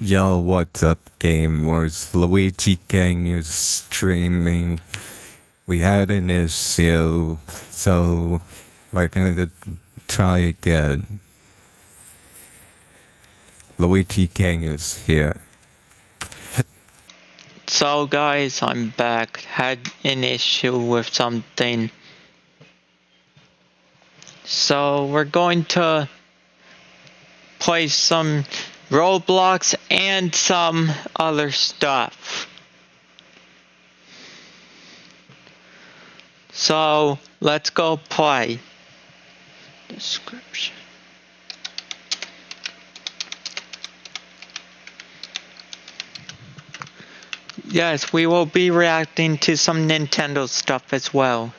Yo, what's up, gamers? Luigi Gang is streaming. We had an issue, so we're gonna try again. Luigi Gang is here. So guys, I'm back. Had an issue with something. So we're going to play some Roblox and some other stuff. So let's go play. Description. Yes, we will be reacting to some Nintendo stuff as well.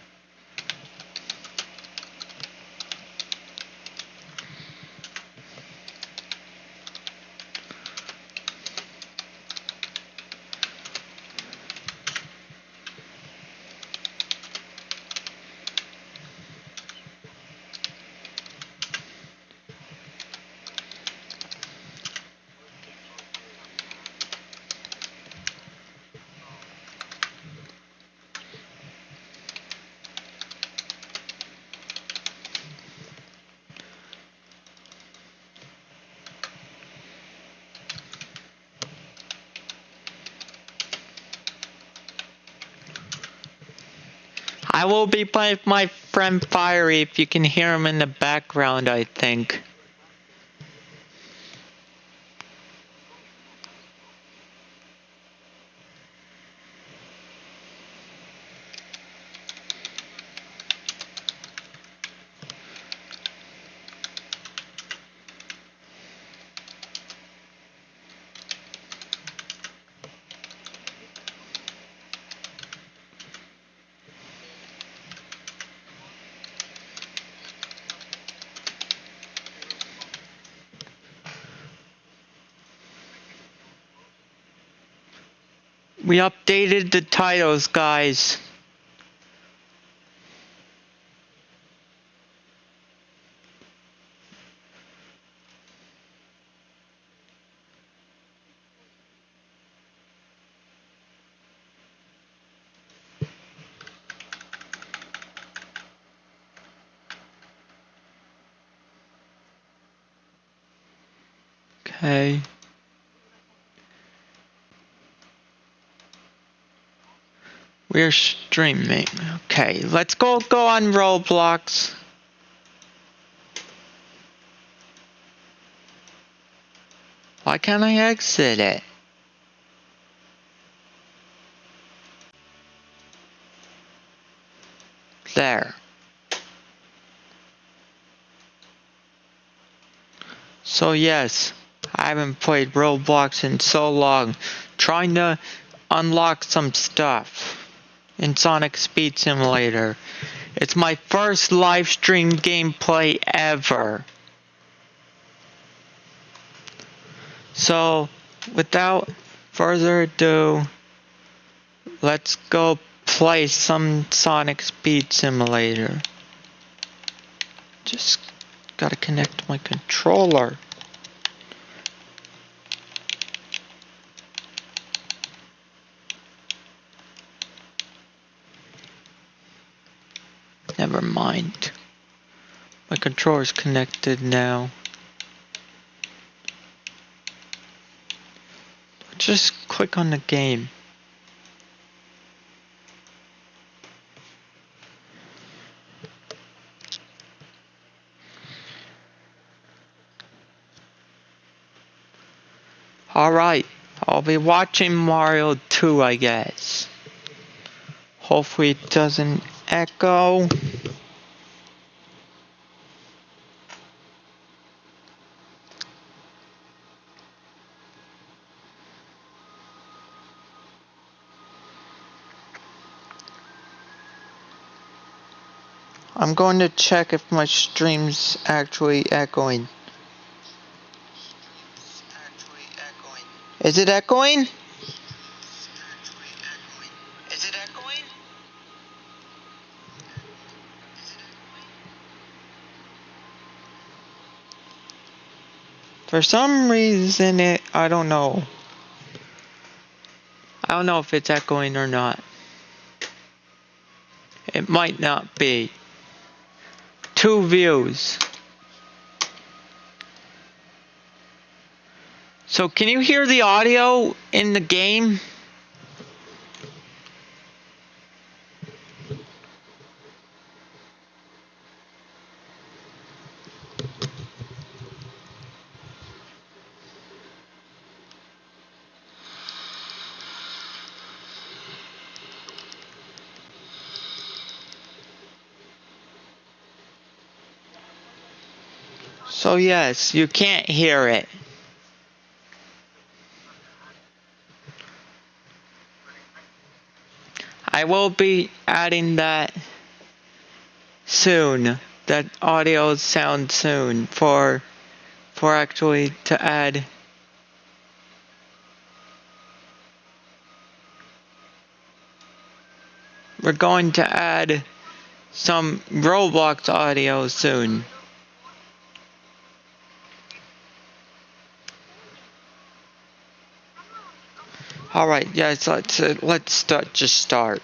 I will be playing with my friend Fiery if you can hear him in the background, I think. We updated the titles, guys. Okay. We're streaming. Okay, let's go on Roblox. Why can't I exit it? There. So yes, I haven't played Roblox in so long. Trying to unlock some stuff in Sonic Speed Simulator. It's my first live stream gameplay ever. So, without further ado, let's go play some Sonic Speed Simulator. Just gotta connect my controller. Never mind. My controller's connected now. Just click on the game. Alright, I'll be watching Mario 2, I guess. Hopefully it doesn't echo. I'm going to check if my stream's actually echoing. Is it echoing? For some reason I don't know. I don't know if it's echoing or not. It might not be. 2 views. So can you hear the audio in the game? So yes, you can't hear it. I will be adding that soon. That audio sound soon for actually to add. We're going to add some Roblox audio soon. All right, yes, let's start.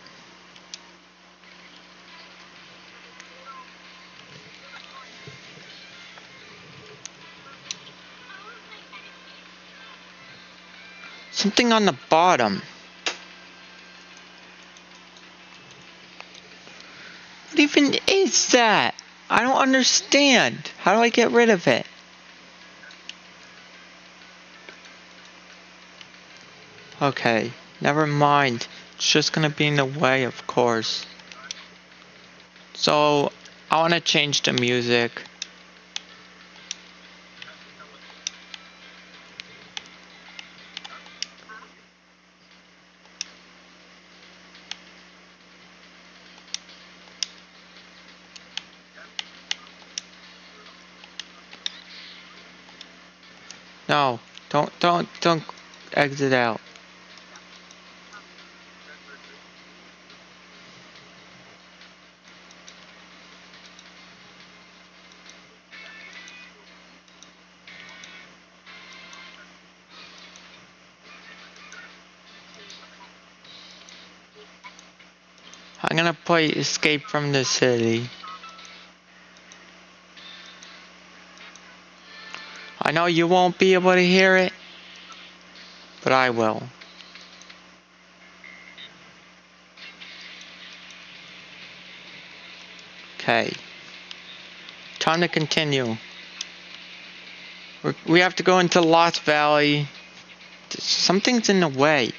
Something on the bottom. What even is that? I don't understand. How do I get rid of it? Okay, never mind. It's just gonna be in the way, of course. So, I wanna change the music. No, don't exit out. I'm gonna play Escape from the City. I know you won't be able to hear it, but I will. Okay. Time to continue. We have to go into Lost Valley. Something's in the way.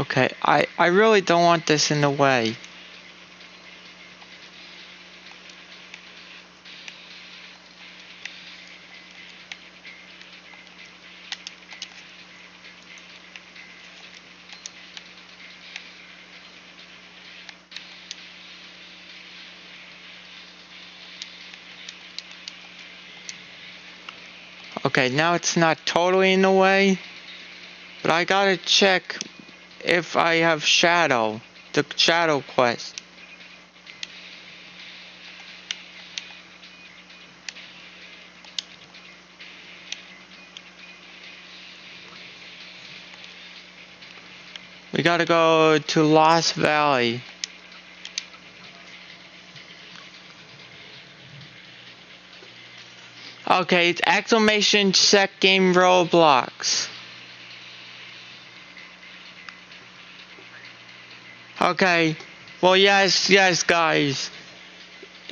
Okay, I really don't want this in the way. Okay, now it's not totally in the way, but I gotta check if I have Shadow, the Shadow quest. We gotta go to Lost Valley. Okay, it's exclamation set game Roblox. Okay, well yes guys.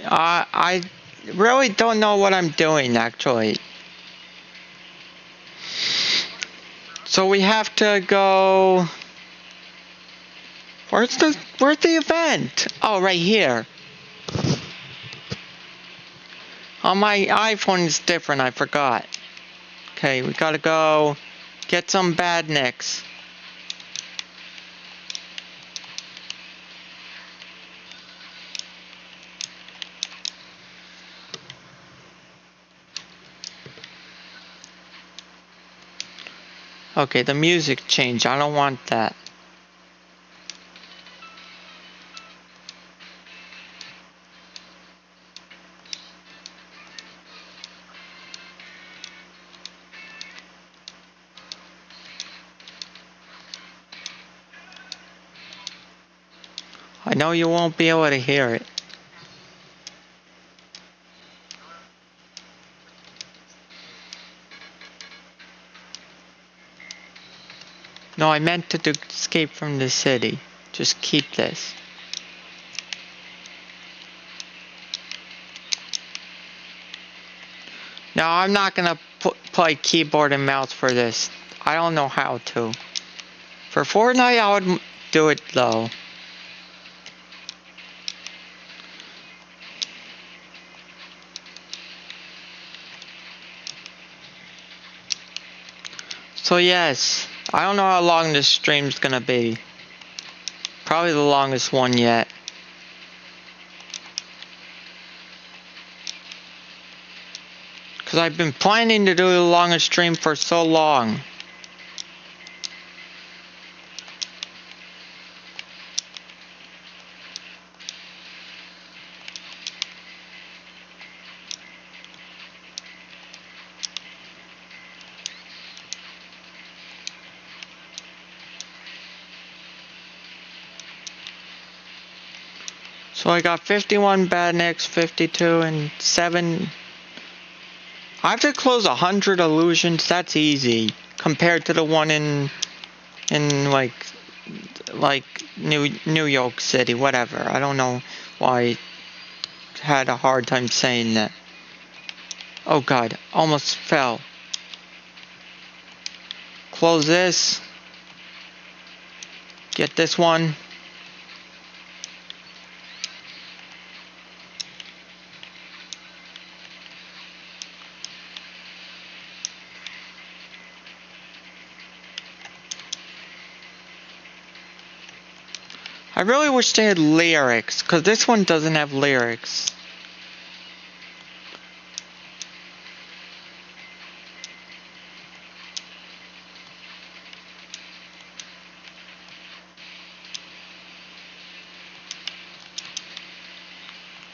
I really don't know what I'm doing actually. So we have to go. Where's the event? Oh, right here. On my iPhone it's different, I forgot. Okay, we gotta go get some badniks. Okay, the music changed. I don't want that. I know you won't be able to hear it. No, I meant to escape from the city. Just keep this. No, I'm not gonna play keyboard and mouse for this. I don't know how to. For Fortnite, I would do it though. So yes, I don't know how long this stream's gonna be. Probably the longest one yet. Cause I've been planning to do the longest stream for so long. So I got 51 badniks, 52 and 7. I have to close 100 illusions. That's easy compared to the one in like New York City, whatever. I don't know why I had a hard time saying that. Oh god, almost fell. Close this. Get this one. I really wish they had lyrics, because this one doesn't have lyrics.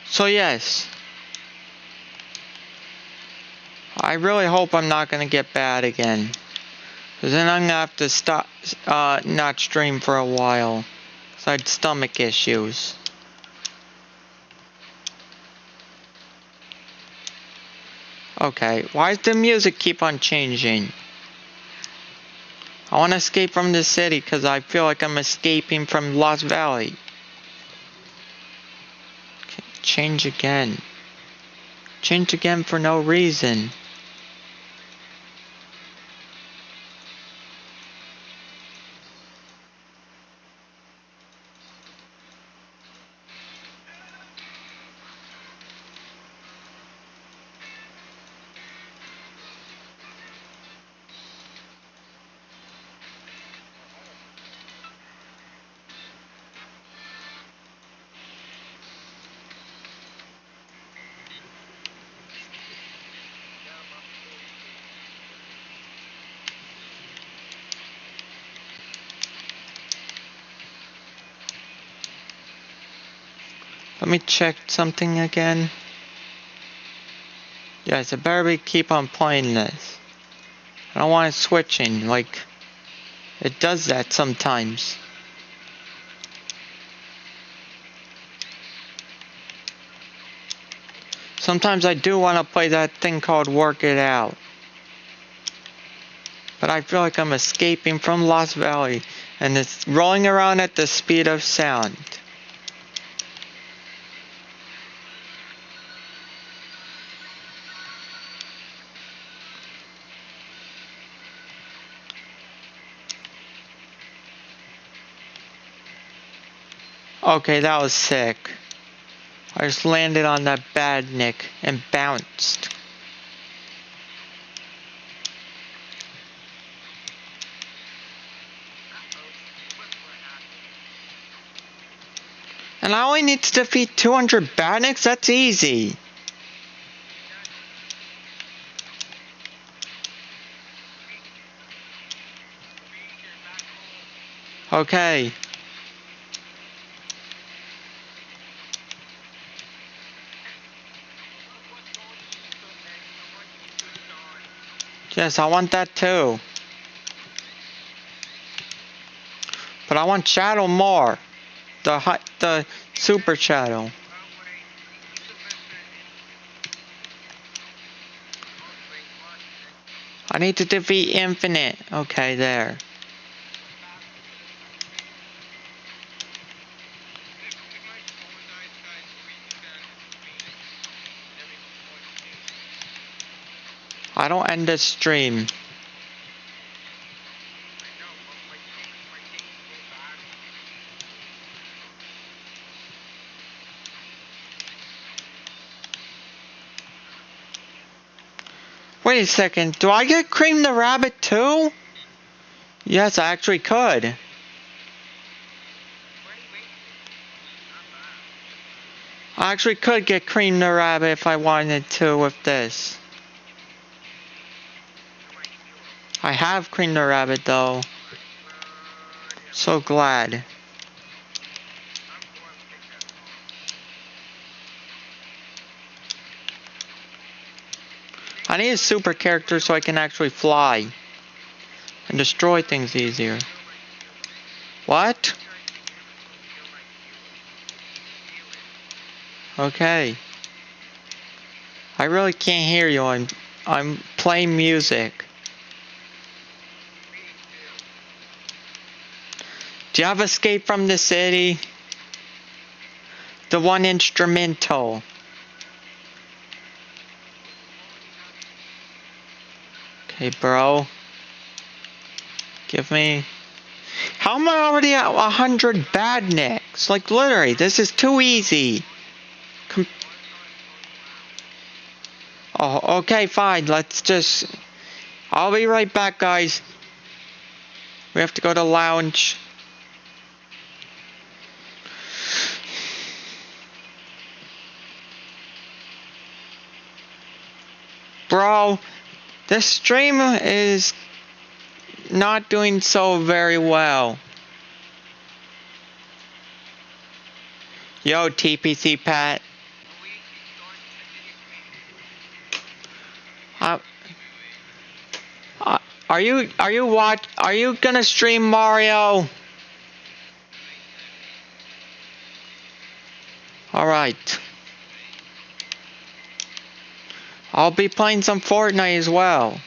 So yes. I really hope I'm not going to get bad again. Because then I'm going to have to stop, not stream for a while. So I had stomach issues. Okay, why does the music keep on changing? I want to escape from the city because I feel like I'm escaping from Lost Valley. Okay, change again. Change again for no reason. Let me check something again. Yes, I better keep on playing this. I don't want it switching, like, it does that sometimes. Sometimes I do want to play that thing called Work It Out. But I feel like I'm escaping from Lost Valley, and it's rolling around at the speed of sound. Okay, that was sick. I just landed on that badnik and bounced. And I only need to defeat 200 badniks? That's easy. Okay. Yes, I want that too. But I want Shadow more. The Super Shadow. I need to defeat Infinite. Okay, there. I don't end this stream. Wait a second, do I get Cream the Rabbit too? Yes, I actually could. I actually could get Cream the Rabbit if I wanted to with this. I have Cream the Rabbit though. So glad. I need a super character so I can actually fly. And destroy things easier. What? Okay. I really can't hear you. I'm playing music. Do you have Escape from the City? The one instrumental. Okay, bro. Give me... How am I already at 100 badniks? Like, literally, this is too easy. Oh, okay, fine. Let's just... I'll be right back, guys. We have to go to lounge. Bro, this stream is not doing so very well. Yo, TPC Pat. Are you gonna stream Mario? Alright. I'll be playing some Fortnite as well.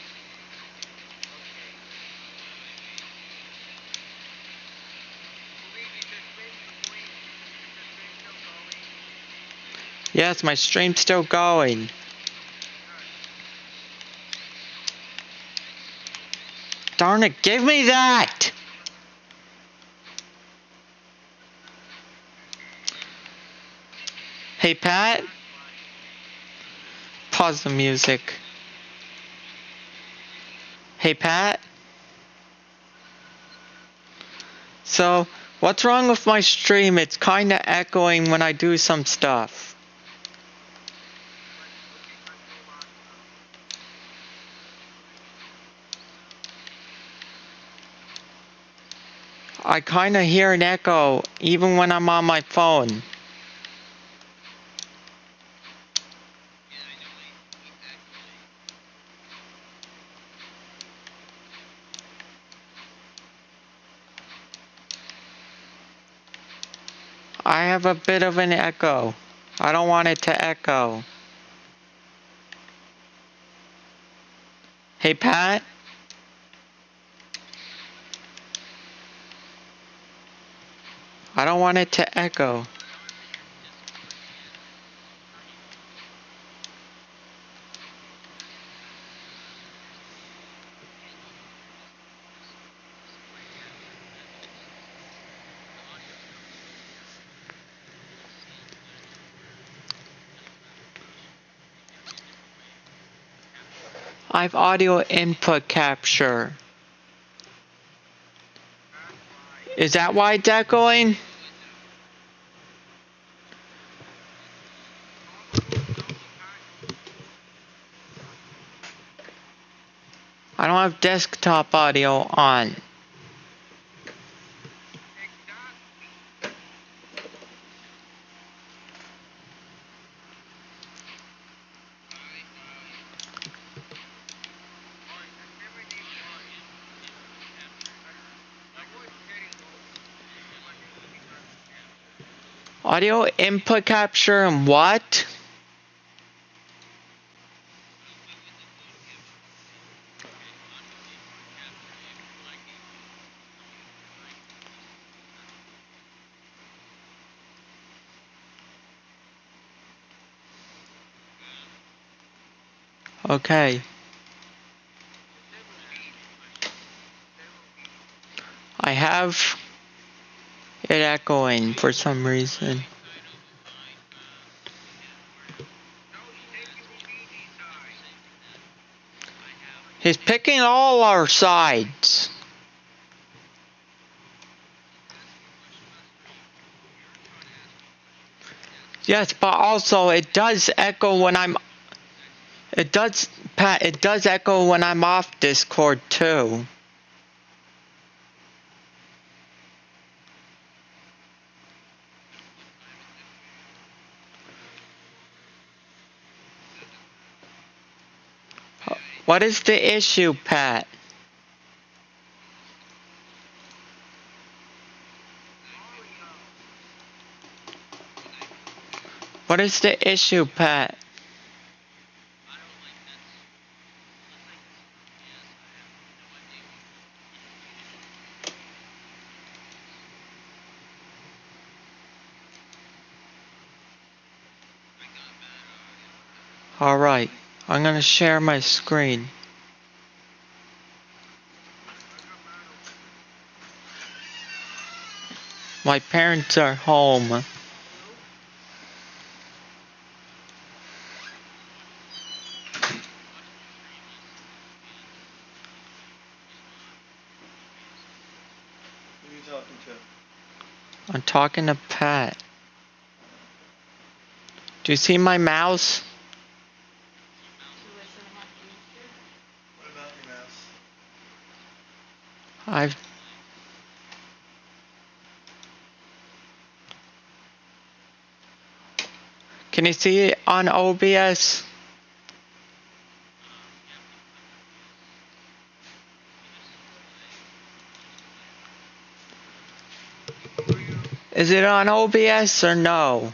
Yes, my stream's still going. Darn it, give me that! Hey, Pat? Pause the music. Hey, Pat? So, what's wrong with my stream? It's kinda echoing when I do some stuff. I kinda hear an echo even when I'm on my phone. I have a bit of an echo. I don't want it to echo. Hey, Pat? I don't want it to echo. I have audio input capture. Is that why it's echoing? I don't have desktop audio on. Audio input capture and what? Okay. I have it echoing for some reason. He's picking all our sides. Yes, but also it does echo when I'm... It does, Pat, it does echo when I'm off Discord too. What is the issue, Pat? What is the issue, Pat? Alright, I'm gonna share my screen. My parents are home. I'm talking to Pat. Do you see my mouse? What about your mouse? I've... Can you see it on OBS? Is it on OBS or no?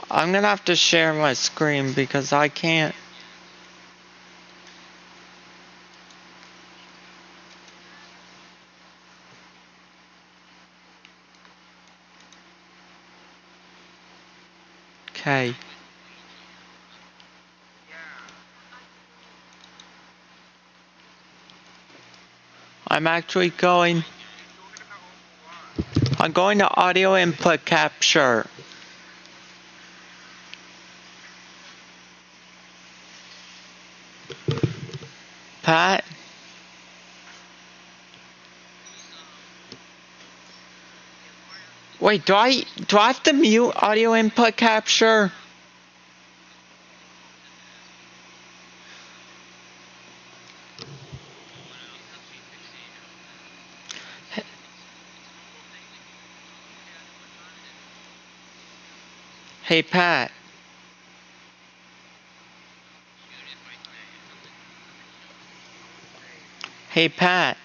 I'm gonna have to share my screen because I can't. Okay. I'm actually going... I'm going to audio input capture. Pat? Wait, do I have to mute audio input capture? Hey, Pat. Hey, Pat.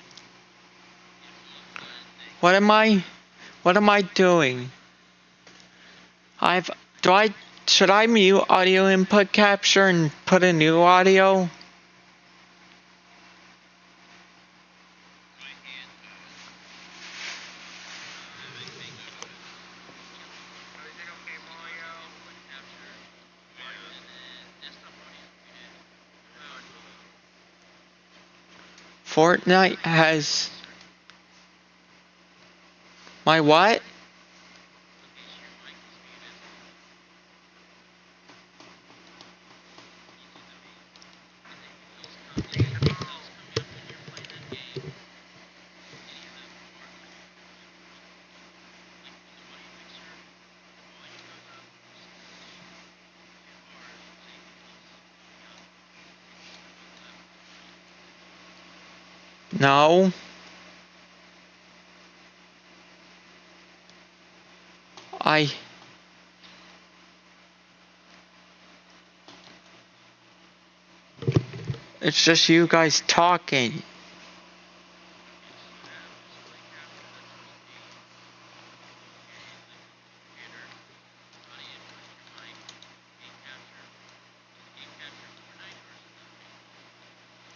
What am I doing? Should I mute audio input capture and put a new audio? Fortnite has... My what? No. I... It's just you guys talking.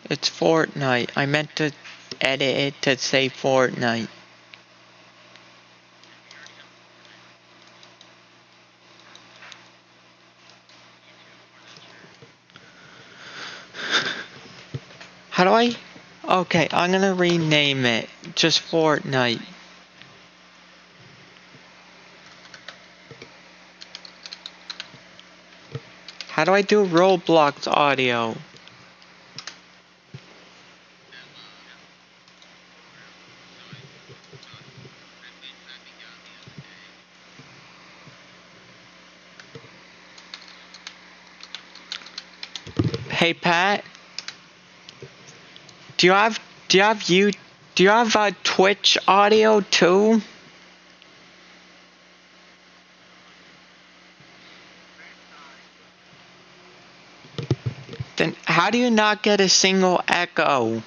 It's Fortnite. I meant to edit it to say Fortnite. How do I? Okay, I'm gonna rename it. Just Fortnite. How do I do Roblox audio? Hey Pat, do you have Twitch audio too? Then how do you not get a single echo?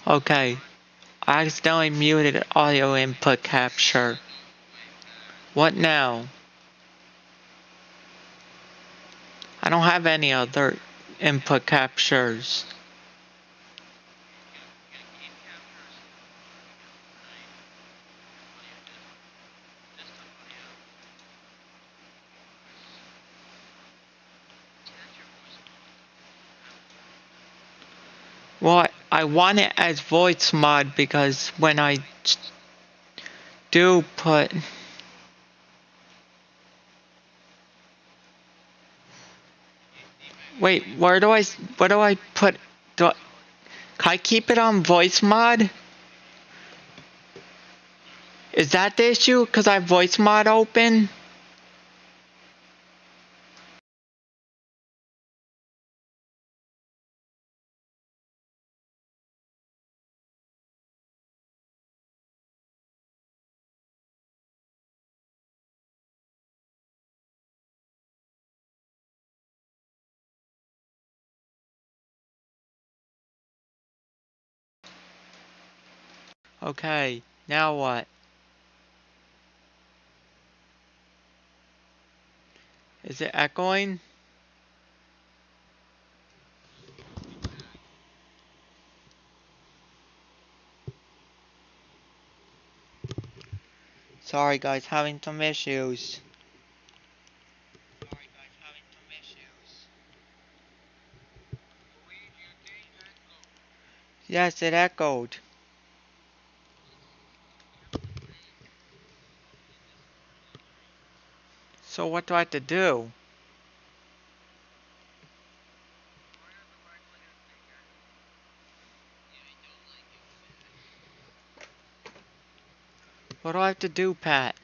Okay, I accidentally muted audio input capture. What now? I don't have any other input captures. Well, I want it as voice mod because when I do put... Wait, what do I put? Can I keep it on voice mod? Is that the issue? Cause I have voice mod open? Okay, now what? Is it echoing? Sorry guys, having some issues. Yes, it echoed. So what do I have to do? What do I have to do, Pat?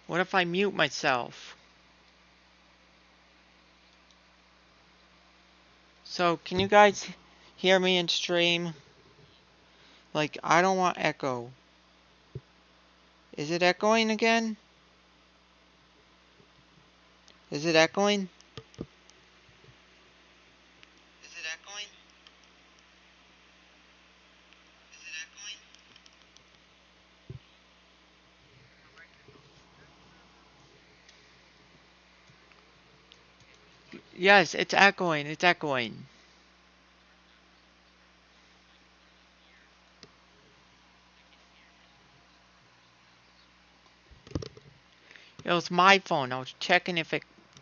What if I mute myself? So, can you guys hear me in stream? Like, I don't want echo. Is it echoing again? Is it echoing? Is it echoing? Is it echoing? Yes, it's echoing. It's echoing. It was my phone. I was checking if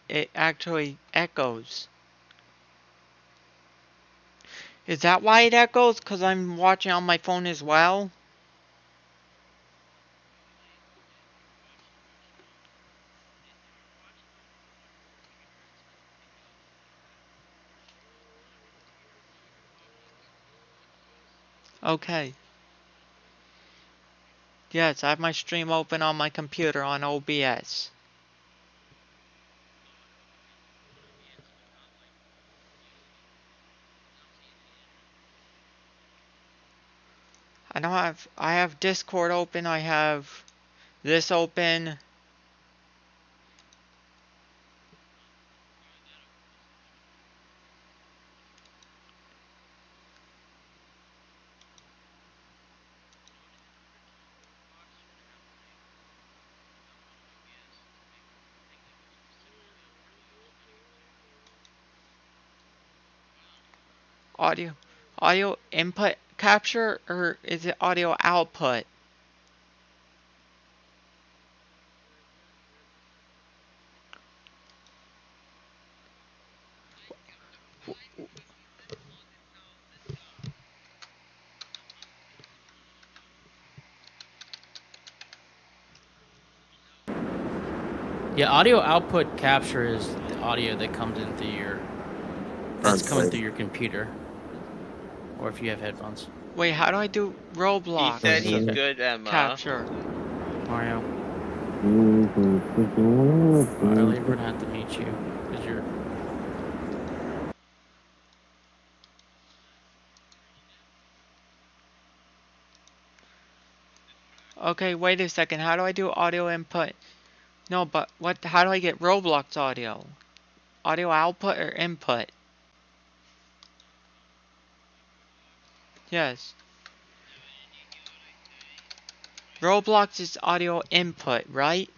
it actually echoes. Is that why it echoes? Because I'm watching on my phone as well? Okay. Yes, I have my stream open on my computer on OBS. I have Discord open, I have this open. Audio Audio input capture, or is it audio output? Yeah, audio output capture is the audio that comes in through that's coming through your computer, or if you have headphones. Wait, how do I do He Roblox said he's good, Emma. capture? Mario. Riley, we're gonna have to meet you because you're. Okay, wait a second. How do I do audio input? No, but what? How do I get Roblox audio? Audio output or input? Yes. Roblox is audio input, right?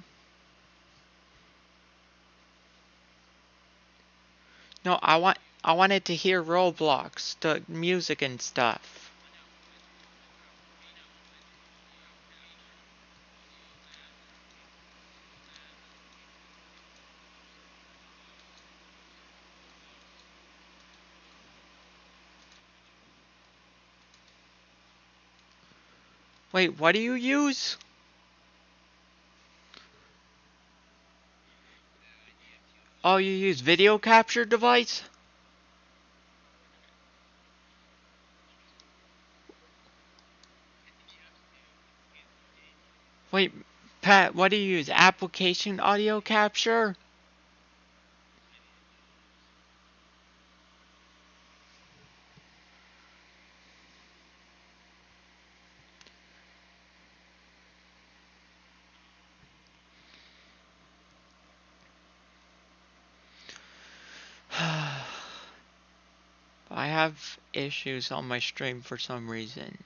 No, I wanted to hear Roblox, the music and stuff. Wait, what do you use? Oh, you use video capture device? Wait, Pat, what do you use? Application audio capture? I have issues on my stream for some reason.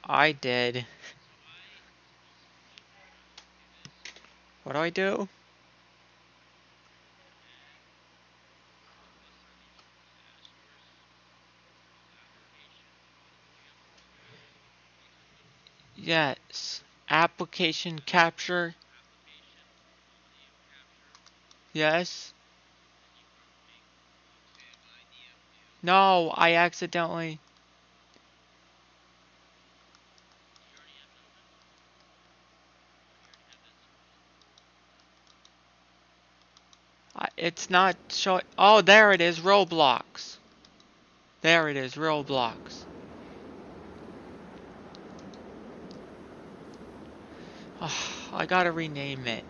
I did. What do I do? Yes. Application capture. Yes. No, I accidentally. It's not showing. Oh, there it is, Roblox. There it is, Roblox. Oh, I gotta rename it.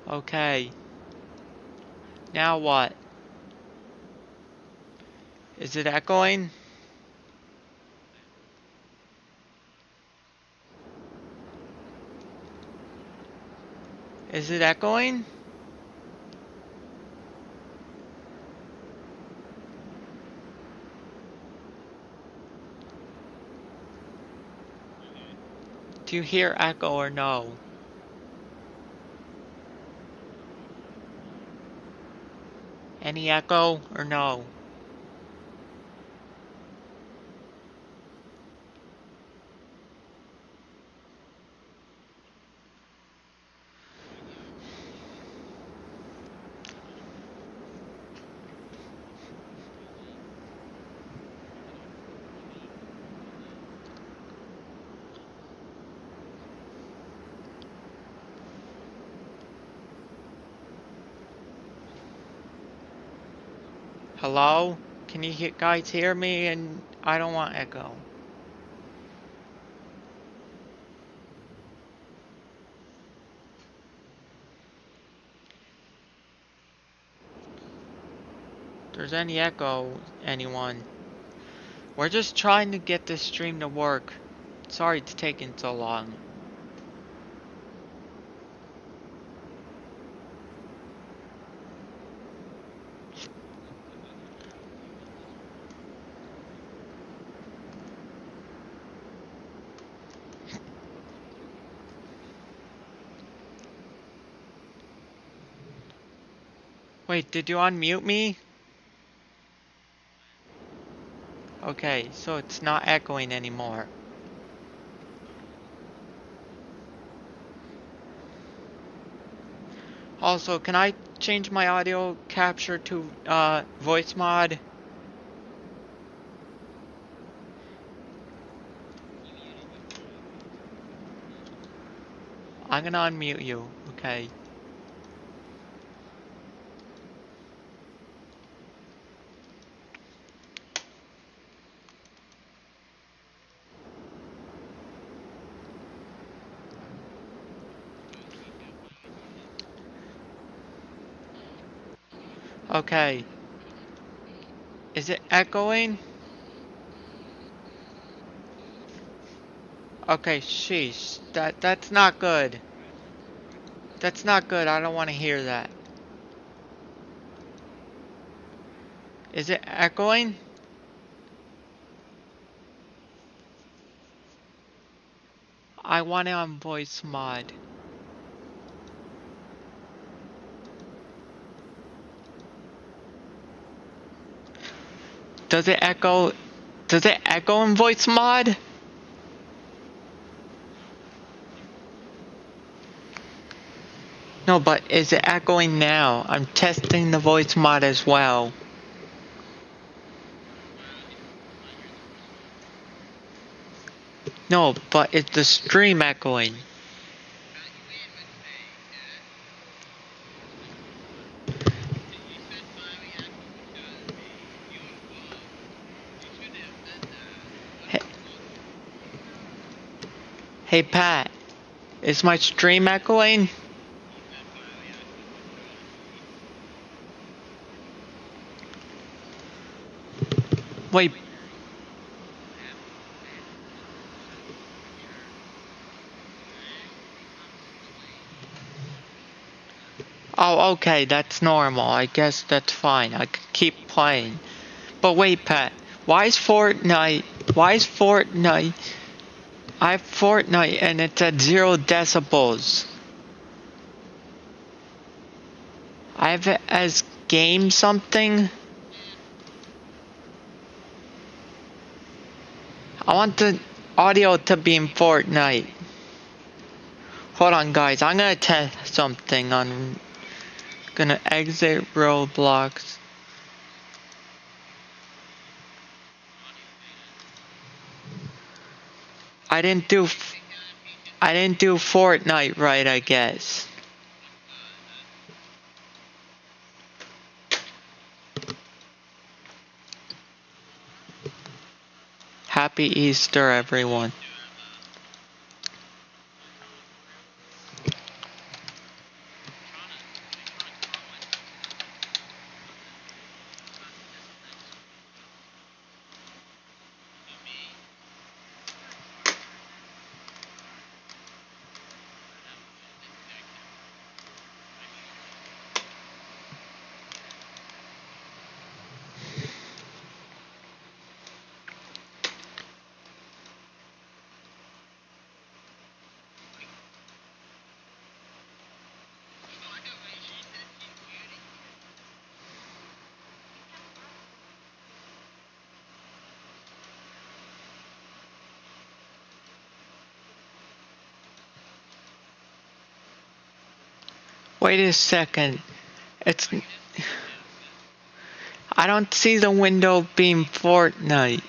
Okay. Now what? Is it echoing? Is it echoing? Do you hear echo or no? Any echo or no? Hello? Can you guys hear me? And I don't want echo. If there's any echo, anyone? We're just trying to get this stream to work. Sorry it's taking so long. Wait, did you unmute me? Okay, so it's not echoing anymore. Also, can I change my audio capture to voice mod? I'm gonna unmute you, okay? Okay. Is it echoing? Okay, sheesh. That's not good. That's not good. I don't want to hear that. Is it echoing? I want it on voice mod. Does it echo? Does it echo in voice mod? No, but is it echoing now? I'm testing the voice mod as well. No, but it's the stream echoing. Hey, hey Pat, is my stream echoing? Wait. Oh, okay, that's normal. I guess that's fine. I could keep playing. But wait, Pat, why is Fortnite? I have Fortnite and it's at 0 decibels. I have it as game something. I want the audio to be in Fortnite. Hold on, guys. I'm gonna test something. I'm gonna exit Roblox. I didn't do Fortnite right, I guess. Happy Easter, everyone. Wait a second. It's. I don't see the window being Fortnite.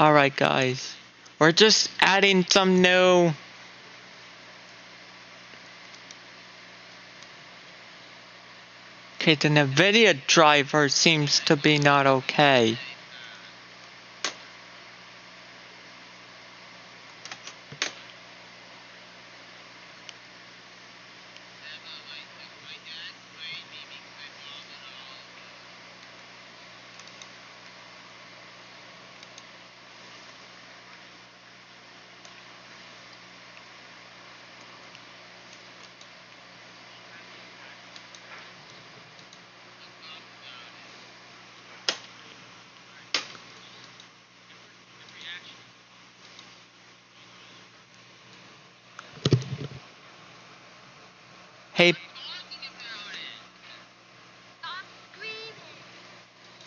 Alright, guys. We're just adding some new. Okay, the NVIDIA driver seems to be not okay. Hey,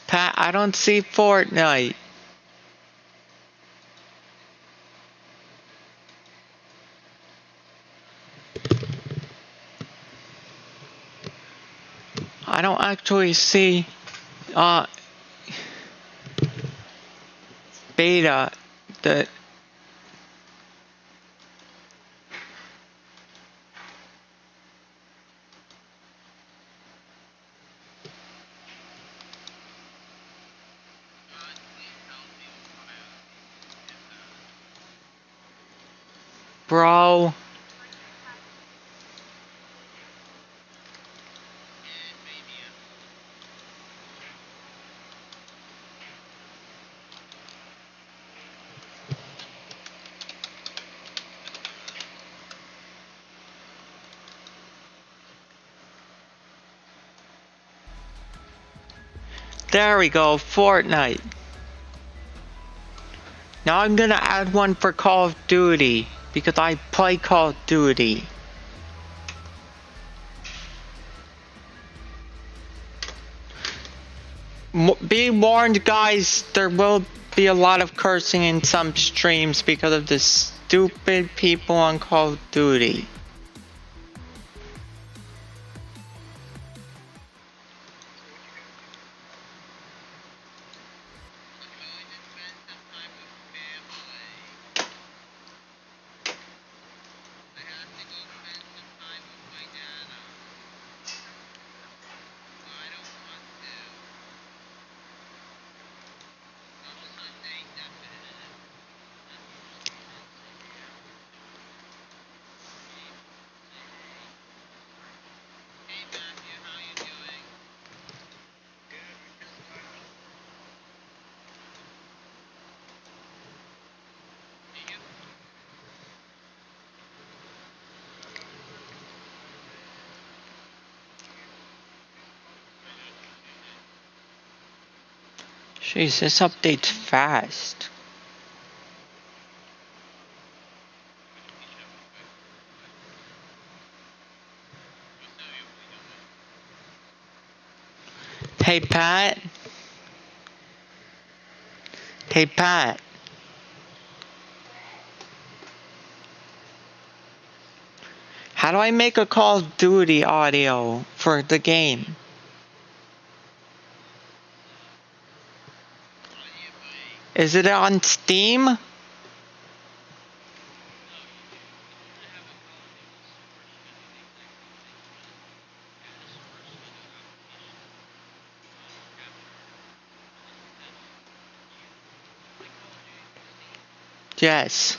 Pat, I don't see Fortnite. I don't actually see beta. The bro. There we go, Fortnite. Now I'm gonna add one for Call of Duty because I play Call of Duty. Be warned, guys, there will be a lot of cursing in some streams because of the stupid people on Call of Duty. Jeez, this update's fast. Hey, Pat. Hey, Pat. How do I make a Call of Duty audio for the game? Is it on Steam? Yes.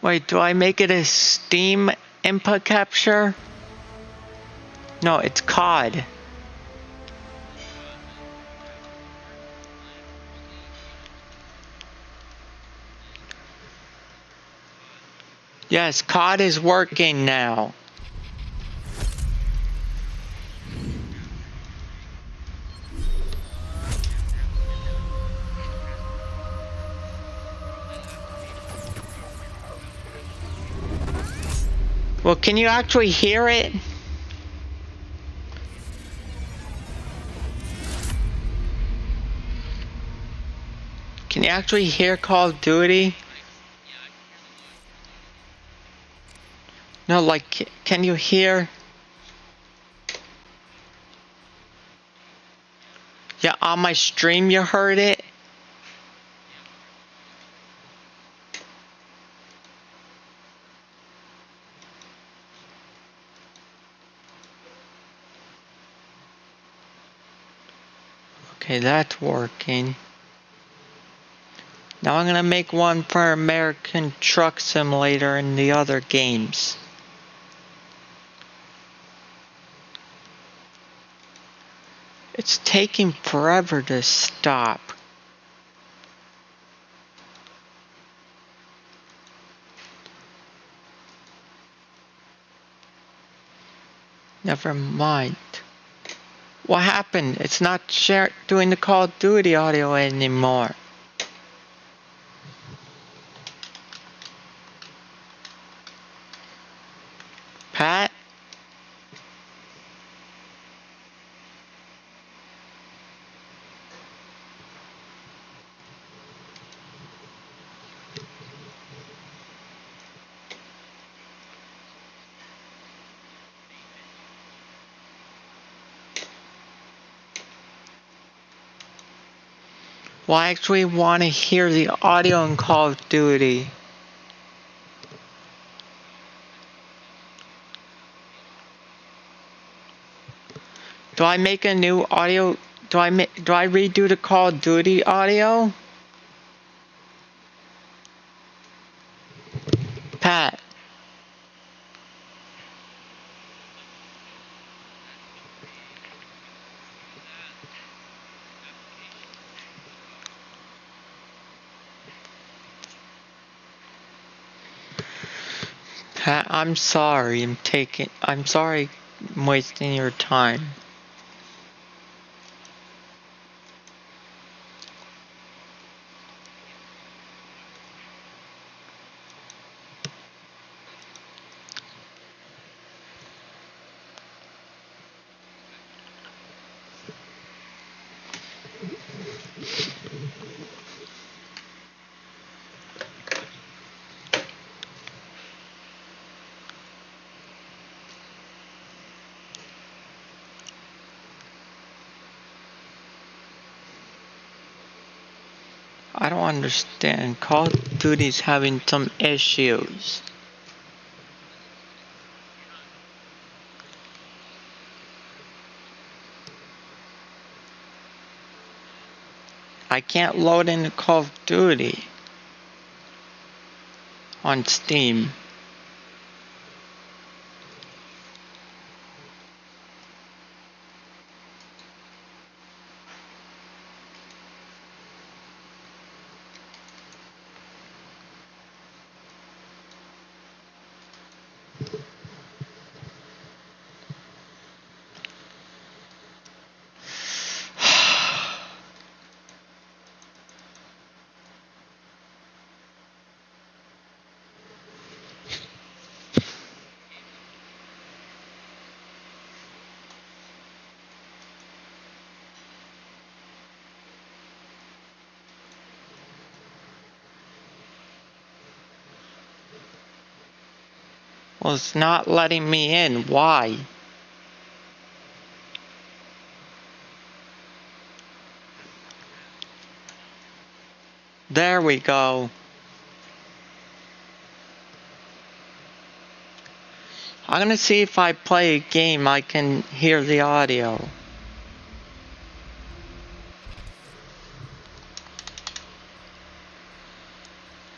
Wait, do I make it a Steam input capture? No, it's COD. Yes, COD is working now. Well, can you actually hear it? Can you actually hear Call of Duty? No, like, can you hear? Yeah, on my stream you heard it? Okay, that's working. Now I'm gonna make one for American Truck Simulator and the other games. It's taking forever to stop. Never mind. What happened? It's not doing the Call of Duty audio anymore. Pat? Well, I actually want to hear the audio in Call of Duty. Do I make a new audio? Do I redo the Call of Duty audio? Pat. Pat, I'm sorry. I'm sorry I'm wasting your time. I don't understand. Call of Duty's having some issues. I can't load into Call of Duty on Steam. Well, it's not letting me in. Why? There we go. I'm gonna see if I play a game I can hear the audio.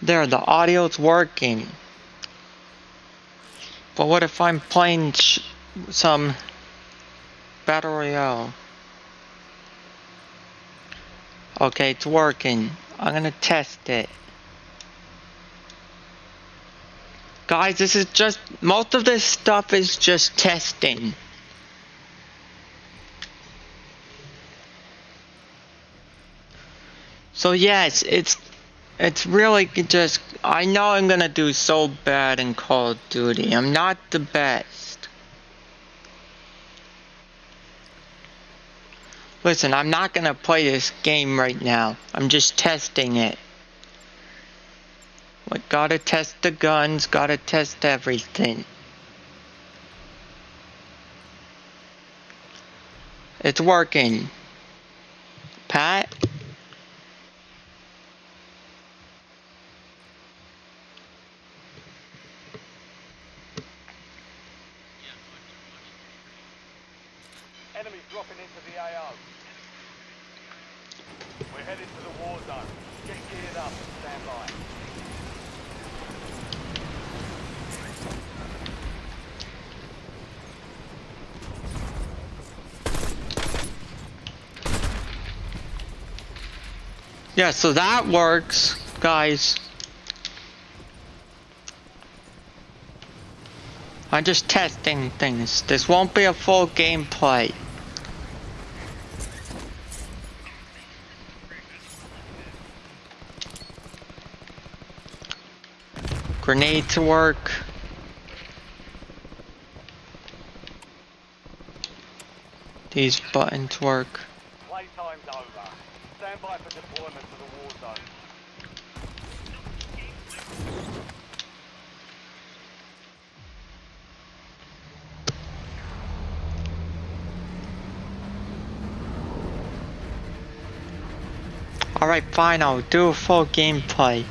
There, the audio's working. But what if I'm playing some Battle Royale? Okay, it's working. I'm gonna test it. Guys, this is just, most of this stuff is just testing. So yes, it's really just, I know I'm gonna do so bad in Call of Duty. I'm not the best. Listen, I'm not gonna play this game right now. I'm just testing it. Like, gotta test the guns, gotta test everything. It's working. Pat? Enemies dropping into the AO. We're headed to the war zone. Get geared up and stand by. Yeah, so that works, guys. I'm just testing things. This won't be a full gameplay. Grenade to work. These buttons work. Playtime's over. Stand by for deployment to the war zone. Alright, fine, I'll do a full gameplay.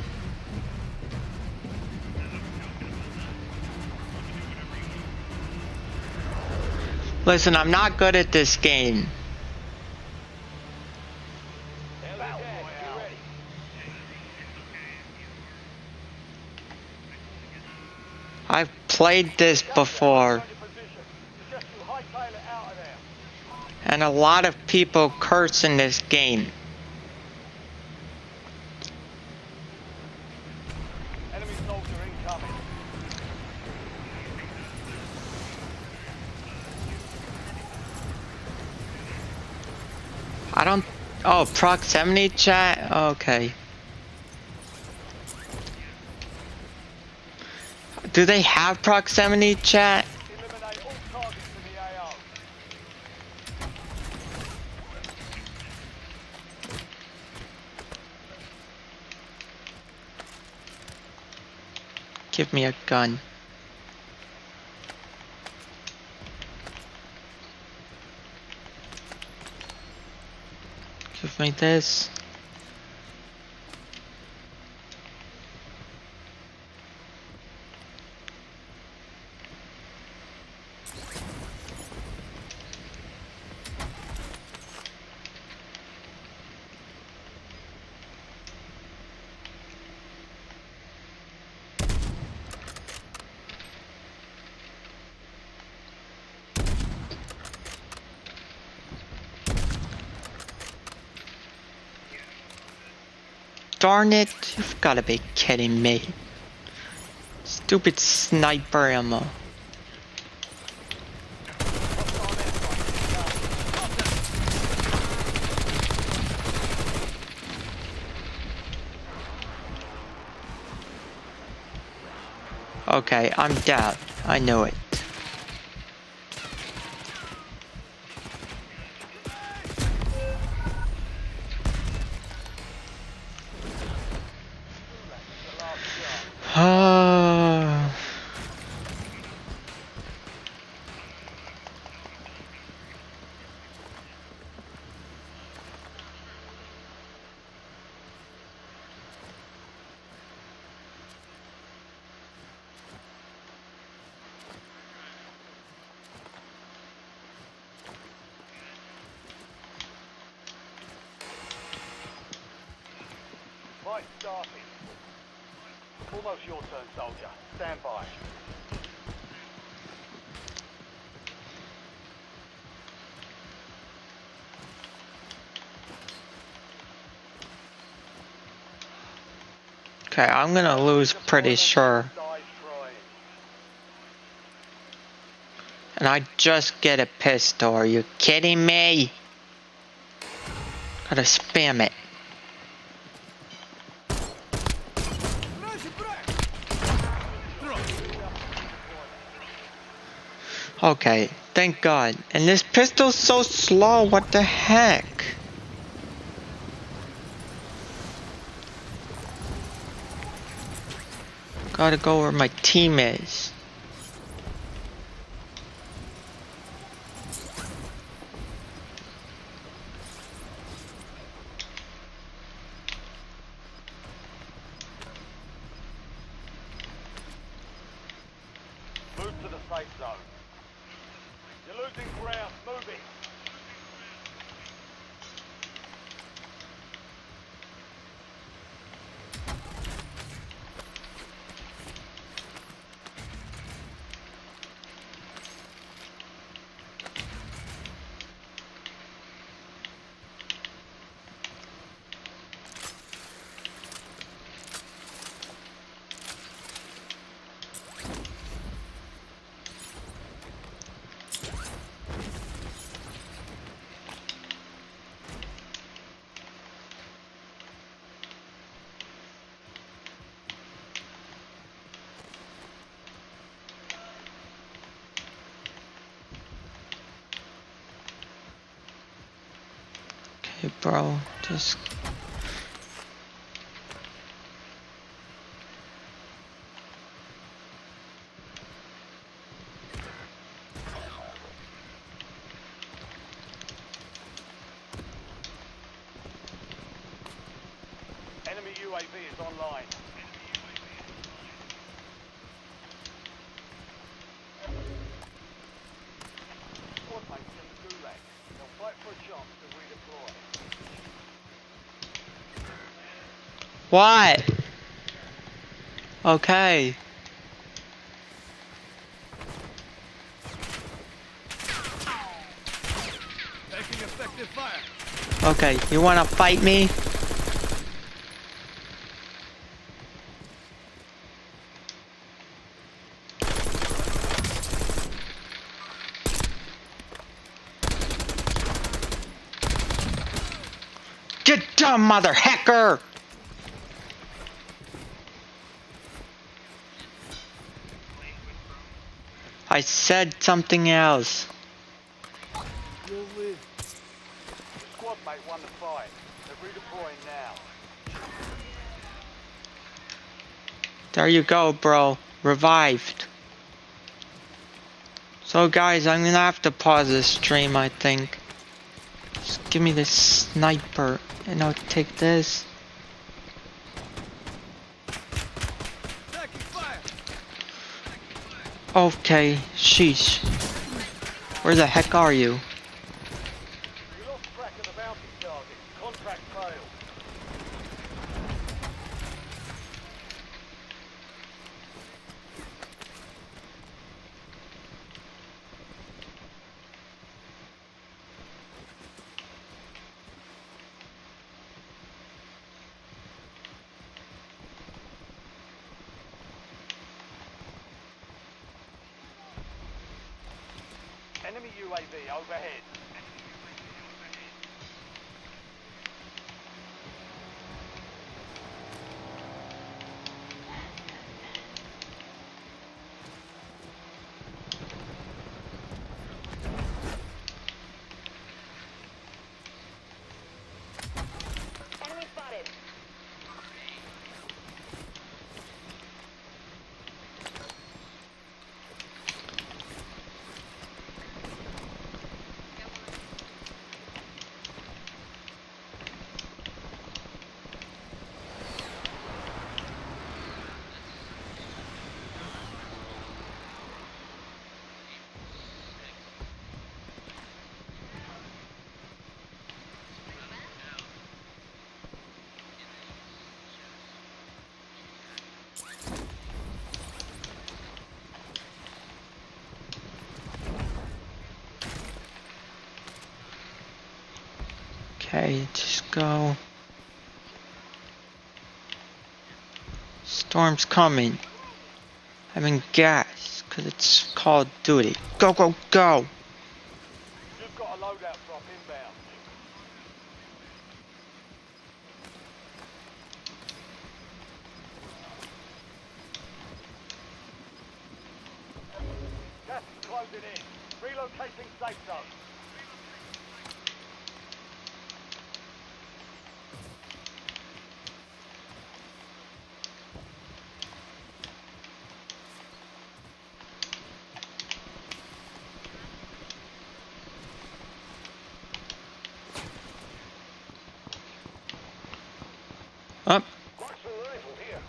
Listen, I'm not good at this game. I've played this before. And a lot of people curse in this game. Enemy soldier incoming. I don't... Oh, proximity chat? Okay. Do they have proximity chat? Eliminate all targets in the AO. Give me a gun. Give me this. Darn it, you've gotta be kidding me. Stupid sniper ammo. Okay, I'm down. I knew it. Fight starting. Almost your turn, soldier. Stand by. Okay, I'm gonna lose pretty sure. Die trying. And I just get a pistol. Are you kidding me? Gotta spam it. Okay, thank God. And this pistol's so slow, what the heck? Gotta go where my team is. Move to the safe zone. You're losing ground. Moving. Hey, bro, just. Enemy UAV is online. Squad mates in the gulag. They'll fight for a chance to redeploy. What? Okay. Taking effective fire. Okay, you wanna fight me? Get down, mother hacker! I said something else. You'll live. Your squad mate won the fight. They're redeploying now. There you go, bro. Revived. So guys, I'm gonna have to pause this stream, I think. Just give me this sniper, and I'll take this. Taking fire. Okay, sheesh. Where the heck are you? You lost track of the bounty target. Contract failed. Enemy UAV overhead. Enemy spotted. Okay, just go. Storm's coming. I'm in gas, cause it's Call of Duty. Go, go, go! You've got a loadout drop inbound. Gas is closing in. Relocating safe zone. Up. Watch the rifle here.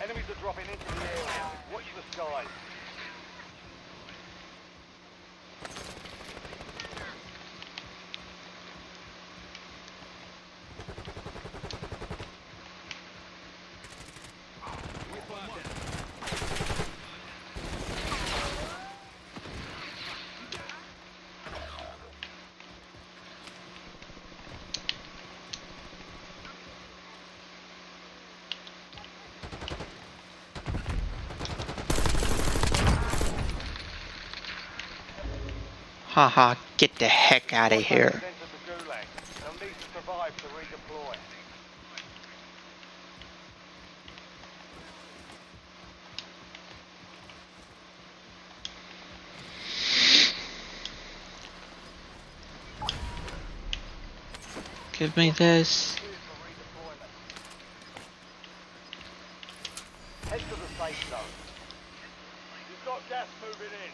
Enemies are dropping into the area. Watch the skies. Haha, get the heck out of here. Entered the gulag. They'll need to survive to redeploy. Give me this. Cleared for redeployment. Head to the safe zone. You've got gas moving in.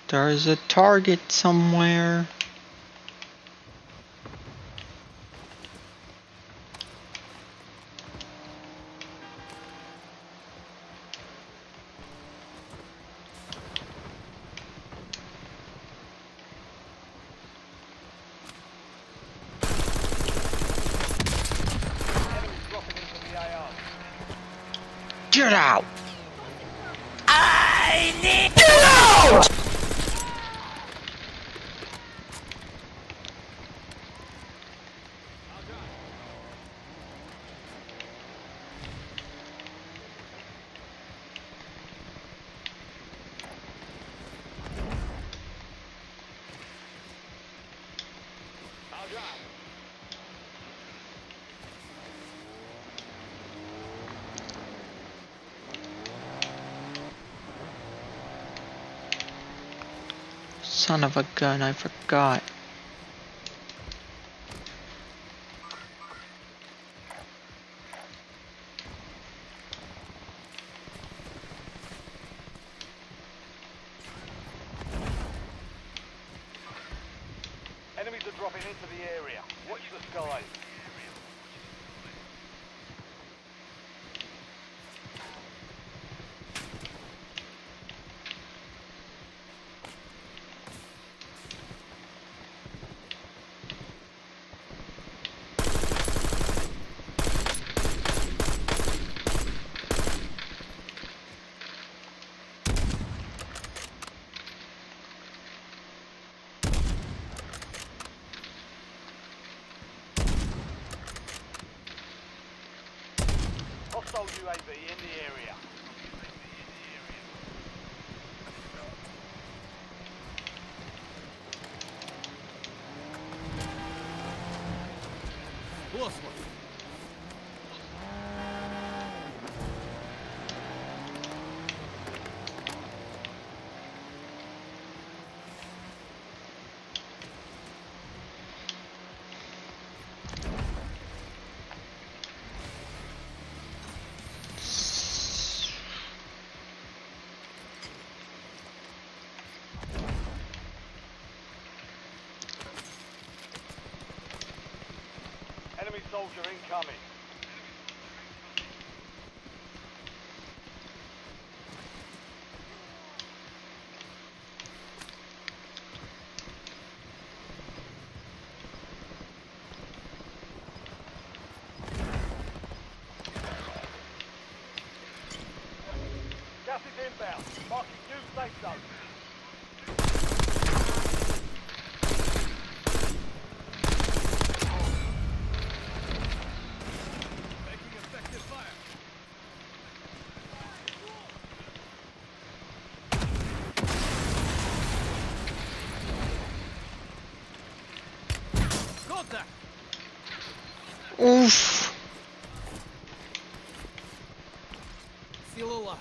There's a target somewhere. Enemies dropping into the AR. Get out! Son of a gun, I forgot. Enemies are dropping into the area. Watch the skies. Hostile UAV in the area. Господи. Enemy soldier incoming. Oof. Still alive.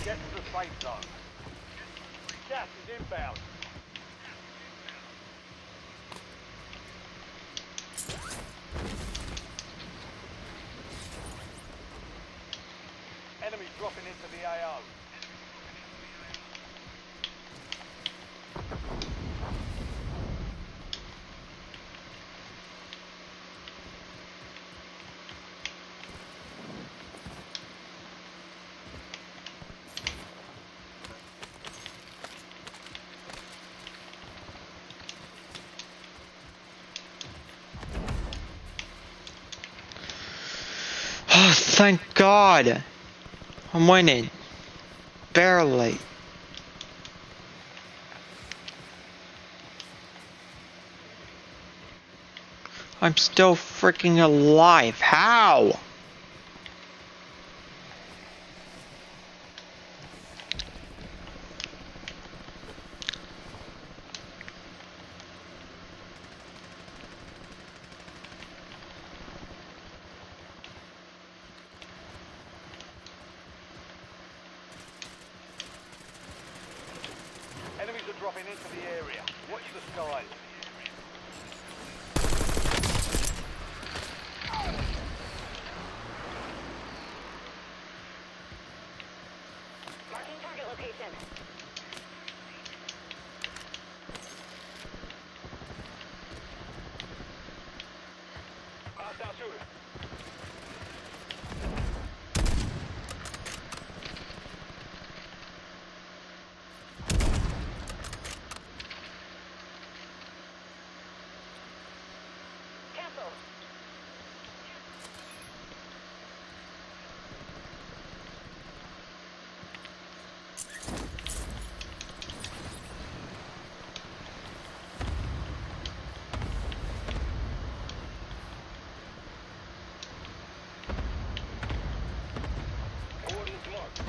Get to the safe zone. Gas is inbound. Enemies dropping into the AO. Oh, thank God. I'm winning. Barely. I'm still freaking alive. How? Enemies are dropping into the area. Watch the skies. Marking target location. Hostile shooter. Cancel. Coordinates marked.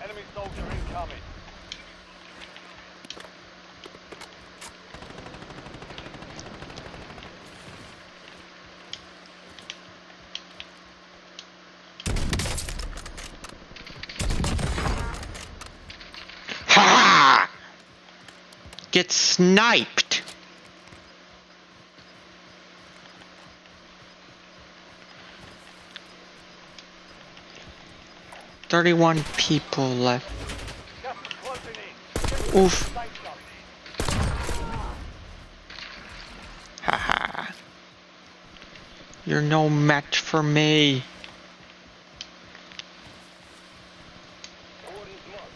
Enemy soldier incoming. Ha! Get sniped. "31 people left. Gas is closing in. Oof. Safe zone. Haha. You're no match for me. Coordinates marked.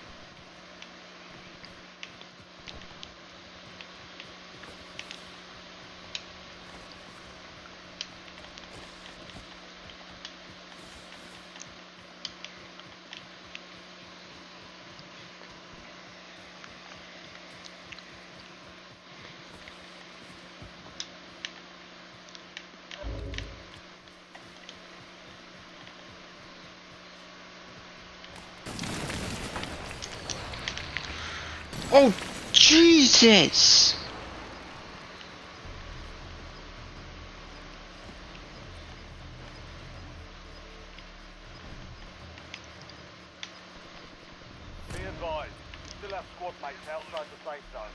Oh, Jesus! Be advised. Still have squad mates outside the safe zone.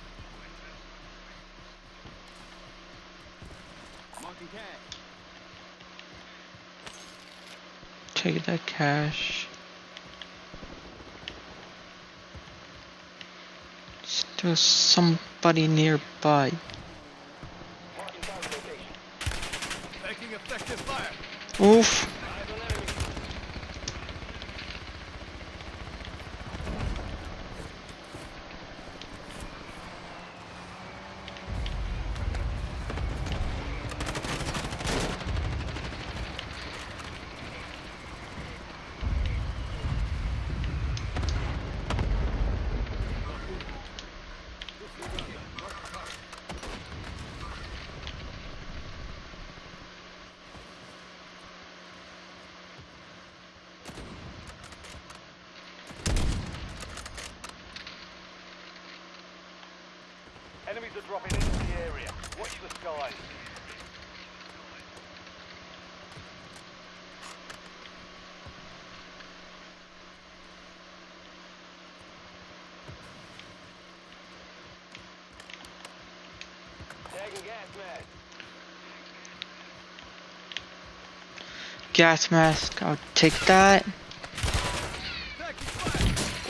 Marking cash. Take that cash. Still somebody nearby. Oof. Enemies are dropping into the area. Watch the skies. Tagging gas mask. Gas mask. I'll take that.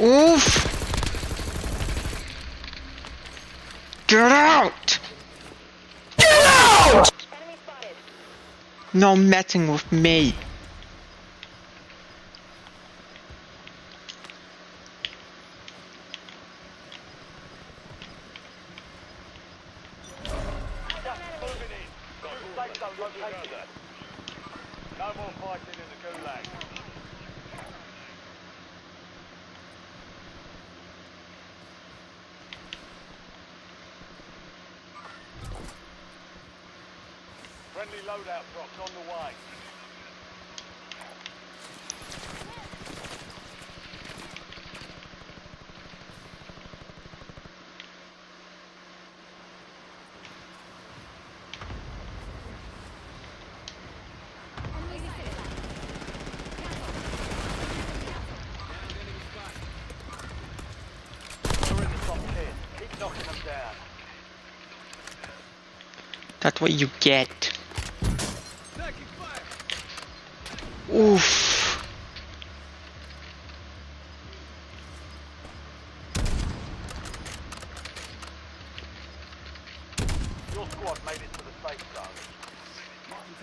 Oof. Get out! Get out! Enemy spotted. No messing with me. Gas is moving in. New safe zone located. No more fighting in the gulag. Friendly loadout drops on the way. We're in the top 10. Keep knocking them down. That's what you get. Oof. Your squad made it to the safe zone.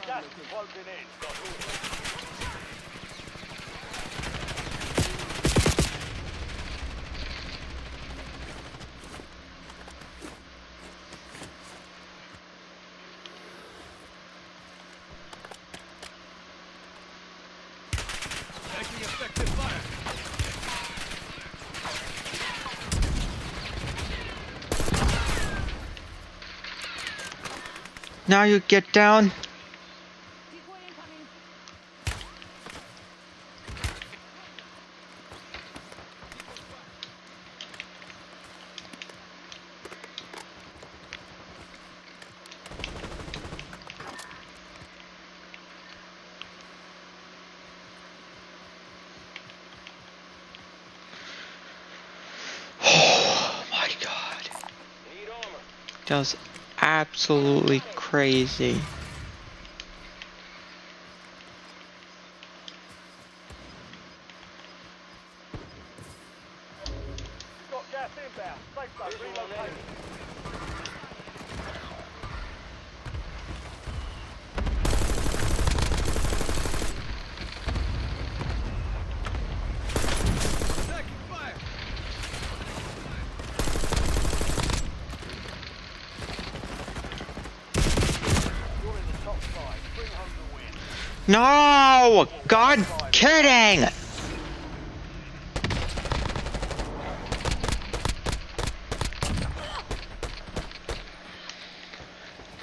Gas is closing in. Now you get down. Decoy incoming. Oh my god. Need armor. That was absolutely crazy. Got gas inbound. Safe zone relocated. You're in the top 5. Bring home the win. No! God kidding!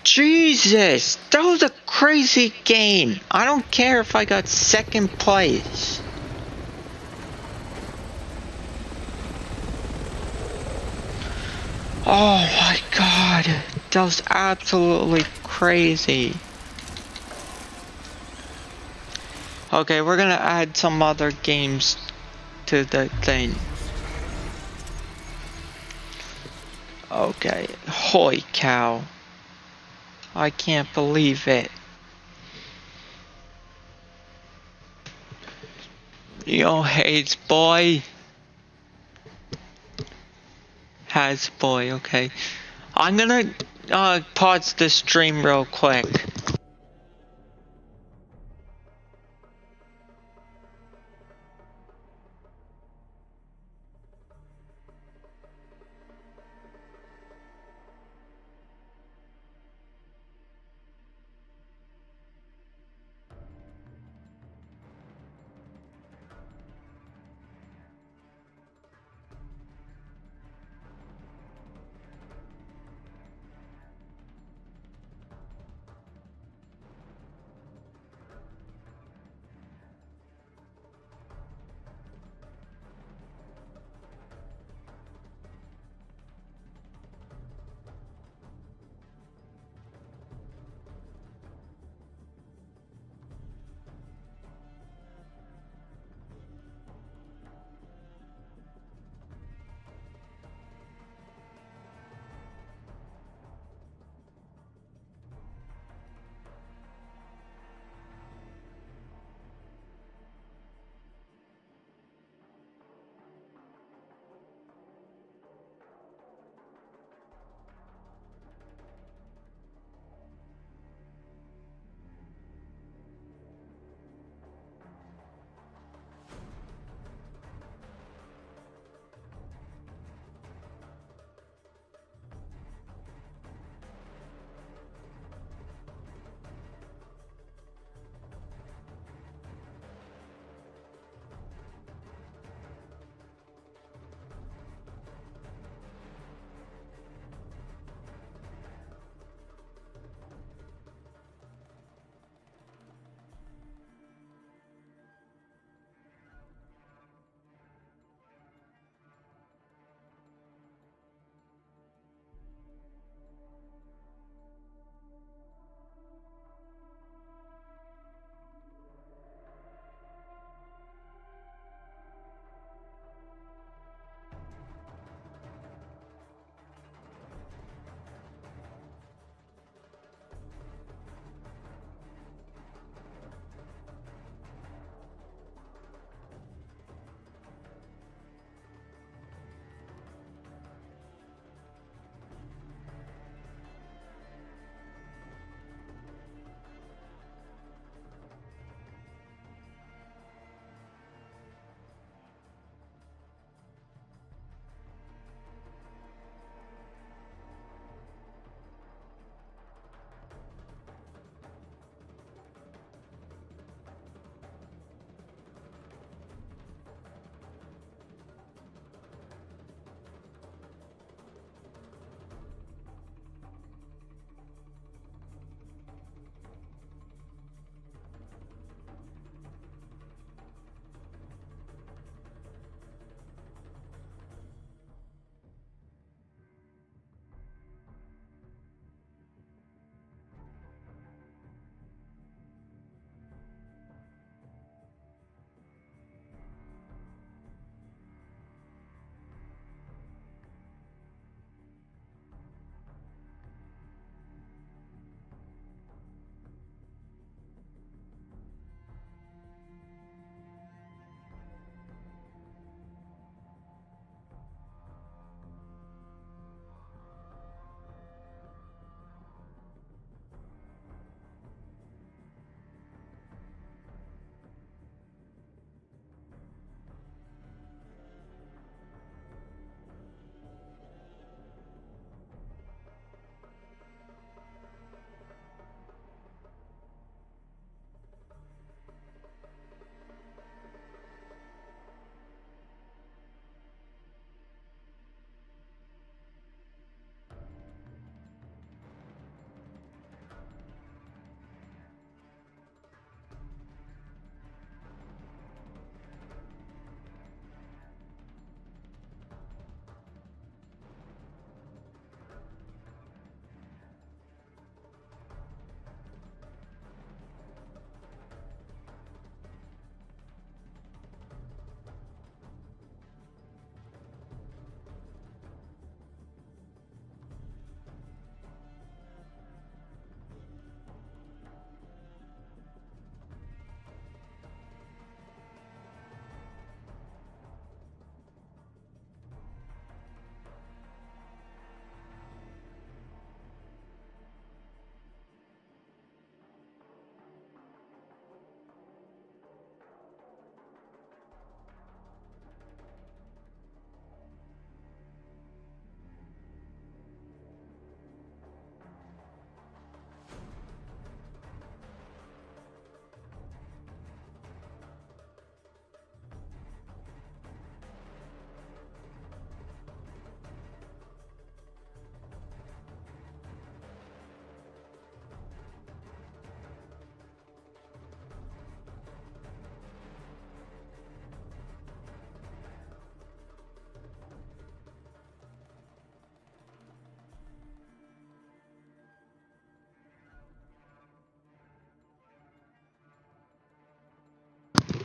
Jesus! That was a crazy game! I don't care if I got second place. Oh my god! That was absolutely crazy. Okay, we're gonna add some other games to the thing. Okay, holy cow. I can't believe it. Yo, Haze boy. Has boy, okay. I'm gonna pause the stream real quick.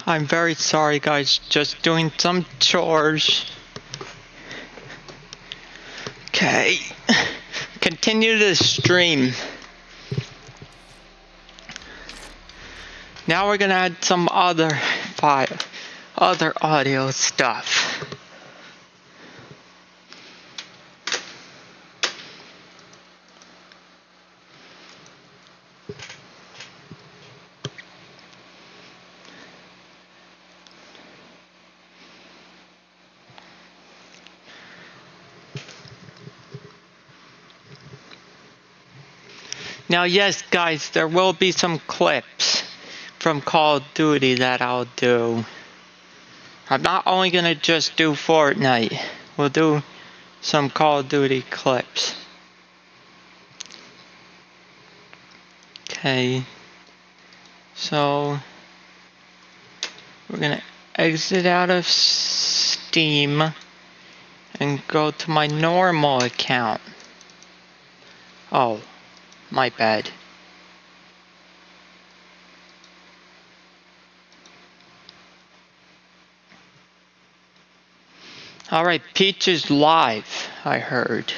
I'm very sorry, guys. Just doing some chores. Okay. Continue to stream. Now we're gonna add some other audio stuff. Now, yes, guys, there will be some clips from Call of Duty that I'll do. I'm not only gonna just do Fortnite. We'll do some Call of Duty clips. Okay. So, we're gonna exit out of Steam and go to my normal account. Oh. My bad. Alright, Peach is live, I heard.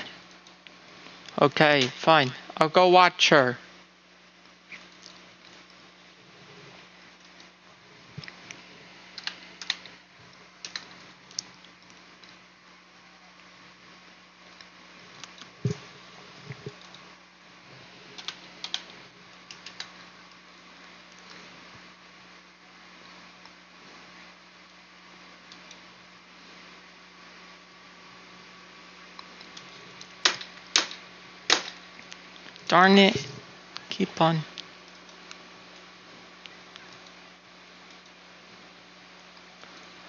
Okay, fine. I'll go watch her. Darn it. Keep on.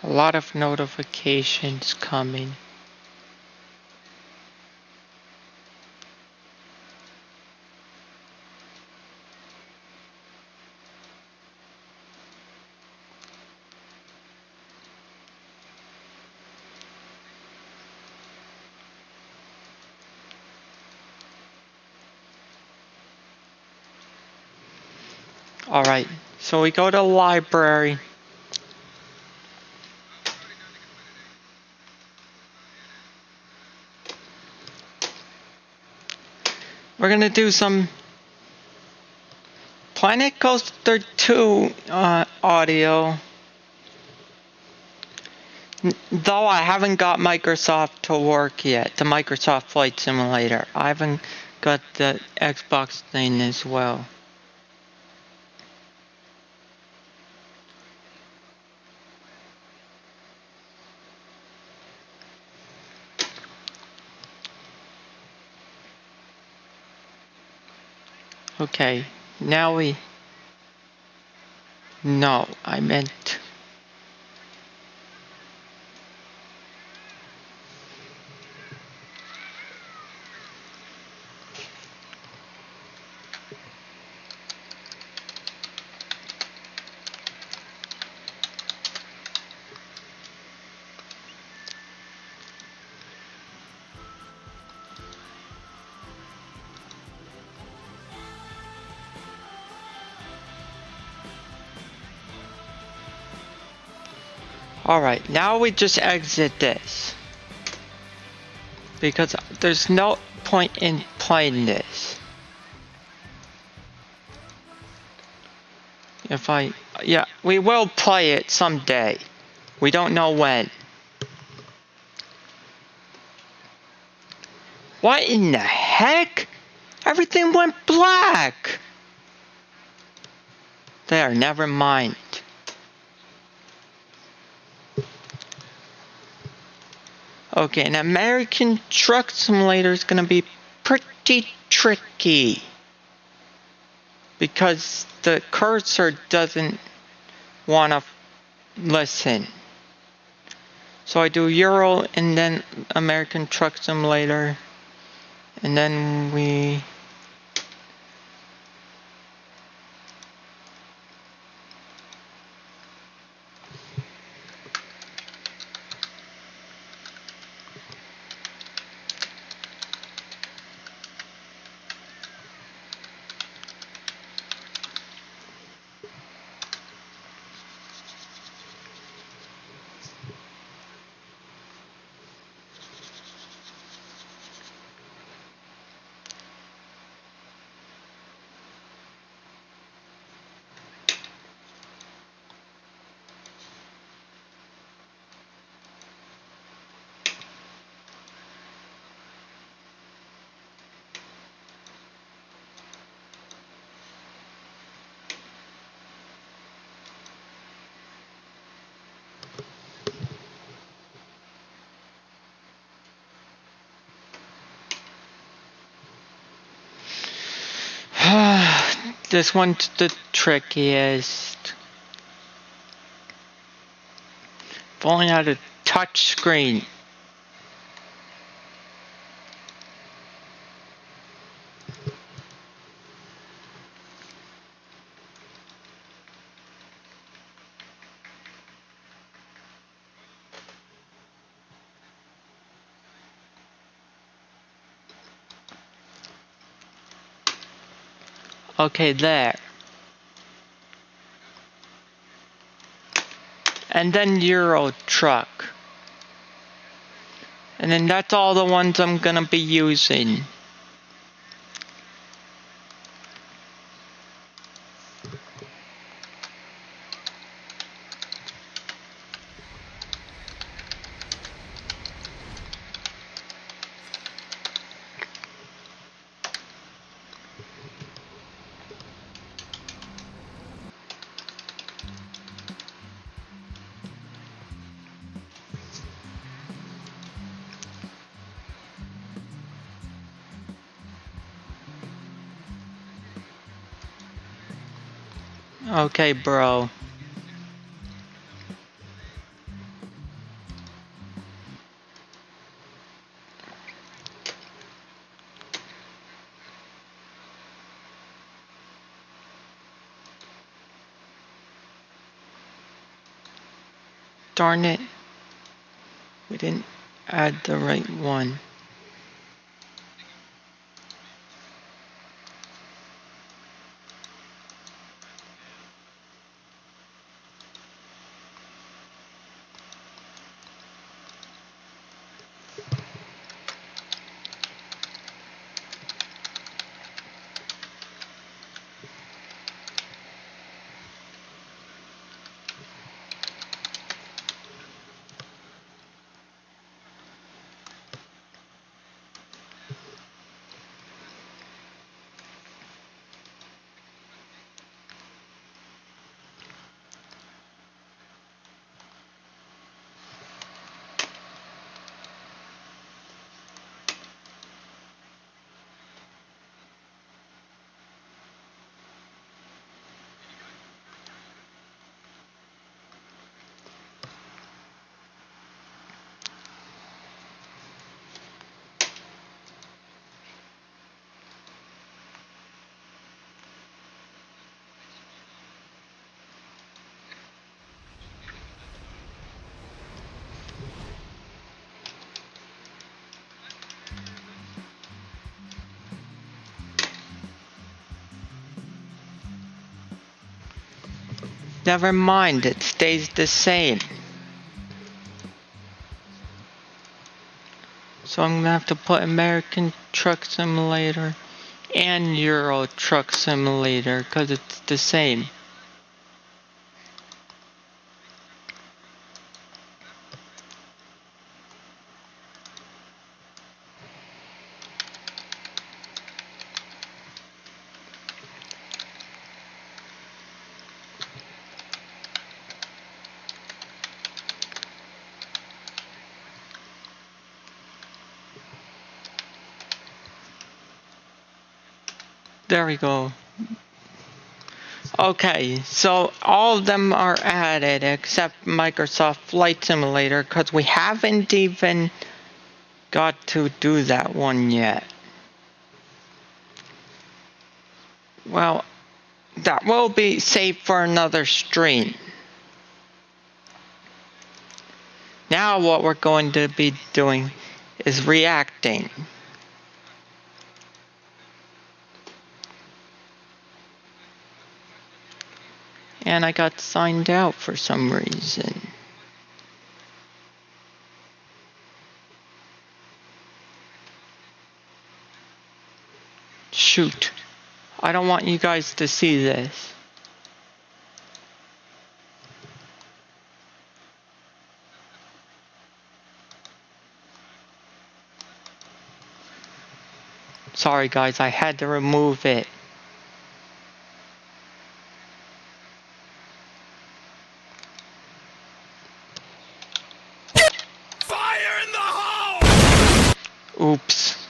A lot of notifications coming. Alright, so we go to the library. We're gonna do some Planet Coaster 2 audio. Though I haven't got Microsoft to work yet, the Microsoft Flight Simulator. I haven't got the Xbox thing as well. Okay, now we... No, I meant... Alright, now we just exit this. Because there's no point in playing this. Yeah, we will play it someday. We don't know when. What in the heck? Everything went black! There, never mind. Okay, an American Truck Simulator is gonna be pretty tricky. Because the cursor doesn't wanna listen. So I do Euro and then American Truck Simulator. And then we... This one's the trickiest. If only I had a touch screen. Okay, there. And then Euro Truck. And then that's all the ones I'm gonna be using. Okay, bro. Darn it. We didn't add the right one. Never mind, it stays the same. So I'm gonna have to put American Truck Simulator and Euro Truck Simulator because it's the same. There we go. Okay, so all of them are added except Microsoft Flight Simulator because we haven't even got to do that one yet. Well, that will be saved for another stream. Now what we're going to be doing is reacting. And I got signed out for some reason. Shoot. I don't want you guys to see this. Sorry guys, I had to remove it. Oops.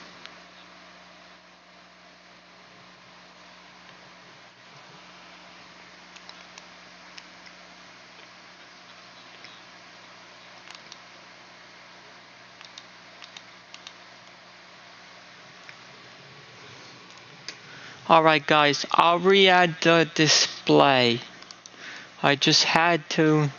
Alright guys, I'll re-add the display. I just had to.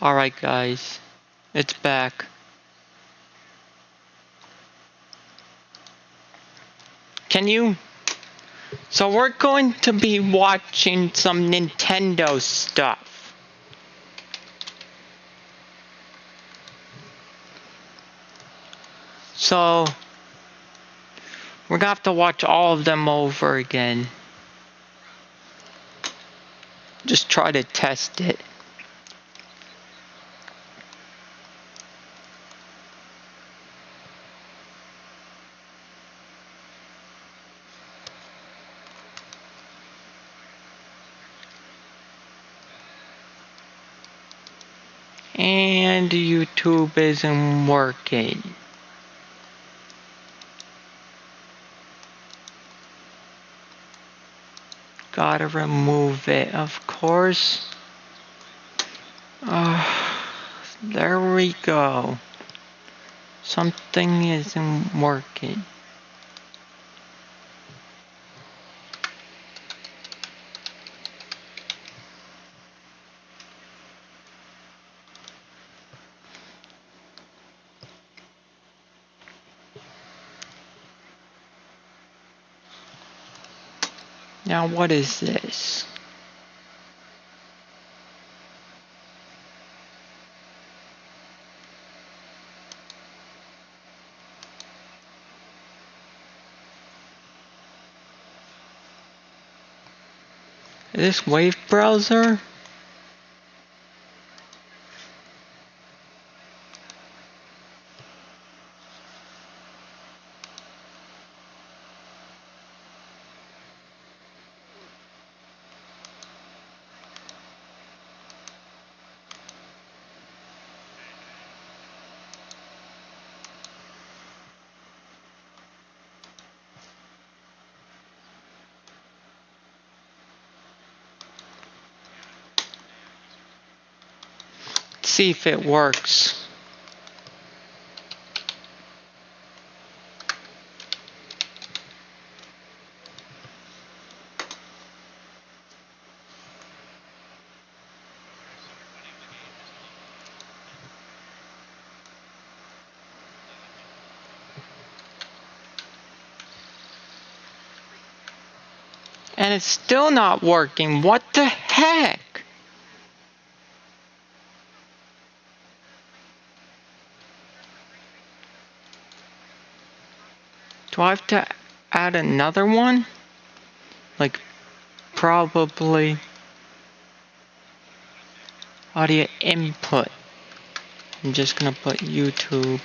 Alright guys, it's back. Can you? So we're going to be watching some Nintendo stuff. So we're gonna have to watch all of them over again. Just try to test it. And YouTube isn't working. Gotta remove it, of course. There we go. Something isn't working. Now what is this? Is this Wave Browser? See if it works. And it's still not working. What the heck? Do I have to add another one? Like, probably audio input. I'm just gonna put YouTube.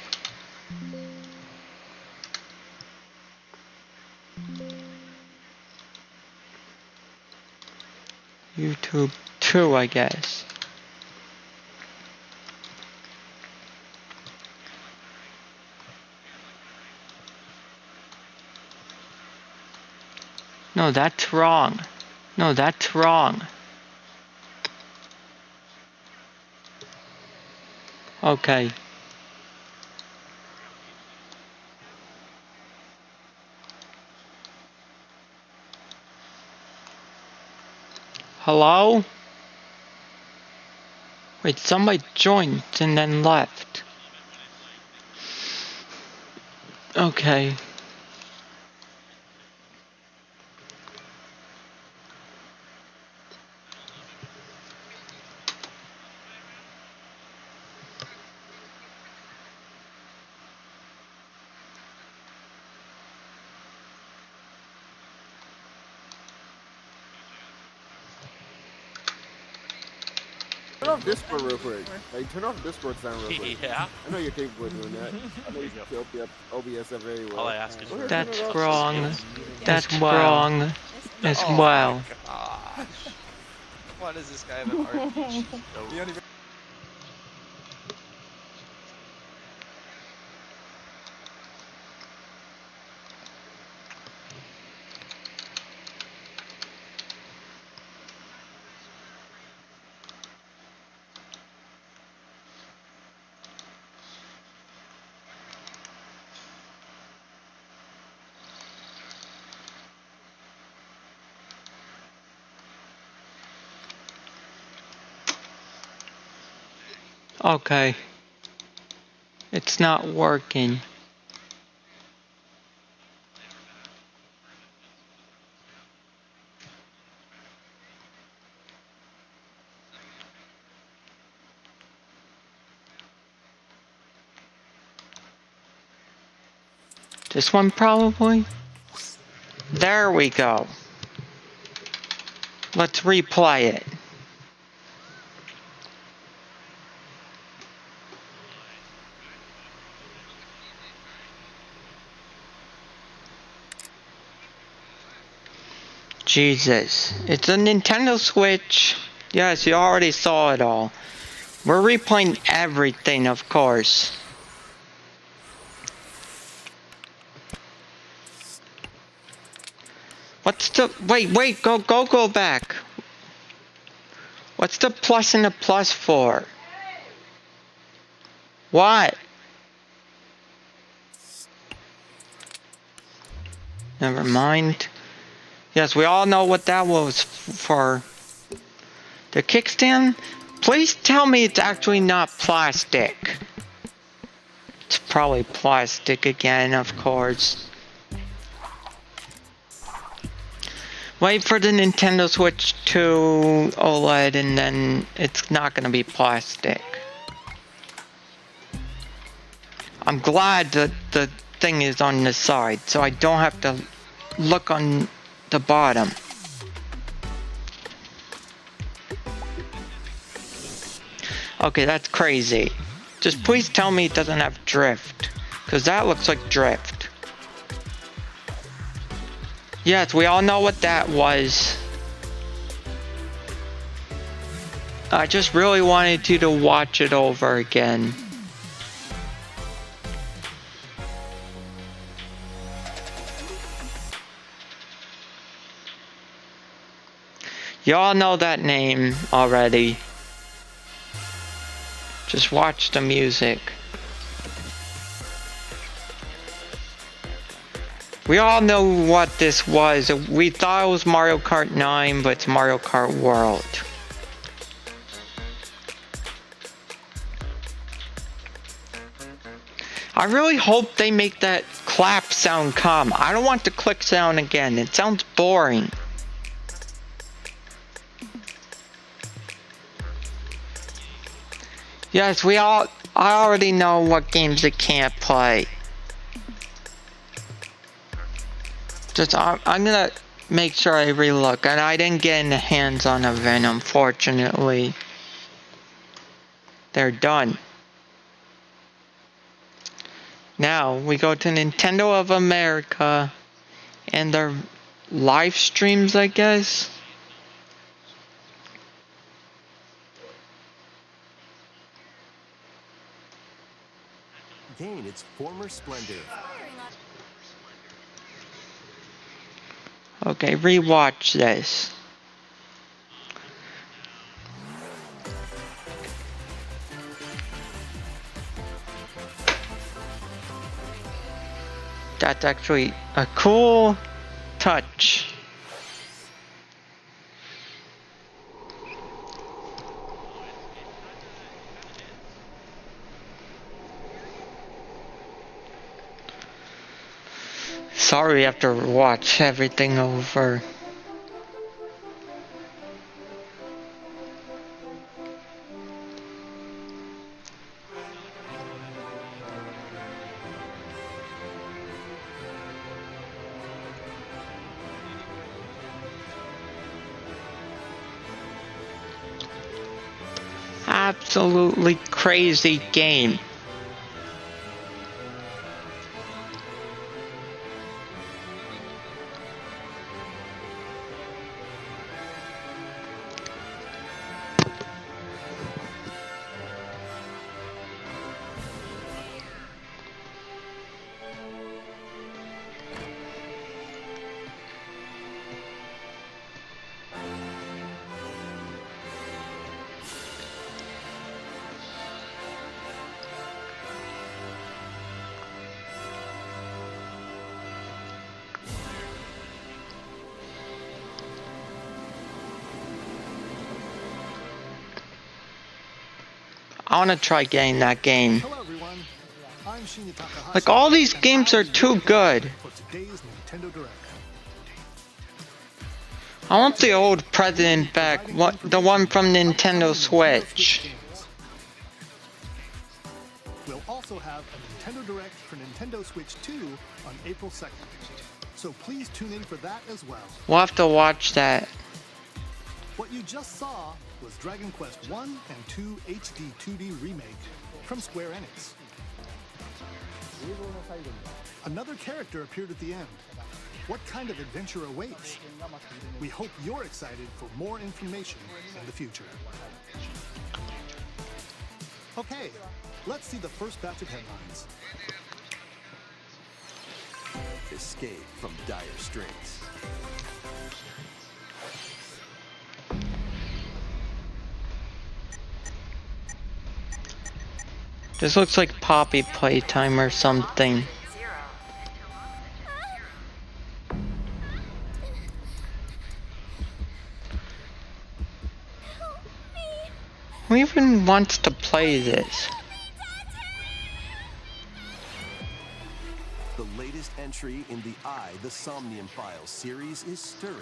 YouTube 2, I guess. No, that's wrong. No, that's wrong. Okay. Hello? Wait, somebody joined and then left. Okay. Turn off Discord real quick. Like, turn off Discord sound real quick. Yeah. I know you're capable of doing that. I know you can kill OBS very well. All I ask is That's wrong. That's wrong as well. Gosh. Why does this guy have an RPG? So- You don't even- Okay. It's not working. This one probably? There we go. Let's replay it. Jesus. It's a Nintendo Switch. Yes, you already saw it all. We're replaying everything, of course. What's the... Wait, go back. What's the plus and the plus for? What? Never mind. Yes, we all know what that was for. The kickstand? Please tell me it's actually not plastic. It's probably plastic again, of course. Wait for the Nintendo Switch 2 OLED and then it's not gonna be plastic. I'm glad that the thing is on the side, so I don't have to look on the bottom. Okay, that's crazy. Just please tell me it doesn't have drift, because that looks like drift. Yes, we all know what that was. I just really wanted you to watch it over again. Y'all know that name already. Just watch the music. We all know what this was. We thought it was Mario Kart 9, but it's Mario Kart World. I really hope they make that clap sound come. I don't want the click sound again. It sounds boring. Yes, I already know what games it can't play. Just, I'm gonna make sure I relook, and I didn't get in the hands on a Venom, fortunately. They're done. Now, we go to Nintendo of America, and their live streams, I guess? Gain its former splendor. Okay, rewatch this. That's actually a cool touch. Sorry we have to watch everything over. Absolutely crazy game. I want to try getting that game. Hello everyone. I'm Shinya Takahashi. Like, all these games are too good. For today's Nintendo Direct. I want the old president back, the one from Nintendo Switch. We'll also have a Nintendo Direct for Nintendo Switch 2 on April 2nd. So please tune in for that as well. We'll have to watch that. What you just saw was Dragon Quest 1 and 2 HD 2D remake from Square Enix. Another character appeared at the end. What kind of adventure awaits? We hope you're excited for more information in the future. Okay, let's see the first batch of headlines. Escape from dire straits. This looks like Poppy Playtime or something. Who even wants to play this? The latest entry in the The Somnium Files series is stirring.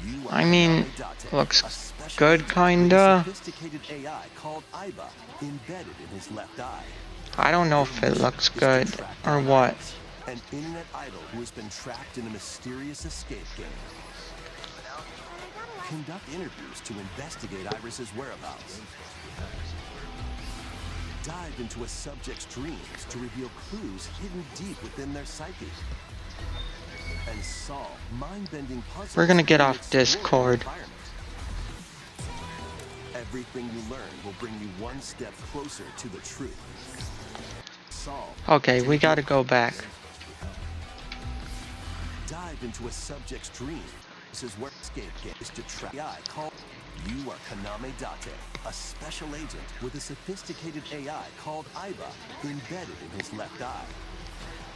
You are I mean, Konami Date, looks a special good, agent with a kinda. sophisticated AI called Aiba embedded in his left eye. I don't know if it looks good or what. An internet idol who has been trapped in a mysterious escape game. Conduct interviews to investigate Iris's whereabouts. Dive into a subject's dreams to reveal clues hidden deep within their psyche. And solve mind-bending puzzles. We're gonna get in an off Discord. environment. Everything you learn will bring you one step closer to the truth. Solve. Okay, we gotta go back. Dive into a subject's dream. This is where escape game is to track AI called. You are Konami Date, a special agent with a sophisticated AI called Aiba embedded in his left eye.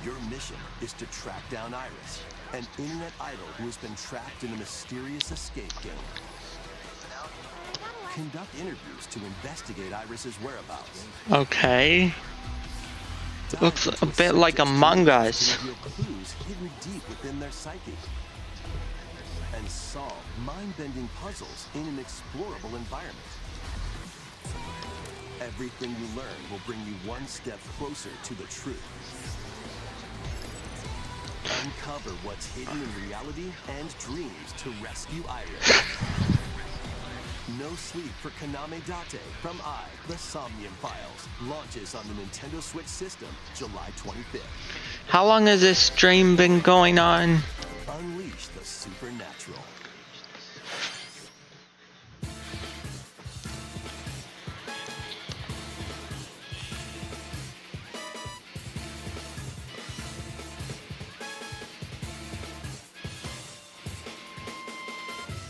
Your mission is to track down Iris, an internet idol who has been trapped in a mysterious escape game. Conduct interviews to investigate Iris's whereabouts. Okay. Dive Looks into a bit like subject's Among dreams Us. to reveal clues hidden deep within their psyche. And solve mind-bending puzzles in an explorable environment. Everything you learn will bring you one step closer to the truth. Uncover what's hidden in reality and dreams to rescue Iris. No Sleep for Konami Date from The Somnium Files launches on the Nintendo Switch system July 25th. How long has this stream been going on? Unleash the supernatural.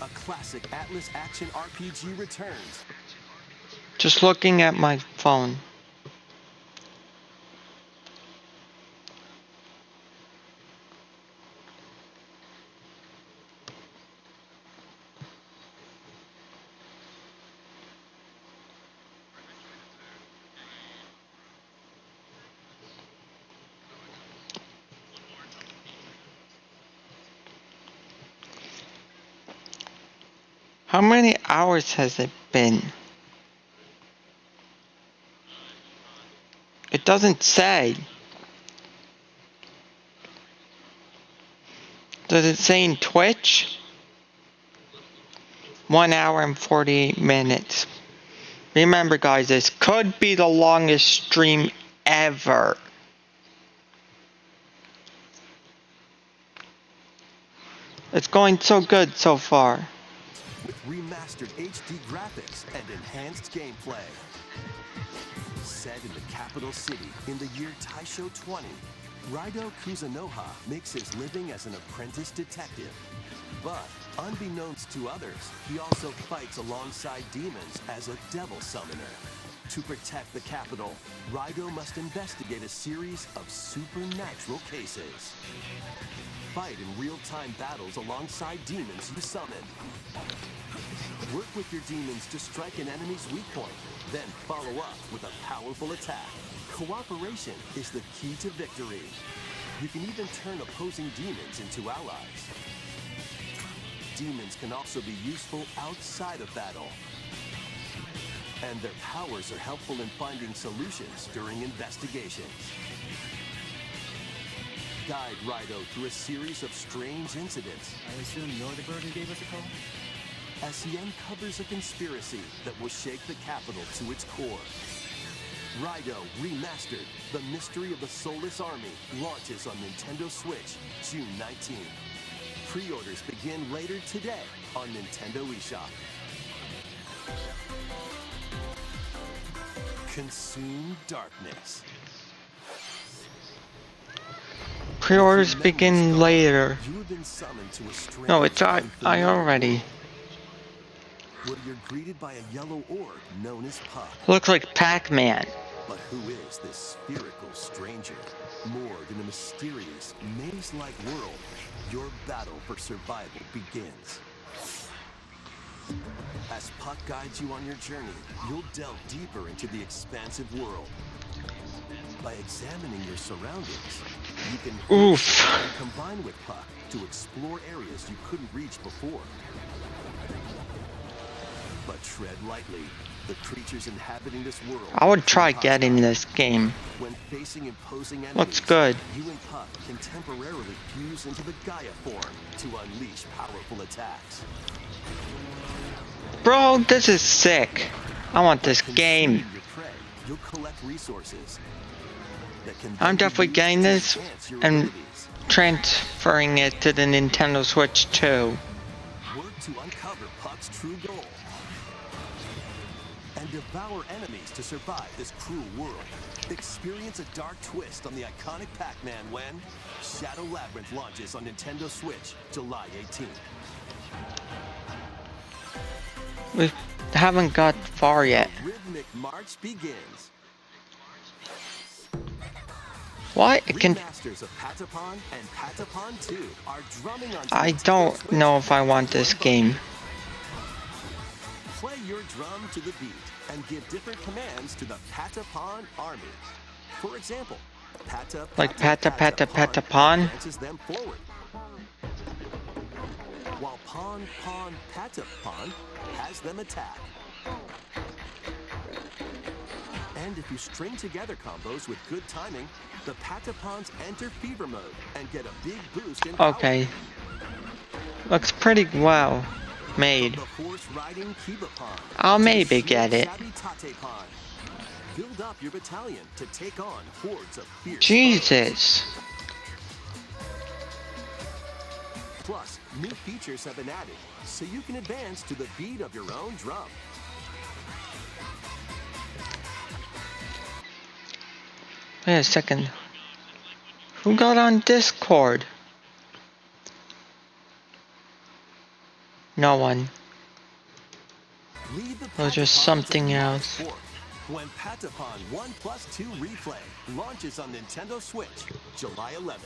A classic Atlas action RPG returns. Just looking at my phone. How many hours has it been? It doesn't say. Does it say in Twitch? 1 hour and 48 minutes. Remember guys, this could be the longest stream ever. It's going so good so far. With remastered HD graphics and enhanced gameplay. Set in the capital city in the year Taisho 20, Raido Kuzunoha makes his living as an apprentice detective. But, unbeknownst to others, he also fights alongside demons as a devil summoner. To protect the capital, Raido must investigate a series of supernatural cases. Fight in real-time battles alongside demons you summon. Work with your demons to strike an enemy's weak point, then follow up with a powerful attack. Cooperation is the key to victory. You can even turn opposing demons into allies. Demons can also be useful outside of battle. And their powers are helpful in finding solutions during investigations. Guide Raido through a series of strange incidents. I assume you're the bird who gave us a call? As he uncovers a conspiracy that will shake the capital to its core. Raido Remastered, The Mystery of the Soulless Army, launches on Nintendo Switch June 19th. Pre-orders begin later today on Nintendo eShop. Consume darkness. Pre-orders begin later. You have been summoned to a strange No, it's I unfamiliar already. world, where you're greeted by a yellow orb known as Puck. Looks like Pac-Man. But who is this spherical stranger? Moored in a mysterious, maze-like world, your battle for survival begins. As Puck guides you on your journey, you'll delve deeper into the expansive world. By examining your surroundings, you can combine with Puck to explore areas you couldn't reach before. But tread lightly. The creatures inhabiting this world. I would try getting this game. When facing imposing enemies, Looks good. You and Puck can temporarily fuse into the Gaia form to unleash powerful attacks. Bro, this is sick. I want this game. Your prey, you'll collect resources that can I'm definitely getting this and abilities. transferring it to the Nintendo Switch too. Work to uncover Puck's true goal. And devour enemies to survive this cruel world. Experience a dark twist on the iconic Pac-Man when Shadow Labyrinth launches on Nintendo Switch July 18th. We haven't got far yet. The rhythmic march begins. What? It can. Remasters of Patapon and Patapon 2 are drumming on I Nintendo don't Switch know if I want this game. Play your drum to the beat and give different commands to the Patapon army. For example, Pata Like Pata Pata Patapon? advances them forward. While Pon Pon Patapon has them attack. And if you string together combos with good timing, the Patapons enter fever mode and get a big boost in power. Okay. Looks pretty well made. The horse-riding Kibapon. I'll maybe get it. Tatepon. Build up your battalion to take on hordes of fierce Jesus. Plus, new features have been added, so you can advance to the beat of your own drum. Wait a second. Who got on Discord? No one. Lead the Or just Patapon something to else. forth when Patapon 1+2 Replay launches on Nintendo Switch July 11th.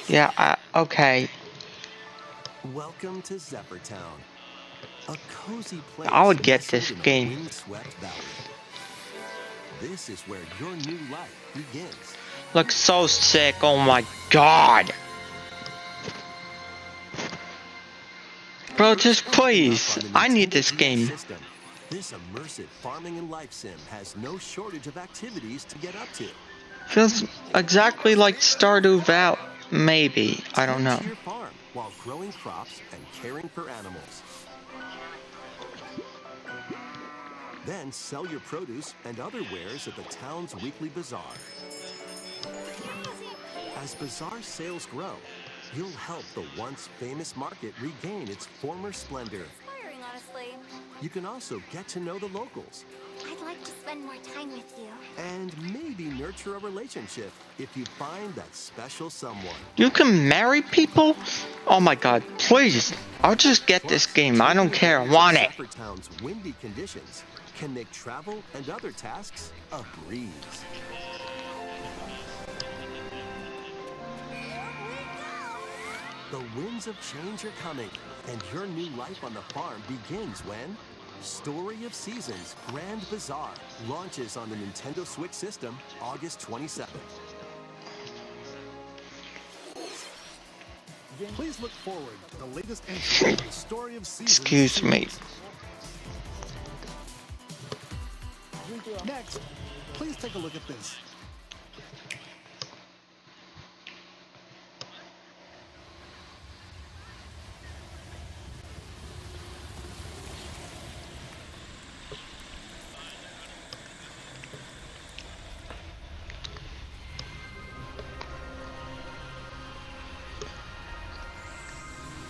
Yeah, okay. Welcome to Zephyr-Town, a cozy place I would get nestled this in a game. windswept valley. This is where your new life begins. Looks so sick, oh my god. Bro, just please. I need this game. System. This immersive farming and life sim has no shortage of activities to get up to. Feels exactly like Stardew Valley. Maybe. I don't know. To your farm while growing crops and caring for animals. Then sell your produce and other wares at the town's weekly bazaar. As bazaar sales grow, you'll help the once famous market regain its former splendor. Inspiring, honestly. You can also get to know the locals. I'd like like to spend more time with you. And maybe nurture a relationship if you find that special someone. You can marry people? Oh my god, please. I'll just get this game. I don't care. I want it. Shepherd Town's windy conditions can make travel and other tasks a breeze. The winds of change are coming, and your new life on the farm begins when Story of Seasons Grand Bazaar launches on the Nintendo Switch system August 27th. Please look forward to the latest entry in the Story of Seasons. Excuse me. Next, please take a look at this.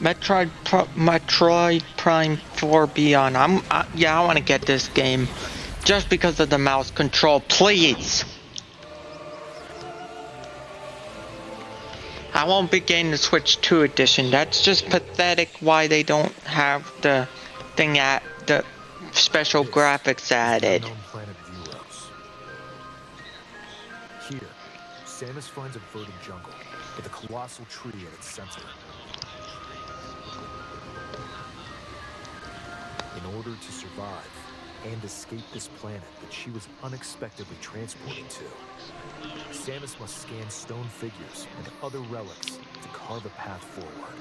Metroid Prime 4 Beyond. Yeah, I want to get this game just because of the mouse control, please. I won't be getting the Switch 2 edition. That's just pathetic why they don't have the thing at the special graphics added. Here, Samus finds a verdant jungle with a colossal tree at its center. In order to survive and escape this planet that she was unexpectedly transported to, Samus must scan stone figures and other relics to carve a path forward.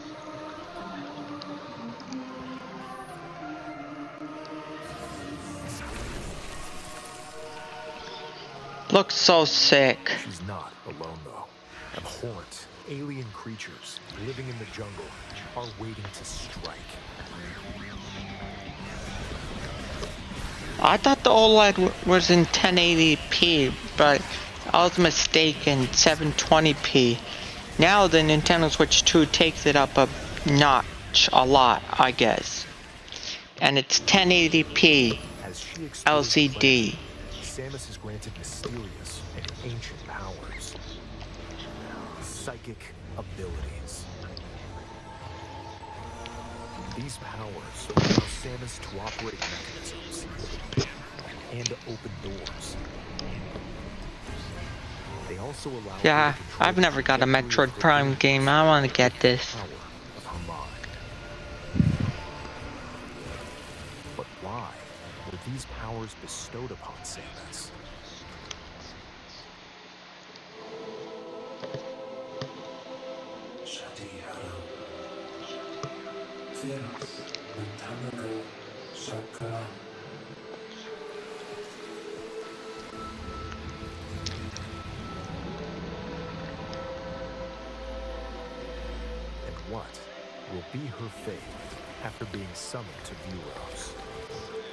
Looks so sick. She's not alone though. Abhorrent, alien creatures living in the jungle are waiting to strike. I thought the OLED was in 1080p, but I was mistaken, 720p. Now the Nintendo Switch 2 takes it up a notch, a lot, I guess. And it's 1080p LCD. Samus is granted mysterious and ancient powers. Psychic abilities. These powers allow Samus to operate mechanisms and to open doors. They also allow Yeah, I've never got a Metroid Prime game. I want to get this. of her mind. But why were these powers bestowed upon Samus? And what will be her fate after being summoned to Vuros?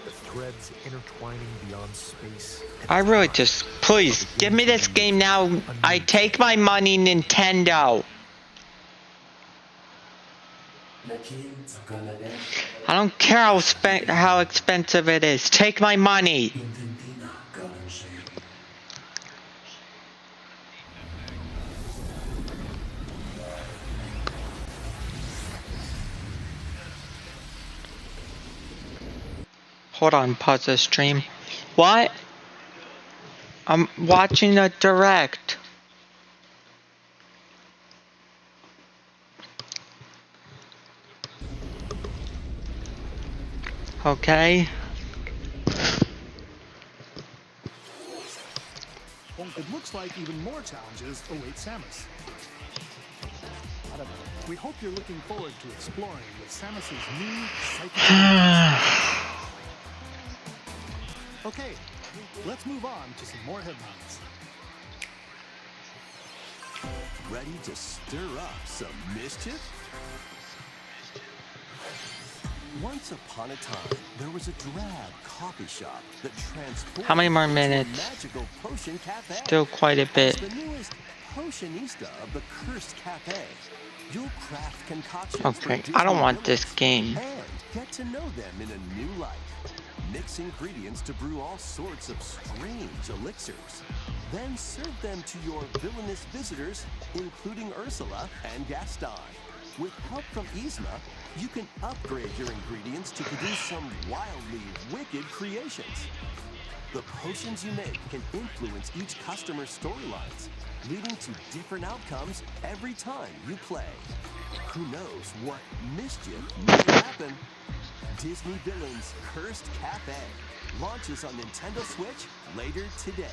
The threads intertwining beyond space. I really just, please, give me this game now. I take my money, Nintendo. I don't care how expensive it is. Take my money. Hold on, pause the stream. What? I'm watching a direct. Okay. Well, it looks like even more challenges await Samus. We hope you're looking forward to exploring with Samus's new psychic. Okay, let's move on to some more headlines. Ready to stir up some mischief? Once upon a time, there was a drab coffee shop that transformed How many more into a minutes? magical potion cafe. Still quite a bit. As the newest potionista of the Cursed Cafe, you'll craft concoctions Okay, for I don't want Disney this game. and get to know them in a new light. Mix ingredients to brew all sorts of strange elixirs. Then serve them to your villainous visitors, including Ursula and Gaston. With help from Yzma, you can upgrade your ingredients to produce some wildly wicked creations. The potions you make can influence each customer's storylines, leading to different outcomes every time you play. Who knows what mischief might happen? Disney Villains Cursed Cafe launches on Nintendo Switch later today.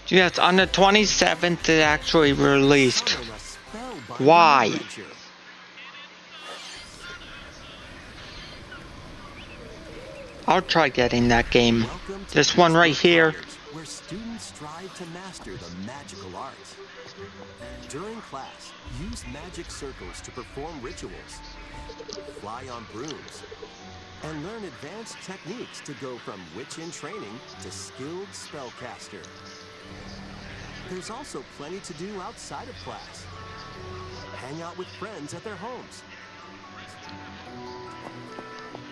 Yes, on the 27th it actually released. Summon a spellbinding Why? adventure. I'll try getting that game. Welcome to This one right Disney here. College, where students strive to master the magical arts. During class, use magic circles to perform rituals, fly on brooms, and learn advanced techniques to go from witch in training to skilled spellcaster. There's also plenty to do outside of class. Hang out with friends at their homes.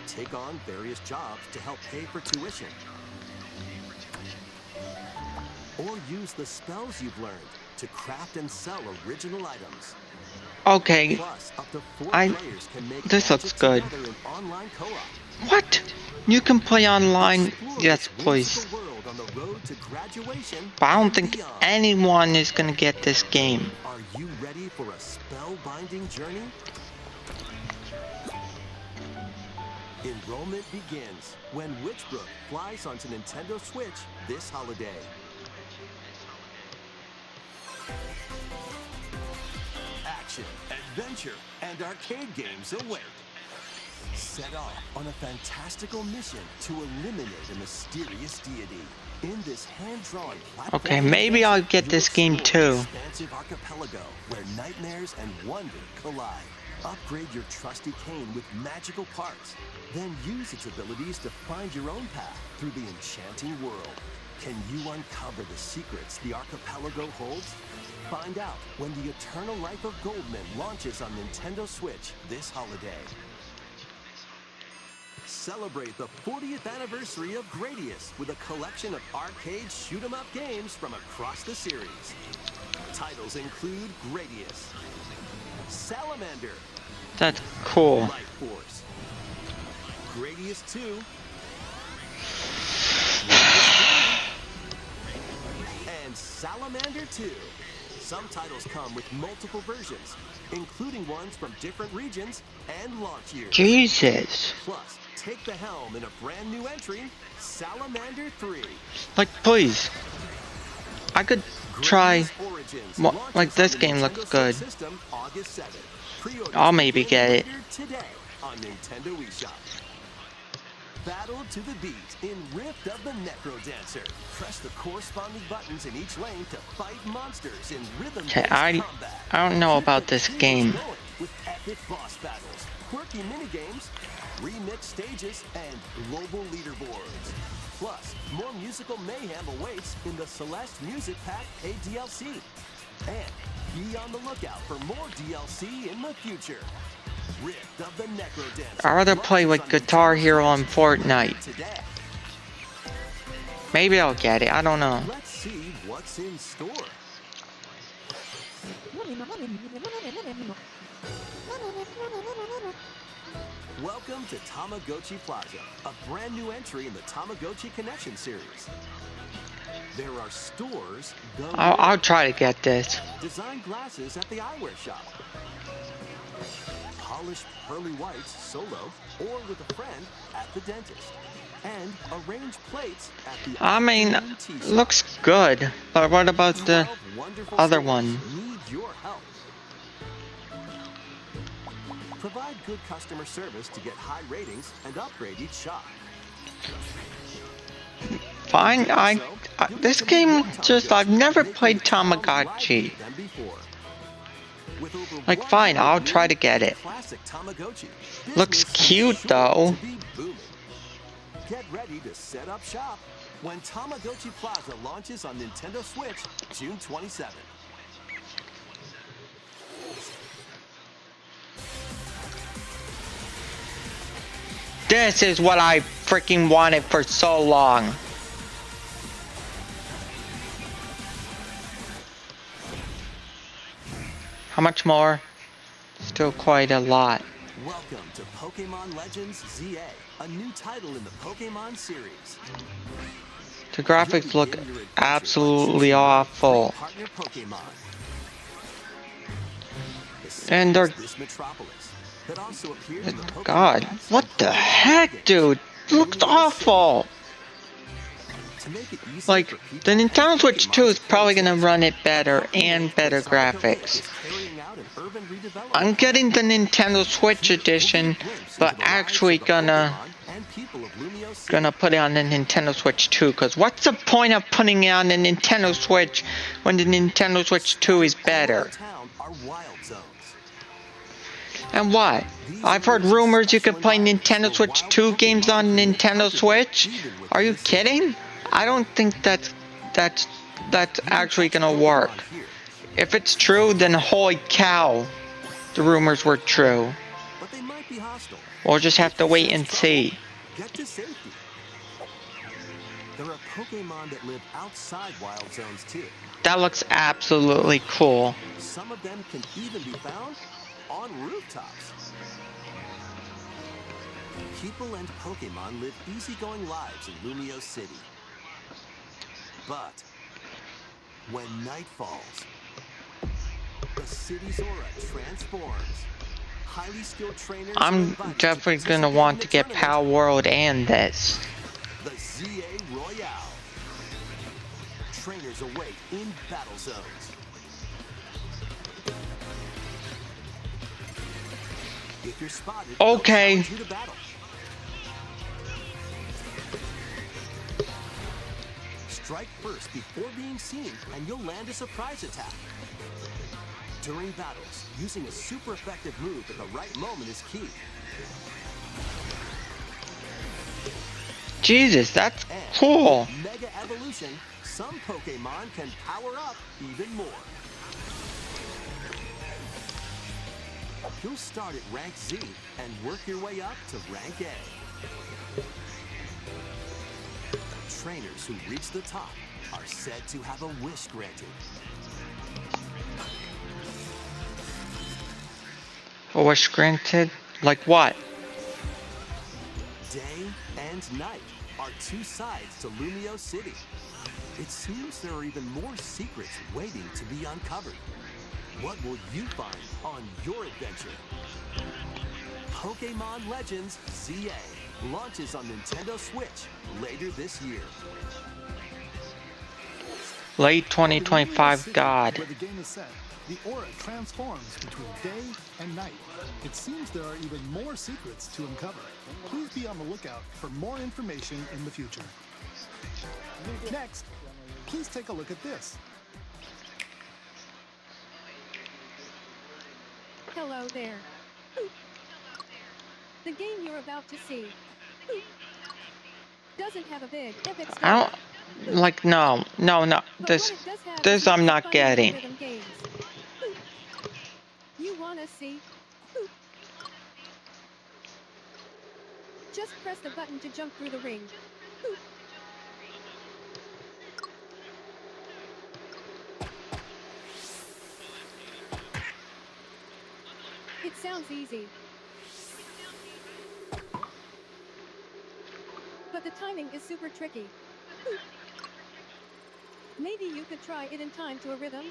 Take on various jobs to help pay for tuition. Or use the spells you've learned to craft and sell original items. Okay, Plus, up to 4 I- players can make this looks magic good. together in online co-op. what? You can play online? Explore Yes, this please. whimsical world on the road to graduation But I don't and think beyond. anyone is gonna get this game. Are you ready for a spellbinding journey? Enrollment begins when Witchbrook flies onto Nintendo Switch this holiday. Action, adventure, and arcade games await. Set off on a fantastical mission to eliminate a mysterious deity. In this hand-drawn platform, Okay, maybe I'll get this game too. expansive archipelago where nightmares and wonder collide. Upgrade your trusty cane with magical parts. Then use its abilities to find your own path through the enchanting world. Can you uncover the secrets the archipelago holds? Find out when the Eternal Life of Goldman launches on Nintendo Switch this holiday. Celebrate the 40th anniversary of Gradius with a collection of arcade shoot-'em-up games from across the series. Titles include Gradius, Salamander, That's cool. Light Force, Gradius 2, and Salamander 2. Some titles come with multiple versions, including ones from different regions and launch years. Jesus. Plus, take the helm in a brand new entry, Salamander 3. Like, please. I could try. Gradius Origins Well, launches like, this on the game looks Nintendo good. System August 7th. Pre-orders I'll maybe begin get it. later today on Nintendo eShop. Battle to the beat in Rift of the Necrodancer. Press the corresponding buttons in each lane to fight monsters in rhythm-based Okay, combat. I don't know Keep about the this cadence game. going with epic boss battles, quirky minigames, remix stages, and global leaderboards. Plus, more musical mayhem awaits in the Celeste Music Pack paid DLC. And be on the lookout for more DLC in the future. Rift of the Necrodancer. I'd rather play with launches on Guitar Nintendo Hero on Switch Fortnite. today. Maybe I'll get it. I don't know. Let's see what's in store. Welcome to Tamagotchi Plaza, a brand new entry in the Tamagotchi Connection series. There are stores, I'll try to get this. design glasses at the eyewear shop, polish pearly whites solo or with a friend at the dentist, and arrange plates at the I mean, afternoon tea shop. looks good. But what about the 12 wonderful other stores one? need your help. Provide good customer service to get high ratings and upgrade each shop. Fine, So, this you'll get to meet game more just, I've never making played it far Tamagotchi. livelier than before. With over Like, fine, 100 I'll try to get it. classic Tamagotchi, Looks business is cute, sure though. to be booming. Get ready to set up shop when Tamagotchi Plaza launches on Nintendo Switch June 27th. This is what I freaking wanted for so long. How much more? Still quite a lot. Welcome to Pokemon Legends ZA, a new title in the Pokemon series. The graphics look absolutely awful. Partner Pokemon. And they're... This metropolis that also appeared in the Pokemon God, what the heck, dude? It looks awful. To make it easy Like, for people the Nintendo Switch Pokemon 2 is to probably play gonna run it better and better graphics. carrying out an urban redevelopment. I'm getting the Nintendo Switch edition, but actually gonna put it on the Nintendo Switch 2, because what's the point of putting it on the Nintendo Switch when the Nintendo Switch 2 is better? Town are wild zones. And why? I've heard rumors you could play Nintendo Switch 2 games on Nintendo Switch. Are you kidding? I don't think that's actually gonna work. If it's true, then holy cow, the rumors were true. But they might be hostile. We'll just have to wait and see. Get to safety. There are Pokemon that live outside wild zones too. That looks absolutely cool. Some of them can even be found on rooftops. People and Pokemon live easygoing lives in Lumio City. But when night falls, the city's aura transforms. Highly skilled trainers are I'm invited definitely to gonna participate want in to the get tournament. Power World and this. The ZA Royale. Trainers await in battle zones. If you're spotted, Okay. they'll challenge you to battle. Strike first before being seen, and you'll land a surprise attack. During battles, using a super effective move at the right moment is key. Jesus, that's And cool. with Mega Evolution, some Pokemon can power up even more. You'll start at rank Z and work your way up to rank A. Trainers who reach the top are said to have a wish granted. A wish granted? Like what? Day and night are two sides to Lumio City. It seems there are even more secrets waiting to be uncovered. What will you find on your adventure? Pokemon Legends ZA launches on Nintendo Switch later this year. Late 2025, God. Where the game is set, the aura transforms between day and night. It seems there are even more secrets to uncover. Please be on the lookout for more information in the future. Next, please take a look at this. Hello there. The game you're about to see doesn't have a big epic story. I don't like no. But This what it does have this is I'm not fun getting. rhythm games. You wanna see? Just press the button to jump through the ring. It sounds easy. But the timing is super tricky. Maybe you could try it in time to a rhythm.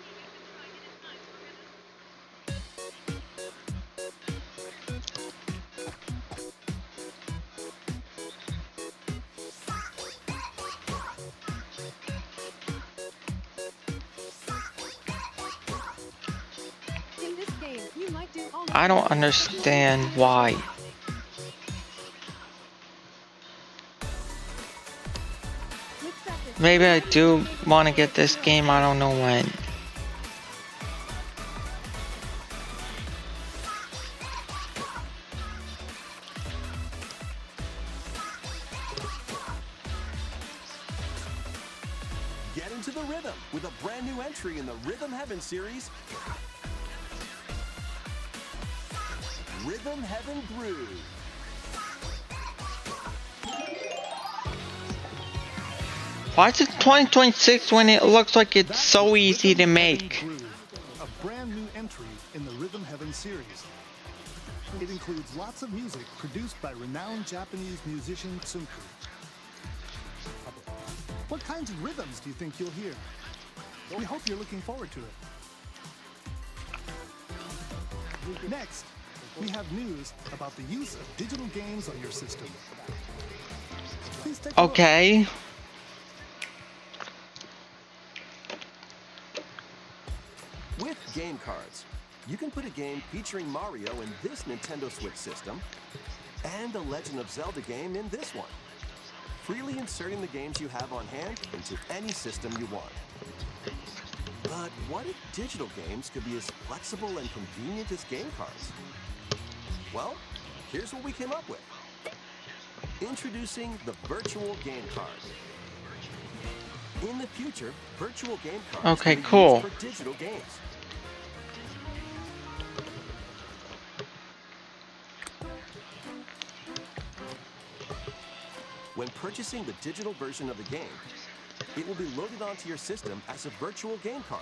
In this game, you might do almost I don't understand why. with practice. Maybe I do want to get this game. I don't know when. Get into the rhythm with a brand new entry in the Rhythm Heaven series. Rhythm Heaven Groove. Why is it 2026 when it looks like it's so easy to make? Groove, a brand new entry in the Rhythm Heaven series. It includes lots of music produced by renowned Japanese musician Tsunku. What kinds of rhythms do you think you'll hear? We hope you're looking forward to it. Next, we have news about the use of digital games on your system. Please take a look. Okay. With game cards, you can put a game featuring Mario in this Nintendo Switch system and a Legend of Zelda game in this one, freely inserting the games you have on hand into any system you want. But what if digital games could be as flexible and convenient as game cards? Well, here's what we came up with. Introducing the Virtual Game Card. In the future, virtual game cards Okay, will be cool. used for digital games. When purchasing the digital version of the game, it will be loaded onto your system as a virtual game card,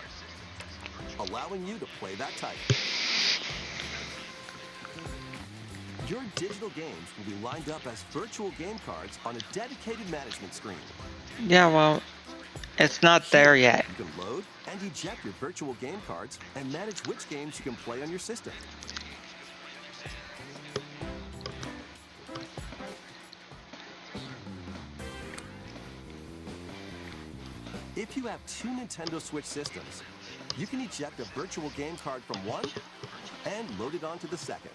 allowing you to play that title. Your digital games will be lined up as virtual game cards on a dedicated management screen. Yeah, well, it's not there yet. You can load and eject your virtual game cards and manage which games you can play on your system. If you have two Nintendo Switch systems, you can eject a virtual game card from one and load it onto the second.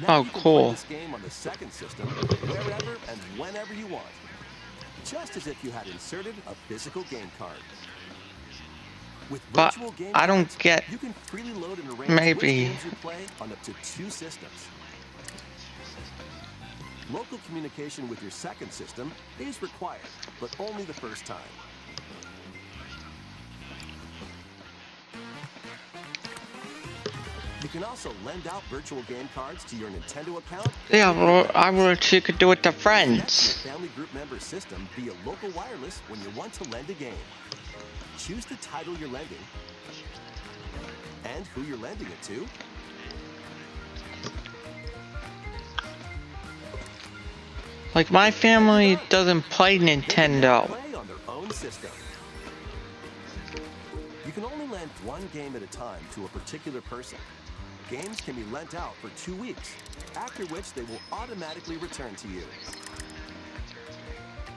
Now Oh, you can cool. play this game on the second system wherever and whenever you want, just as if you had inserted a physical game card. With But virtual game I don't cards, get- you can freely load and arrange maybe. which games you play on up to two systems. Local communication with your second system is required, but only the first time. You can also lend out virtual game cards to your Nintendo account. Yeah, well, I wish you could do it to Connect friends. your family group member system via local wireless when you want to lend a game. Choose the title you're lending and who you're lending it to. Like, my family doesn't play Nintendo. Play on their own system. You can only lend one game at a time to a particular person. Games can be lent out for 2 weeks, after which they will automatically return to you.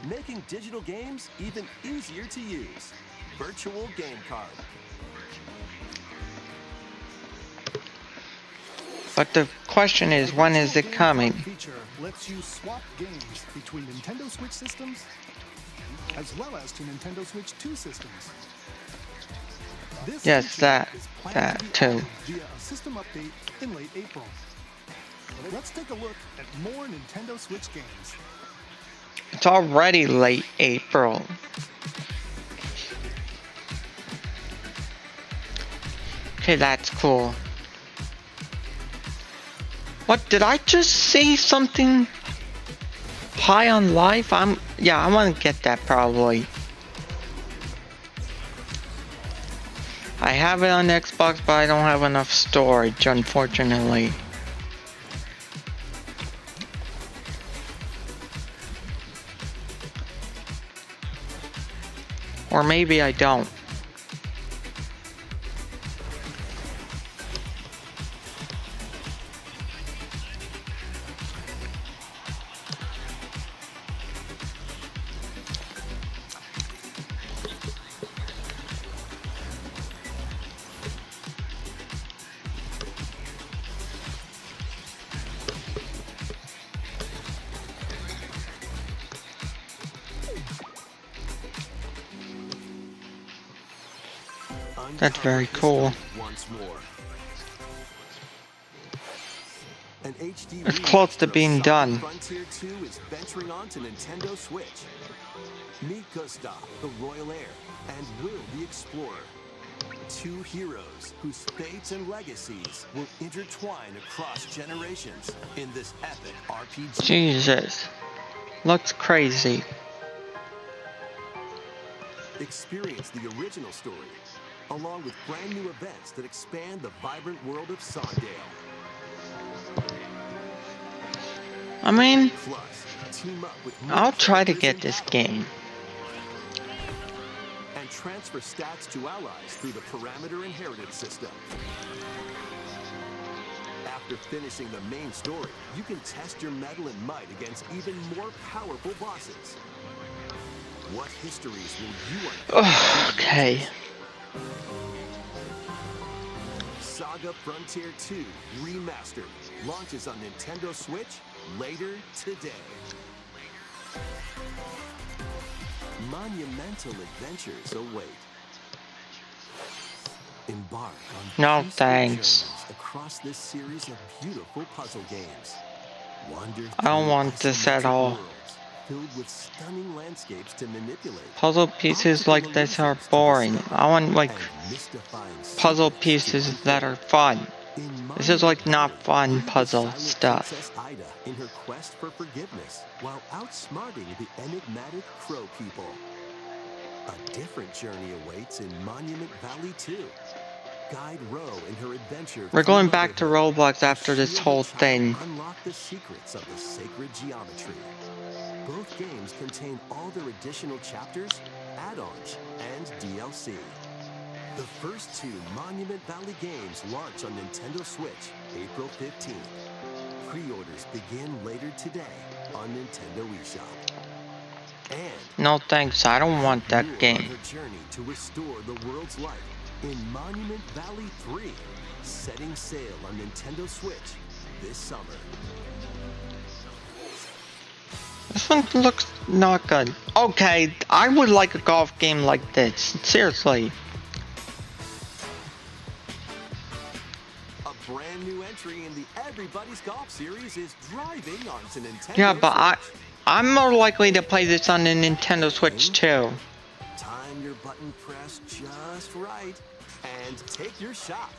Making digital games even easier to use. Virtual Game Card. But the question is, when is it coming? Feature lets you swap games between Nintendo Switch systems as well as to Nintendo Switch 2 systems. This Yes, feature that- is planned that to be too. added via a system update in late April. Let's take a look at more Nintendo Switch games. It's already late April. Okay, that's cool. What, did I just say something? High on Life? Yeah, I'm gonna get that probably. I have it on Xbox, but I don't have enough storage, unfortunately. Or maybe I don't. That's very cool. Once more. An HD It's close to remaster of being Sonic done. Frontier 2 is venturing on to Nintendo Switch. Meet Gustav, the Royal Heir, and Will, the Explorer. Two heroes whose fates and legacies will intertwine across generations in this epic RPG. Jesus. Looks crazy. Experience the original story, along with brand new events that expand the vibrant world of Sondale. I mean, Plus, team up with I'll try to get this game. and transfer stats to allies through the parameter inheritance system. After finishing the main story, you can test your mettle and might against even more powerful bosses. What histories will you uncover? Okay. Saga Frontier 2 Remastered launches on Nintendo Switch later today. Monumental adventures await. Embark on No, peaceful thanks. journeys across this series of beautiful puzzle games. Wander I don't through want this at isometric all. worlds filled with stunning landscapes to manipulate. Puzzle pieces like this are boring. I want like puzzle pieces that are fun. This is like not fun puzzle stuff. Princess Ida in her quest for forgiveness while outsmarting the enigmatic Crow people. A different journey awaits in Monument Valley 2. Guide Row in her adventure. We're going back to Roblox after this whole thing. Unlock the secrets of the sacred geometry. Both games contain all their additional chapters, add-ons, and DLC. The first two Monument Valley games launch on Nintendo Switch April 15th. Pre-orders begin later today on Nintendo eShop. And No thanks, I don't want that you're on game. her journey to restore the world's light in Monument Valley 3, setting sail on Nintendo Switch this summer. This one looks not good. Okay, I would like a golf game like this. Seriously. A brand new entry in the Everybody's Golf series is driving onto Nintendo Yeah, but Switch. I'm more likely to play this on the Nintendo Switch too. Time your button press just right and take your shot.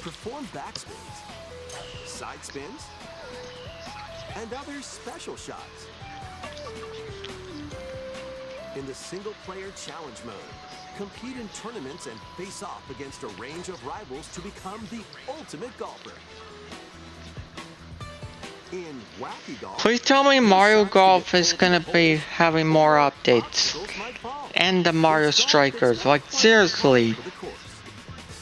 Perform backspins, side spins, and other special shots. In the single-player challenge mode, compete in tournaments and face off against a range of rivals to become the ultimate golfer. In Wacky Golf, Please tell me Mario Golf is gonna be having more updates. And the Mario Strikers. Like, seriously.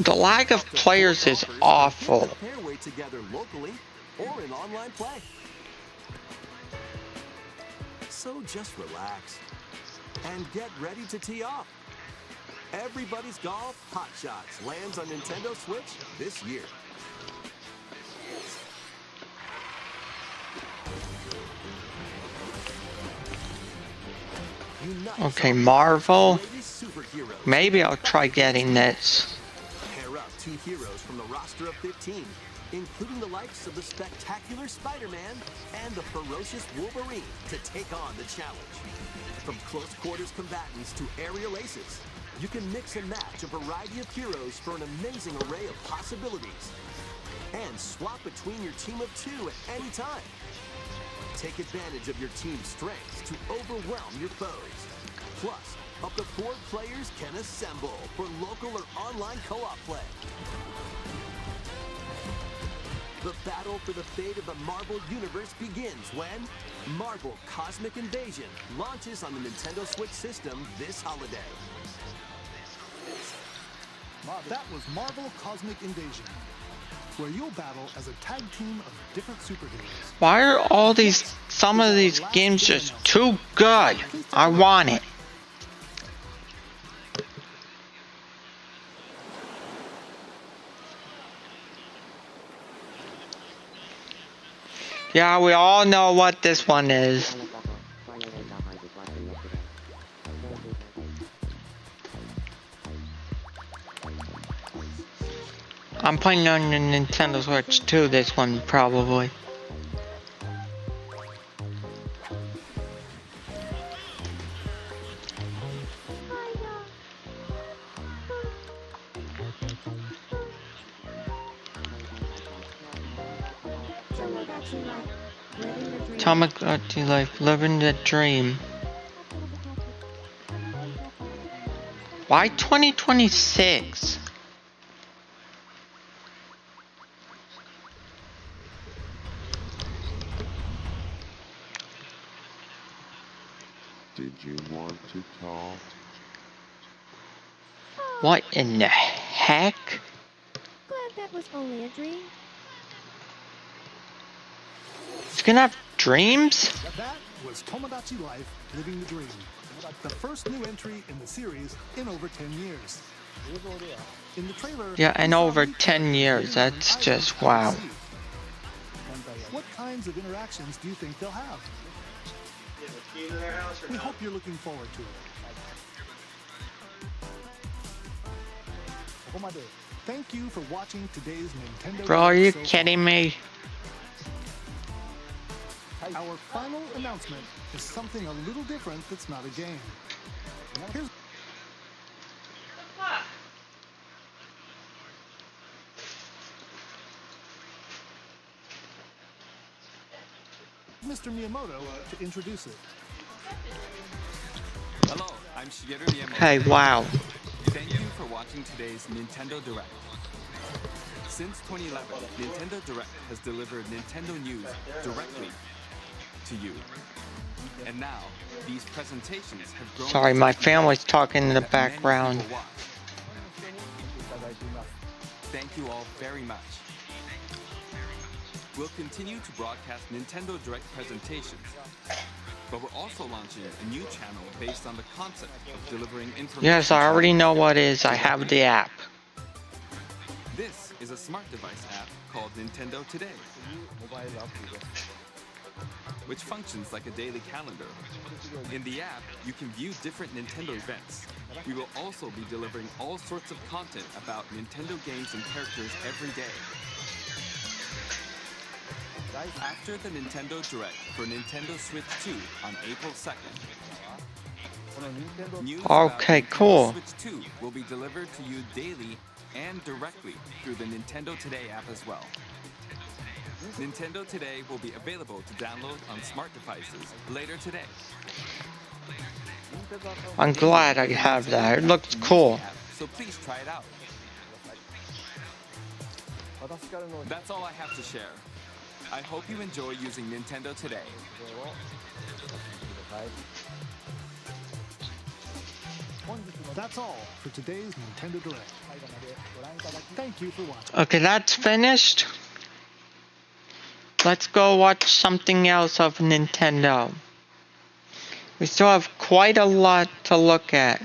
The lack of players is awful. fairway together locally or in online play. So just relax and get ready to tee off. Everybody's Golf Hot Shots lands on Nintendo Switch this year. Unite Okay, some of Marvel. the latest superheroes. Maybe I'll try getting this. Pair up two heroes from the roster of 15, including the likes of the spectacular Spider-Man and the ferocious Wolverine to take on the challenge. From close quarters combatants to aerial aces, you can mix and match a variety of heroes for an amazing array of possibilities. And swap between your team of two at any time. Take advantage of your team's strengths to overwhelm your foes. Plus, up to 4 players can assemble for local or online co-op play. The battle for the fate of the Marvel Universe begins when Marvel Cosmic Invasion launches on the Nintendo Switch system this holiday. That was Marvel Cosmic Invasion, where you'll battle as a tag team of different superheroes. Why are all these, some of these games just too good? I want it. Yeah, we all know what this one is. I'm playing on the Nintendo Switch too, this one probably. Tamagotchi Life, living the dream. Why 2026? Did you want to talk? What in the heck? Glad that was only a dream. He's gonna have dreams? That was Tomodachi Life Living the Dream, the first new entry in the series in over 10 years. In the trailer, Yeah, in we saw over new 10 years. That's just wow. What kinds of interactions do you think they'll have? We hope you're looking forward to it. Thank you for watching today's Nintendo. Bro, are you Direct so far. kidding me? Our final announcement is something a little different that's not a game. Here's Mr. Miyamoto to introduce it. Hello, I'm Shigeru Miyamoto. Okay, wow. Thank you for watching today's Nintendo Direct. Since 2011, Nintendo Direct has delivered Nintendo news directly to you. And now, these presentations have grown. Sorry, my family's talking in the that many background. people watch. Thank you all very much. We'll continue to broadcast Nintendo Direct presentations, but we're also launching a new channel based on the concept of delivering information. Yes, I already know what it is. I have the app. This is a smart device app called Nintendo Today, which functions like a daily calendar. In the app, you can view different Nintendo events. We will also be delivering all sorts of content about Nintendo games and characters every day. After the Nintendo Direct for Nintendo Switch 2 on April 2nd, news about Okay, Nintendo cool. Switch 2 will be delivered to you daily and directly through the Nintendo Today app as well. Nintendo Today will be available to download on smart devices later today. I'm glad I have that. It looks cool. So please try it out. That's all I have to share. I hope you enjoy using Nintendo Today. That's all for today's Nintendo Direct. Thank you for watching. Okay, that's finished. Let's go watch something else of Nintendo. We still have quite a lot to look at.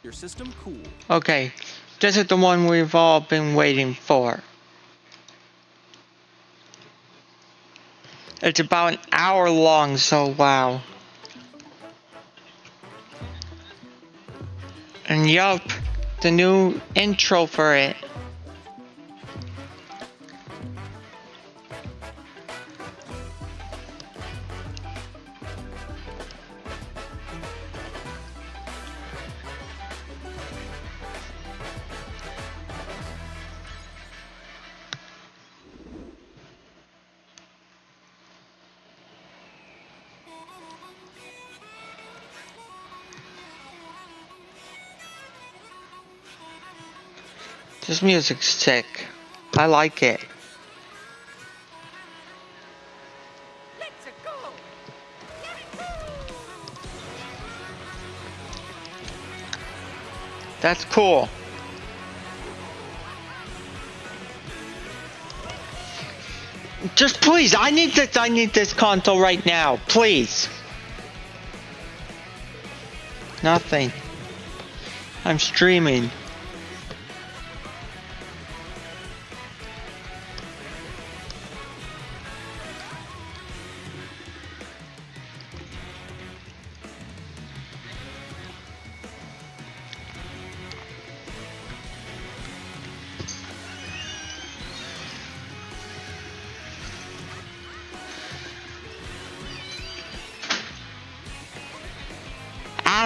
Your system cool. Okay, this is the one we've all been waiting for. It's about an hour long, so wow. And yup, the new intro for it. This music's sick. I like it. That's cool. Just please, I need this console right now, please. Nothing. I'm streaming.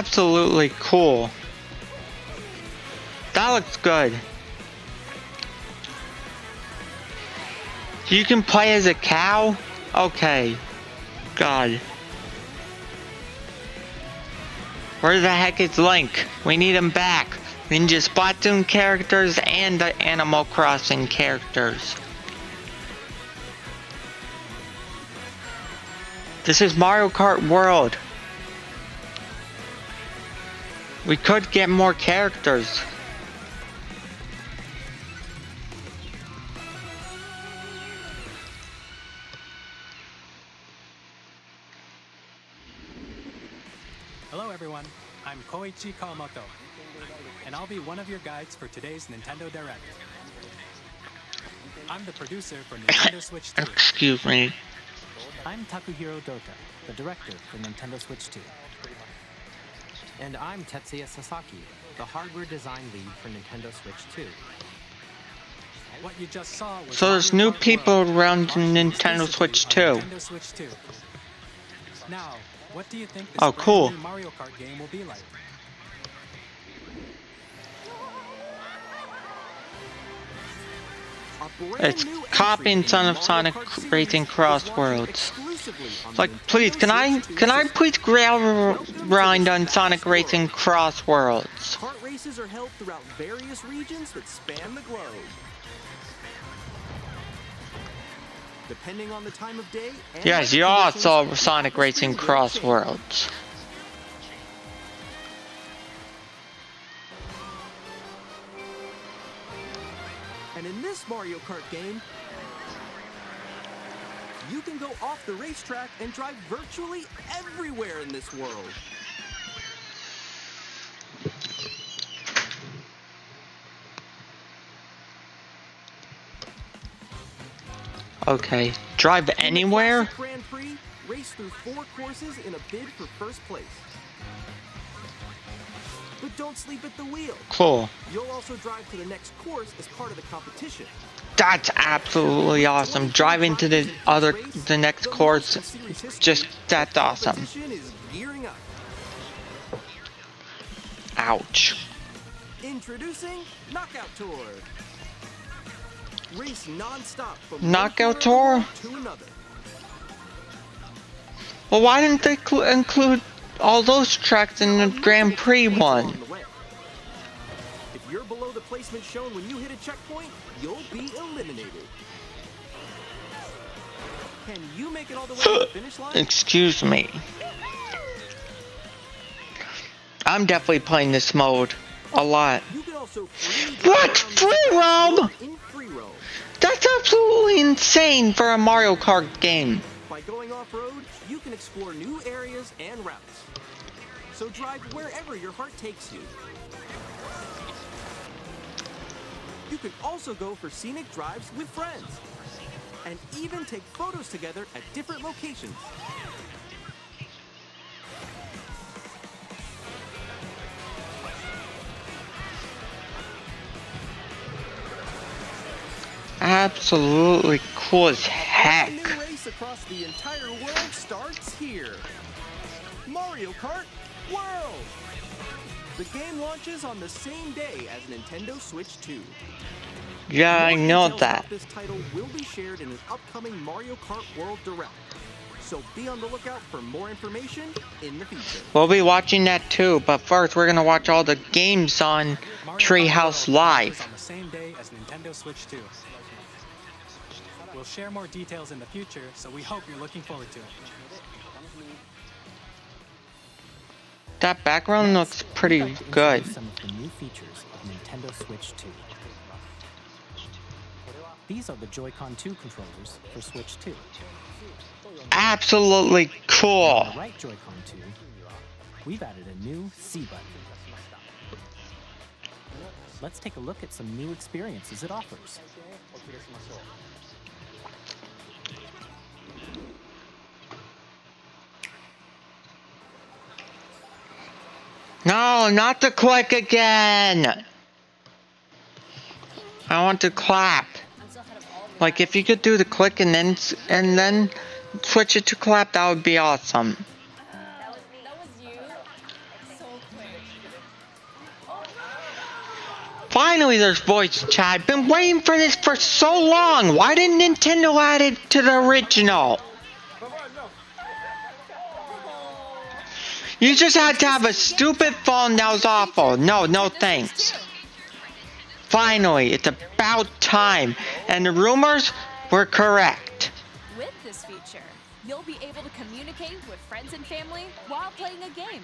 absolutely cool. That looks good. You can play as a cow? Okay. God. Where the heck is Link? We need him back. Ninja Splatoon characters and the Animal Crossing characters. This is Mario Kart World. We could get more characters. Hello everyone, I'm Koichi Kawamoto, and I'll be one of your guides for today's Nintendo Direct. I'm the producer for Nintendo Switch 2. Excuse me. I'm Takuhiro Dota, the director for Nintendo Switch 2. And I'm Tetsuya Sasaki, the hardware design lead for Nintendo Switch 2. What you just saw was So there's new people around Nintendo Switch 2. Nintendo Switch 2. Now, what do you think this brand cool. new Mario Kart game will be like? It's copying Son of Sonic Racing Cross Worlds. Like, please, can I please grind on Sonic Racing Cross Worlds? Kart races are held throughout various regions that span the globe. Depending on the time of day and Yes, you all saw Sonic Racing Cross Worlds. And in this Mario Kart game, you can go off the racetrack and drive virtually everywhere in this world. Okay, drive anywhere? Grand Prix, race through 4 courses in a bid for first place. But don't sleep at the wheel. Cool. You'll also drive to the next course as part of the competition. That's absolutely awesome. Driving to the next course, just that's awesome. Competition is gearing up. Ouch. Introducing Knockout Tour. Race non-stop from Knockout Tour? to another. Well, why didn't they include all those tracks in the Grand Prix one? If you're below the placement shown when you hit a checkpoint, you'll be eliminated. Can you make it all the way to the finish line? Excuse me. I'm definitely playing this mode a lot. You can also What? Free roam? in free roam. That's absolutely insane for a Mario Kart game. By going off-road, you can explore new areas and routes. So drive wherever your heart takes you. You can also go for scenic drives with friends. And even take photos together at different locations. Absolutely cool as heck. A new race across the entire world starts here. Mario Kart World! The game launches on the same day as Nintendo Switch 2. Yeah, I know Details that. about this title will be shared in an upcoming Mario Kart World Direct. So be on the lookout for more information in the future. We'll be watching that too, but first we're gonna watch all the games on Treehouse Live. On the same day as Nintendo Switch 2. We'll share more details in the future, so we hope you're looking forward to it. That background looks pretty good. Some of the new features of Nintendo Switch 2. These are the Joy-Con 2 controllers for Switch 2. Absolutely cool. On the right Joy-Con 2, we've added a new C button. Let's take a look at some new experiences it offers. No, not to click again. I want to clap. Like if you could do the click and then switch it to clap, that would be awesome. Finally, there's voice chat. I've been waiting for this for so long. Why didn't Nintendo add it to the original? You just had to have a stupid phone that was awful. No, no thanks. Finally, it's about time. And the rumors were correct. With this feature, you'll be able to communicate with friends and family while playing a game.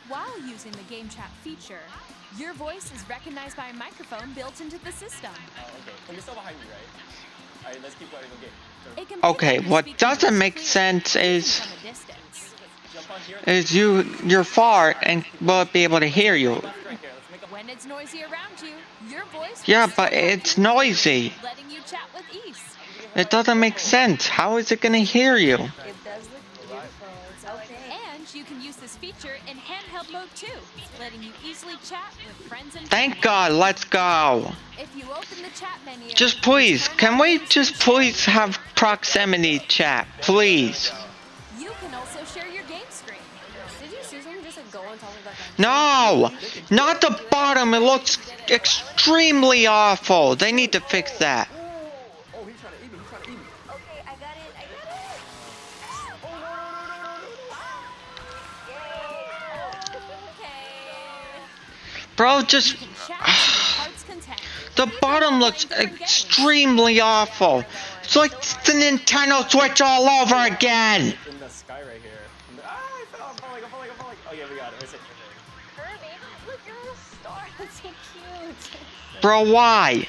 While using the game chat feature, your voice is recognized by a microphone built into the system. Okay, what doesn't make sense is you're far and will be able to hear you. When it's noisy around you, your voice Yeah, but it's noisy. letting you chat with ease. It doesn't make sense. How is it gonna hear you? It does look beautiful. It's okay. And you can use this feature in handheld mode too, letting you easily chat with friends and Thank God, let's go. If you open the chat menu, Just please, can we just please have proximity chat, please? you can also share your game screen. Did you seriously just go and talk about that? No, not the bottom. It looks extremely awful. They need to fix that. Okay, I got it. Bro, just... The bottom looks extremely awful. It's like the Nintendo Switch all over again. In the sky right here. I fell. I'm falling. Oh yeah, we got it. Where's it? Kirby, look at the star. That's so cute. Bro, why?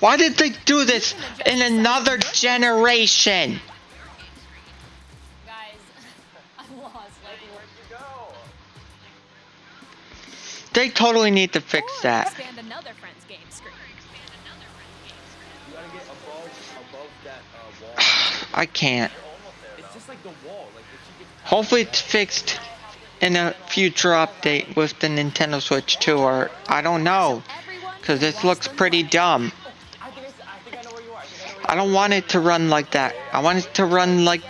Why did they do this in another generation? Guys, I'm lost. Like, where'd you go? They totally need to fix that. Expand another friend's game screen. You gotta get above that wall. I can't. It's just like the wall. Like if you get Hopefully it's fixed in a future update with the Nintendo Switch 2, or I don't know. Because this looks pretty dumb. I don't want it to run like that. I want it to run like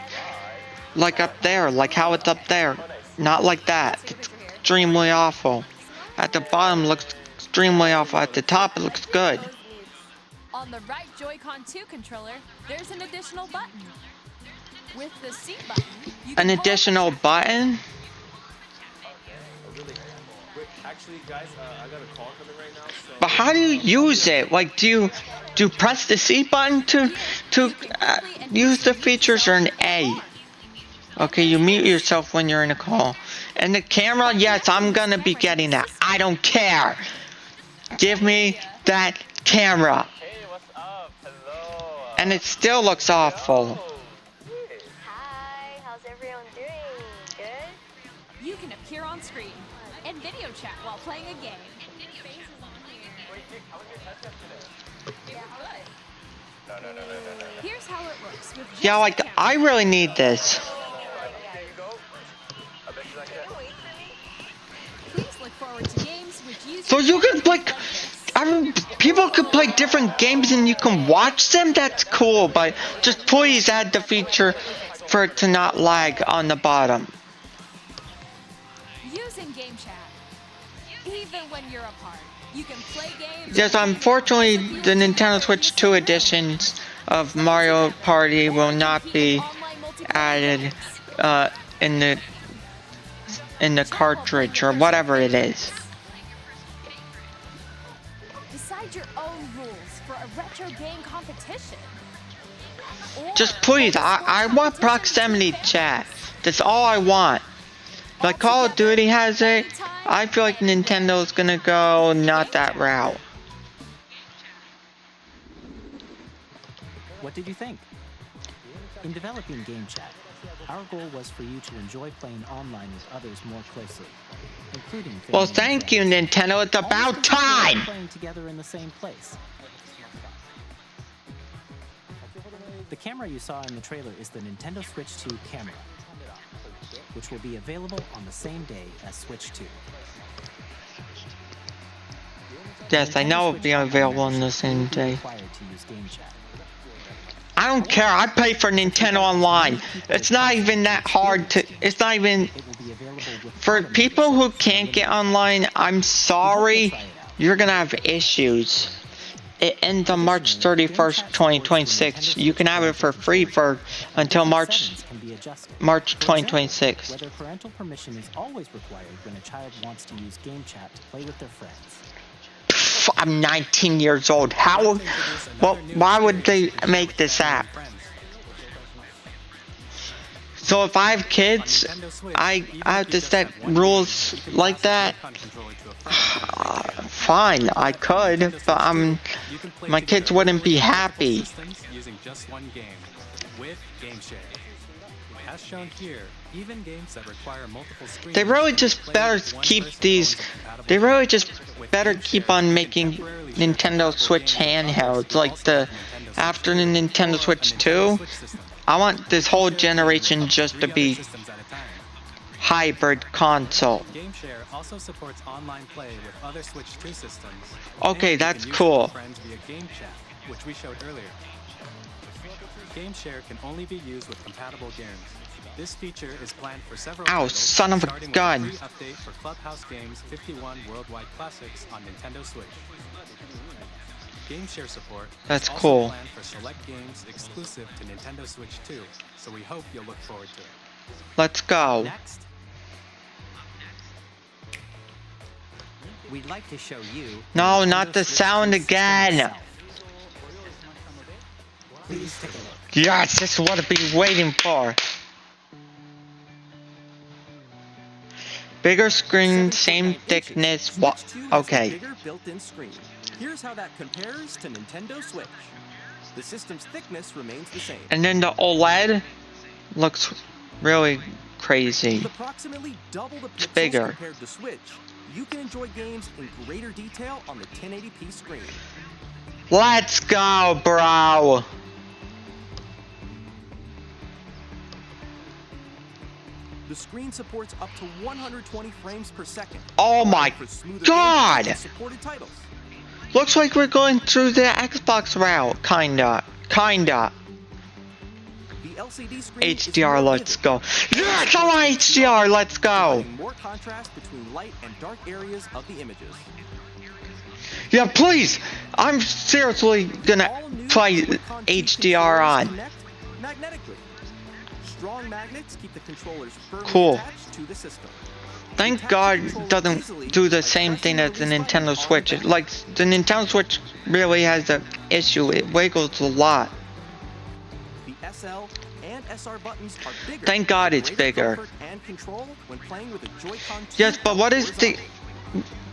up there, like how it's up there. Not like that. It's extremely awful. At the bottom looks extremely awful. At the top it looks good. On the right Joy-Con 2 controller, there's an additional button. With the C button, you An additional button? actually, guys, I got a call coming right now. So But how do you use it? Like, do you press the C button to use the features, or an A? Okay, you mute yourself when you're in a call. And the camera, yes, I'm gonna be getting that. I don't care. Give me that camera. And it still looks awful. Hi, how's everyone doing? Good? You can appear on screen and video chat while playing a game. Here's how it looks with Yeah, like, I really need this. Please look forward to games which use So you can, like, people could play different games and you can watch them? That's cool, but just please add the feature for it to not lag on the bottom. using game chat. Even when you're apart, you can play games. Yes, unfortunately, the Nintendo Switch 2 editions of Mario Party will not be added in the cartridge or whatever it is. Decide your own rules for a retro game competition. Just please, I want proximity chat. That's all I want. Like Call of Duty has it, I feel like Nintendo's gonna go not that route. What did you think? In developing Game Chat, our goal was for you to enjoy playing online with others more closely, including Well, thank you, Nintendo. It's about time! playing together in the same place. The camera you saw in the trailer is the Nintendo Switch 2 camera, which will be available on the same day as Switch 2. Yes, I know it'll be available on the same day. Required to use Game Chat. I don't care. I pay for Nintendo Online. It's not even that hard to. It's not even. For people who can't get online, I'm sorry. You're gonna have issues. It ends on March 31st, 2026. You can have it for free for until March 2026. Whether parental permission is always required when a child wants to use game chat to play with their friends. I'm 19 years old. How? Well, why would they make this app? So if I have kids, I have to set rules like that. Fine, I could, but my kids wouldn't be happy. Using just one game with GameShare. As shown here, even games that require multiple screens. They really just better keep these. They really just better keep on making Nintendo Switch handhelds like after the Nintendo Switch 2. I want this whole generation just to be hybrid console. GameShare also supports online play with other Switch 2 systems. Okay, that's cool. Friends via game chat, which we showed earlier. GameShare can only be used with compatible games. This feature is planned for several titles, son of a starting gun. with a free update for Clubhouse Games 51 Worldwide Classics on Nintendo Switch. GameShare support That's is also cool. planned for select games exclusive to Nintendo Switch 2, so we hope you'll look forward to it. Let's go. Next, we'd like to show you. No, not the sound again. Please take a look. Yes, this is what I've been waiting for. Bigger screen, same thickness. What? Okay. Bigger built-in screen. Here's how that compares to Nintendo Switch. The system's thickness remains the same. And then the OLED looks really crazy. With approximately double the It's pixels bigger. compared to Switch, you can enjoy games in greater detail on the 1080p screen. Let's go, bro. The screen supports up to 120 frames per second. Oh my For smoother God. gameplay and supported titles. Looks like we're going through the Xbox route, kinda. The LCD screen is HDR, more let's go. Yes, I want HDR, let's go. providing more contrast between light and dark areas of the images. Yeah, please. I'm seriously gonna play HDR on. Connect magnetically. Strong magnets keep the controllers firmly Cool. attached to the system. Thank God it doesn't do the same thing as the Nintendo Switch. Like, the Nintendo Switch really has an issue. It wiggles a lot. The SL and SR buttons are bigger. Thank God it's for greater bigger. comfort and control when playing with a Joy-Con 2 Yes, but what is the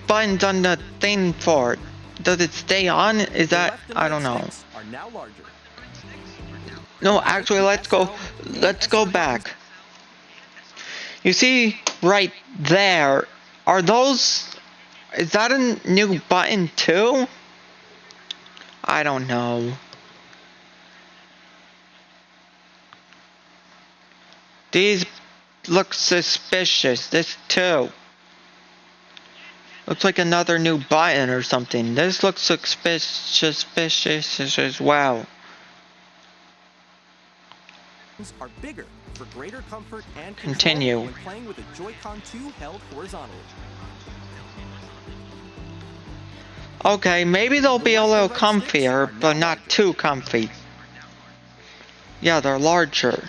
buttons on the thing for? Does it stay on? Is that... I don't know. are now larger. No, actually, let's go back. You see, right there, are those... Is that a new button too? I don't know. These look suspicious. This too. Looks like another new button or something. This looks suspicious as well. Are bigger for greater comfort and Continue. control when playing with a Joy-Con 2 held horizontally. Okay, maybe they'll be a little comfier, but not too comfy. Yeah, they're larger.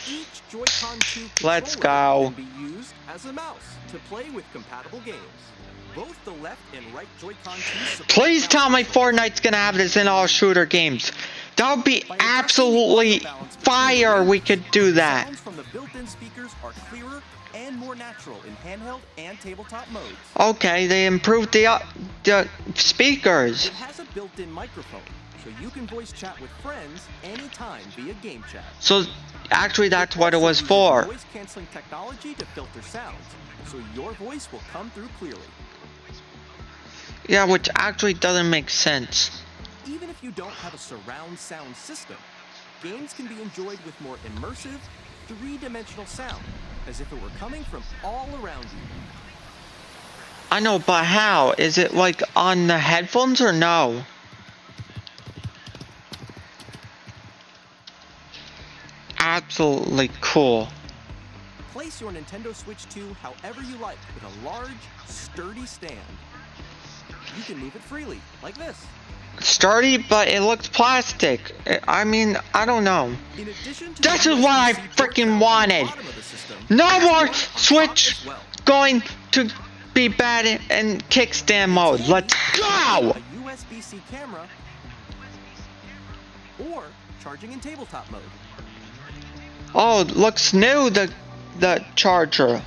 Each Joy-Con 2 Let's controller go. can be used as a mouse to play with compatible games. Both the left and right Joy-Con 2 support Please tell me Fortnite's gonna have this in all shooter games. That would be absolutely fire. We could do that. sounds from the built-in speakers are clearer and more natural in handheld and tabletop modes. Okay, they improved the speakers. It has a built-in microphone, so you can voice chat with friends anytime via game chat. So, actually, that's what it was for. Voice canceling technology to filter sounds, so your voice will come through clearly. Yeah, which actually doesn't make sense. Even if you don't have a surround sound system, games can be enjoyed with more immersive, three-dimensional sound, as if it were coming from all around you. I know, but how? Is it like on the headphones or no? absolutely cool. Place your Nintendo Switch 2 however you like with a large, sturdy stand. You can move it freely, like this. Sturdy, but it looks plastic. I mean, I don't know. In addition to This is what I freaking wanted. No more Switch going to be bad in kickstand mode. Let's go! A USB-C camera or charging in tabletop mode. Oh, looks new, the charger.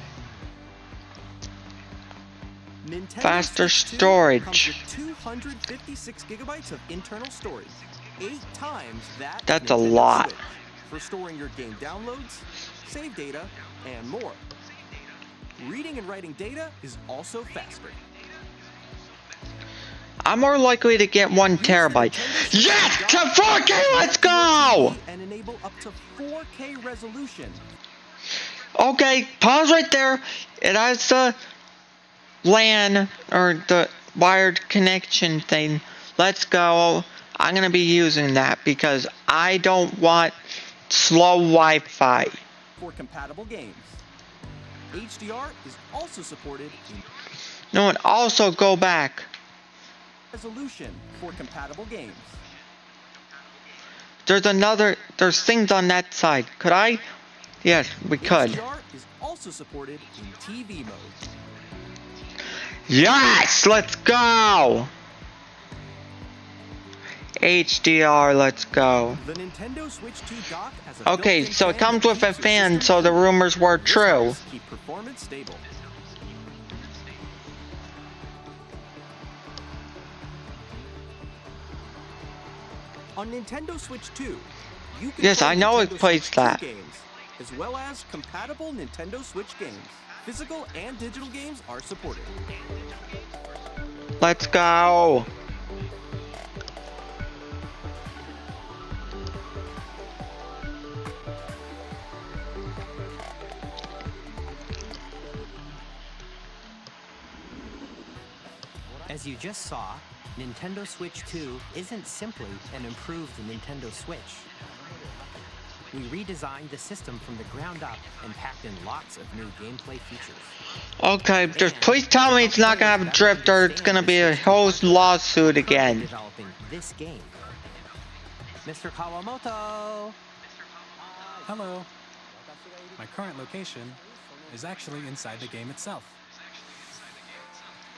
Nintendo Faster Switch 2 storage. comes with 256 gigabytes of internal storage. 8 times that of That's a Nintendo lot. Switch for storing your game downloads, save data, and more. Reading and writing data is also faster. I'm more likely to get 1 terabyte. Yes! To 4K, let's go! And enable up to 4K resolution. Okay, pause right there. It has the LAN, or the wired connection thing. Let's go. I'm gonna be using that because I don't want slow Wi-Fi. For compatible games. HDR is also supported in No, and also go back. resolution for compatible games. There's things on that side. Could I? Yes, we could. HDR is also supported in TV mode. Yes, let's go. HDR, let's go. The Nintendo Switch 2 dock has a Okay, built-in so it fan comes that with a keeps your fan, system so the cool. rumors were This true. helps keep performance stable. On Nintendo Switch 2, you can Yes, play I know it Nintendo plays Switch 2 that. games, as well as compatible Nintendo Switch games. Physical and digital games are supported. Let's go. As you just saw, Nintendo Switch 2 isn't simply an improved Nintendo Switch. We redesigned the system from the ground up and packed in lots of new gameplay features. Okay, just please tell me it's not gonna have a drift or it's gonna be a whole lawsuit again. Developing this game. Mr. Kawamoto! Hello. My current location is actually inside the game itself.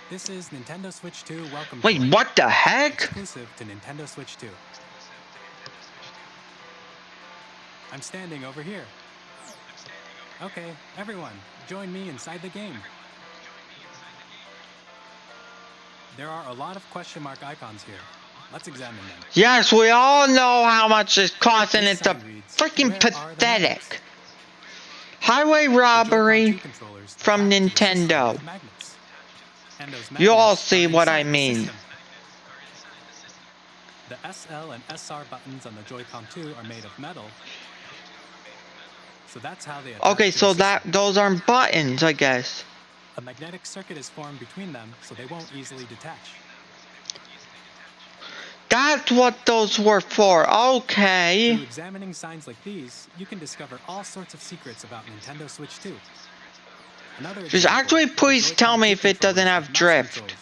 This is Nintendo Switch 2 Welcome Wait, Tour, what the heck? exclusive to Nintendo Switch 2. I'm standing over here. Okay, everyone, join me inside the game. There are a lot of question mark icons here. Let's examine them. Yes, we all know how much it's costing. This It's a sign reads, freaking "Where are the pathetic. Highway robbery controllers from attached to the system Nintendo. with magnets. And those You all magnets see are what I inside the mean. system. The SL and SR buttons on the Joy-Con 2 are made of metal. So that's how they attach Okay, to so the that those aren't buttons, I guess. A magnetic circuit is formed between them, so they won't easily detach. That's what those were for. Through Okay. examining signs like these, you can discover all sorts of secrets about Nintendo Switch 2. Another Just example, actually the please Joy-Con tell me 2 if it doesn't controllers have have mouse drift. controls.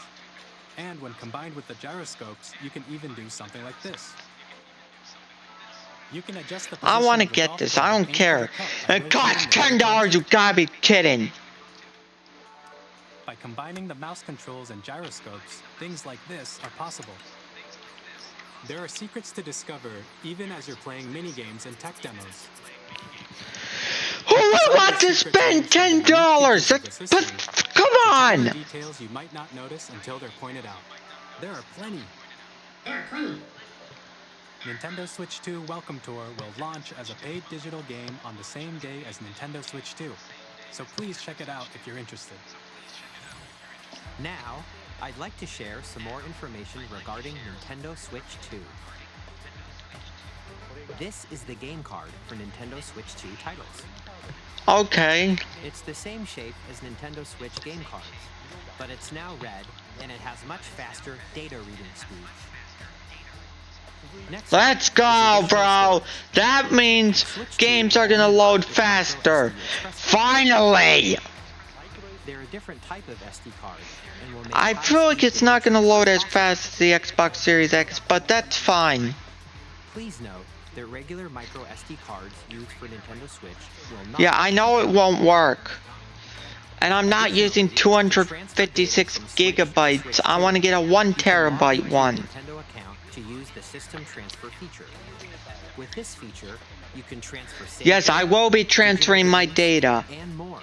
And when combined with the gyroscopes, you can even do something like this. You can adjust the I position want to of the get golf this. club I don't into care. the cup by It costs rotating the $10. You gotta be kidding. By combining the mouse controls and gyroscopes, things like this are possible. There are secrets to discover even as you're playing mini-games and tech demos. Who would want to spend $10? But come on. Details you might not notice until they're pointed out. There are plenty. Nintendo Switch 2 Welcome Tour will launch as a paid digital game on the same day as Nintendo Switch 2. So please check it out if you're interested. Now, I'd like to share some more information regarding Nintendo Switch 2. This is the game card for Nintendo Switch 2 titles. Okay. It's the same shape as Nintendo Switch game cards, but it's now red and it has much faster data reading speeds. Let's go, bro. That means games are gonna load faster. Finally. They're a different type of SD card and will make I feel like it's not gonna load as fast as the Xbox Series X, but that's fine. Please note that regular micro SD cards used for Nintendo Switch will not. Yeah, I know it won't work. And I'm not using 256 gigabytes. I want to get a 1 terabyte one. Nintendo account to use the system transfer feature. With this feature, you can transfer. Yes, I will be transferring my data. And more.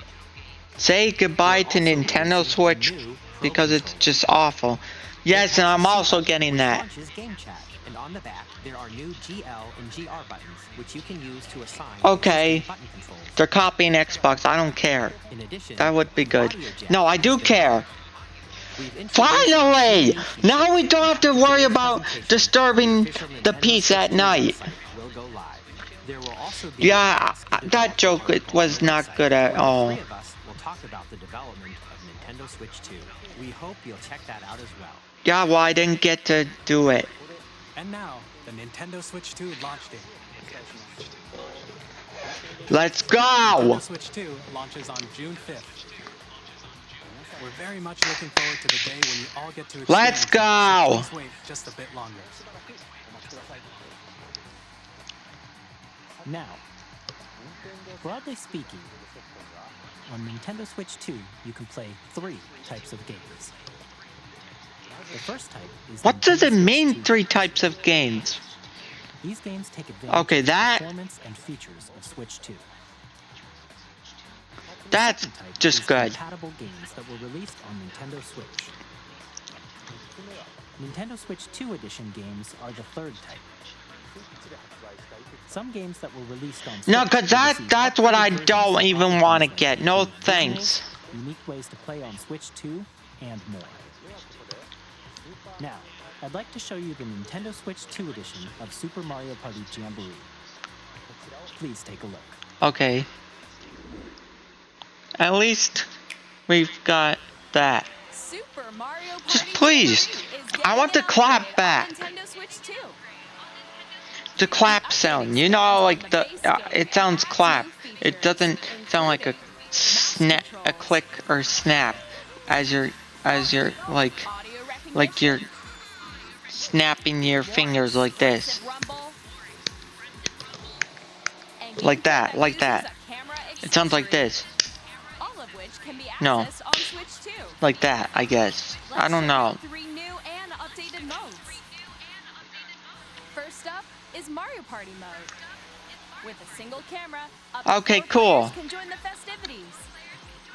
Say goodbye to Nintendo Switch because it's just awful. Yes, and I'm also getting that. Launches Game Chat, and on the back there are new GL and GR buttons, which you can use to assign. Okay, button controls. they're copying Xbox. I don't care. In addition, That would be good. No, I do care. Finally! Now we don't have to worry about disturbing the peace at night. will go live. There will also be Yeah, that joke was not good at all. Three of us will talk about the development of Nintendo Switch 2. We hope you'll check that out as well. Yeah, well, I didn't get to do it. And now, the Nintendo Switch 2 launch date. Let's go! Nintendo Switch 2 launches on June 5th. We're very much looking forward to the day when you all get to experience Let's go! Please wait just a bit longer. Now, broadly speaking, on Nintendo Switch 2, you can play 3 types of games. The first type is What does it Nintendo mean, Switch 2. 3 types of games? These games take advantage Okay, of the that- performance and features of Switch 2. That's Second type just is good. compatible games that were released on Nintendo Switch. Nintendo Switch 2 edition games are the third type. Some games that were released on No, Switch cause will that's receive what I upgraded versions don't of even games want to like get. No originals, thanks. unique ways to play on Switch 2, and more. Now, I'd like to show you the Nintendo Switch 2 edition of Super Mario Party Jamboree. Please take a look. Okay. At least we've got that. Super Mario Party Just please. I want the clap back. Nintendo Switch 2. The clap sound. You know, like the it sounds clap. It doesn't sound like a snap, a click or snap, as you're like you're snapping your fingers like this, like that, like that. It sounds like this. All of which can be No. accessed on Switch 2. Like that, I guess. I don't know. 3 new and updated modes. First up is Mario Party mode. With a single camera, up to Okay, 4 cool. players can join the festivities.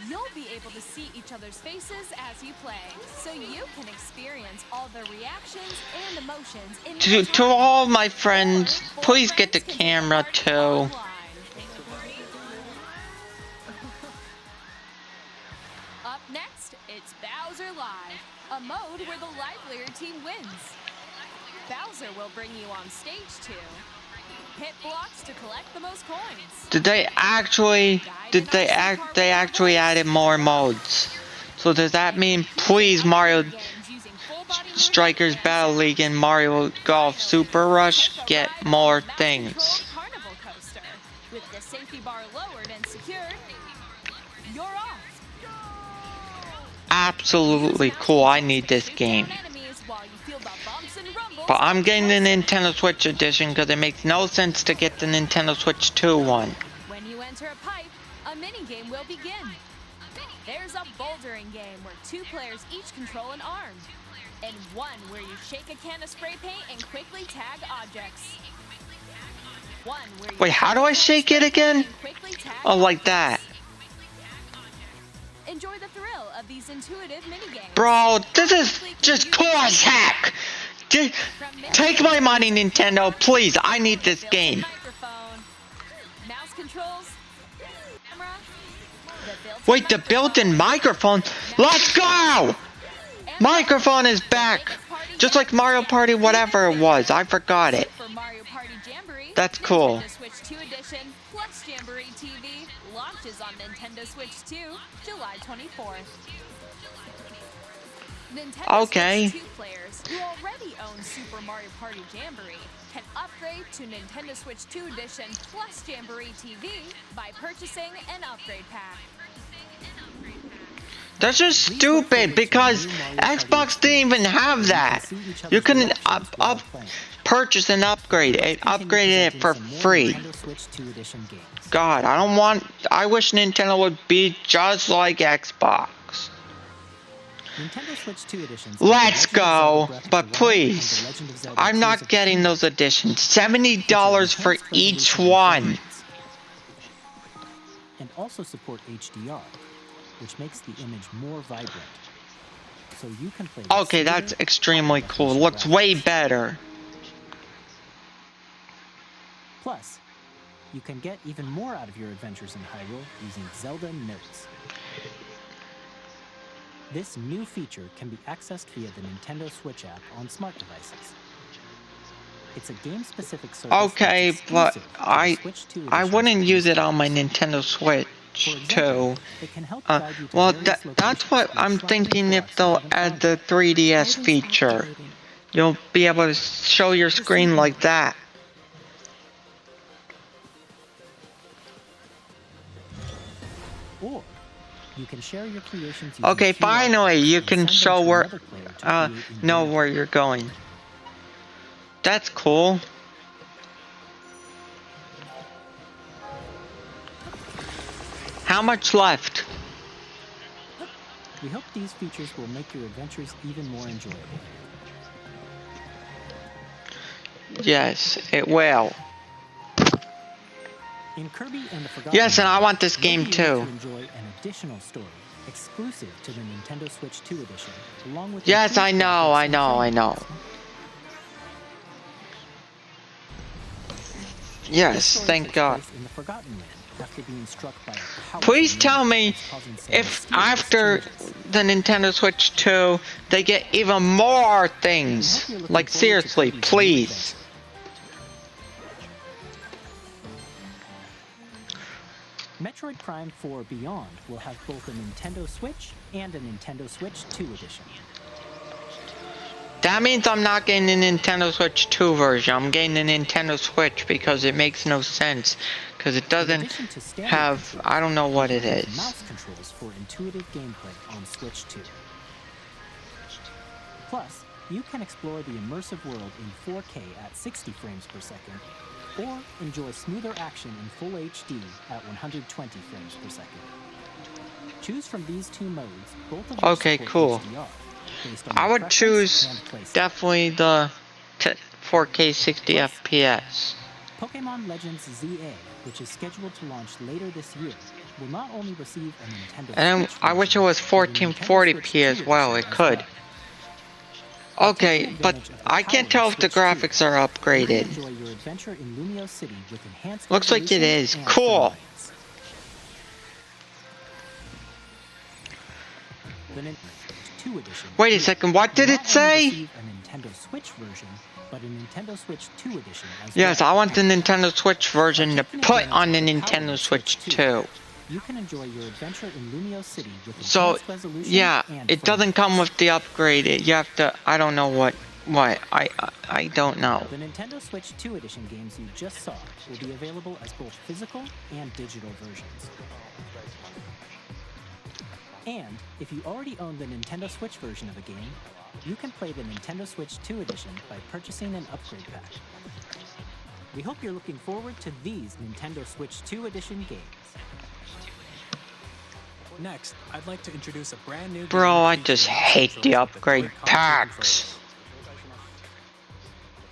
You'll be able to see each other's faces as you play, so you can experience all the reactions and emotions in real To time. all my friends, please get the camera too. Up next, it's Bowser Live, a mode where the livelier team wins. Bowser will bring you on stage too. Hit blocks to collect the most coins. They actually added more modes. So does that mean please Mario Strikers Battle League and Mario Golf Super Rush get more things? Carnival coaster. With the safety bar lowered and secured, you're off. Absolutely cool. I need this game. Enemies while you feel the bumps and rumbles. But I'm getting the Nintendo Switch edition because it makes no sense to get the Nintendo Switch 2 one. When you enter a pipe, a minigame will begin. There's a bouldering game where 2 players each control an arm, and one where you shake a can of spray paint and quickly tag objects. One where you Wait, how do I shake it again? quickly tag Oh, like that. Enjoy the thrill of these intuitive minigames. Bro, this is just cool as heck. Take my money, Nintendo, please. I need this game. Microphone, mouse controls, camera, Wait, the built-in microphone? Let's go! Microphone is back. Just like Mario Party, whatever it was. I forgot it. for Mario Party Jamboree. That's cool. Nintendo Switch 2 edition plus Jamboree TV launches on Nintendo Switch 2 July 24th. Nintendo Okay. Switch 2 players players who already own Super Mario Party Jamboree can upgrade to Nintendo Switch 2 Edition plus Jamboree TV by purchasing an upgrade pack. That's just stupid because Xbox didn't even have that. You couldn't purchase an upgrade. It upgraded it for free. God, I wish Nintendo would be just like Xbox. Nintendo Switch 2 editions. Let's go, but please, I'm not getting those editions. $70 for each one. And also support HDR, which makes the image more vibrant. So you can play. Okay, that's extremely cool. Looks way better. Plus, you can get even more out of your adventures in Hyrule using Zelda Notes. This new feature can be accessed via the Nintendo Switch app on smart devices. It's a game-specific service. Okay, but I wouldn't use it on my Nintendo Switch too. Well, that's what I'm thinking. If they'll add the 3DS feature, you'll be able to show your screen like that. Or you can share your creations. Okay, finally, you can show where, know where you're going. That's cool. How much left? We hope these features will make your adventures even more enjoyable. Yes, it will. In Kirby and the Forgotten Yes, and I want this game too. Enjoy an additional story exclusive to the Nintendo Switch 2 edition, along with. Yes, I know. Yes, thank God. In the Forgotten Land, after being struck by a Please tell me if after the Nintendo Switch 2 they get even more things. Like seriously, please. Metroid Prime 4 Beyond will have both a Nintendo Switch and a Nintendo Switch 2 edition. That means I'm not getting the Nintendo Switch 2 version. I'm getting the Nintendo Switch because it makes no sense. Because it doesn't have, I don't know what it is. Mouse controls for intuitive gameplay on Switch 2. Plus, you can explore the immersive world in 4K at 60 frames per second, or enjoy smoother action in full HD at 120 frames per second. Choose from these two modes, both of which Okay, support cool. HDR, based on I your would preference choose and playset. definitely the 4K 60 FPS. Pokemon Legends ZA, which is scheduled to launch later this year, will not only receive a Nintendo And Switch I wish it was 1440p as well. It could. Okay, but I can't tell if the graphics are upgraded. enjoy your adventure in Lumio City with enhanced Looks like it resolution is. and Cool. frames. The Nintendo 2 edition. Wait a second, what did will it not only say? receive a Nintendo Switch version, but a Nintendo Switch 2 edition as Yes, well. I want the Nintendo Switch version to put on the Nintendo Switch 2. You can enjoy your adventure in Lumio City with So, enhanced resolution yeah, and it doesn't come with the upgraded. You have to, I don't know what, I don't know. The Nintendo Switch 2 edition games you just saw will be available as both physical and digital versions. And if you already own the Nintendo Switch version of a game, you can play the Nintendo Switch 2 edition by purchasing an upgrade pack. We hope you're looking forward to these Nintendo Switch 2 edition games. Next, I'd like to introduce a brand new Bro, I game just featuring hate the controls with upgrade clear connectivity packs.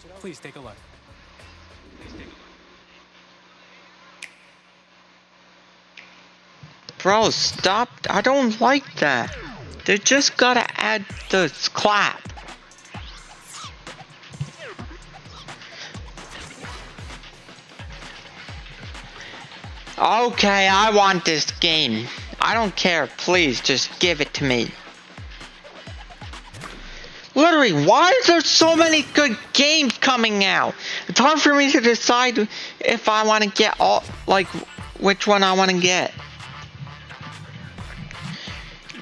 controls. Please take a look. Bro, stop. I don't like that. They just gotta add the clap. Okay, I want this game. I don't care. Please, just give it to me. Literally, why is there so many good games coming out? It's hard for me to decide if I want to get all, like, which one I want to get.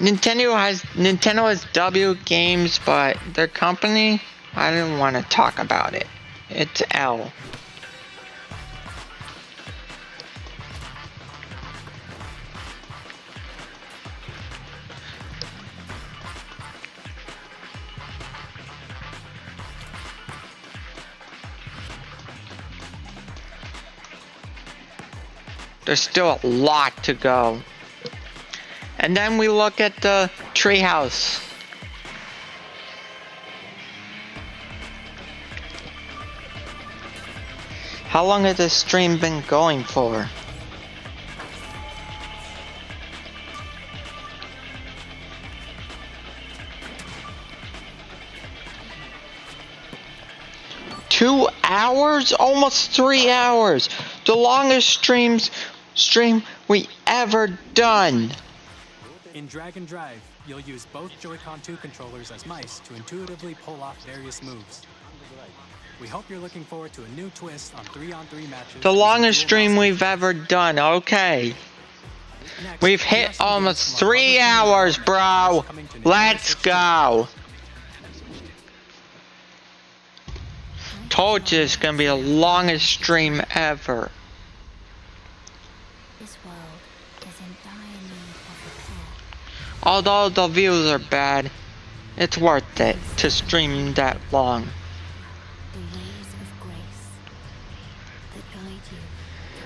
Nintendo has W games, but their company, I didn't want to talk about it. It's L. There's still a lot to go. And then we look at the treehouse. How long has this stream been going for? Two hours? Almost 3 hours. The longest stream we ever done. In Drag and Drive, you'll use both Joy-Con 2 controllers as mice to intuitively pull off various moves. We hope you're looking forward to a new twist on 3-on-3 matches. The longest stream we've ever done, okay. We've hit almost 3 hours, bro. Let's go. Told you it's gonna be the longest stream ever. Although the views are bad, it's worth it to stream that long.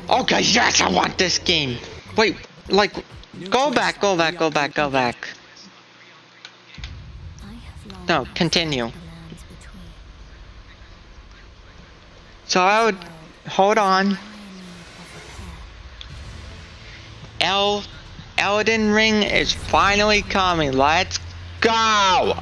Okay, yes, I want this game. Wait, like, go back. No, continue. So I would, hold on. Elden Ring is finally coming. Let's go!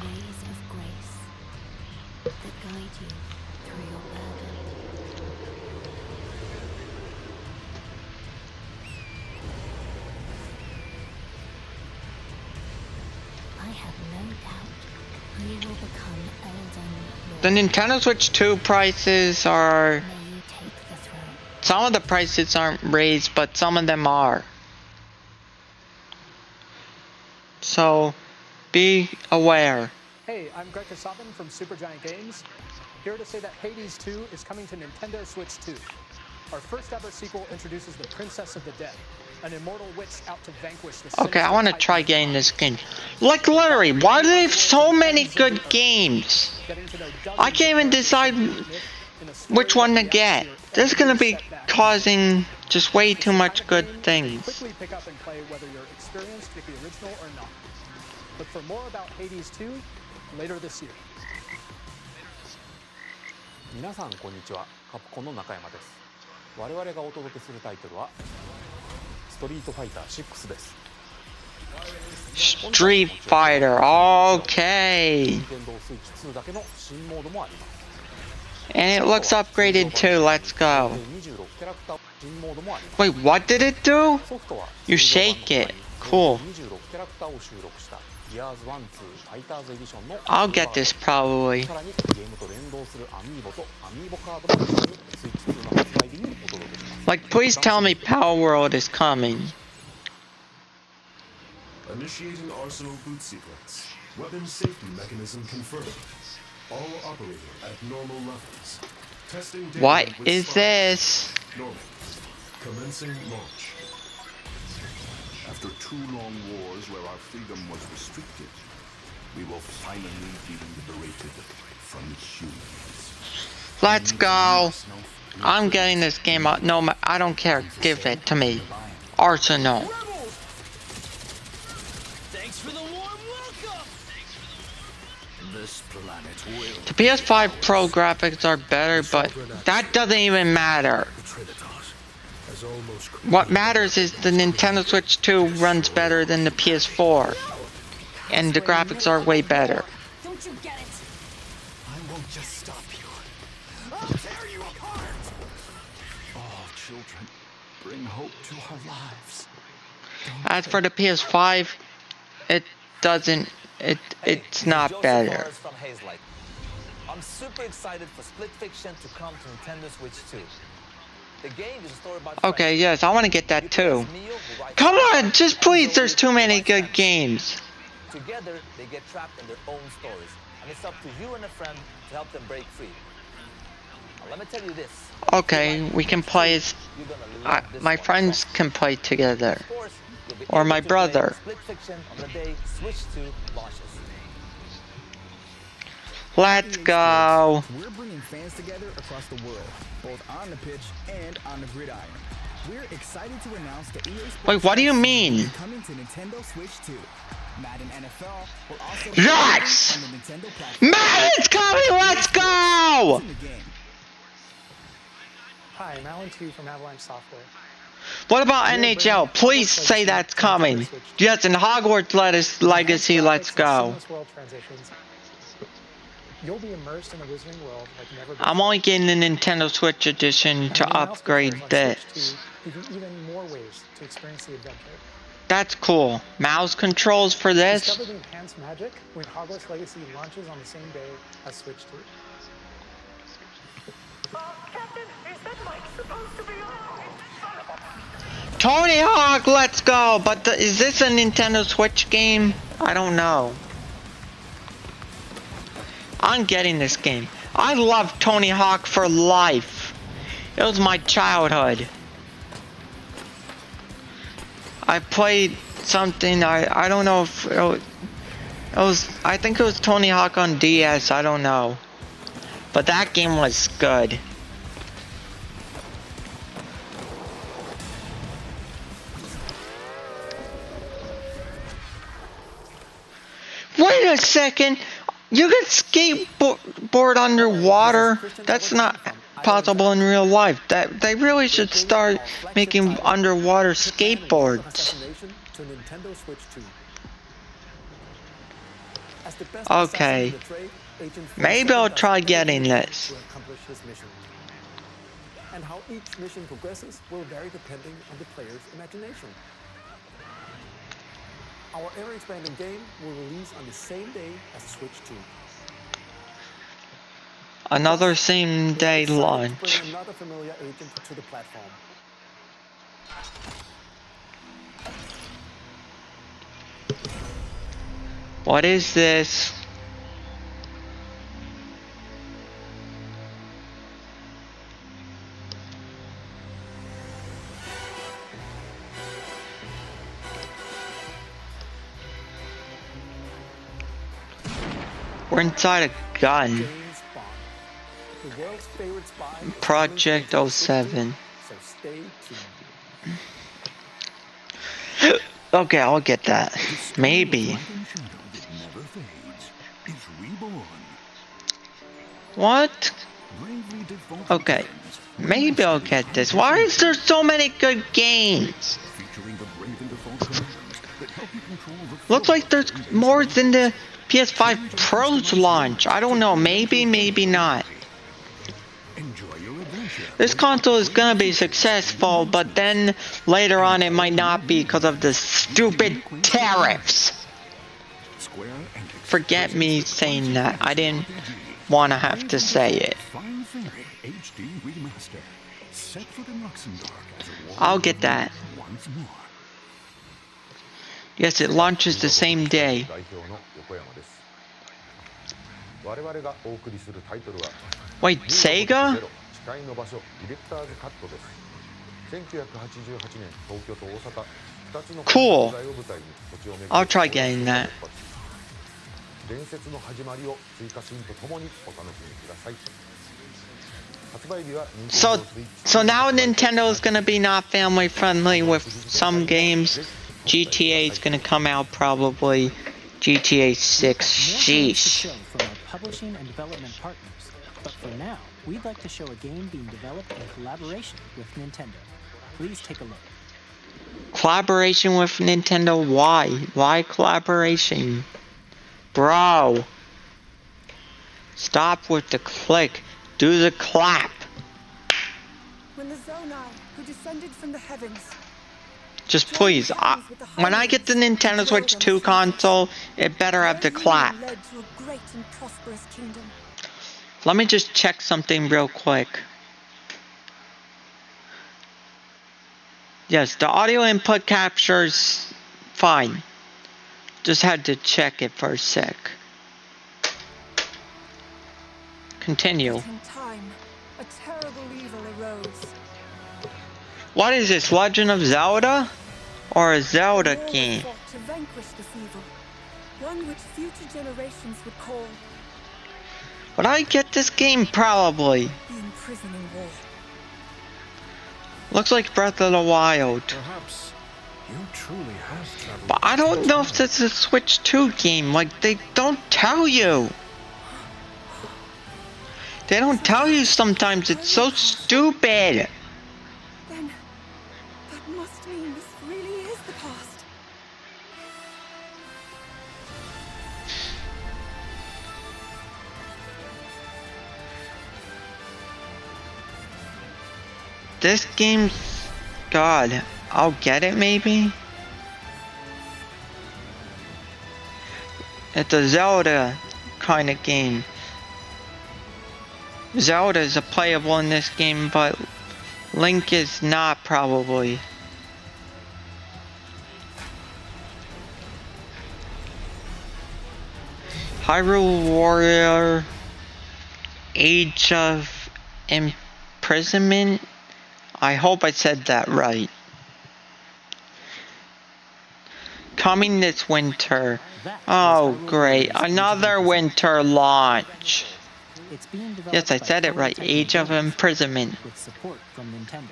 The Nintendo Switch 2 prices are... Some of the prices aren't raised, but some of them are. So, be aware. Hey, I'm Greg Kasabin from Supergiant Games. Here to say that Hades 2 is coming to Nintendo Switch 2. Our first ever sequel introduces the Princess of the Dead, an immortal witch out to vanquish the... Okay, I want to try getting this game. Like, literally, why do they have so many good games? I can't even decide which one to get. This is going to be causing just way too much good things. Quickly pick up and play whether you're experienced with the original or not. Look for more about Hades 2 later this year. 皆さんこんにちは。カプコンの中山です。我々がお届けするタイトルはストリートファイター6です。Street Fighter, okay. And it looks upgraded too, let's go. Wait, what did it do? You shake it. Cool. I'll get this probably. Like, please tell me Power World is coming. Initiating arsenal boot sequence. Weapon safety mechanism confirmed. All operating at normal levels. Testing data. What is this? Normal. Commencing launch. After 2 long wars where our freedom was restricted, we will finally be liberated from humans. Let's go. I'm getting this game out. No, I don't care. Give it to me. Arsenal. Thanks for the warm welcome. This planet will. The PS5 Pro graphics are better, but that doesn't even matter. What matters is the Nintendo Switch 2 runs better than the PS4. And the graphics are way better. Don't you get it? I won't just stop you. I'll tear you apart. All children, bring hope to our lives. As for the PS5, it doesn't, it's not better. I'm super excited for Split Fiction to come to Nintendo Switch 2. The game is a story about Okay, yes, I want to get that too. Come on, just please, there's too many good games. Together, they get trapped in their own stories, and it's up to you and a friend to help them break free. Now, let me tell you this. Okay, we can play as... my friends can play together. Or my brother. Split Fiction on the day Switch 2 launches. Let's go. We're bringing fans together across the world, both on the pitch and on the gridiron. We're excited to announce the EA Sports Wait, what do you mean? coming to Nintendo Switch 2. Madden NFL will also Yes! on the Nintendo platform. Madden's coming! Let's go! Hi, I'm Alan T from Avalanche Software. What about NHL? Please say that's coming. Yes, and Hogwarts Legacy, let's go. Seamless world transitions. You'll be immersed in a wizarding world like never before. I'm only getting the Nintendo Switch edition to upgrade this. Give you even more ways to experience the adventure. That's cool. Mouse controls for this? Discover the enhanced magic when Hogwarts Legacy launches on the same day as Switch 2. Tony Hawk, let's go! But is this a Nintendo Switch game? I don't know. I'm getting this game. I love Tony Hawk for life. It was my childhood. I played something, I don't know if it was, I think it was Tony Hawk on DS, I don't know. But that game was good. Wait a second! You can skateboard underwater? That's not possible in real life. They really should start making underwater skateboards. Okay. Maybe I'll try getting this. And how each mission progresses will vary depending on the player's imagination. Our ever-expanding game will release on the same day as Switch 2. Another same day launch. Bring another familiar agent to the platform. What is this? We're inside a gun. The world's favorite spy. Project 07. So stay tuned. Okay, I'll get that. Maybe. What? Okay. Maybe I'll get this. Why is there so many good games? Looks like there's more than the PS5 Pro's launch. I don't know. Maybe, maybe not. This console is gonna be successful, but then later on it might not be because of the stupid tariffs. Forget me saying that. I didn't want to have to say it. I'll get that. Yes, it launches the same day. Wait, Sega? Cool. I'll try getting that. So now Nintendo is gonna be not family friendly with some games. GTA is gonna come out probably. GTA 6. Sheesh. From our publishing and development partners, but for now, we'd like to show a game being developed in collaboration with Nintendo. Please take a look. Collaboration with Nintendo? Why? Why collaboration? Bro. Stop with the click. Do the clap. When the Zonai, who descended from the heavens, just please, when I get the Nintendo Switch 2 console, it better have the clap. led to a great and prosperous kingdom. Let me just check something real quick. Yes, the audio input captures fine. Just had to check it for a sec. Continue. In time, a terrible evil arose. What is this, Legend of Zelda? Or a Zelda All game? fought to vanquish this evil, one which future generations would call Would I get this game? Probably. the imprisoning war. Looks like Breath of the Wild. Perhaps you truly have traveled. But I don't know if this is a Switch 2 game. Like, they don't tell you. They don't tell you sometimes. It's so stupid. Then, that must mean this really is the past. This game's... God, I'll get it maybe? It's a Zelda kind of game. Zelda is playable in this game, but Link is not probably. Hyrule Warrior Age of Imprisonment. I hope I said that right. Coming this winter. Oh great, another winter launch. It's being developed Yes, I by said it Toei right. Age of Technologies Imprisonment. with support from Nintendo.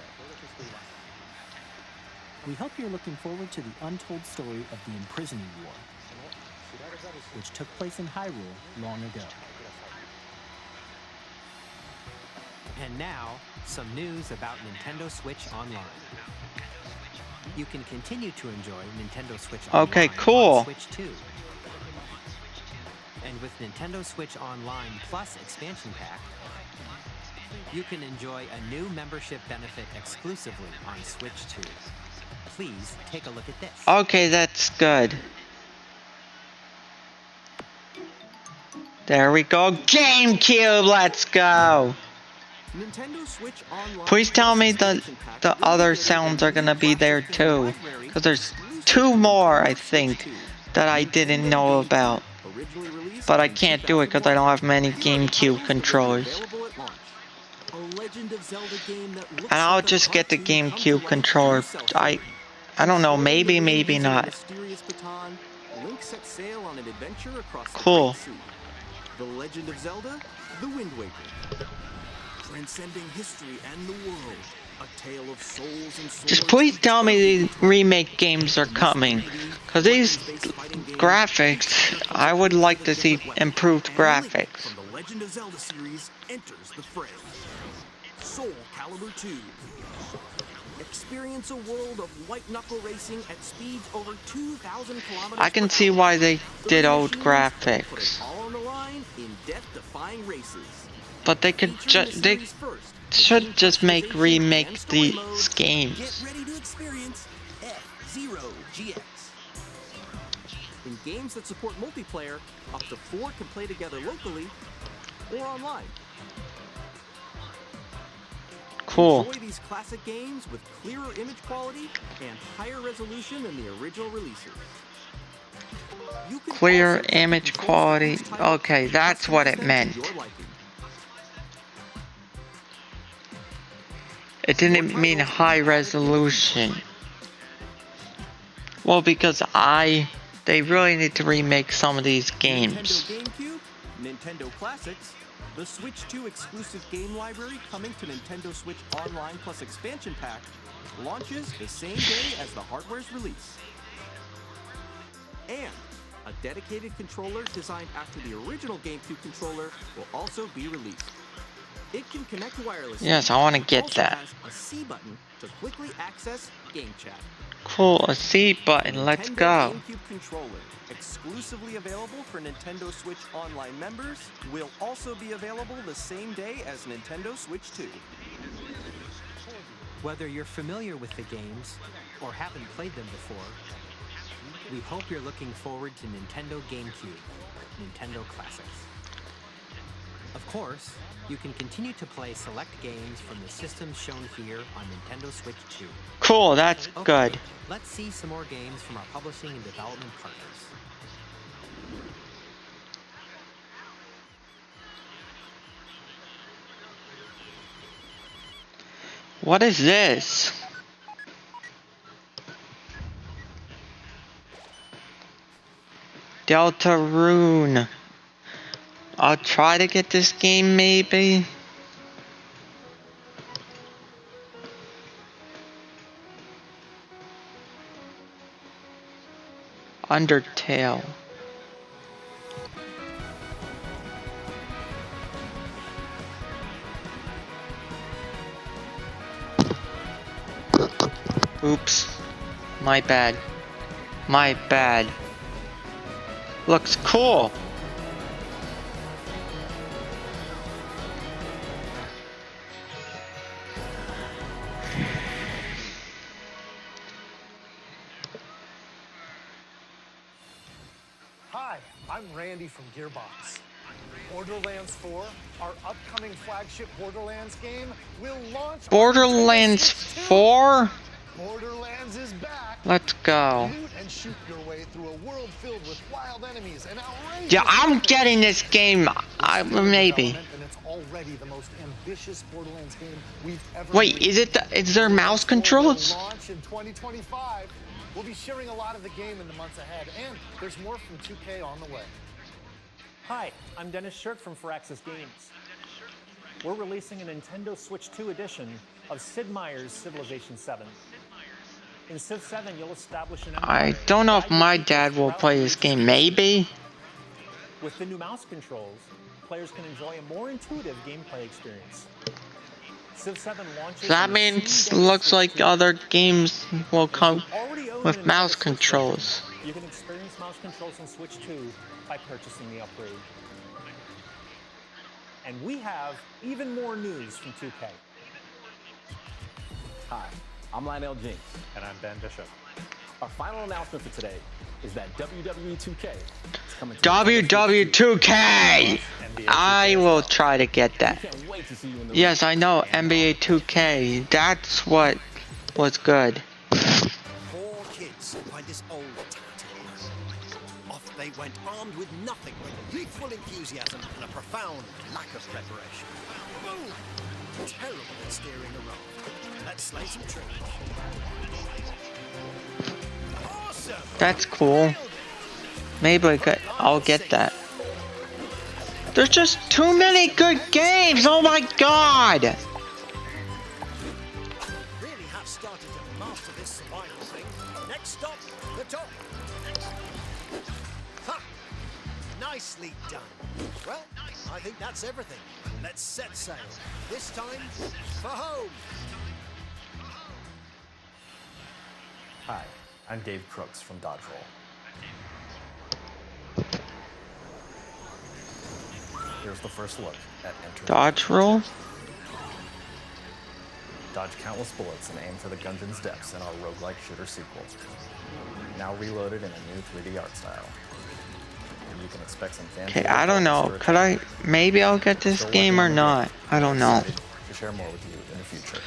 We hope you're looking forward to the untold story of the Imprisoning War, which took place in Hyrule long ago. And now, some news about Nintendo Switch Online. You can continue to enjoy Nintendo Switch Okay, Online cool. on Switch 2. And with Nintendo Switch Online Plus Expansion Pack, you can enjoy a new membership benefit exclusively on Switch 2. Please take a look at this. Okay, that's good. There we go. GameCube, let's go. Nintendo Switch Online Please tell me the other sounds are gonna be there too. Because there's two more, I think, that I didn't know about. But I can't do it because I don't have many GameCube controllers. A Legend of Zelda game that looks And I'll like a just get the cartoon come to GameCube life controller. itself. I don't know, maybe Using a not. mysterious baton, Link set sail on an adventure across the Cool. Great Sea. The Legend of Zelda: The Wind Waker. Transcending history and the world. A tale of souls and swords. Just please tell me these remake games are coming. Because these graphics, I would like to see improved graphics. From the Legend of Zelda series enters the fray. Soul Calibur 2. Experience a world of white-knuckle racing at speeds over 2,000 kilometers I can per see hour. why they 30 did old machines Put graphics. it all on the line in death-defying races. But they could they should just remake these games. Get ready to experience F-Zero GX. In games that support multiplayer, up to 4 can play together locally or online. Cool. Enjoy these classic games with clearer image quality and higher resolution than the original releases. You can Clear also image control quality. each title Okay, that's what it to meant. your liking. It didn't mean high resolution. Well, because they really need to remake some of these games. Nintendo GameCube, Nintendo Classics, the Switch 2 exclusive game library coming to Nintendo Switch Online Plus Expansion Pack launches the same day as the hardware's release. And a dedicated controller designed after the original GameCube controller will also be released. It can connect wirelessly. Yes, I want to and get also that. has a C button to quickly access Game Chat. Cool, a C button, let's Nintendo go. GameCube controller, exclusively available for Nintendo Switch Online members, will also be available the same day as Nintendo Switch 2. Whether you're familiar with the games or haven't played them before, we hope you're looking forward to Nintendo GameCube, Nintendo Classics. Of course, you can continue to play select games from the systems shown here on Nintendo Switch 2. Cool, that's Okay, good. Let's see some more games from our publishing and development partners. What is this? Deltarune. I'll try to get this game maybe. Undertale. Oops. My bad. My bad. Looks cool. Hi, I'm Randy from Gearbox. Borderlands 4, our upcoming flagship Borderlands game, will launch. Borderlands 4? Borderlands is back. Let's go. Loot and shoot your way through a world filled with wild enemies and outrageous. Yeah, I'm getting this game. Maybe. And it's already the most ambitious Borderlands game we've ever Wait, is there mouse controls? Launch in 2025. We'll be sharing a lot of the game in the months ahead, and there's more from 2K on the way. Hi, I'm Dennis Shirk from Firaxis Games. We're releasing a Nintendo Switch 2 edition of Sid Meier's Civilization 7. In Civ 7, you'll establish an empire. I don't know if my dad will play this game. Maybe. With the new mouse controls, players can enjoy a more intuitive gameplay experience. Civ 7 launches. That means looks like other games will come with mouse controls. You can experience mouse controls in Switch 2 by purchasing the upgrade. And we have even more news from 2K. Hi, I'm Lionel Jinks. And I'm Ben Bishop. Our final announcement for today is that WWE 2K is coming to WWE2K! I will try to get that. Yes, I know, NBA 2K. That's what was good. Four kids find this old tattoo. Off they went armed with nothing but youthful enthusiasm and a profound lack of preparation. Boom! Terrible at steering a raft. Let's slay some trees. Awesome! That's cool. Maybe I'll get that. There's just too many good games. Oh my god! Really have started to master this survival thing. Next stop, the top. Ha! Nicely done. Well, I think that's everything. Let's set sail. This time, for home. Hi, I'm Dave Crooks from Dodge Roll. Here's the first look at entering. Dodge roll? Dodge countless bullets and aim for the Gungeon's depths in our roguelike shooter sequel. Now reloaded in a new 3D art style. And you can expect some fancy. Okay, I don't know. Could I? Maybe I'll get this game or not. I don't know. To share more with you in the future.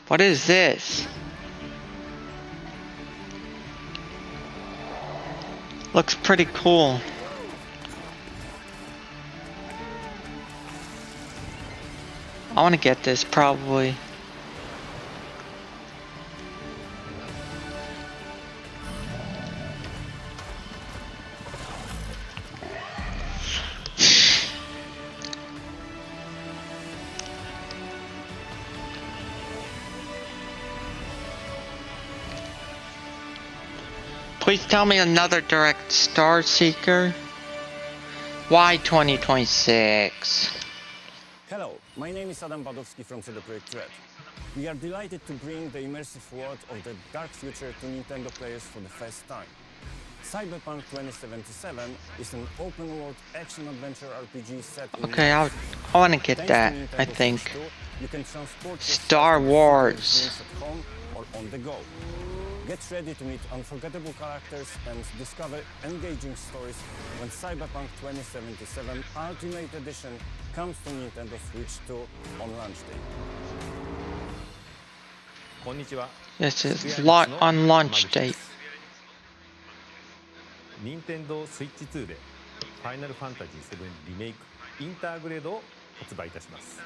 What is this? Looks pretty cool. I want to get this probably. Please tell me another direct Star Seeker. Why 2026? Hello, my name is Adam Badowski from CD Projekt Red. We are delighted to bring the immersive world of the dark future to Nintendo players for the first time. Cyberpunk 2077 is an open-world action-adventure RPG set in... Okay, I want to get that, I think. You can transport Star Wars. at home or on the go. Get ready to meet unforgettable characters and discover engaging stories when Cyberpunk 2077 Ultimate Edition comes to Nintendo Switch 2 on launch day. Yes, it's on launch date. 任天堂スイッチ2でファイナルファンタジー7リメイクインターグレードを発売いたします。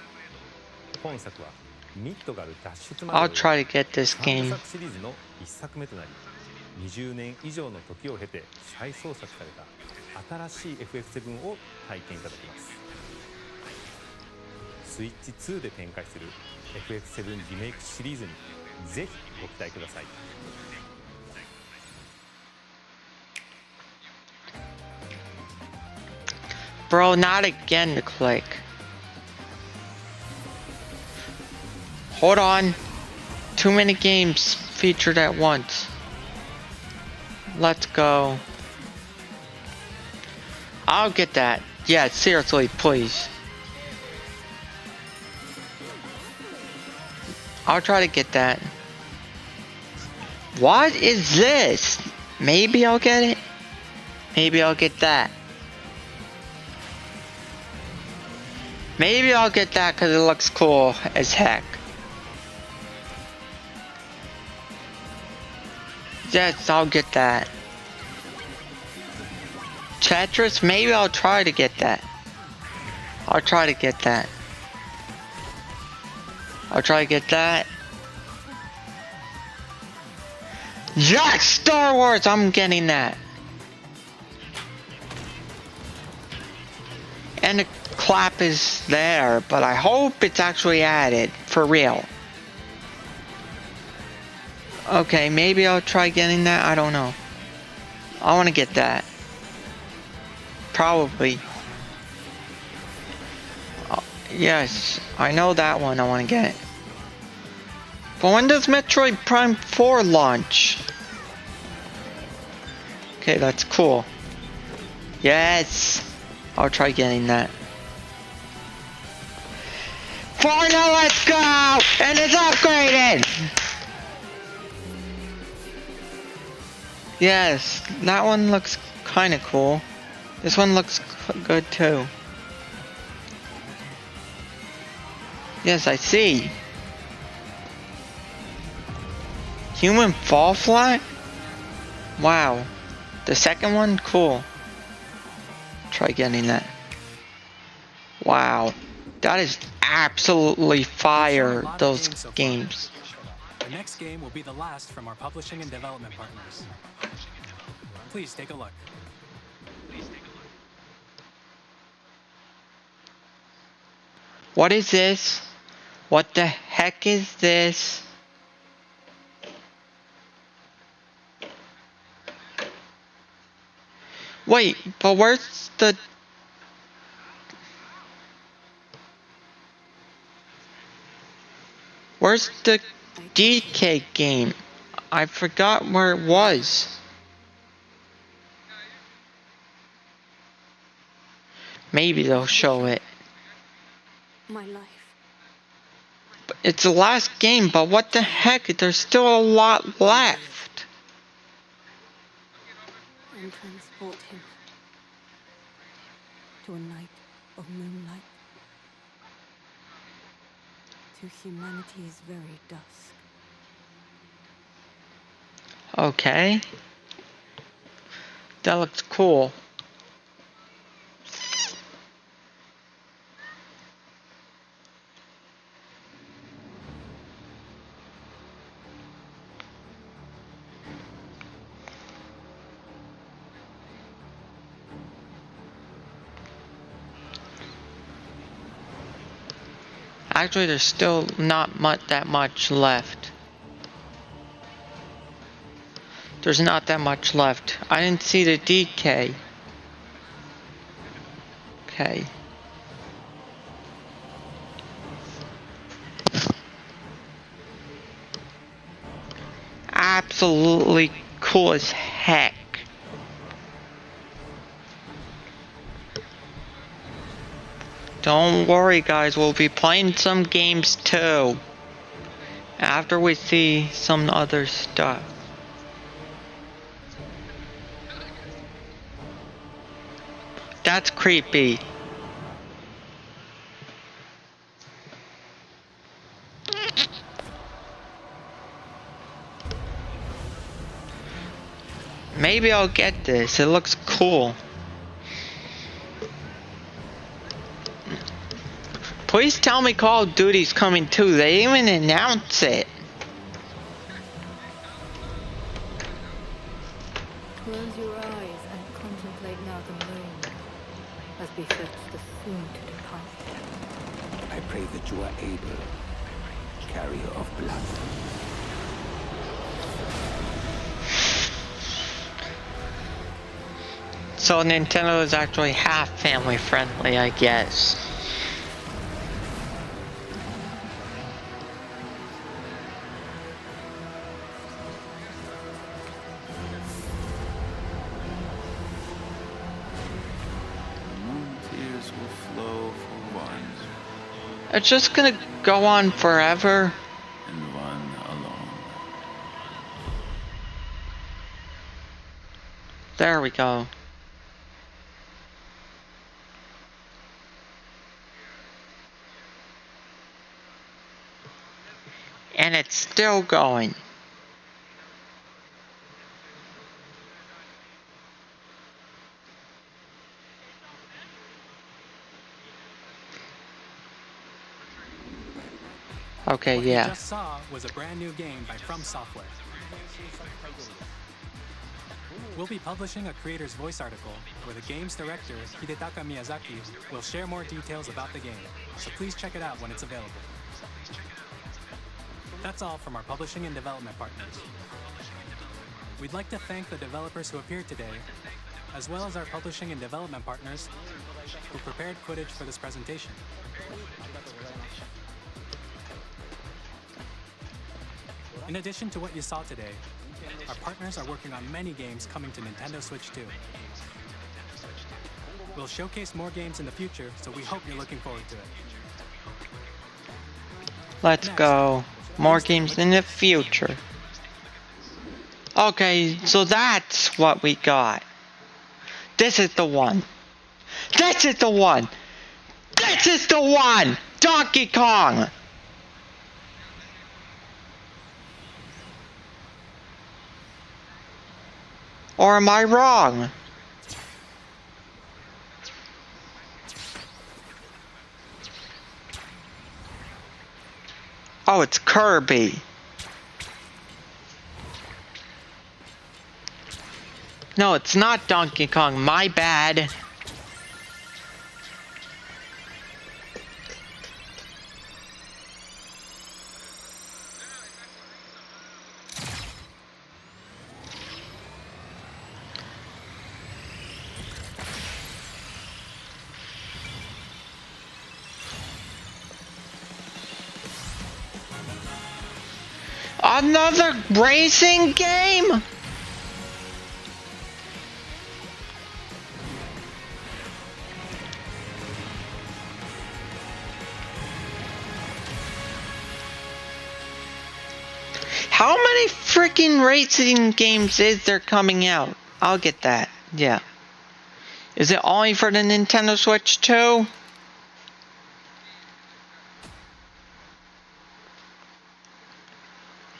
本作はミッドガル脱出まで I'll try to get this 3 game. 部作シリーズの1作目となり、20年以上の時を経て再創作された新しい FF7 を体験いただきます。スイッチ2で展開する FF7 リメイクシリーズにぜひご期待ください。Bro, not again to click. Hold on. Too many games featured at once. Let's go. I'll get that. Yeah, seriously, please. I'll try to get that. What is this? Maybe I'll get it. Maybe I'll get that. Maybe I'll get that because it looks cool as heck. Yes, I'll get that. Tetris? Maybe I'll try to get that. I'll try to get that. I'll try to get that. Yes! Star Wars! I'm getting that. And the clap is there, but I hope it's actually added. For real. Okay, maybe I'll try getting that. I don't know. I want to get that. Probably. Yes, I know that one I want to get. But when does Metroid Prime 4 launch? Okay, that's cool. Yes! I'll try getting that. Final, let's go! And it's upgraded! Yes, that one looks kinda cool. This one looks good too. Yes, I see. Human fall flat? Wow. The second one? Cool. Try getting that. Wow. That is absolutely fire, those games. The next game will be the last from our publishing and development partners. Please take a look. What is this? What the heck is this? Wait, but where's the... Where's the DK game? I forgot where it was. Maybe they'll show it. My life. It's the last game, but what the heck? There's still a lot left. And transport him to a night of moonlight, to humanity's very dusk. Okay. That looks cool. Actually, there's still not that much left. There's not that much left. I didn't see the DK. Okay. Absolutely cool as heck. Don't worry guys, we'll be playing some games too. After we see some other stuff. That's creepy. Maybe I'll get this. It looks cool. Please tell me Call of Duty's coming too. They even announced it. Close your eyes and contemplate now the moon, as befits the soon to depart. I pray that you are able, carrier of blood. So Nintendo is actually half family friendly, I guess. Tears will flow for one, It's just gonna go on forever. and one alone. There we go. And it's still going. Okay, What yeah. you just saw was a brand new game by From Software. We'll be publishing a creator's voice article where the game's director, Hidetaka Miyazaki, will share more details about the game, so please check it out when it's available. That's all from our publishing and development partners. We'd like to thank the developers who appeared today, as well as our publishing and development partners who prepared footage for this presentation. In addition to what you saw today, our partners are working on many games coming to Nintendo Switch 2. We'll showcase more games in the future, so we hope you're looking forward to it. Let's go. More games in the future. Okay, so that's what we got. This is the one. This is the one. This is the one! Donkey Kong! Or am I wrong? Oh, it's Kirby. No, it's not Donkey Kong. My bad. Another racing game? How many freaking racing games is there coming out? I'll get that. Yeah. Is it only for the Nintendo Switch 2?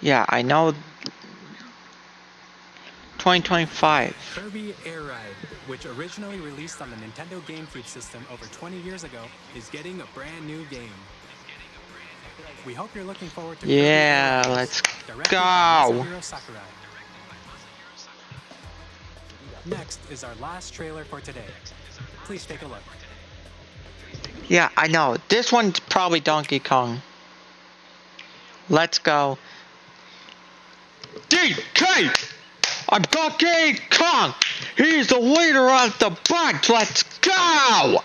Yeah, I know. 2025. Kirby Air Ride, which originally released on the Nintendo GameCube system over 20 years ago, is getting a brand new game. We hope you're looking forward to Yeah, Kirby Air Ride, let's directed by go. Masahiro Sakurai. Next is our last trailer for today. Please take a look. Yeah, I know. This one's probably Donkey Kong. Let's go. DK! I'm Donkey Kong! He's the leader of the bunch! Let's go!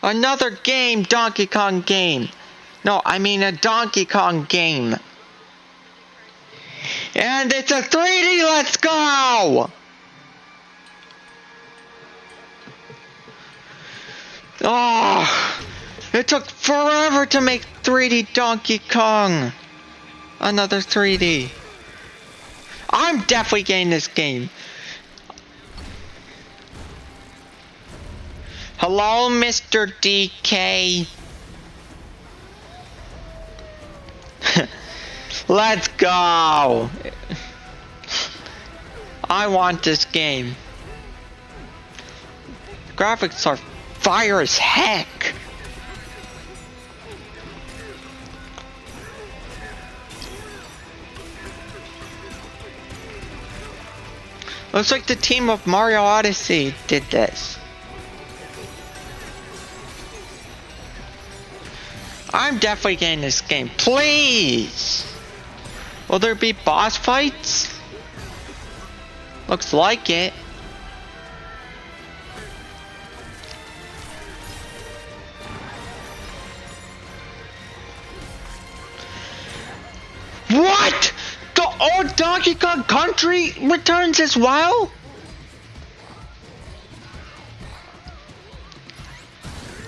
Another game, Donkey Kong game. No, I mean a Donkey Kong game. And it's a 3D, let's go! Oh, it took forever to make 3D Donkey Kong. Another 3D. I'm definitely getting this game. Hello, Mr. DK. Let's go. I want this game. Graphics are fire as heck. Looks like the team of Mario Odyssey did this. I'm definitely getting this game. Please! Will there be boss fights? Looks like it. What? The old Donkey Kong Country returns as well?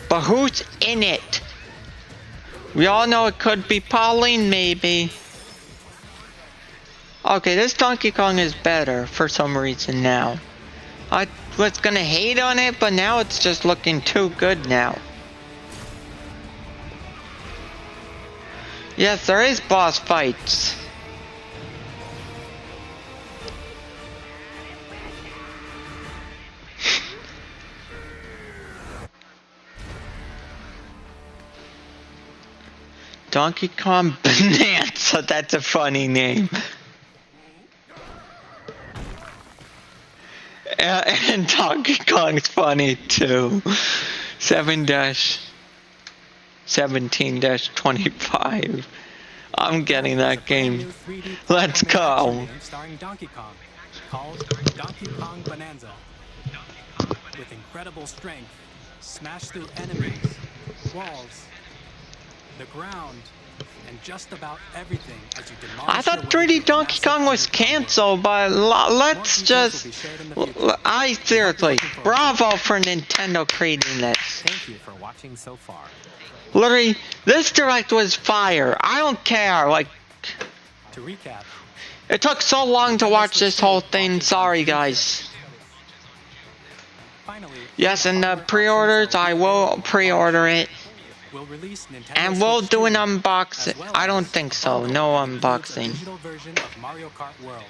But who's in it? We all know it could be Pauline, maybe. Okay, this Donkey Kong is better for some reason now. I was gonna hate on it, but now it's just looking too good now. Yes, there is boss fights. Donkey Kong Bonanza, that's a funny name. And Donkey Kong's funny too. 7-17-25. I'm getting that game. Let's go. Starring Donkey Kong, called Donkey Kong Bonanza. With incredible strength, smash through enemies, walls, the ground, and just about everything as you demolish. I thought 3D Donkey Kong was canceled, but let's just... seriously, bravo for Nintendo creating this. Thank you for watching so far. Literally, this direct was fire. I don't care, like... To recap, it took so long to watch this whole thing, sorry guys. Yes, and the pre-orders, I will pre-order it. we'll release Nintendo And we'll Switch do an 2, unboxing. as well I don't as think so. No unboxing. digital version of Mario Kart World.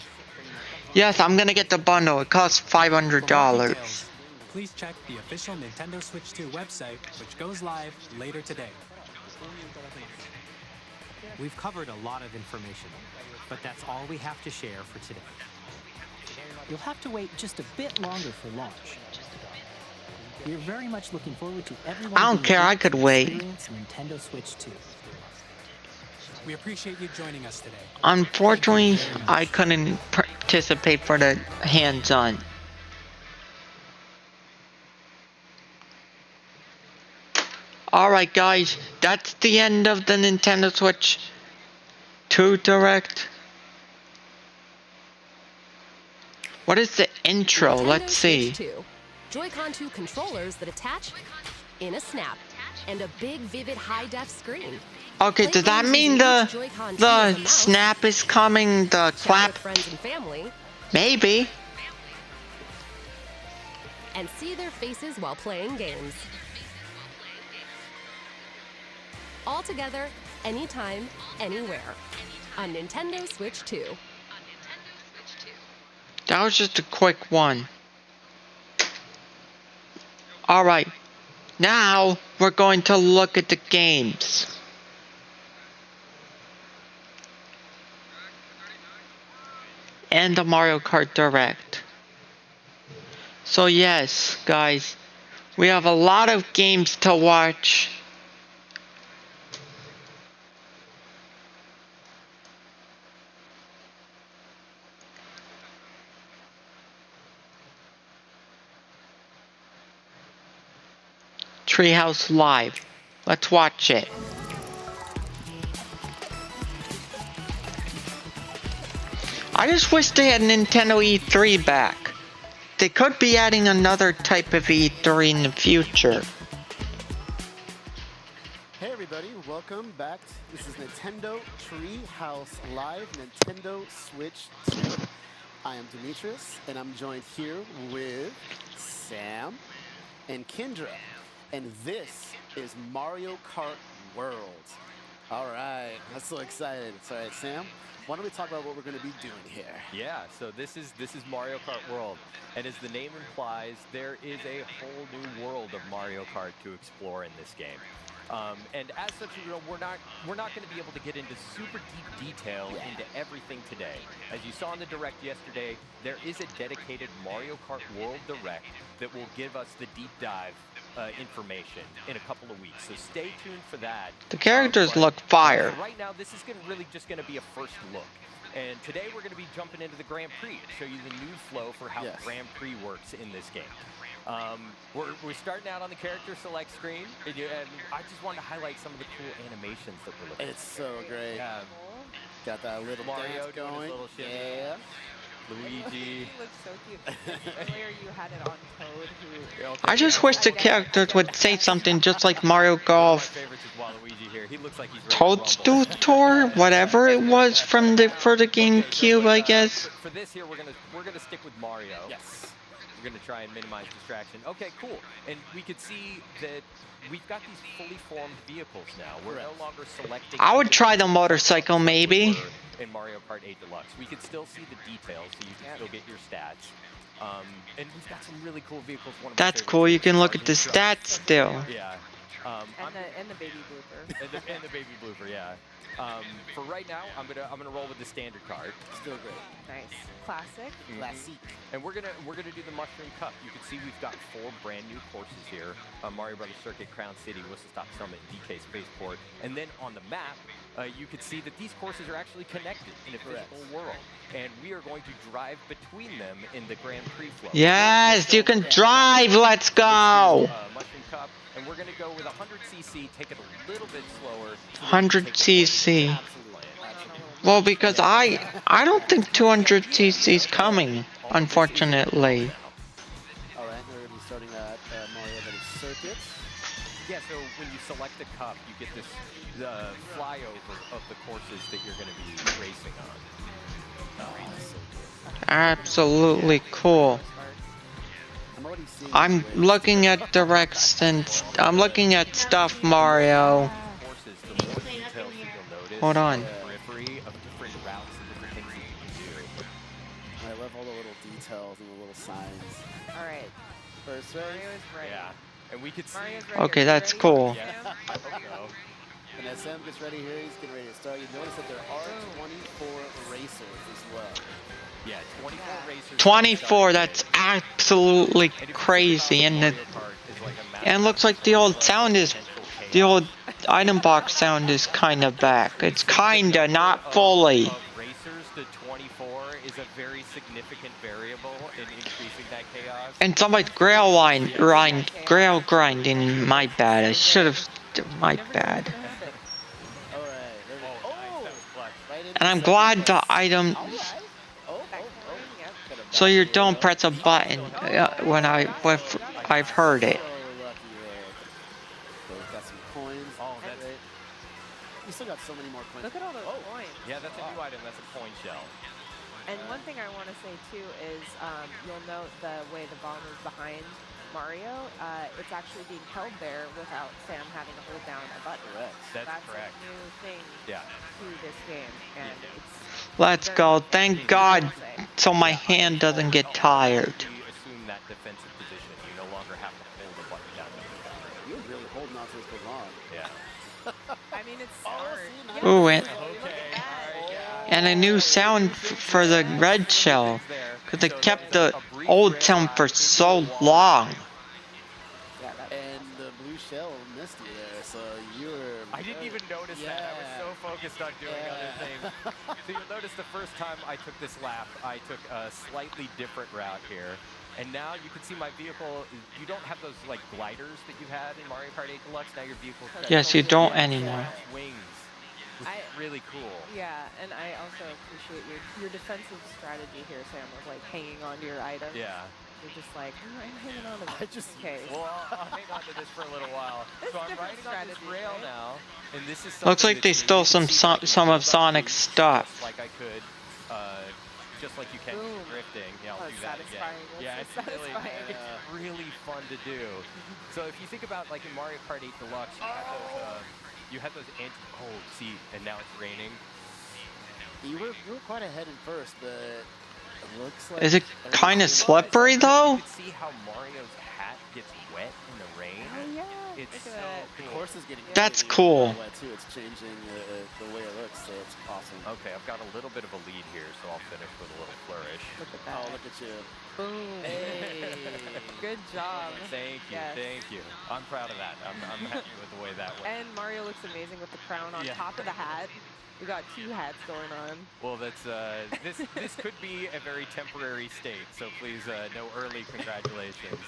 Yes, I'm gonna get the bundle. It costs $500. Please check the official Nintendo Switch 2 website, which goes live later today. We've covered a lot of information, but that's all we have to share for today. You'll have to wait just a bit longer for launch. We're very much looking forward to everyone. I don't care, I could wait. Experience Nintendo Switch 2. We appreciate you joining us today. Unfortunately, I couldn't participate for the hands-on. Alright guys, that's the end of the Nintendo Switch 2 Direct. What is the intro? Nintendo Let's see. Switch 2. Joy-Con 2 controllers that attach in a snap, and a big, vivid, high-def screen. Okay, does that mean the snap is coming? The clap? Friends and family, Maybe. and see their faces while playing games. All together, anytime, anywhere. On Nintendo Switch 2. That was just a quick one. Alright, now we're going to look at the games. And the Mario Kart Direct. So yes, guys, we have a lot of games to watch. Treehouse Live. Let's watch it. I just wish they had Nintendo E3 back. They could be adding another type of E3 in the future. Hey everybody, welcome back. This is Nintendo Treehouse Live, Nintendo Switch 2. I am Demetrius, and I'm joined here with Sam and Kendra. And this is Mario Kart World. All right, I'm so excited. All right, Sam, why don't we talk about what we're going to be doing here? Yeah, so this is Mario Kart World, and as the name implies, there is a whole new world of Mario Kart to explore in this game. And as such, you know, we're not going to be able to get into super deep detail into everything today. As you saw in the Direct yesterday, there is a dedicated Mario Kart World Direct that will give us the deep dive information in a couple of weeks. So stay tuned for that. The characters look fire. Right now, this is really just going to be a first look. And today we're going to be jumping into the Grand Prix to show you the new flow for how Grand Prix works in this game. We're starting out on the character select screen, and I just wanted to highlight some of the cool animations that we're looking at. It's so great. Got that little Mario dance going. Little shimmy. Yeah. Luigi. He looks so cute. Earlier you had it on Toad, who... I just wish the characters would say something just like Mario Golf. He looks like he's Toadstool Tour, whatever it was for the GameCube, I guess. For this here, we're gonna stick with Mario. Yes. We're gonna try and minimize distraction. Okay, cool. And we could see that we've got these fully formed vehicles now. We're no longer selecting. I would try the motorcycle, maybe. In Mario Kart 8 Deluxe, we could still see the details, so you can still get your stats. And we've got some really cool vehicles. One of my That's favorites cool. is You can look Charging at the Truck. stats still. Yeah. and the baby blooper. and the baby blooper, yeah. For right now, I'm gonna roll with the standard card. Still great. Nice. Classic. Classic. And we're gonna do the Mushroom Cup. You can see we've got 4 brand new courses here: Mario Brothers Circuit, Crown City, Whistle Stop Summit, DK Spaceport. And then on the map, you can see that these courses are actually connected in a physical world, and we are going to drive between them in the Grand Prix flow. Yes, you can drive. Let's go. Mushroom Cup, and we're gonna go with 100cc. Take it a little bit slower. 100cc. Well, because I don't think 200cc is coming, unfortunately. All right, we're going to be starting at Mario Brothers Circuit. Yeah, so when you select a cup, you get this flyover of the courses that you're going to be racing on. Absolutely cool. I'm looking at directs and I'm looking at stuff, Mario. Hold on. I love all the little details and the little signs. All right. First race. Mario is ready. Yeah, and we could see. Okay, that's cool. Yeah, I hope so. And as Sam gets ready here, he's getting ready to start. You notice that there are 24 racers as well. Yeah, 24 racers. 24, that's absolutely crazy. And looks like the old item box sound is kind of back. It's kinda, not fully. Racers to 24 is a very significant variable in increasing that chaos. And somebody's grail grinding. My bad. I should have. My bad. And I'm glad the item. So you don't press a button when I've heard it. Got some coins. Oh, that's it. You still got so many more coins. Look at all those coins. Yeah, that's a new item. That's a coin shell. And one thing I want to say too is you'll note the way the bomb is behind Mario. It's actually being held there without Sam having to hold down a button. That's correct. A new thing to this game, and it's. Let's go. Thank God, so my hand doesn't get tired. You assume that defensive position. You no longer have to hold the button down. You're really holding on to this for long. Yeah. I mean, it's smart. Ooh, and a new sound for the red shell, because they kept the old sound for so long. And the blue shell missed you there, so you were... I didn't even notice that. I was so focused on doing other things. So you'll notice the first time I took this lap, I took a slightly different route here. And now you can see my vehicle, you don't have those like gliders that you had in Mario Kart 8 Deluxe. Now your vehicle Yes, you don't anymore. Wings. Really cool. Yeah, and I also appreciate your defensive strategy here, Sam, of like hanging on to your items. Yeah. You're just like, I'm hanging on to this. Well, I'll hang on to this for a little while. So I'm riding on this rail now, and this is Looks like they stole some of Sonic's stuff. Like I could, just like you can with drifting. Yeah, I'll do that again. Yeah, it's really fun to do. So if you think about like in Mario Kart 8 Deluxe, you have those You had those see, and now it's raining. You were quite ahead in first, but it looks like... Is it kind of slippery though? You can see how Mario's hat gets wet in the rain. Oh yeah. It's Look so at that. The cool. course is getting That's really cool. wet too. It's changing the way it looks, so it's awesome. Okay, I've got a little bit of a lead here, so I'll finish with a little flourish. Look at that. Oh, look at you. Boom. Hey. Good job. Thank you, Yes. thank you. I'm proud of that. I'm happy with the way that went. And Mario looks amazing with the crown on Yeah. top of the hat. We got 2 hats going on. Well, that's this could be a very temporary state, so please no early congratulations.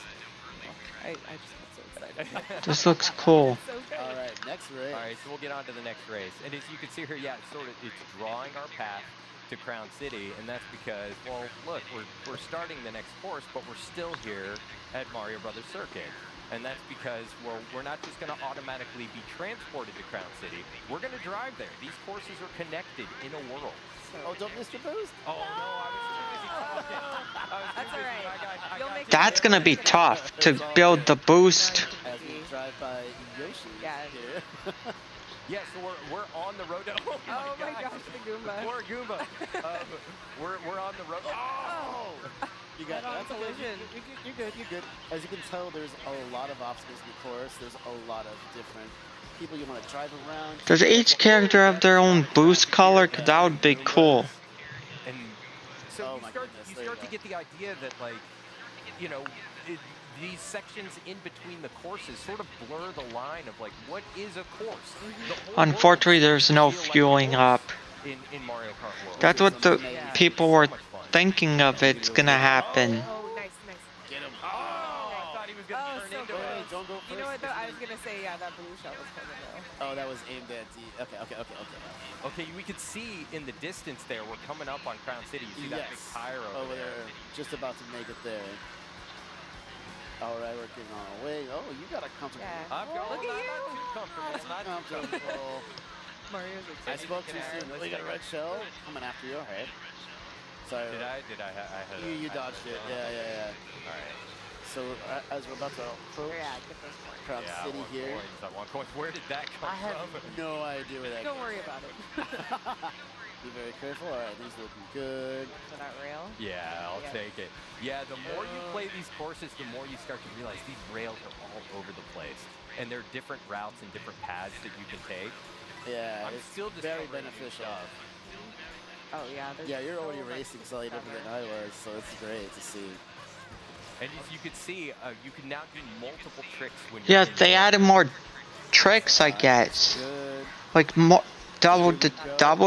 I just got so excited. This looks cool. So good. All right, next race. All right, so we'll get on to the next race. And as you can see here, yeah, it's drawing our path to Crown City, and that's because, well, look, we're starting the next course, but we're still here at Mario Brothers Circuit. And that's because, well, we're not just going to automatically be transported to Crown City. We're going to drive there. These courses are connected in a world. Oh, don't miss your boost. Oh, no, I was too busy talking. That's all right. You'll make That's gonna be tough to build the boost. As we drive by Yoshi. Yeah. Here. Yeah, so we're on the road. Oh my gosh, the Goomba. Poor Goomba. We're on the road. Oh! You got Head-on that's okay. collision. You're good. You're good. As you can tell, there's a lot of obstacles in the course. There's a lot of different people you want to drive around. Does each character have their own boost color? Cause that would be cool. And so Oh you my start, goodness, you there start you to get the idea that, like, you know, these sections in between the courses sort of blur the line of, like, what is a course? The whole Unfortunately, world there's should no feel like a fueling course up. in Mario Kart World. That's what the Yeah. people were thinking of it's gonna happen. Oh, nice, nice. Get him. Oh, I thought he was going to Oh, turn so into good. it. Don't go first. You know what though? I was gonna say, yeah, that blue shell was coming though. Oh, that was aimed at D. Okay. Okay, we could see in the distance there, we're coming up on Crown City. You see that big tire over there. Just about to make it there. All right, we're getting on our way. Oh, you got a comfortable. Yeah. I'm going, Look at not you. too comfortable. Not too comfortable. Mario's I excited. spoke too soon. We got a red shell coming after you. All right. Sorry. Did I? I had a, You I had dodged a- it. Yeah. All right. So as we're about to approach Yeah, get those points. Crown Yeah, City I want here, coins. I want coins. Where did that come I have from? no idea where that. Don't worry about it. Be very careful. All right, these looking good. For that rail. Yeah, I'll Yeah. take it. Yeah, the more you play these courses, the more you start to realize these rails are all over the place. And there are different routes and different paths that you can take. Yeah, I'm it's still very discovering new beneficial. stuff. Oh yeah. There's Yeah, you're so already much racing to slightly different discover. than I was, so it's great to see. And as you can see, you can now do multiple tricks when Yeah, you're in they there. added more tricks, I guess. Good. Like more double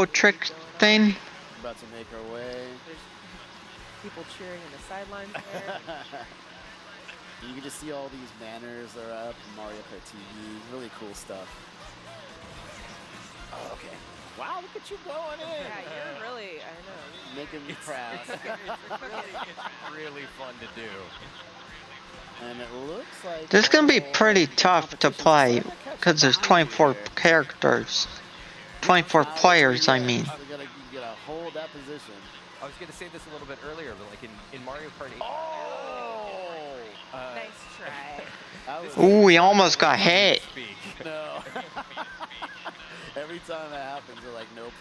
trick thing. About to make our way. There's people cheering in the sidelines there. You can just see all these banners that are up, Mario Kart TV, really cool stuff. Oh, okay. Wow, look at you going in. Yeah, you're really, I know. Making me proud. It's really fun to do. And it looks like This is gonna be all pretty tough to play because there's 24 characters, 24 players. I mean. You gotta hold that position. I was going to say this a little bit earlier, but like in Mario Kart 8. Oh! Nice try. That was Ooh, we almost got hit. no. Every time that happens, we're like, nope.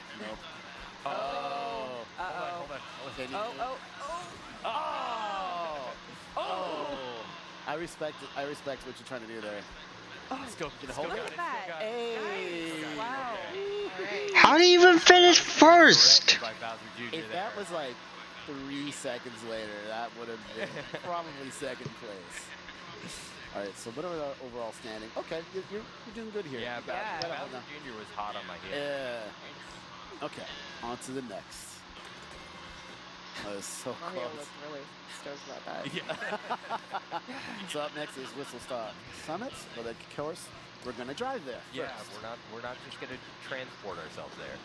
Oh. Uh-oh. Hold on. Can you- Oh. I respect it. I respect what you're trying to do there. Still hold got it. it. Still got it. Hey. Nice. Wow. All right. How do you even finish first? By Bowser Jr. If that was like 3 seconds later, that would have been probably second place. All right, so what are our overall standing? Okay, you're doing good here. Yeah, You got- you gotta hold Bowser on. Jr. was hot on my heel. Yeah. Okay, on to the next. That was so Mario close. looked really stoked about that. Yeah. So up next is Whistle Stop Summits, but of course we're gonna drive there. Yeah, first. we're not just gonna transport ourselves there.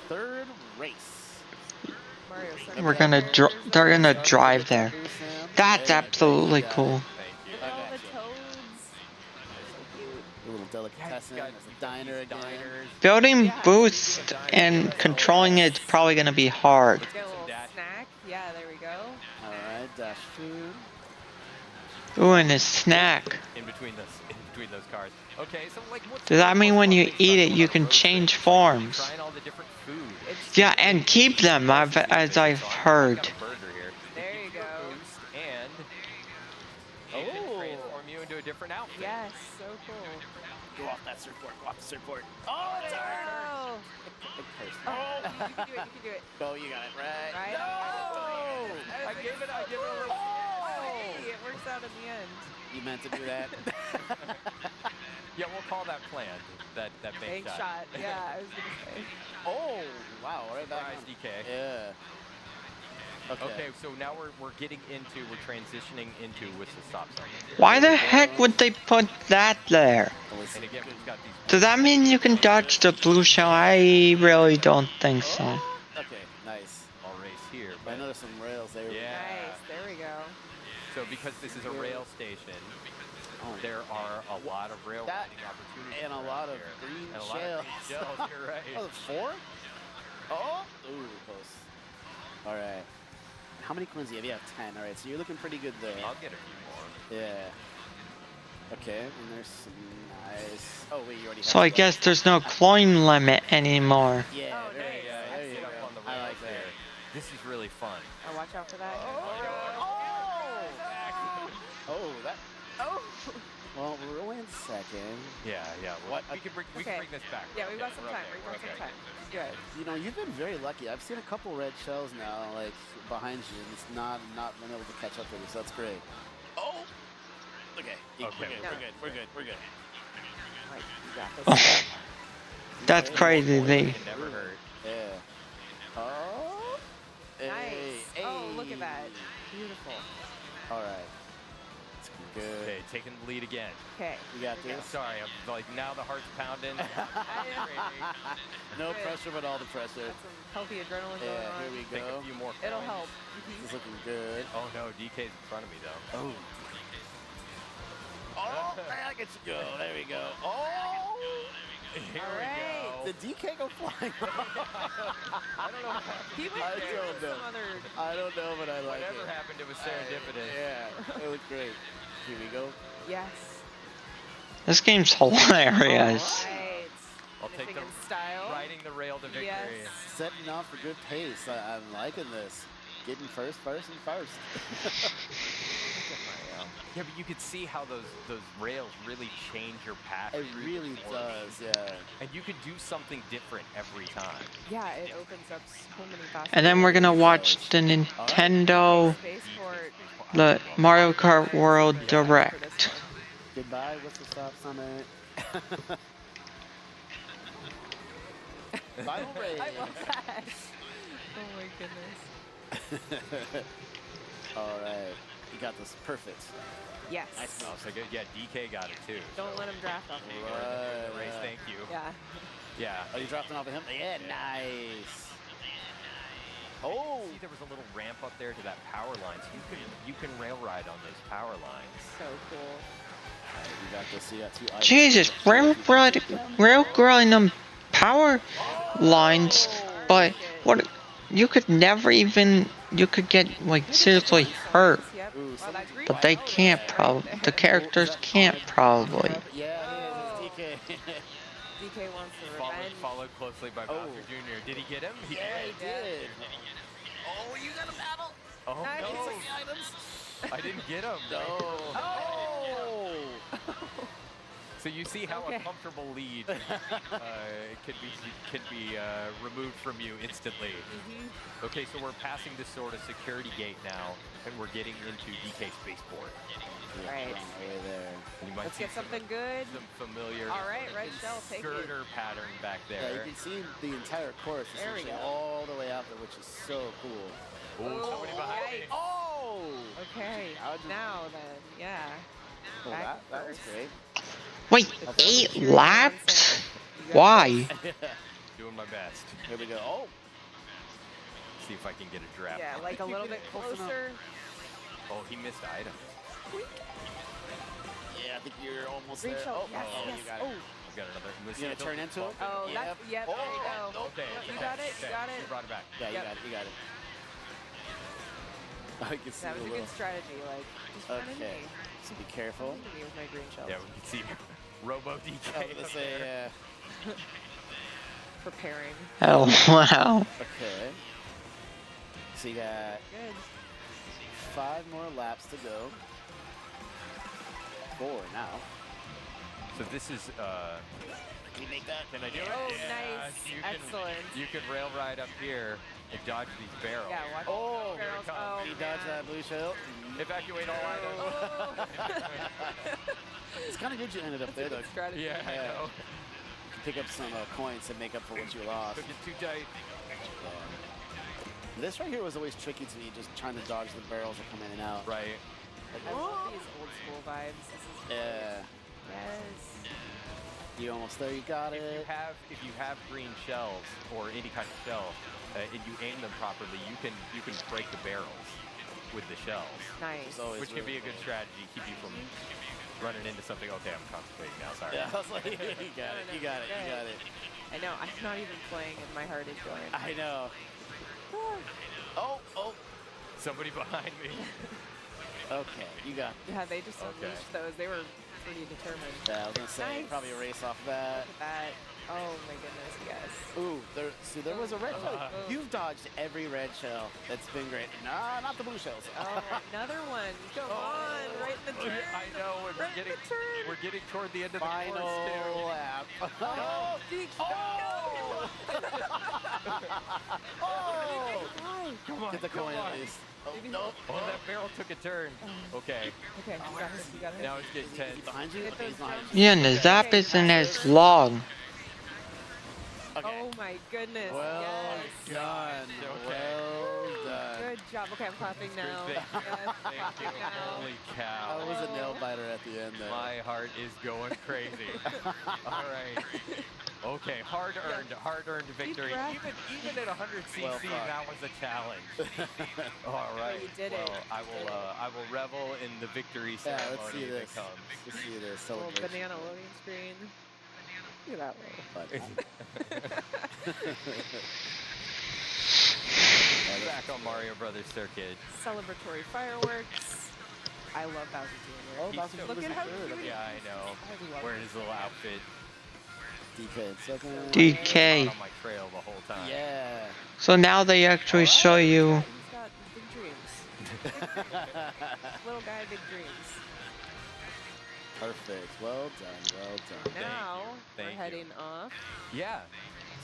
Third race. Mario We're gonna they're gonna drive there. That's absolutely cool. Thank you. All the gotcha. toads. A little delicatessen. There's a diner again. Diners. Building boost and controlling it's probably gonna be hard. Get a little snack. Yeah, there we go. All right, dash food. Ooh, and a snack. In between between those cars. Okay, so like what's Does that mean when you something eat it, special you about can a road change trip? forms? Trying all the different food. It's Yeah, and keep them, as I've heard. got a burger here. There you go. Boost and it can transform you into a different outfit. Yes, so cool. Go off that surfboard. Go off the surfboard. Oh, it's hard. Oh, Oh, you can do it. You can do it. Go, you got it. Right. Right. No! I give it a little. Hey, it works out in the end. You meant to do that? Yeah, we'll call that planned. That bank Bank shot. Yeah, I was gonna say. Oh, wow. Right back Surprise, on. DK. Yeah. Okay, so now we're transitioning into whistle stop sign. Why the heck would they put that there? And again, we've got these. Does that mean you can dodge the blue shell? I really don't think so. Okay, nice. I'll race here. I But know there's some rails there. yeah. Nice. There we go. So because this is a rail station, there are a lot of rail That- riding opportunities. And a around lot of here. green And a lot of shells. green shells. You're right. Oh, 4? Oh! Ooh, close. All right. How many coins do you have? You have 10. All right, so you're looking pretty good there. I'll get a few more. Yeah. Okay, and there's some nice. Oh, wait, you already have So I the- guess there's no coin limit anymore. Yeah, Oh, there nice. you go. There you Get go. up on the I rails like that. there. This is really fun. Oh, watch out for that. Oh, that. Oh. Well, we're only in second. Yeah. What? We can bring Okay. this back. Yeah, we've got Okay, some we're time. okay, We've we're got some okay. time. Good. You know, you've been very lucky. I've seen a couple red shells now, like behind you, and it's not been able to catch up with you. So that's great. Oh. Okay. Okay, We're good. no. We're good. We're good. Like, you got this. That's crazy. It never hurt. Yeah. Oh. Nice. Hey, Oh, look at that. hey. Beautiful. All right. It's good. Okay, taking the lead again. Okay. You got this. Sorry, I'm like now the heart's pounding. No Good. pressure, but all the pressure. Got some healthy adrenaline Yeah, going on. here we Take go. a few more. It'll coins. help. This is looking good. Oh no, DK's in front of me though. Oh. Oh, I get you go. There we go. Oh. Here All right. we Did DK go flying? I don't know. He went I there don't with know. some other. I don't know, but I like Whatever it. happened, it was serendipitous. Yeah, it looked great. Here we go. Yes. This game's hilarious. Right. I'll take Finishing the in style. riding the rail to victory. Yes. Setting off a good pace. I'm liking this. Getting first. Yeah, but you could see how those rails really change your path. It through the really course. does, yeah. And you could do something different every time. Yeah, it opens up so many possibilities. And then we're gonna watch the Nintendo, Spaceport. the Mario Kart World Direct. Goodbye, Whistle Stop Summit. Final race. I love that. Oh my goodness. All right. You got this perfect. Yes. Nice. Oh, so good. Yeah, DK got it too. Don't let him draft off of you. The race, thank you. Yeah. Yeah. Oh, you dropped it off of him? Yeah, nice. Oh. See, there was a little ramp up there to that power line, so you can rail ride on those power lines. So cool. You got this. You got two items. Jesus, rail grinding them power lines, but what? You could never even. You could get like seriously hurt, Yep. Ooh, Wow, that green but they one. can't probably. The characters can't probably. Yeah, it is. DK. DK wants the revenge. Followed closely by Bowser Jr. Did he get him? He Yeah, did. he did. Oh, you got a battle. Oh Nice. no! Items. I didn't get him. No. Oh. So you see how Okay. a comfortable lead can be removed from you instantly. Okay, so we're passing this sort of security gate now, and we're getting into DK Spaceport. Right. Way there. And you might Let's see get something good. some familiar All right, red shell, take it. girder pattern back Yeah, there. you can see the entire course There we essentially go. all the way out there, which is so cool. Oh, somebody behind me. yikes. Oh! Okay. How'd you- Now then, yeah. Oh, Back that was first. great. Wait, 8 laps? Why? Doing my best. Here we go. Oh! See if I can get a draft. Yeah, like a little bit Close enough. closer. Oh, he missed items. Yeah, I think you're almost Green there. shell. Oh, Yes, oh, yes. you got Oh. it. I've got another. You gonna turn into it? Oh, Yep. that's, yep, there you go. Okay, You got it, you got You it. brought it back. Yeah, Yep. you got it. I can see That was the a little... good strategy. Like, just run into Okay, me. so be careful. Run into me with my green shells. Yeah, we can see Robo DK. I was gonna up say, there. Preparing. Oh, wow. Okay. So you got Good. 5 more laps to go. 4 now. So this is, Can you make that? can I do it? Oh, Yeah, nice. Excellent. You can rail ride up here and dodge these barrels. Yeah, watch Oh, here barrels. it comes. Oh, You dodged that blue shell. Evacuate all items. It's kind of good you ended up there, though. strategy. Yeah, I know. Pick up some coins to make up for what you lost. Took it too tight. This right here was always tricky to me, just trying to dodge the barrels that come in and out. Right. I love these old school vibes. This is Yeah. Yes. You almost there, you got it. If you have green shells or any kind of shell, and you aim them properly, you can break the barrels with the shells. Nice. Which can be a good strategy, keep you from running into something. Okay, I'm concentrating now. Sorry. Yeah, I was like, you got it, you got it, you got it. I know. I'm not even playing, and my heart is going. I know. Oh. Somebody behind me. Okay, you got it. Yeah, they just unleashed those. They were pretty determined. Yeah, I was gonna say, Nice. probably a race off that. Look at that. Oh my goodness, yes. Ooh, there was a red shell. You've dodged every red shell. That's been great. Nah, not the blue shells. Oh, another one. Come on, right in the turn. I know, we're Right in getting the turn. we're getting toward the end of the Final course too. lap. Oh, Oh! Come on, Get the come coin on. at least. Oh, no. Oh, that barrel took a turn. Okay. Okay, you got this. You got this. Now it's getting tense. Behind you? Get Okay, those he's behind jumps. you. Yeah, and the zap isn't as long. Okay. Oh my goodness. Well yes. done. Okay. Well done. Good job. Okay, I'm clapping now. Thank you. Yes, Thank you. now. Holy cow. That was a nail biter at the end there. My heart is going crazy. All right. Okay, hard-earned victory. breath. Even at 100 cc, Well fought. that was a challenge. All right. you did well, it. I will revel in the victory Yeah, ceremony let's see if this. it comes. Let's see this Little celebration. banana loading screen. Look at that way. Back on Mario Brothers Circuit. Celebratory fireworks. I love Bowser Jr. Oh, He's Bowser so Look Jr.'s at how good. cute. Yeah, I know. I love Wearing his little outfit. DK in second. DK. On my trail the whole time. Yeah. So now they actually show you. He's got big dreams. Little guy, big dreams. Perfect. Well done. Well done. Now Thank we're you. heading off Yeah.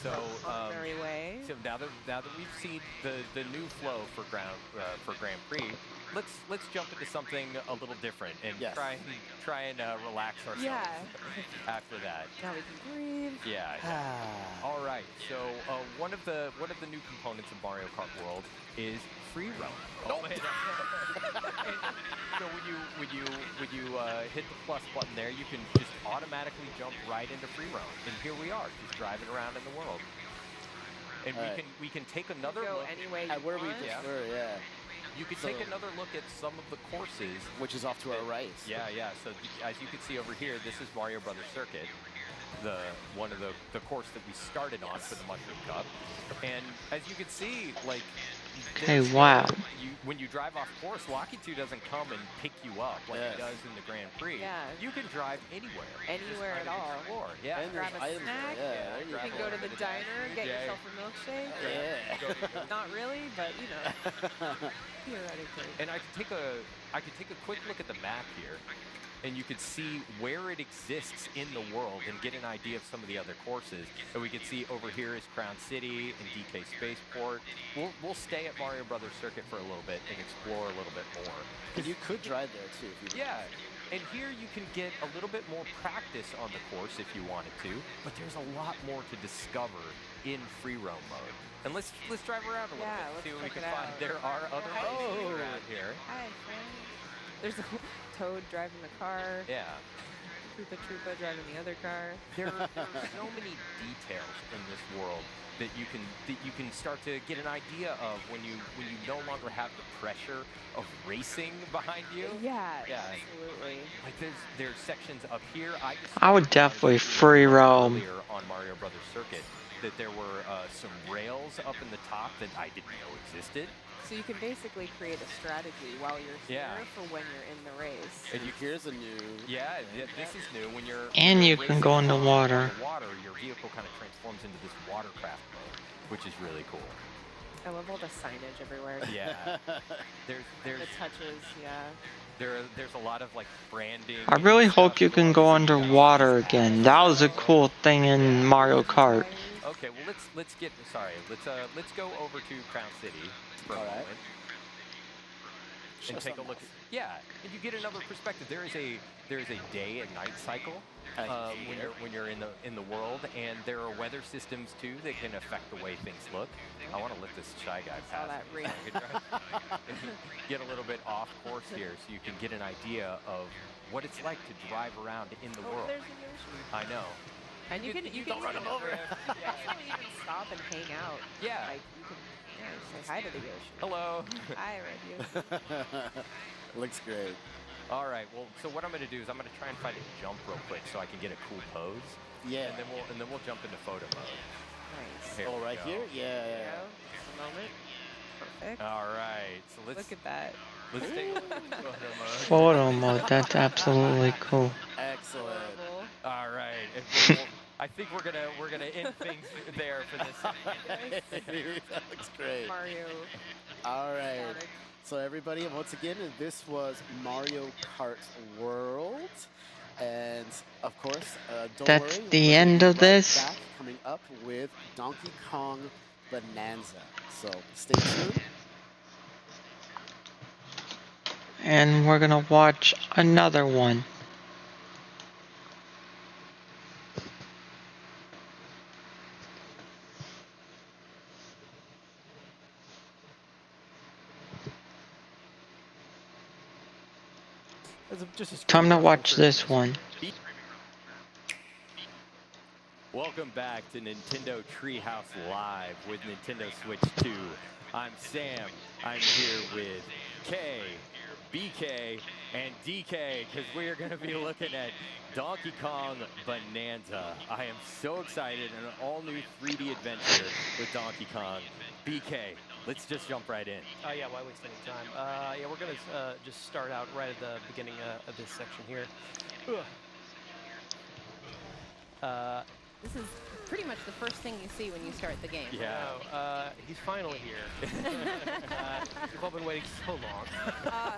So on our merry way. So now that we've seen the new flow for Grand Prix, let's jump into something a little different and Yes. try and relax ourselves. Yeah. After that. Now we can breathe. Yeah. All right. So one of the new components of Mario Kart World is free roam. Oh, and, so when you hit the plus button there, you can just automatically jump right into free roam. And here we are, just driving around in the world. And we can take another Go look any way you At where we want. just were, yeah. You can take another look at some of the courses. Which is off to our right. Yeah. So as you can see over here, this is Mario Brothers Circuit, one of the course that we started on for the Mushroom Cup. And as you can see, like, Okay, wow. When you drive off course, Locky2 doesn't come and pick you up like he does in the Grand Prix. Yeah. You can drive anywhere. Anywhere Just at try to all. explore. Yeah. And Grab there's a items there, snack. yeah. You can go to the diner, get yourself a milkshake. Yeah. Not really, but you know, theoretically. And I could take a quick look at the map here, and you could see where it exists in the world and get an idea of some of the other courses. And we can see over here is Crown City and DK Spaceport. We'll stay at Mario Brothers Circuit for a little bit and explore a little bit more. Because you could drive there too. If you Yeah, and here you can get a little bit more practice on the course if you wanted to, but there's a lot more to discover in free roam mode. And let's drive around a little bit, see what we can find. There are other places around here. Hi, friend. There's a Toad driving the car. Yeah. Troopa Troopa driving the other car. There are so many details in this world that you can start to get an idea of when you no longer have the pressure of racing behind you. Yeah, Yeah. absolutely. Like there's sections up here. I would definitely free roam. Earlier on Mario Brothers Circuit, that there were some rails up in the top that I didn't know existed. So you can basically create a strategy while you're here for when you're in the race. And here's a new. Yeah, this is new. When you're And you can go in the water. Your vehicle kind of transforms into this watercraft mode, which is really cool. I love all the signage everywhere. Yeah. There's the touches, yeah. There's a lot of like branding. I really hope you can go underwater again. That was a cool thing in Mario Kart. Okay, well let's go over to Crown City for a moment. And take a look at, and you get another perspective. There is a day and night cycle when you're in the world, and there are weather systems too that can affect the way things look. I want to let this shy guy pass. Get a little bit off course here, so you can get an idea of what it's like to drive around in the world. There's an ocean. I know. And you can don't run them over. You can even stop and hang out. Yeah. Like you can say hi to the ocean. Hello. Hi, Red. Looks great. All right. Well, so what I'm going to do is I'm going to try and find a jump real quick so I can get a cool pose. Yeah. And then we'll jump into photo mode. Nice. Here Oh, we right go. here? Yeah. Just a moment. Perfect. All right. So let's Look at that. Let's take a look at photo mode. Photo mode, that's absolutely cool. Excellent. All right. I think we're gonna end things there for this. That looks great. Mario. All right. So everybody, once again, this was Mario Kart World, and of course, don't That's worry. the end of this. Back coming up with Donkey Kong Bonanza. So stay tuned. And we're gonna watch another one. Time to watch this one. Welcome back to Nintendo Treehouse Live with Nintendo Switch 2. I'm Sam. I'm here with K, BK, and DK because we are going to be looking at Donkey Kong Bonanza. I am so excited, an all-new 3D adventure with Donkey Kong. BK, let's just jump right in. Yeah, why waste any time? Yeah, we're going to just start out right at the beginning of this section here. This is pretty much the first thing you see when you start the game. Yeah. He's finally here. We've all been waiting so long.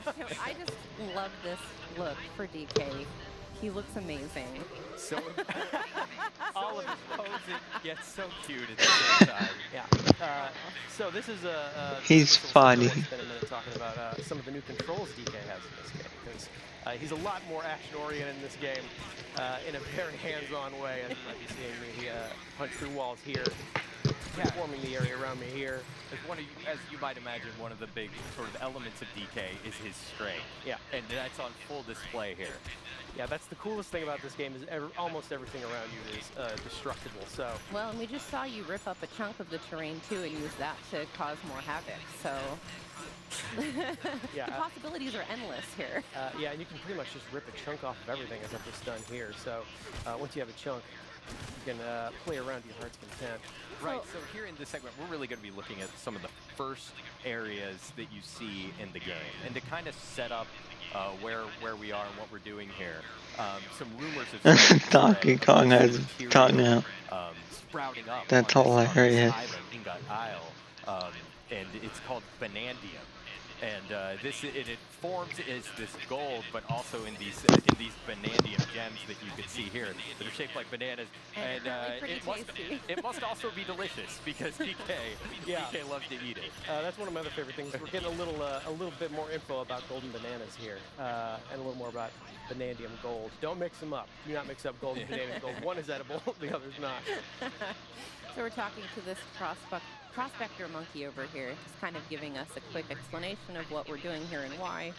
So I just love this look for DK. He looks amazing. So all of his posing gets so cute at the same time. Yeah. So this is He's funny. Spend a minute talking about some of the new controls DK has in this game, because he's a lot more action-oriented in this game, in a very hands-on way. As you might be seeing me punch through walls here, forming the area around me here. As you might imagine, one of the big sort of elements of DK is his strength. Yeah. And that's on full display here. Yeah, that's the coolest thing about this game is almost everything around you is destructible. So. Well, and we just saw you rip up a chunk of the terrain too and use that to cause more havoc. So. Yeah, the possibilities are endless here. Yeah, and you can pretty much just rip a chunk off of everything as I've just done here. So once you have a chunk, you can play around to your heart's content. Right, so here in this segment, we're really going to be looking at some of the first areas that you see in the game. And to kind of set up where we are and what we're doing here, some rumors of Donkey Kong has tongue out. Sprouting up. That's hilarious. Ingot Isle, and it's called Bonandium. And it forms as this gold, but also in these Bonandium gems that you can see here that are shaped like bananas. And it must also be delicious because DK loves to eat it. That's one of my other favorite things. We're getting a little bit more info about golden bananas here, and a little more about Bonandium gold. Don't mix them up. Do not mix up gold and Bonandium gold. One is edible, the other's not. So we're talking to this prospector monkey over here, just kind of giving us a quick explanation of what we're doing here and why.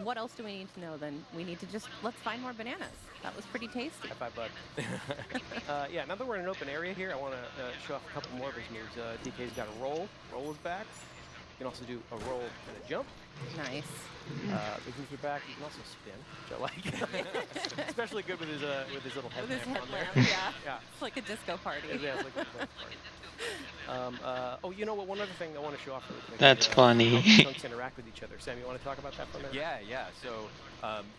What else do we need to know then? We need to let's find more bananas. That was pretty tasty. High five, bud. Yeah, now that we're in an open area here, I want to show off a couple more of his moves. DK's got a roll. Roll is back. You can also do a roll and a jump. Nice. The goofy back. You can also spin, which I like. Especially good with his little headlamp. With his on there. headlamp, yeah. Yeah. It's like a disco party. Yeah, it's like a disco party. Oh, you know what? One other thing I want to show off really quick. That's funny. How the chunks interact with each other. Sam, you want to talk about that for a minute? Yeah. So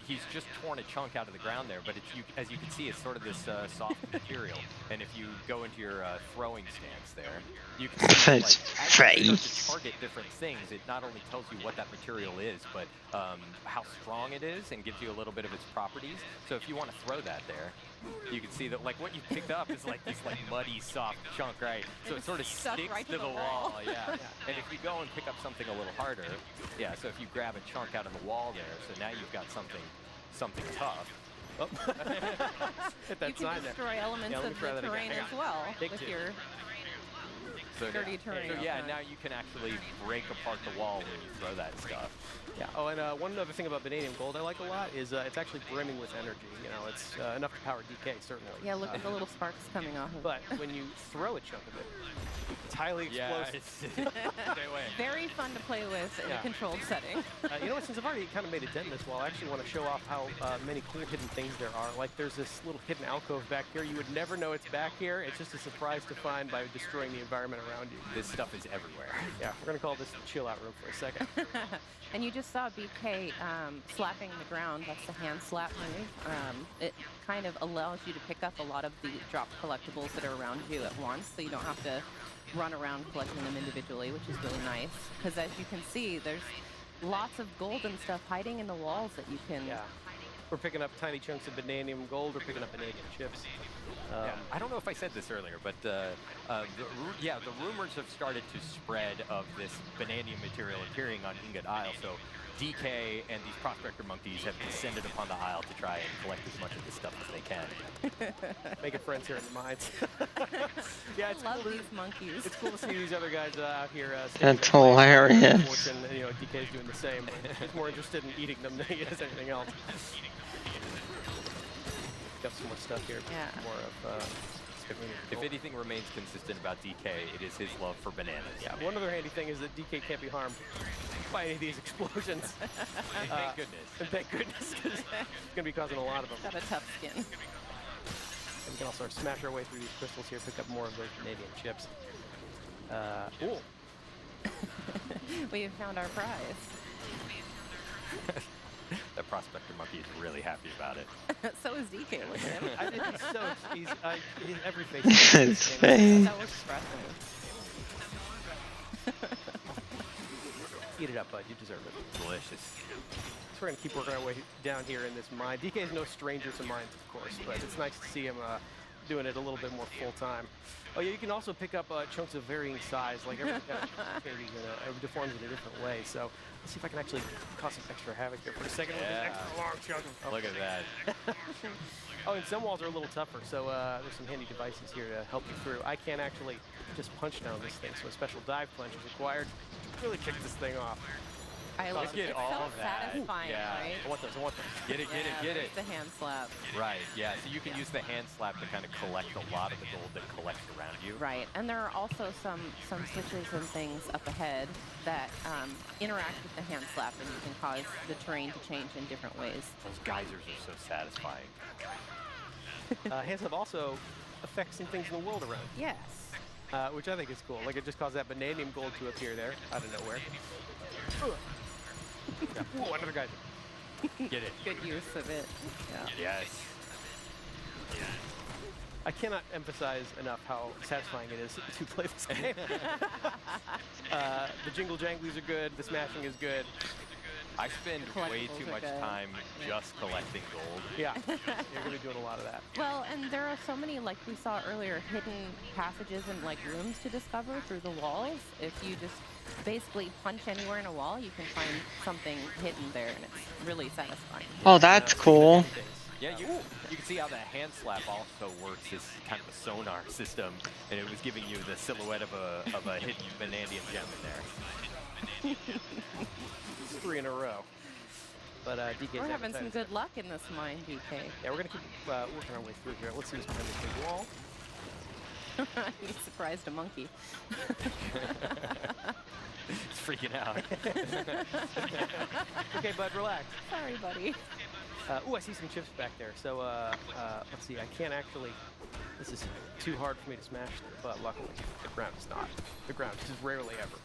he's just torn a chunk out of the ground there, but as you can see, it's sort of this soft material. And if you go into your throwing stance there, you can see, like, as you start to target different things, it not only tells you what that material is, but how strong it is and gives you a little bit of its properties. So if you want to throw that there, you can see that like what you picked up is like this like muddy, soft chunk, right? So it sort of sticks right to the wall. Yeah. And if you go and pick up something a little harder, yeah. So if you grab a chunk out of the wall there, so now you've got something tough. Oh. Hit that You can sign there. destroy elements Yeah, let me of try the that again. terrain Hang as on. well Take with two. your So, terrain. So yeah, now you can actually break apart the wall when you throw that stuff. Yeah. Oh, and one other thing about Vanadium Gold I like a lot is it's actually brimming with energy. You know, it's enough to power DK, certainly. Yeah, look at the little sparks coming off of it. But when you throw a chunk of it, it's highly explosive. Stay away. Very fun to play with in a Yeah. controlled setting. You know what, since I've already kind of made a dent in this wall, I actually want to show off how many cool hidden things there are. Like there's this little hidden alcove back here. You would never know it's back here. It's just a surprise to find by destroying the environment around you. This stuff is everywhere. Yeah, we're going to call this the chill out room for a second. And you just saw BK slapping the ground. That's the hand slap move. It kind of allows you to pick up a lot of the dropped collectibles that are around you at once, so you don't have to run around collecting them individually, which is really nice. Because as you can see, there's lots of gold and stuff hiding in the walls that you can... Yeah. We're picking up tiny chunks of Vanadium Gold. We're picking up Vanadium chips. Yeah. I don't know if I said this earlier, but the rumors have started to spread of this vanadium material appearing on Ingot Isle. So DK and these prospector monkeys have descended upon the isle to try and collect as much of this stuff as they can. Making friends here in the mines. Yeah, it's I love cool. these monkeys. It's cool to see these other guys out here. That's hilarious. Fortune, and, you know, DK's doing the same. He's more interested in eating them than he is anything else. Got some more stuff here. Yeah. More of. If anything remains consistent about DK, it is his love for bananas. Yeah. One other handy thing is that DK can't be harmed by any of these explosions. Thank goodness. And thank goodness, because it's going to be causing a lot of them. Got a tough skin. And we can also smash our way through these crystals here, pick up more of those vanadium chips. Cool. We have found our prize. That prospector monkey is really happy about it. So is DK. Look at him. I think he's every face. His face. So expressive. Eat it up, bud. You deserve it. Delicious. So we're going to keep working our way down here in this mine. DK is no stranger to mines, of course, but it's nice to see him doing it a little bit more full-time. Oh, yeah, you can also pick up chunks of varying size. Like every deforms in a different way. So let's see if I can actually cause some extra havoc there for a second with this extra long chunk. Look at that. Oh, and some walls are a little tougher, so there's some handy devices here to help you through. I can't actually just punch down this thing, so a special dive punch is required to really kick this thing off. I love it. Get all so of that. satisfying, Yeah. right? I want those. Get it. There's the hand slap. Right, yeah. So you can use the hand slap to kind of collect a lot of the gold that collects around you. Right, and there are also some switches and things up ahead that interact with the hand slap, and you can cause the terrain to change in different ways. Those geysers are so satisfying. Hand slap also affects some things in the world around you. Yes. Which I think is cool. Like it just caused that vanadium gold to appear there out of nowhere. Yeah. Oh, another guy. Get it. Good use of it. Yeah. Yes. I cannot emphasize enough how satisfying it is to play this game. The jingle janglies are good. The smashing is good. I spend way too much good. time just collecting gold. Yeah, you're going to be doing a lot of that. Well, and there are so many, like we saw earlier, hidden passages and like rooms to discover through the walls. If you just basically punch anywhere in a wall, you can find something hidden there, and it's really satisfying. Oh, that's cool. Yeah, you can see how the hand slap also works as kind of a sonar system, and it was giving you the silhouette of a hidden vanadium gem in there. 3 in a row. But DK's We're having some advertised. good luck in this mine, DK. Yeah, we're going to keep working our way through here. Let's see what's behind this big wall. You surprised a monkey. It's freaking out. Okay, bud, relax. Sorry, buddy. Ooh, I see some chips back there. So let's see. I can't actually. This is too hard for me to smash, but luckily the ground is not. The ground is rarely ever.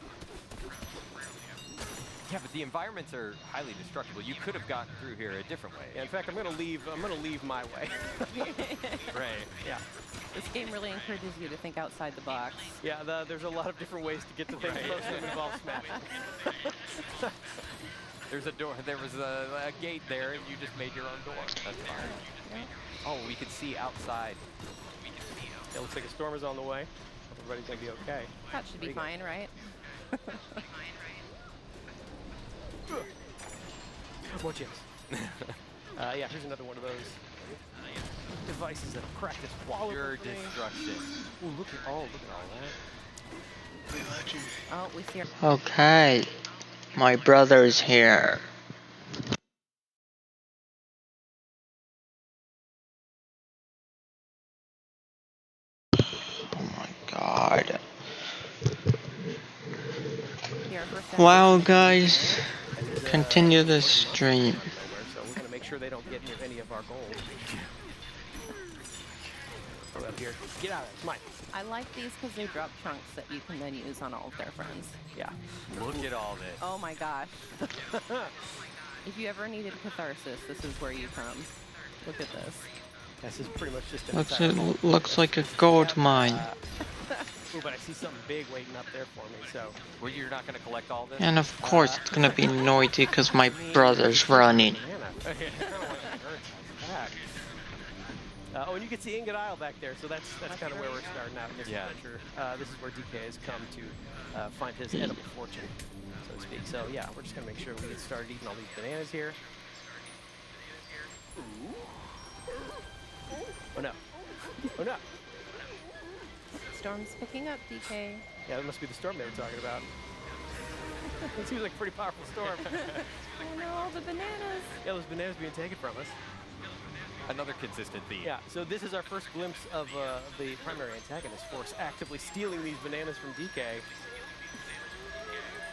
Yeah, but the environments are highly destructible. You could have gotten through here a different way. Yeah, in fact, I'm gonna leave my way. Right. Yeah. This game really encourages you to think outside the box. Yeah. There's a lot of different ways to get to things. Right. Most of them involve smashing. There's a door. There was a gate there, and you just made your own door. That's fine. Oh, we can see outside. It looks like a storm is on the way. Everybody's gonna be okay. That should be fine, right? More chips. Yeah, here's another one of those devices that crack this wall. Pure destruction. Ooh, look at all that. Oh, we see. Okay, my brother's here. Oh my god. Wow, guys, continue the stream. So we're gonna make sure they don't get near any of our gold. Go up here. Get out of it. Come on. I like these because they drop chunks that you can then use on all of their friends. Yeah. Look at all this. Oh my gosh. If you ever needed catharsis, this is where you come. Look at this. This is pretty much just an Looks like a gold mine. Ooh, but I see something big waiting up there for me, so. Well, you're not going to collect all this? And of course it's gonna be noisy because my brother's running. Oh, and you can see Ingot Isle back there, so that's kind of where we're starting out in this adventure. This is where DK has come to find his edible fortune, so to speak. So yeah, we're just gonna make sure we get started eating all these bananas here. Oh no! Oh no! Storm's picking up, DK. Yeah, that must be the storm they were talking about. It seems like a pretty powerful storm. Oh no, all the bananas! Yeah, those bananas being taken from us. Another consistent theme. Yeah, so this is our first glimpse of the primary antagonist force actively stealing these bananas from DK.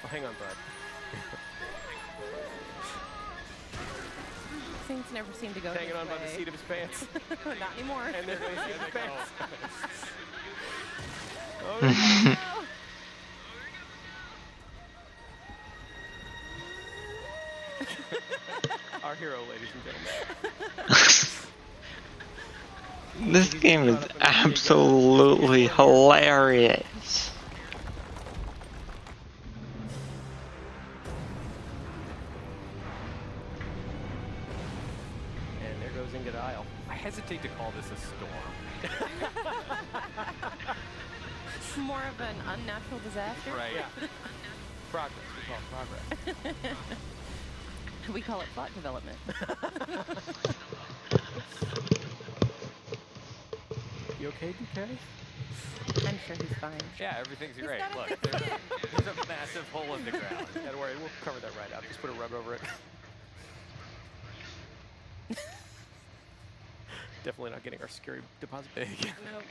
Oh, hang on, bud. Things never seem to go Hanging his on by way. the seat of his pants. Not anymore. And there goes the seat of his pants. Oh, no. Our hero, ladies and gentlemen. This game is absolutely hilarious. And there goes Ingot Isle. I hesitate to call this a storm. More of an unnatural disaster. Right. Yeah. Progress. We call it progress. We call it plot development. You okay, DK? I'm sure he's fine. Yeah, everything's He's great. got a Look, thick skin. there's a massive hole in the ground. Don't worry, we'll cover that right out. Just put a rug over it. Definitely not getting our scary deposit. Nope.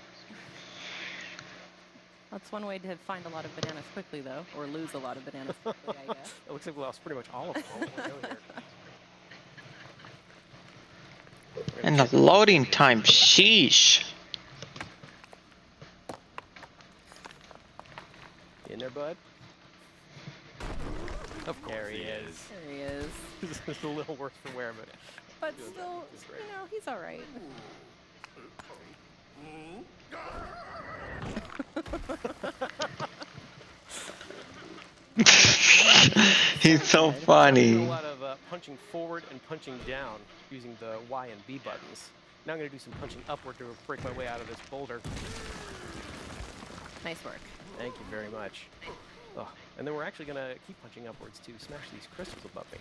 That's one way to find a lot of bananas quickly, though, or lose a lot of bananas quickly, I guess. It looks like we lost pretty much all of them. And the loading time, sheesh. In there, bud? Of course there he is. There he is. This is a little worse for wear, but. But still, you know, he's all right. He's so A funny. lot of punching forward and punching down using the Y and B buttons. Now I'm going to do some punching upward to break my way out of this boulder. Nice work. Thank you very much. Oh, and then we're actually going to keep punching upwards to smash these crystals above me.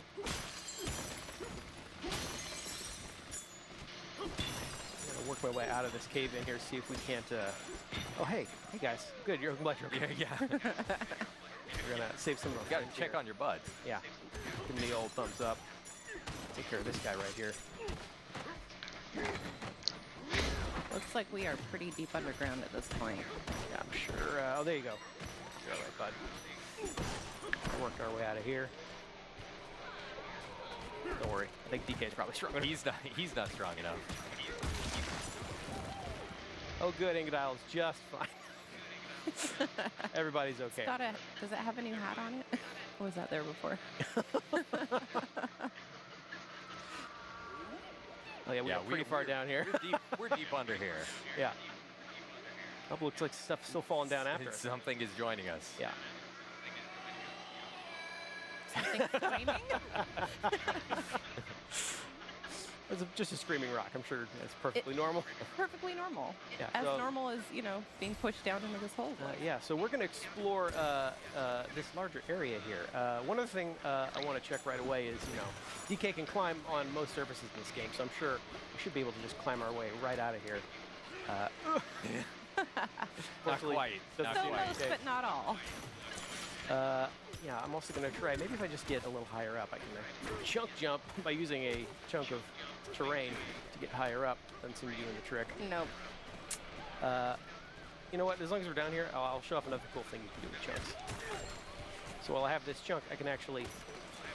I'm going to work my way out of this cave in here, see if we can't... Oh, hey guys. Good, you're glad you're okay. Yeah. We're going to save some of them. You gotta check on your bud. Yeah. Give him the old thumbs up. Take care of this guy right here. Looks like we are pretty deep underground at this point. Yeah, I'm sure. Oh, there you go. You're all right, bud. Work our way out of here. Don't worry. I think DK is probably strong enough. He's not strong enough. Oh, good. Ingodile's just fine. Everybody's okay. Does it have a new hat on it? Or was that there before? Oh yeah, we're pretty far down here. We're deep under here. Yeah. Oh, looks like stuff's still falling down after. Something is joining us. Yeah. Something screaming? It's just a screaming rock. I'm sure that's perfectly normal. Perfectly normal. Yeah, As so- normal as, being pushed down into this hole. Yeah, so we're going to explore this larger area here. One other thing I want to check right away is, DK can climb on most surfaces in this game, so I'm sure we should be able to just climb our way right out of here. Not quite. doesn't So seem like most, the case. but not all. Yeah, I'm also going to try, maybe if I just get a little higher up, I can chunk jump by using a chunk of terrain to get higher up. Doesn't seem to be doing the trick. Nope. You know what, as long as we're down here, I'll show off another cool thing you can do with chunks. So while I have this chunk, I can actually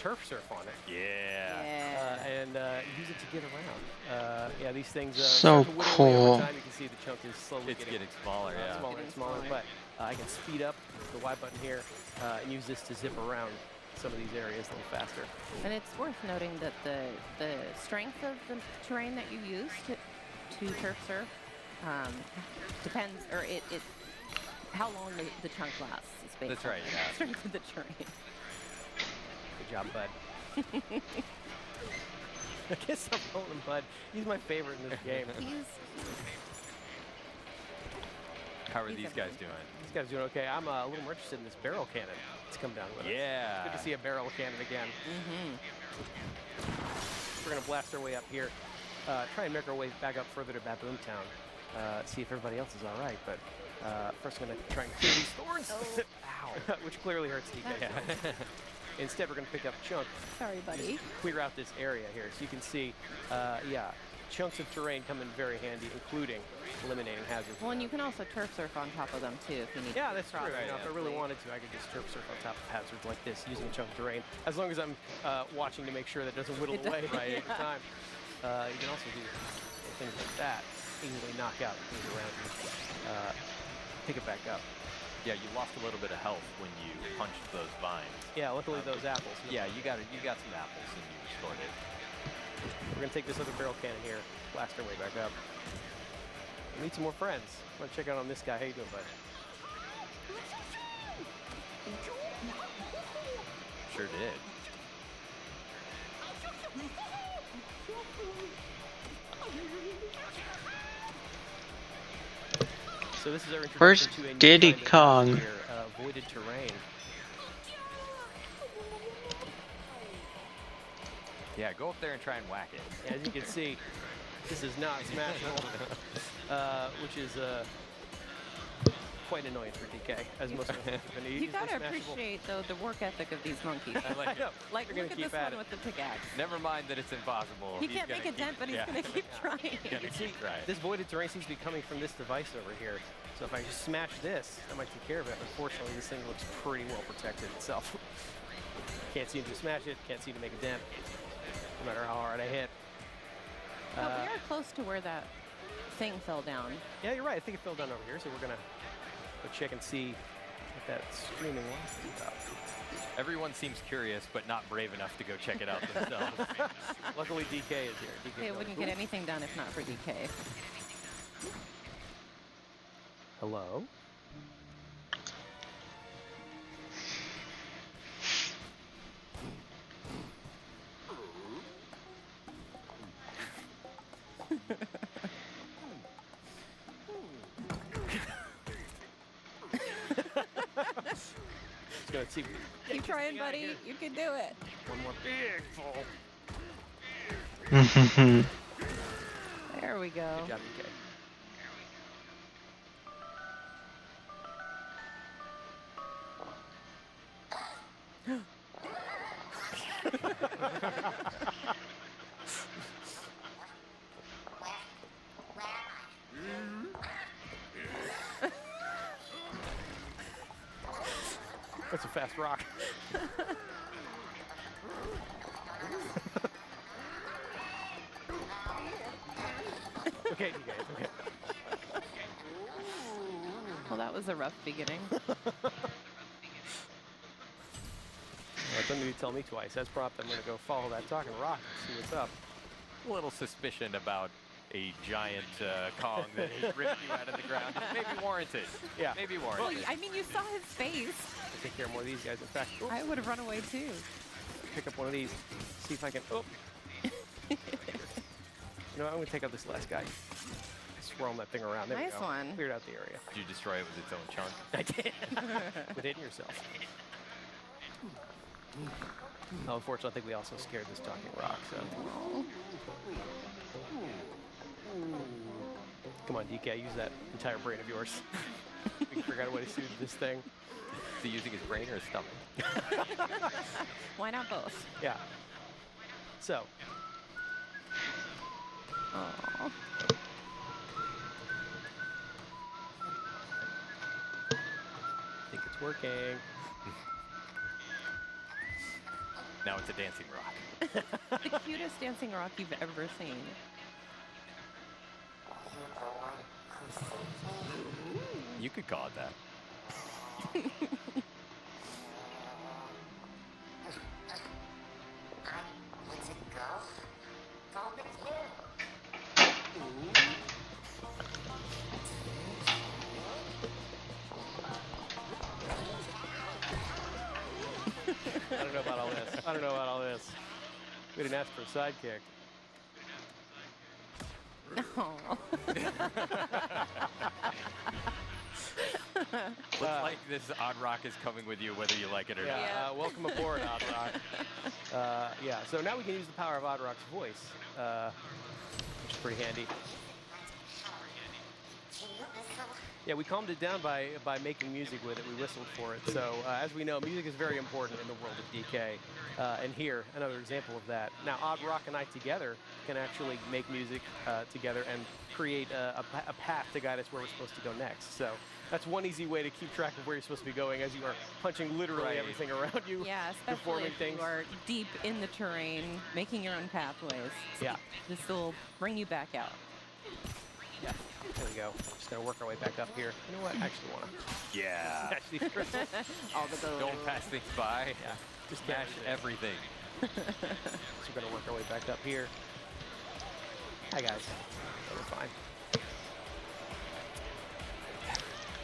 turf surf on it. Yeah. And use it to get around. Yeah, these things So start to whittle away cool. over time. You can see the chunk is slowly It's getting smaller, yeah. smaller and smaller. But I can speed up the Y button here and use this to zip around some of these areas a little faster. And it's worth noting that the strength of the terrain that you use to turf surf depends, or it how long the chunk lasts is based That's on right, the yeah. strength of the terrain. Good job, bud. I guess I'm calling him Bud. He's my favorite in this game. How are these guys doing? These guys are doing okay. I'm a little more interested in this barrel cannon that's come down with us. Yeah. It's good to see a barrel cannon again. We're going to blast our way up here. Try and make our way back up further to Baboon Town. See if everybody else is all right. But first, I'm going to try and clear these thorns. Ow. Which clearly hurts DK. Instead, we're going to pick up Chunk. Sorry, buddy. Clear out this area here. So you can see, chunks of terrain come in very handy, including eliminating hazards. Well, and you can also turf surf on top of them too if you need to. Yeah, that's true. cross If I really wanted to, I could just turf surf on top of hazards like this using a chunk of terrain, as long as I'm watching to make sure that it doesn't whittle away right every time. You can also do things like that, easily knock out things around you, pick it back up. Yeah, you lost a little bit of health when you punched those vines. Yeah, luckily those apples. Yeah, you got some apples and you restored it. We're gonna take this other barrel cannon here, blast our way back up. Meet some more friends. I'm gonna check out on this guy. How you doing, bud? Sure did. So this is our introduction Where's to a new Diddy kind of Kong? here, voided terrain. Yeah, go up there and try and whack it. As you can see, this is not smashable, which is quite annoying for DK, as most of them. You gotta appreciate though the work ethic of these monkeys. I like it. Like They're look gonna at keep this at one it. with the pickaxe. Never mind that it's impossible. He He's can't gonna make a dent, but he's gonna keep trying. Gonna keep trying. This voided terrain seems to be coming from this device over here. So if I just smash this, I might take care of it. Unfortunately, this thing looks pretty well protected itself. Can't seem to smash it, can't seem to make a dent, no matter how hard I hit. Well, we are close to where that thing fell down. Yeah, you're right. I think it fell down over here, so we're gonna go check and see what that screaming was about. Everyone seems curious, but not brave enough to go check it out themselves. Luckily, DK is here. DK They knows. wouldn't get anything done if not for DK. Hello? Just gonna see. Keep trying, buddy. You can do it. One more big fall. There we go. Good job, DK. That's a fast rock. Okay, you guys, okay. Well, that was a rough beginning. Somebody tell me twice. That's prompt. I'm going to go follow that talking rock and see what's up. A little suspicion about a giant Kong that has ripped you out of the ground. Maybe warranted. Yeah. Maybe Well, warranted. I mean, you saw his face. I'll take care of more of these guys. In fact, I would have run away too. pick up one of these. See if I can. Oh. You know, I'm going to take out this last guy. Swirl that thing around. There Nice we go. one. Cleared out the area. Did you destroy it with its own chunk? I did. Within yourself. Oh, unfortunately, I think we also scared this talking rock, so. Come on, DK, use that entire brain of yours. We can figure out a way to suit this thing. Is he using his brain or his stomach? Why not both? Yeah. So. Oh. I think it's working. Now it's a dancing rock. The cutest dancing rock you've ever seen. You could call it that. I don't know about all this. I don't know about all this. We didn't ask for a sidekick. Oh. Looks like this Odd Rock is coming with you whether you like it or not. Yeah, welcome aboard, Odd Rock. Yeah, so now we can use the power of Odd Rock's voice, which is pretty handy. Yeah, we calmed it down by making music with it. We whistled for it. So as we know, music is very important in the world of DK. And here, another example of that. Now, Odd Rock and I together can actually make music together and create a path to guide us where we're supposed to go next. So that's one easy way to keep track of where you're supposed to be going as you are punching literally everything around you. Yeah, especially performing if things. you are deep in the terrain, making your own pathways. Yeah. This will bring you back out. Yeah. There we go. Just gonna work our way back up here. You know what? I actually wanna. Yeah. Catch these crystals. All the gold. Don't pass things by. Yeah. Just Smash catch it. everything. So we're gonna work our way back up here. Hi guys. We're fine.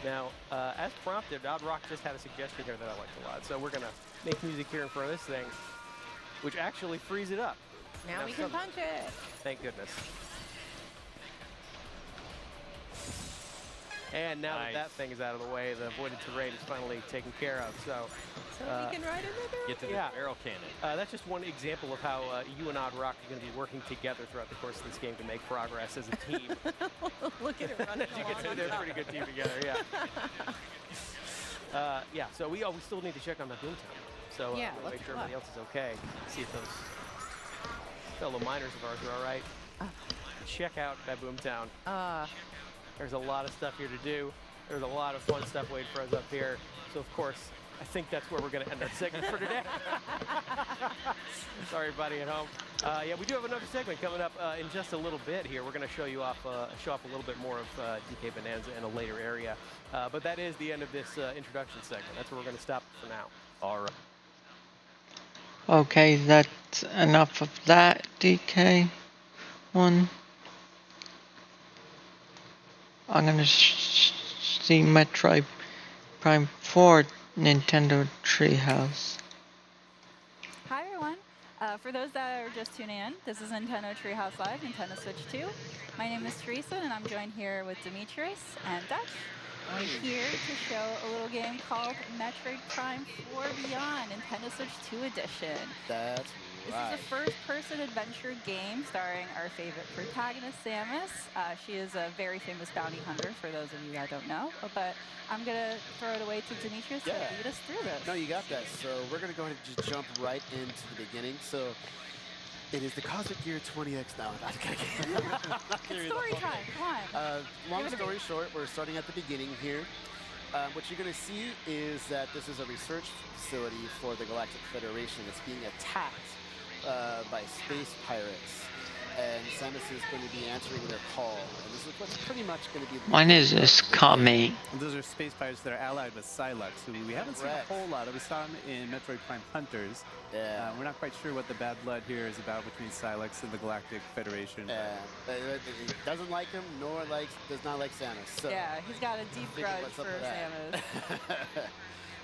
Now, as prompted, Odd Rock just had a suggestion here that I liked a lot. So we're gonna make music here in front of this thing, which actually frees it up. Now we can punch it. Thank goodness. And now that that thing is out of the way, the avoided terrain is finally taken care of. So we can ride in the barrel. Get to the barrel cannon. That's just one example of how you and Odd Rock are going to be working together throughout the course of this game to make progress as a team. Look at it running You can see they're a pretty good team together, yeah. Yeah, so we still need to check on that Boomtown. So Yeah, we'll let's make sure look. everybody else is okay. See if those fellow miners of ours are all right. Check out that Boomtown. There's a lot of stuff here to do. There's a lot of fun stuff waiting for us up here. So of course, I think that's where we're going to end our segment for today. Sorry, everybody at home. Yeah, we do have another segment coming up in just a little bit here. We're going to show off a little bit more of DK Bonanza in a later area. But that is the end of this introduction segment. That's where we're going to stop for now. All right. Okay, that's enough of that, DK. One. I'm gonna see Metroid Prime 4 Nintendo Treehouse. Hi everyone. For those that are just tuning in, this is Nintendo Treehouse Live, Nintendo Switch 2. My name is Teresa and I'm joined here with Demetrius and Dutch. And we're here to show a little game called Metroid Prime 4 Beyond, Nintendo Switch 2 Edition. That's This is a first-person adventure game starring our favorite protagonist, Samus. She is a very famous bounty hunter, for those of you that don't know. But I'm going to throw it away to Demetrius to lead us through this. No, you got that. So we're going to go ahead and just jump right into the beginning. So it is the Cosmic Gear 20X now. It's story time. Come on. Long Give it a story short, we're starting at the beginning here. What you're going to see is that this is a research facility for the Galactic Federation. It's being attacked by space pirates. And Samus is going to be answering their call. And this is what's pretty much going to be... When is this coming? And those are space pirates that are allied with Psylocke, who we haven't seen a whole lot of. We saw them in Metroid Prime Hunters. Yeah. We're not quite sure what the bad blood here is about between Psylocke and the Galactic Federation. Yeah. He doesn't like him, nor does not like Samus. So Yeah, he's got a deep grudge for Samus.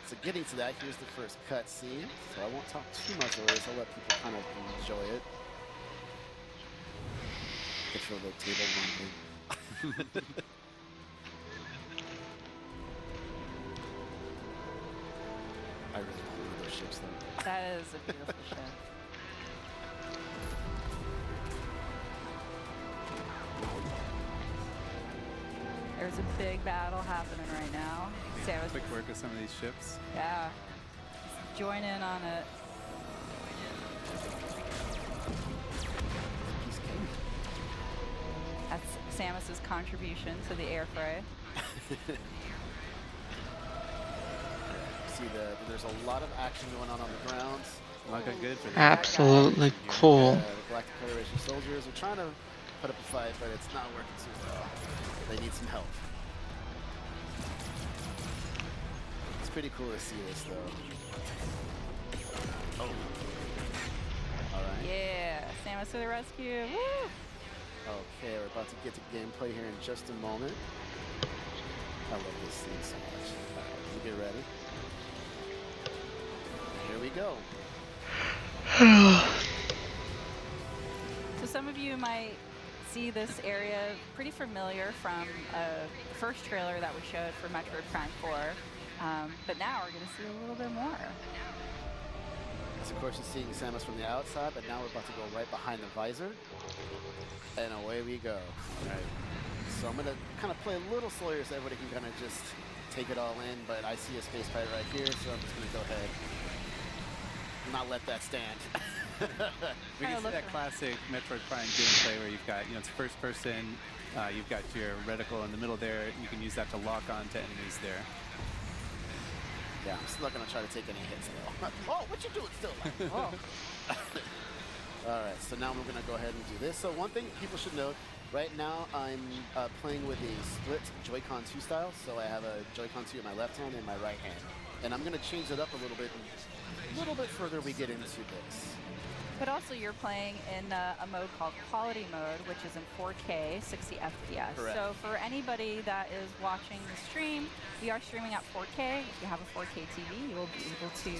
So getting to that, here's the first cutscene. So I won't talk too much over this. I'll let people kind of enjoy it. Control the table one thing. I really love those ships though. That is a beautiful ship. There's a big battle happening right now. Samus, Quick work with some of these ships. yeah, join in on it. That's Samus's contribution to the air fray. See, there's a lot of action going on the ground. Looking good for the Absolutely cool. The Galactic Federation soldiers are trying to put up a fight, but it's not working too well. They need some help. It's pretty cool to see this, though. Oh. All right. Yeah, Samus to the rescue. Woo! Okay, we're about to get to gameplay here in just a moment. I love this scene so much. All right, you get ready. Here we go. So some of you might see this area pretty familiar from the first trailer that we showed for Metroid Prime 4, but now we're going to see a little bit more. So of course you're seeing Samus from the outside, but now we're about to go right behind the visor. And away we go. All right. So I'm going to kind of play a little slower so everybody can kind of just take it all in, but I see a space pirate right here, so I'm just going to go ahead and not let that stand. We can see that classic Metroid Prime gameplay where you've got, it's first person, you've got your reticle in the middle there, you can use that to lock on to enemies there. Yeah, I'm still not going to try to take any hits though. Oh, what you doing still? Oh. All right, so now we're going to go ahead and do this. So one thing people should note, right now I'm playing with a split Joy-Con 2 style. So I have a Joy-Con 2 in my left hand and my right hand. And I'm going to change it up a little bit further we get into this. But also you're playing in a mode called Quality Mode, which is in 4K, 60 FPS. Correct. So for anybody that is watching the stream, we are streaming at 4K. If you have a 4K TV, you will be able to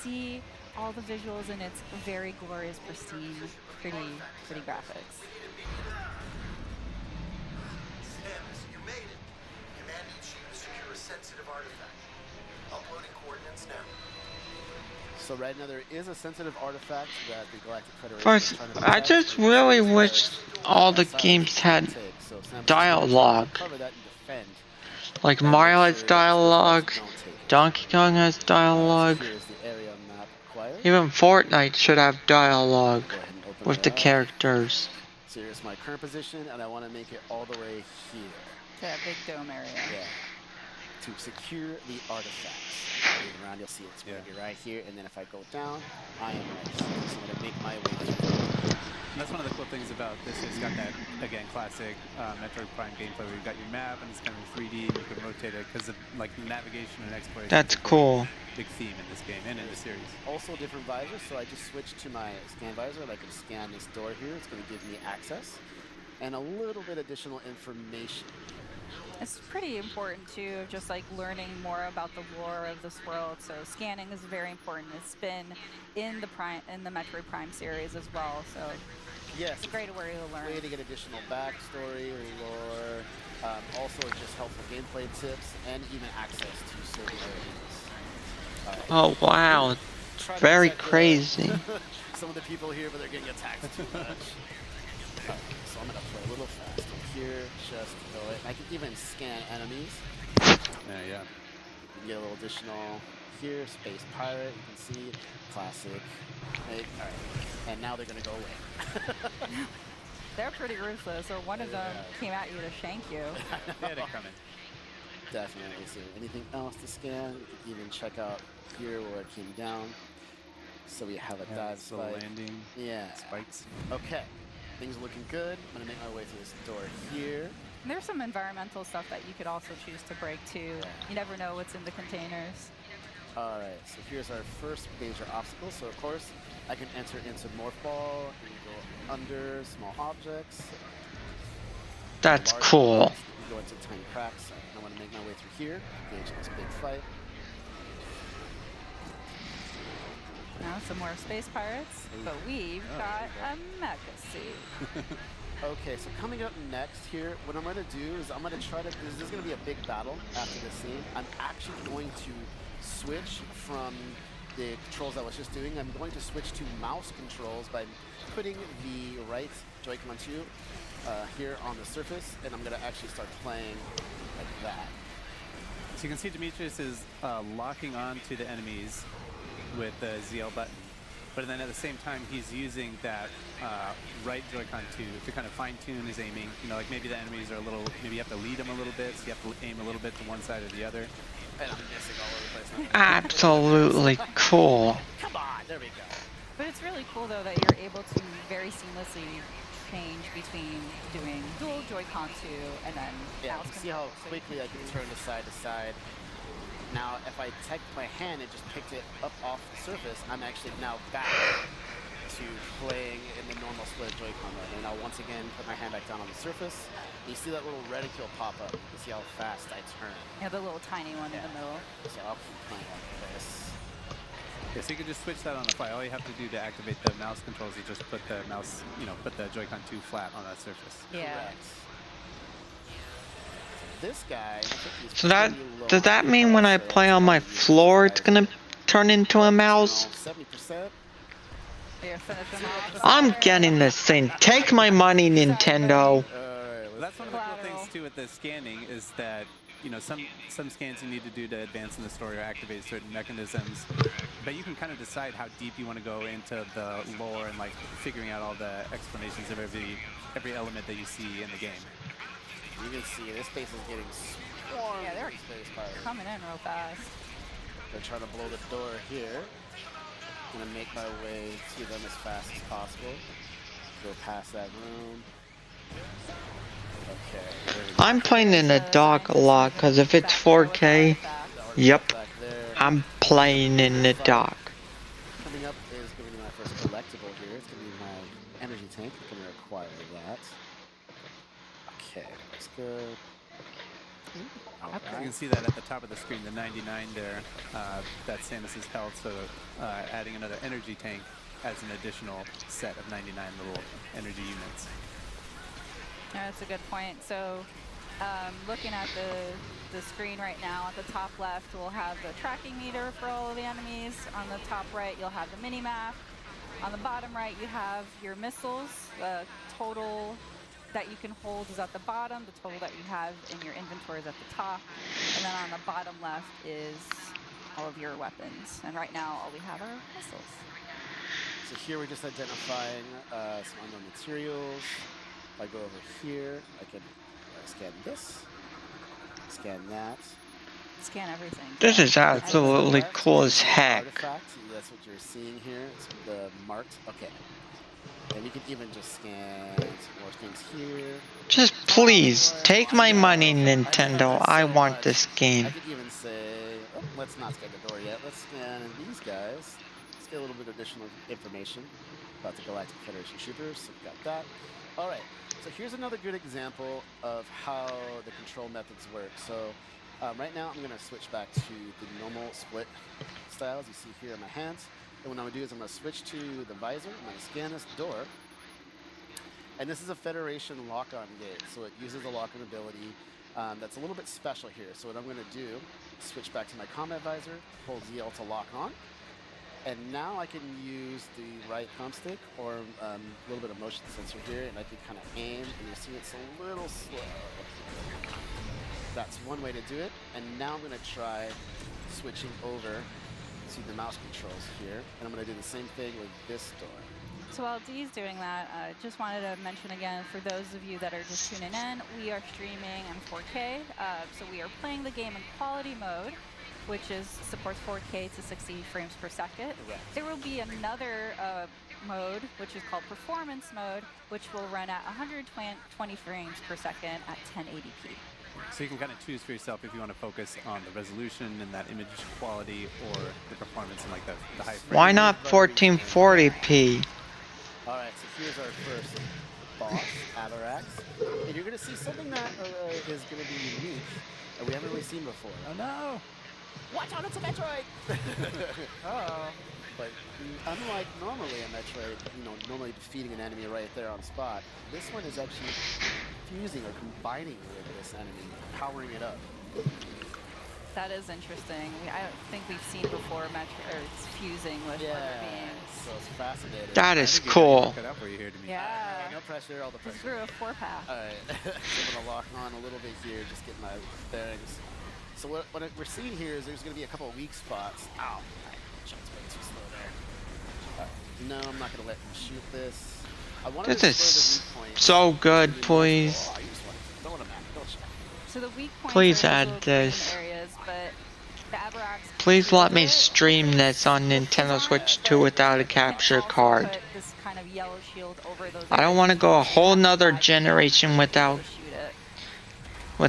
see all the visuals in its very glorious, pristine, pretty graphics. Samus, you made it. Command needs you to secure a sensitive artifact. Uploading coordinates now. So right now there is a sensitive artifact that the Galactic Federation First, is trying to I protect. just really wish all the games had dialogue. Cover that and defend. Like Mario has dialogue, Donkey Kong has dialogue. Here's the area map acquired. Even Fortnite should have dialogue with the characters. So here's my current position, and I want to make it all the way here. That big dome area. Yeah. To secure the artifacts. Moving around, you'll see it's going to be right here, and then if I go down, I am right here. So I'm going to make my way through. And that's one of the cool things about this. It's got that, again, classic Metroid Prime gameplay where you've got your map and it's kind of 3D and you can rotate it because of like navigation and exploration. That's cool. Big theme in this game and in the series. Also different visors, so I just switched to my scan visor and I can scan this door here. It's going to give me access and a little bit additional information. It's pretty important too, just like learning more about the lore of this world. So scanning is very important. It's been in the Metroid Prime series as well. So yes, it's a great way to learn. Way to get additional backstory or lore. Also, just helpful gameplay tips and even access to certain areas. Oh wow, very crazy. Some of the people here, but they're getting attacked too much. So I'm gonna play a little faster here, just go it. I can even scan enemies. Yeah. You can get a little additional here, Space Pirate, you can see, classic. Right. Alright, and now they're gonna go away. They're pretty ruthless, or one of them came at you to shank you. They had it coming. Definitely. So anything else to scan? You can even check out here where it came down. So we have a dive little spike. landing spikes. Okay, things are looking good. I'm gonna make my way through this door here. And there's some environmental stuff that you could also choose to break too. You never know what's in the containers. All right, so here's our first major obstacle. So of course, I can enter into Morph Ball and go under small objects. That's large cool. objects, you go into tiny cracks. I want to make my way through here, engage in this big fight. Now some more space pirates, but we've got a mecha suit. Okay, so coming up next here, what I'm going to do is I'm going to try to, this is going to be a big battle after this scene. I'm actually going to switch from the controls I was just doing. I'm going to switch to mouse controls by putting the right Joy-Con 2 here on the surface, and I'm going to actually start playing like that. So you can see Demetrius is locking on to the enemies with the ZL button, but then at the same time he's using that right Joy-Con 2 to kind of fine-tune his aiming. You know, like maybe the enemies are a little, maybe you have to lead them a little bit, so you have to aim a little bit to one side or the other. And I'm missing all over the place. Absolutely cool. Come on, there we go. But it's really cool though that you're able to very seamlessly change between doing dual Joy-Con 2 and then Yeah, mouse see how control. quickly I can turn to side. Now, if I take my hand and just picked it up off the surface, I'm actually now back to playing in the normal split Joy-Con mode. And I'll once again put my hand back down on the surface. You see that little reticule pop up. You see how fast I turn. Yeah, the little tiny one in the middle. So I'll keep playing like this. Yeah, so you can just switch that on the fly. All you have to do to activate the mouse controls is just put the mouse, put the Joy-Con 2 flat on that surface. Yeah. Correct. This guy, I think he's So that, pretty low does that on mean when I so play on my floor it's gonna turn into a mouse? 70%. Here, finish them off. I'm getting this thing. Take my money, Nintendo. That's one of the cool things too with the scanning is that some scans you need to do to advance in the story or activate certain mechanisms, but you can kind of decide how deep you want to go into the lore and like figuring out all the explanations of every element that you see in the game. You can see this space is getting swarmed. Yeah, they're with space pirates. coming in real fast. They're trying to blow the door here. I'm gonna make my way to them as fast as possible. Go past that room. Okay. there we go. I'm playing in the dark a lot because if it's 4K, yep, Back there. I'm playing in the dark. Coming up is going to be my first collectible here. It's going to be my energy tank. I'm going to acquire that. Okay, looks good. You can see that at the top of the screen, the 99 there, that's Samus's health, so adding another energy tank adds an additional set of 99 little energy units. Yeah, that's a good point. So looking at the screen right now, at the top left, we'll have the tracking meter for all of the enemies. On the top right, you'll have the mini-map. On the bottom right, you have your missiles. The total that you can hold is at the bottom. The total that you have in your inventory is at the top. And then on the bottom left is all of your weapons. And right now, all we have are missiles. So here we're just identifying some unknown materials. If I go over here, I can scan this, scan that. Scan everything. This is absolutely cool as heck. Artifact, that's what you're seeing here. It's the marked. Okay. And we can even just scan some more things here. Just please, take my money, Nintendo. I want this game. I could even say, oh, let's not scan the door yet. Let's scan these guys. Let's get a little bit of additional information about the Galactic Federation Troopers. So we got that. All right. So here's another good example of how the control methods work. So right now I'm going to switch back to the normal split styles you see here in my hands. And what I'm going to do is I'm going to switch to the visor. I'm going to scan this door. And this is a Federation lock-on gate. So it uses a lock-on ability that's a little bit special here. So what I'm going to do is switch back to my combat visor, hold ZL to lock on. And now I can use the right thumbstick or a little bit of motion sensor here, and I can kind of aim, and you see it's a little slow. That's one way to do it. And now I'm going to try switching over to the mouse controls here, and I'm going to do the same thing with this door. So while Dee's doing that, I just wanted to mention again, for those of you that are just tuning in, we are streaming in 4K. So we are playing the game in quality mode, which supports 4K to 60 frames per second. Correct. There will be another mode, which is called performance mode, which will run at 120 frames per second at 1080p. So you can kind of choose for yourself if you want to focus on the resolution and that image quality or the performance and like the high frame. Why not 1440p? All right, so here's our first boss, Avarax. And you're going to see something that is going to be unique that we haven't really seen before. Oh no! Watch out, it's a Metroid! Oh. But unlike normally a Metroid, normally defeating an enemy right there on spot, this one is actually fusing or combining with this enemy, powering it up. That is interesting. I don't think we've seen before it's fusing with other beings. So it's fascinating. That is cool. Yeah. No pressure, all the This pressure. grew a 4-path. All right, so I'm gonna lock on a little bit here, just get my bearings. So what we're seeing here is there's gonna be a couple of weak spots. Ow, shot's way too slow there. No, I'm not gonna let him shoot this. I want to This destroy the is weak point. so good, please. Oh, I just want to throw him at me, don't you? So the weak points Please are add those little green this. areas, but the Avarax Please let me stream this on Nintendo Switch 2 without a capture card. put this kind of yellow shield over those I don't want to go a whole nother generation without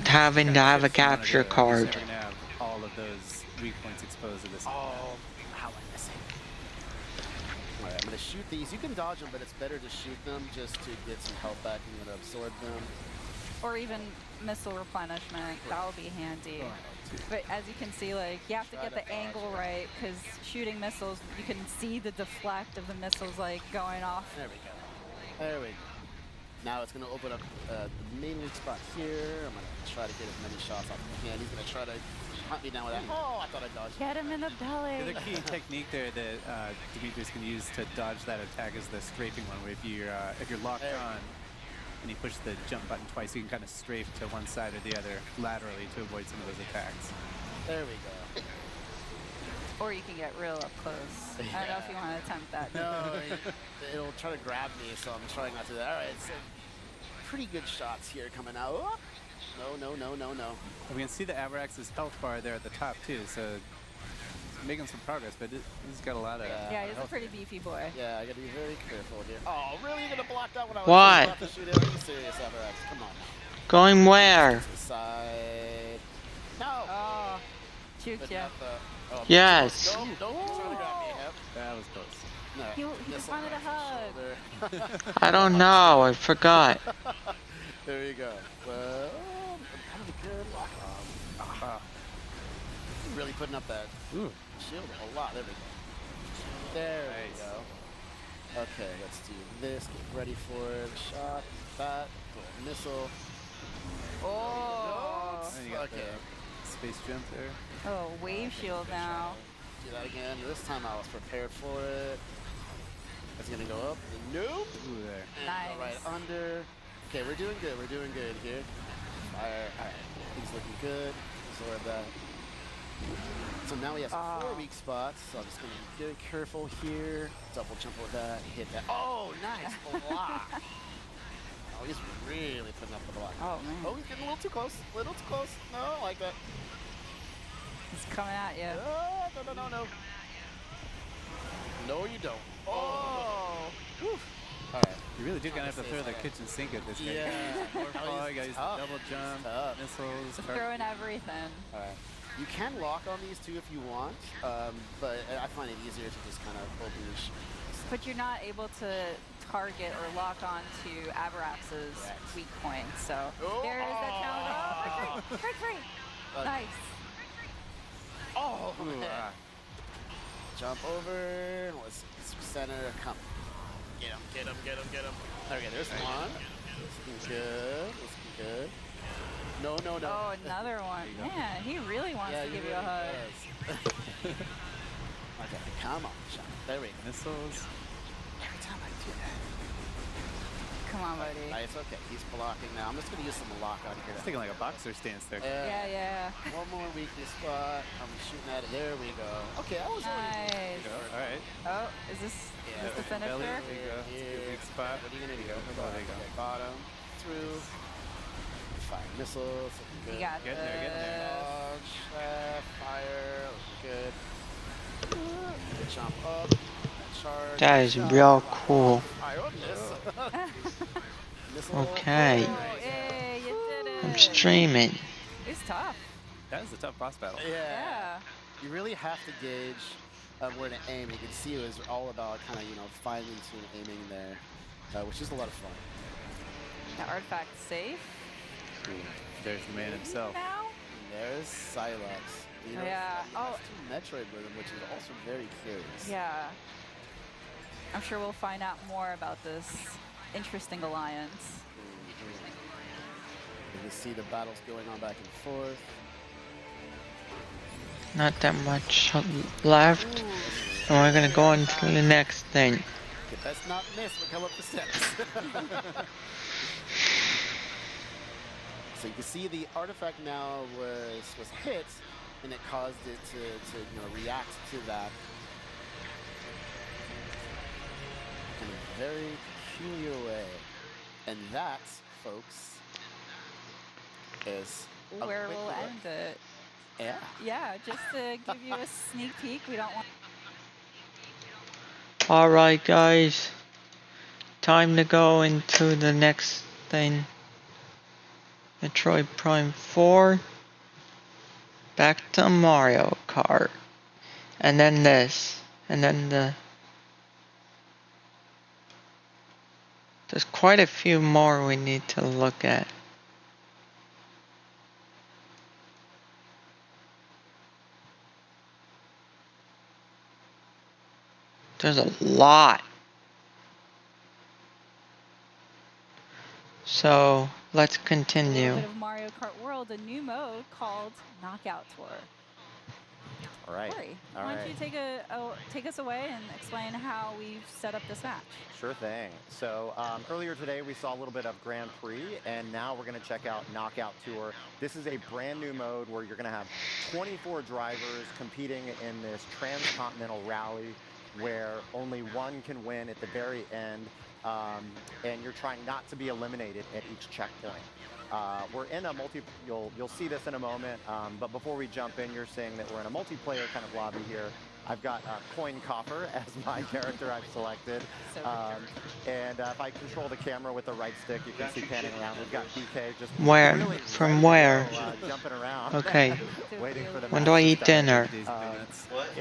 having to have a capture card. You're gonna have all of those weak points exposed to this. Oh, how I miss it. All right, I'm gonna shoot these. You can dodge them, but it's better to shoot them just to get some health back and to absorb them. or even missile replenishment. That will be handy. But as you can see, like, you have to get the angle right, because shooting missiles, you can see the deflect of the missiles like going off. There we go. There we go. Now it's going to open up the main weak spot here. I'm going to try to get as many shots off as I can. He's going to try to hunt me down with that. Oh, I thought I dodged. Get him in the belly. The other key technique there that Demetrius can use to dodge that attack is the strafing one, where if you're locked on and you push the jump button twice, you can kind of strafe to one side or the other laterally to avoid some of those attacks. There we go. Or you can get real up close. I don't know if you want to attempt that. No, it'll try to grab me, so I'm trying not to do that. All right, so pretty good shots here coming out. Oh, no. We can see the Avarax's health bar there at the top too, so he's making some progress, but he's got a lot of Yeah, he's a health. pretty beefy boy. Yeah, I gotta be very careful here. Oh, really? You're gonna block that one? What? About to shoot it? Are you serious, Avarax? Come on now. Going where? To the side. No! Oh, juked ya. Oh, Yes. Don't try to grab me, Hep. That was close. No. He just wanted a hug. I don't know. I forgot. There you go. Well, having a good lock on. Really putting up that shield a lot. There we go. There we go. Okay, let's do this. Get ready for it. Shot. That. Cool. Missile. Oh. And you got Okay. the space jump there. Oh, wave shield now. Do that again. This time I was prepared for it. It's gonna go up. Nope. Ooh, there. And Nice. go right under. Okay, we're doing good. We're doing good here. Fire. All right. Things looking good. Absorb that. So now we have 4 weak spots. So I'm just gonna be very careful here. Double jump with that. Hit that. Oh, nice block. Oh, he's really putting up the block. Oh, man. Oh, he's getting a little too close. A little too close. No, I don't like that. He's coming at you. Oh, no. No, you don't. Oh. Whew. All right. You really do kind of have to throw the kitchen sink at this guy. Yeah. More fall, you got to use the double jump, missiles. Throwing everything. All right. You can lock on these two if you want, but I find it easier to just kind of open your But you're not able to target or lock on to Avarax's weak point. So there is that challenge. Oh, break free. Nice. Oh, man. Jump over. Let's center. Come. Get him. Okay, there's one. Looking good. No. Oh, another one. Man, he really wants to give you a hug. Okay, come on, Sean. There we go. Missiles. Every time I do that. Come on, buddy. It's okay. He's blocking now. I'm just going to use some lock on here. He's taking like a boxer stance there. Yeah. One more weakness spot. I'm shooting at it. There we go. Okay, that was Nice. All right. Oh, is this the finisher? There you go. Good spot. What are you going to do? Oh, there you go. Bottom, through. Fire missiles. Good. You got Getting there. Dodge, fire. Good. Good jump up. Charge. That is real cool. Fire up, miss. Okay. Hey, you did it. I'm streaming. It's tough. That was a tough boss battle. Yeah. You really have to gauge where to aim. You can see it was all about kind of, finding tune aiming there, which is a lot of fun. The artifact safe. There's the man himself. Now? And there's Silex. Yeah. Oh. Metroid Rhythm, which is also very curious. Yeah. I'm sure we'll find out more about this interesting alliance. You can see the battles going on back and forth. Not that much left. And we're gonna go on to the next thing. Let's not miss. We come up the steps. So you can see the artifact now was hit, and it caused it to react to that in a very peculiar way. And that, folks, is a Where quick we'll look. end it. Yeah. Yeah, just to give you a sneak peek. We don't want. Alright guys, time to go into the next thing. Metroid Prime 4, back to Mario Kart, and then this, and then there's quite a few more we need to look at. There's a lot. So let's A continue. little bit of Mario Kart World, a new mode called Knockout Tour. All right. Corey, All why right. don't you take us away and explain how we've set up this match? Sure thing. So earlier today we saw a little bit of Grand Prix, and now we're going to check out Knockout Tour. This is a brand new mode where you're going to have 24 drivers competing in this transcontinental rally where only one can win at the very end, and you're trying not to be eliminated at each checkpoint. We're in a you'll see this in a moment, but before we jump in, you're seeing that we're in a multiplayer kind of lobby here. I've got Coin Coffer as my character I've selected. And if I control the camera with the right stick, you can see panning around. We've got BK just Where? really From where? jumping around. Okay. Waiting for the When match do I to eat start. dinner?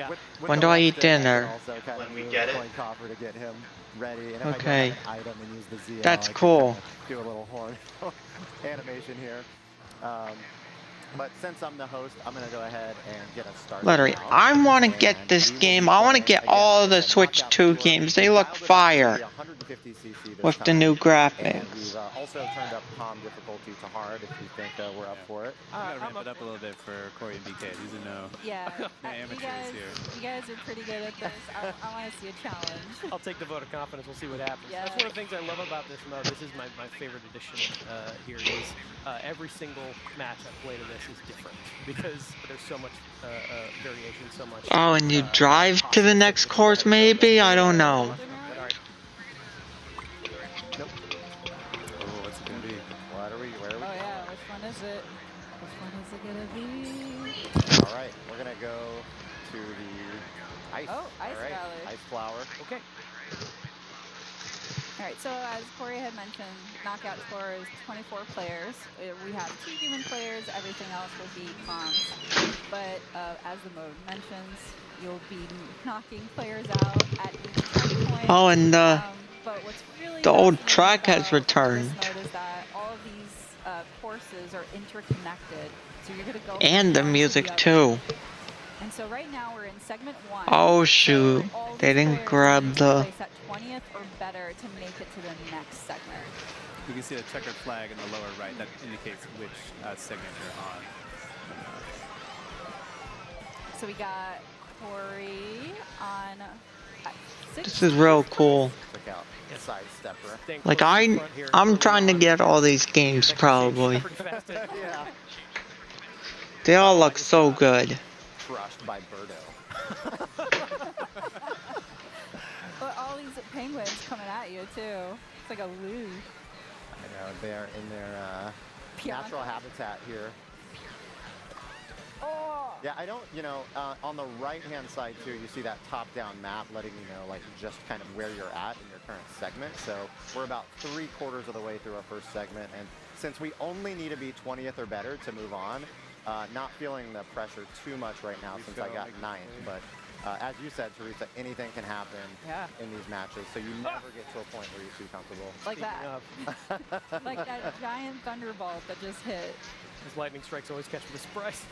With When the do I right eat stick, I can dinner? also kind of When we move get the it? Coin Coffer to get him ready. And if Okay. I grab an item and use the ZL, That's I can cool. kinda do a little horn animation here. But since I'm the host, I'm going to go ahead and get us started. Literally, now. I want to get this game. I want to get all of the Switch 2 games. They look fire with the new And graphics. we've also turned up calm difficulty to hard if you think we're up for it. You gotta ramp it up a little bit for Corey and BK. These are no Yeah, amateurs here. you guys are pretty good at this. I want to see a challenge. I'll take the vote of confidence. We'll see what happens. Yeah. That's one of the things I love about this mode. This is my favorite addition here. Is every single match I've played of this is different because there's so much variation, so much. Oh, and you drive to the next course maybe? I don't know. Nope. Oh, what's it gonna be? Where are we? Oh yeah, which one is it? Which one is it gonna be? All right, we're gonna go to the ice. Oh, Ice All right, Valley. Ice flower. Okay. All right, so as Corey had mentioned, Knockout Tour is 24 players. We have 2 human players. Everything else will be comms. But as the mode mentions, you'll be knocking players out at each checkpoint. Oh, and But what's really the old fascinating track has about returned. This mode is that all of these courses are interconnected. So you're going to go And the from one to music other. too. And so right now we're in segment 1. Oh shoot, they didn't grab the... Place at 20th or better to make it to the next segment. You can see the checkered flag in the lower right. That indicates which segment you're on. So we got Corey on This is real cool. Check out side stepper. Like I'm trying to get all these games probably. Yeah. They all look so good. Crushed by Birdo. But all these penguins coming at you too. It's like a loo. I know, they're in their natural habitat here. Oh. Yeah, I don't, on the right-hand side too, you see that top-down map letting you know, like, just kind of where you're at in your current segment. So we're about 3/4 of the way through our first segment, and since we only need to be 20th or better to move on, not feeling the pressure too much right now since I got 9th, but as you said, Teresa, anything can happen in these matches, so you never get to a point where you're too comfortable. Like that. Like that giant thunderbolt that just hit. Those lightning strikes always catch me by surprise.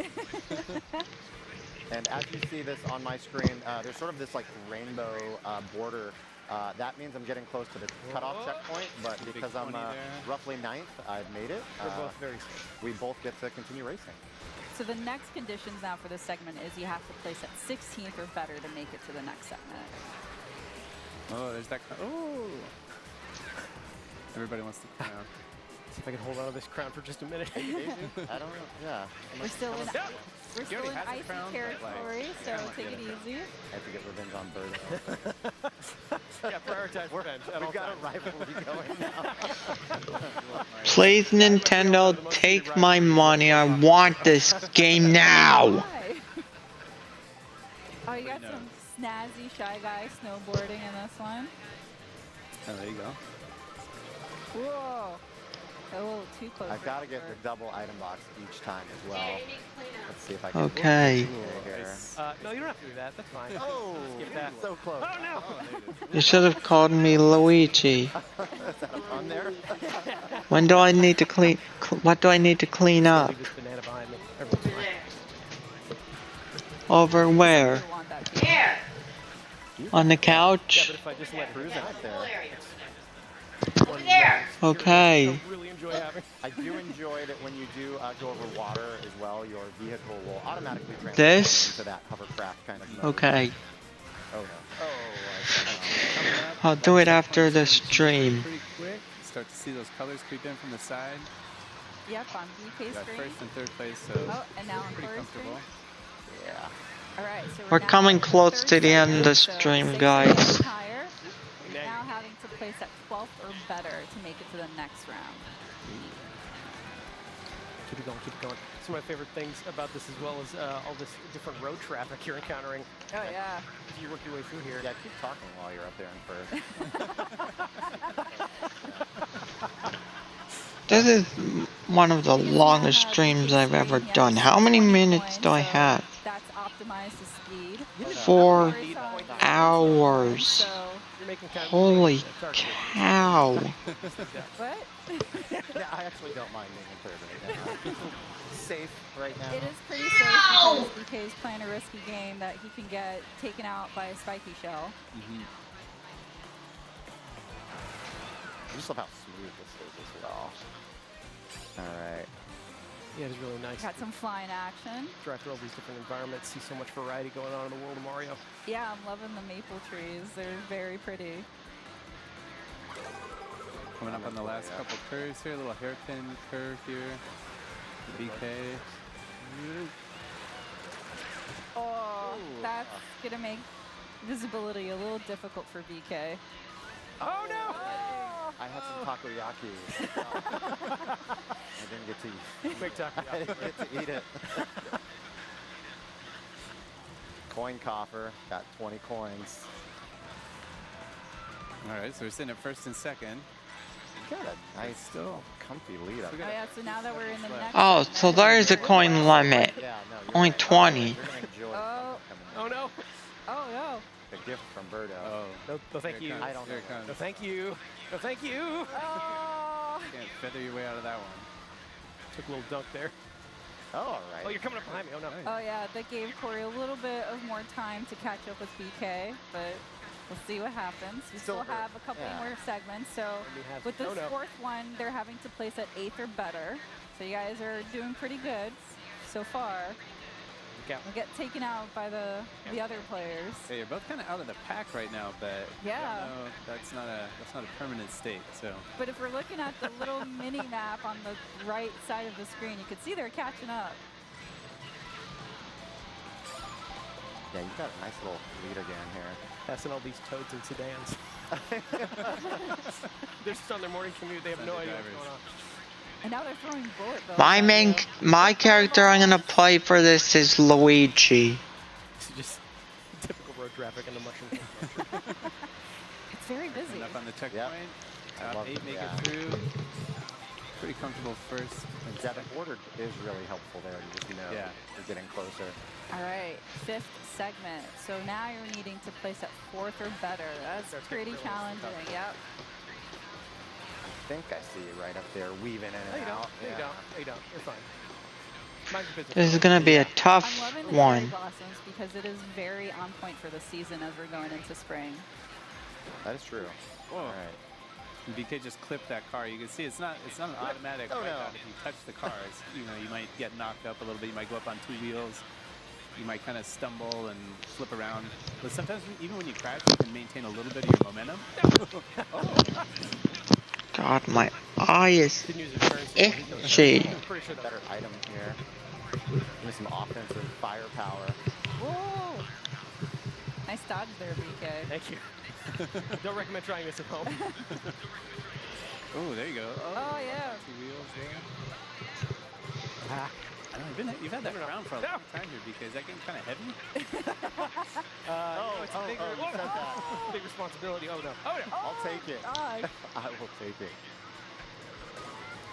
And as you see this on my screen, there's sort of this like rainbow border. That means I'm getting close to the cutoff checkpoint, but because I'm roughly 9th, I've made it. We're both very safe. We both get to continue racing. So the next conditions now for this segment is you have to place at 16th or better to make it to the next segment. Oh, there's that. Oh! Everybody wants the crown. See if I can hold on to this crown for just a minute. I don't know. Yeah. We're still in icy territory, so take it easy. I have to get revenge on Birdo. Yeah, prioritize revenge. We've got a rivalry going now. Please, Nintendo, take my money. I want this game now. Oh, you got some snazzy Shy Guy snowboarding in this one. Oh, there you go. Whoa. A little too close. I've got to get the double item box each time as well. Let's see if I can. Okay. Here. No, you don't have to do that. That's fine. Oh, skip that. So close. Oh no! You should have called me Luigi. Is that a pun there? When do I need to clean? What do I need to clean up? Leave this banana behind me. Everyone's fine. Over where? Here. On the Yeah, couch? but if I just let cruise out there. Over there. Okay. I really enjoy having. I do enjoy that when you do go over water as well, your vehicle will automatically transform This? into that hovercraft kind of mode. Okay. Oh no. Oh, I'll do it after the stream. Pretty quick. Start to see those colors creep in from the side. Yep, on BK Got screen. first and third place, so Oh, and now on pretty Corey's comfortable. screen. Yeah. All right, so We're now coming in close third to the end of the segment, so stream, 6 guys. points higher. Now having to place at 12th or better to make it to the next round. Keep it going, keep it going. Some of my favorite things about this as well is all this different road traffic you're encountering. Oh yeah. As you work your way through here. Yeah, keep talking while you're up there in first. This is one of the longest streams I've ever done. How many minutes do I have? That's optimized to speed. 4 hours. So You're making kind of Holy it's arcade. cow. what? Yeah, I actually don't mind being in third right now. Safe right now. It is pretty safe because BK is playing a risky game that he can get taken out by a spiky shell. I just love how smooth this is as well. All right. Yeah, it's really nice. Got some flying action. Drive through all these different environments, see so much variety going on in the world of Mario. Yeah, I'm loving the maple trees. They're very pretty. Coming up on the last couple curves here, a little hairpin curve here. BK. Oh, that's gonna make visibility a little difficult for BK. Oh no! I had some takoyaki. I didn't get to eat. Quick takoyaki. I didn't get to eat it. Coin coffer, got 20 coins. All right, so we're sitting at first and second. Got a nice, still comfy lead up Oh yeah, so now that we're in the next. Oh, so there's a coin limit. Yeah, no, you're Only right. 20. You're gonna enjoy Oh. Oh no! Oh no. the gift from Birdo. Oh, No, thank you. I don't Here know. it comes. No, thank you. No, thank you. Oh. Can't feather your way out of that one. Took a little dunk there. Oh, all right. Oh, you're coming up behind me. Oh no. Oh yeah, that gave Corey a little bit of more time to catch up with BK, but we'll see what happens. We still have a couple more segments, so with this fourth one, they're having to place at 8th or better. So you guys are doing pretty good so far. Look out. We'll get taken out by the other players. Yeah, you're both kind of out of the pack right now, but Yeah. no, that's not a permanent state. So But if we're looking at the little mini map on the right side of the screen, you can see they're catching up. Yeah, you've got a nice little lead again here. Passing all these toads and sedans. They're just on their morning commute. They have no idea what's going on. And now they're throwing bullet bills. My character I'm gonna play for this is Luigi. It's just typical road traffic in the mushroom. It's very busy. coming up on the checkpoint. Top 8 make it through. Pretty comfortable first. Yeah, the border is really helpful there. You just know you're getting closer. All right, 5th segment. So now you're needing to place at 4th or better. That's pretty challenging. Yep. I think I see you right up there, weaving in No, and you don't. out. No, you don't. No, you don't. You're fine. Mind your business. This is gonna be a tough I'm loving the one. cherry blossoms because it is very on point for the season as we're going into spring. That is true. Whoa. All right. BK just clipped that car. You can see it's not an automatic Oh, right no. out if you touch the cars. You know, you might get knocked up a little bit. You might go up on 2 wheels. You might kind of stumble and flip around. But sometimes even when you crash, you can maintain a little bit of your momentum. God, my eye is Didn't use his turn. itchy. I'm pretty sure Better item here. Give me some offensive firepower. Whoa! Nice dodge there, BK. Thank you. Don't recommend trying this at home. Oh, there you go. Oh, yeah. 2 wheels there. I don't know, you've had that crown for a long time here, BK. Is that getting kind of heavy? It's a big, big responsibility. Oh, no. Oh, no. I'll take it. Gosh. I will take it.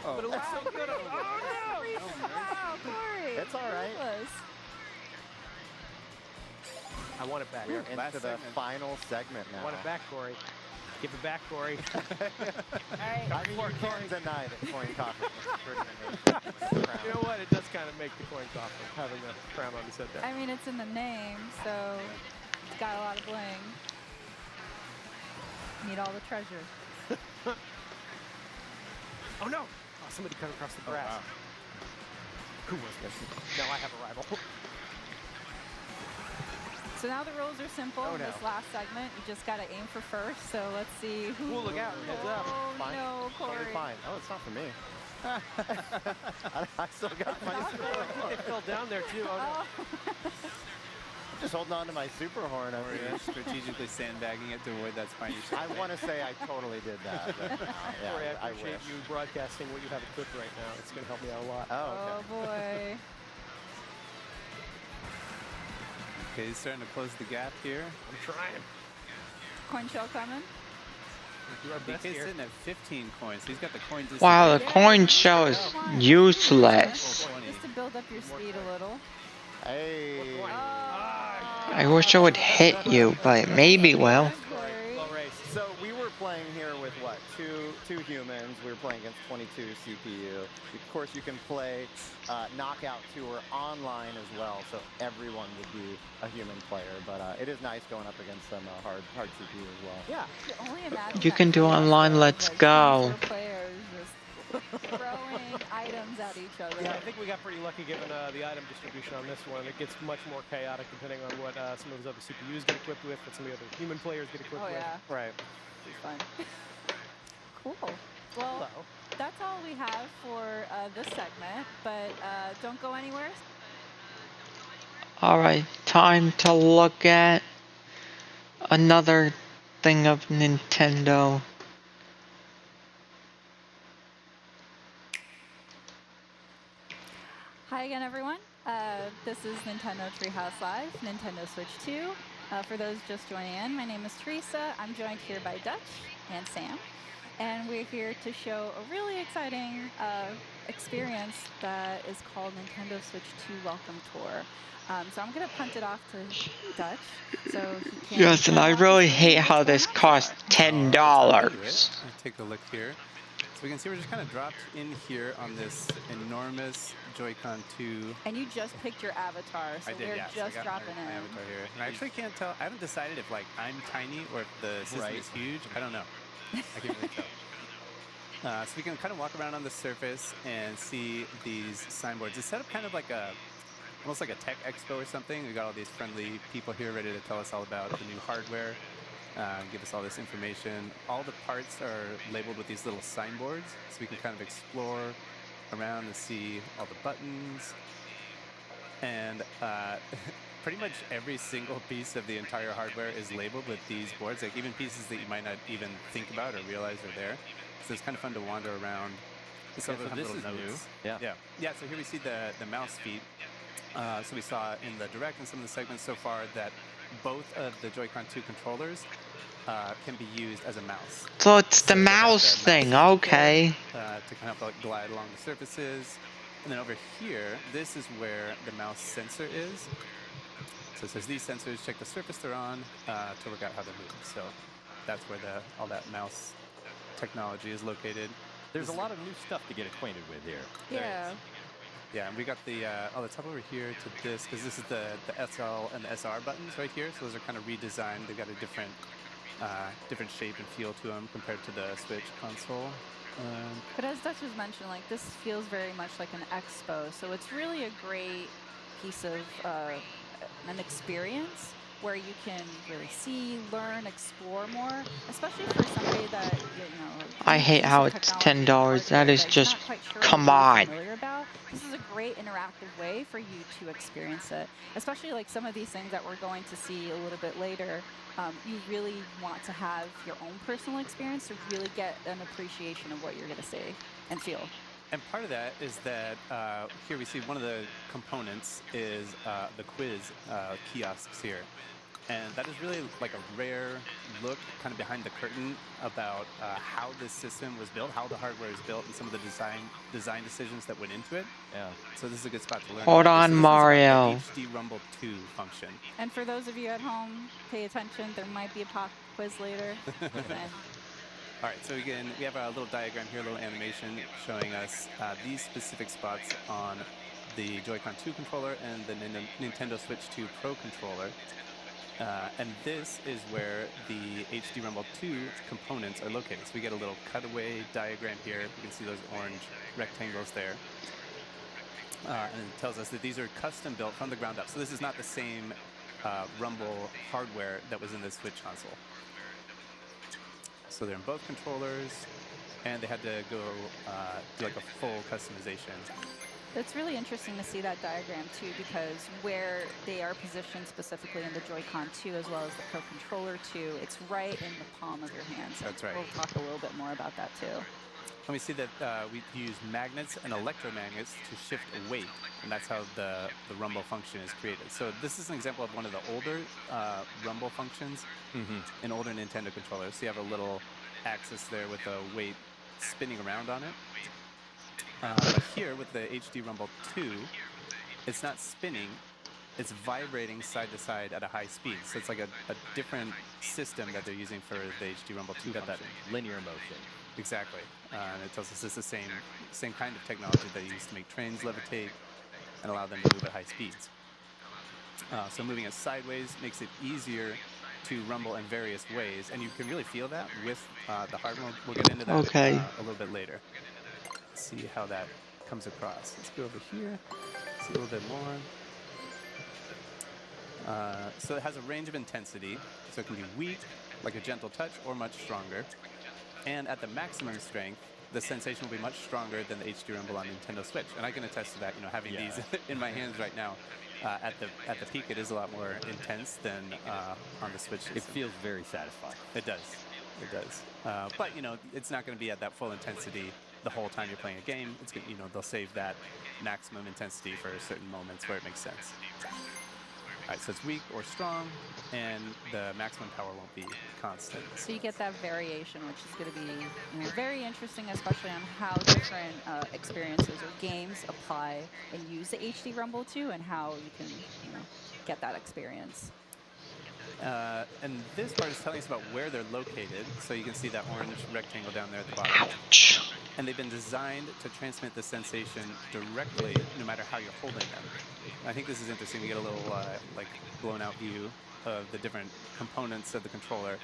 But it looks so good. Oh, no. Wow, Corey. It's all right. I want it back. We're into the final segment now. I want it back, Corey. Give it back, Corey. All right. I mean, you can't deny that coin toss is pretty amazing. You know what? It does kind of make the coin toss having the crown on his head there. I mean, it's in the name, so it's got a lot of bling. Need all the treasure. Oh, no. Oh, somebody cut across the grass. wow. Who was this? Now I have a rival. So now the rules are simple. Oh, In no. this last segment, you just got to aim for first. So let's see who. Ooh, look out. Heads up. Oh, Fine. no, Corey. Totally fine. Oh, it's not for me. I still got my super horn. It fell down there, too. Oh, no. I'm just holding on to my super horn over Or here. you're strategically sandbagging it to avoid that spiny shot. I want to say I totally did that. But no, Corey, yeah, I appreciate wish. you broadcasting what you have equipped right now. It's going to help me out a lot. Oh, okay. Oh, boy. Okay, he's starting to close the gap here. I'm trying. Coin shell coming. Do our best BK's here. sitting at 15 coins. He's got the coin distance. Wow, the coin shell is useless. Just to build up your speed a little. Hey. I wish I would hit you, but maybe will. Low race. So we were playing here with what? Two humans. We were playing against 22 CPU. Of course, you can play Knockout Tour online as well, so everyone would be a human player. But it is nice going up against some hard CPU as well. Yeah. Only imagine You that can do online, let's go. players just throwing items at each other. Yeah, I think we got pretty lucky given the item distribution on this one. It gets much more chaotic depending on what some of those other CPUs get equipped with, what some of the other human players get equipped Oh, with. yeah. Right. Be fun. Cool. Well, that's all we have for this segment, but don't go anywhere. Alright, time to look at another thing of Nintendo. Hi again, everyone. This is Nintendo Treehouse Live, Nintendo Switch 2. For those just joining in, my name is Teresa. I'm joined here by Dutch and Sam. And we're here to show a really exciting experience that is called Nintendo Switch 2 Welcome Tour. So I'm going to punt it off to Dutch. So he can Yes, and I really hate how this costs $10. Let's take a look here. So we can see we're just kind of dropped in here on this enormous Joy-Con 2. And you just picked your avatar, so I did, they're yes. just I got dropping my in. avatar here. And I actually can't tell. I haven't decided if like I'm tiny or if the system is huge. I don't know. I can't really tell. So we can kind of walk around on the surface and see these signboards. It's set up kind of like a almost like a tech expo or something. We got all these friendly people here ready to tell us all about the new hardware, give us all this information. All the parts are labeled with these little signboards, so we can kind of explore around and see all the buttons. And pretty much every single piece of the entire hardware is labeled with these boards, like even pieces that you might not even think about or realize are there. So it's kind of fun to wander around. So this is new. Yeah. So here we see the mouse feet. So we saw in the direct and some of the segments so far that both of the Joy-Con 2 controllers can be used as a mouse. So it's the mouse thing, okay. To kind of like glide along the surfaces. And then over here, this is where the mouse sensor is. So it says these sensors check the surface they're on to work out how they move. So that's where all that mouse technology is located. There's a lot of new stuff to get acquainted with here. Yeah. Yeah, and we got the let's hop over here to this, because this is the SL and the SR buttons right here. So those are kind of redesigned. They've got a different shape and feel to them compared to the Switch console. But as Dutch has mentioned, like this feels very much like an expo, so it's really a great piece of an experience where you can really see, learn, explore more, especially for somebody that, you know, I hate how it's $10. That is just, come on. This is a great interactive way for you to experience it, especially like some of these things that we're going to see a little bit later. You really want to have your own personal experience to really get an appreciation of what you're going to see and feel. And part of that is that here we see one of the components is the quiz kiosks here. And that is really like a rare look kind of behind the curtain about how this system was built, how the hardware is built, and some of the design decisions that went into it. Yeah. So this is a good spot to learn. Hold on, Mario. This is the HD Rumble 2 function. And for those of you at home, pay attention. There might be a pop quiz later. All right, so again, we have a little diagram here, a little animation showing us these specific spots on the Joy-Con 2 controller and the Nintendo Switch 2 Pro controller. And this is where the HD Rumble 2 components are located. So we get a little cutaway diagram here. You can see those orange rectangles there. And it tells us that these are custom built from the ground up. So this is not the same Rumble hardware that was in the Switch console. So they're in both controllers, and they had to go do like a full customization. It's really interesting to see that diagram too, because where they are positioned specifically in the Joy-Con 2 as well as the Pro Controller 2, it's right in the palm of your hand. So that's right. We'll talk a little bit more about that too. And we see that we use magnets and electromagnets to shift weight, and that's how the Rumble function is created. So this is an example of one of the older Rumble functions in older Nintendo controllers. So you have a little axis there with a weight spinning around on it. But here with the HD Rumble 2, it's not spinning, it's vibrating side to side at a high speed. So it's like a different system that they're using for the HD Rumble 2 function. That linear motion. Exactly. And it tells us it's the same kind of technology they use to make trains levitate and allow them to move at high speeds. So moving it sideways makes it easier to rumble in various ways, and you can really feel that with the hardware. We'll get into that a little bit later. Let's see how that comes across. Let's go over here, see a little bit more. So it has a range of intensity, so it can be weak, like a gentle touch, or much stronger. And at the maximum strength, the sensation will be much stronger than the HD Rumble on Nintendo Switch. And I can attest to that, you know, having these in my hands right now. At the peak, it is a lot more intense than on the Switch system. It feels very satisfying. It does. It does. But, you know, it's not going to be at that full intensity the whole time you're playing a game. It's, you know, they'll save that maximum intensity for certain moments where it makes sense. All right, so it's weak or strong, and the maximum power won't be constant. So you get that variation, which is going to be, you know, very interesting, especially on how different experiences or games apply and use the HD Rumble 2, and how you can, you know, get that experience. And this part is telling us about where they're located. So you can see that orange rectangle down there at the bottom. Ouch. And they've been designed to transmit the sensation directly, no matter how you're holding them. I think this is interesting. We get a little like blown out view of the different components of the controller.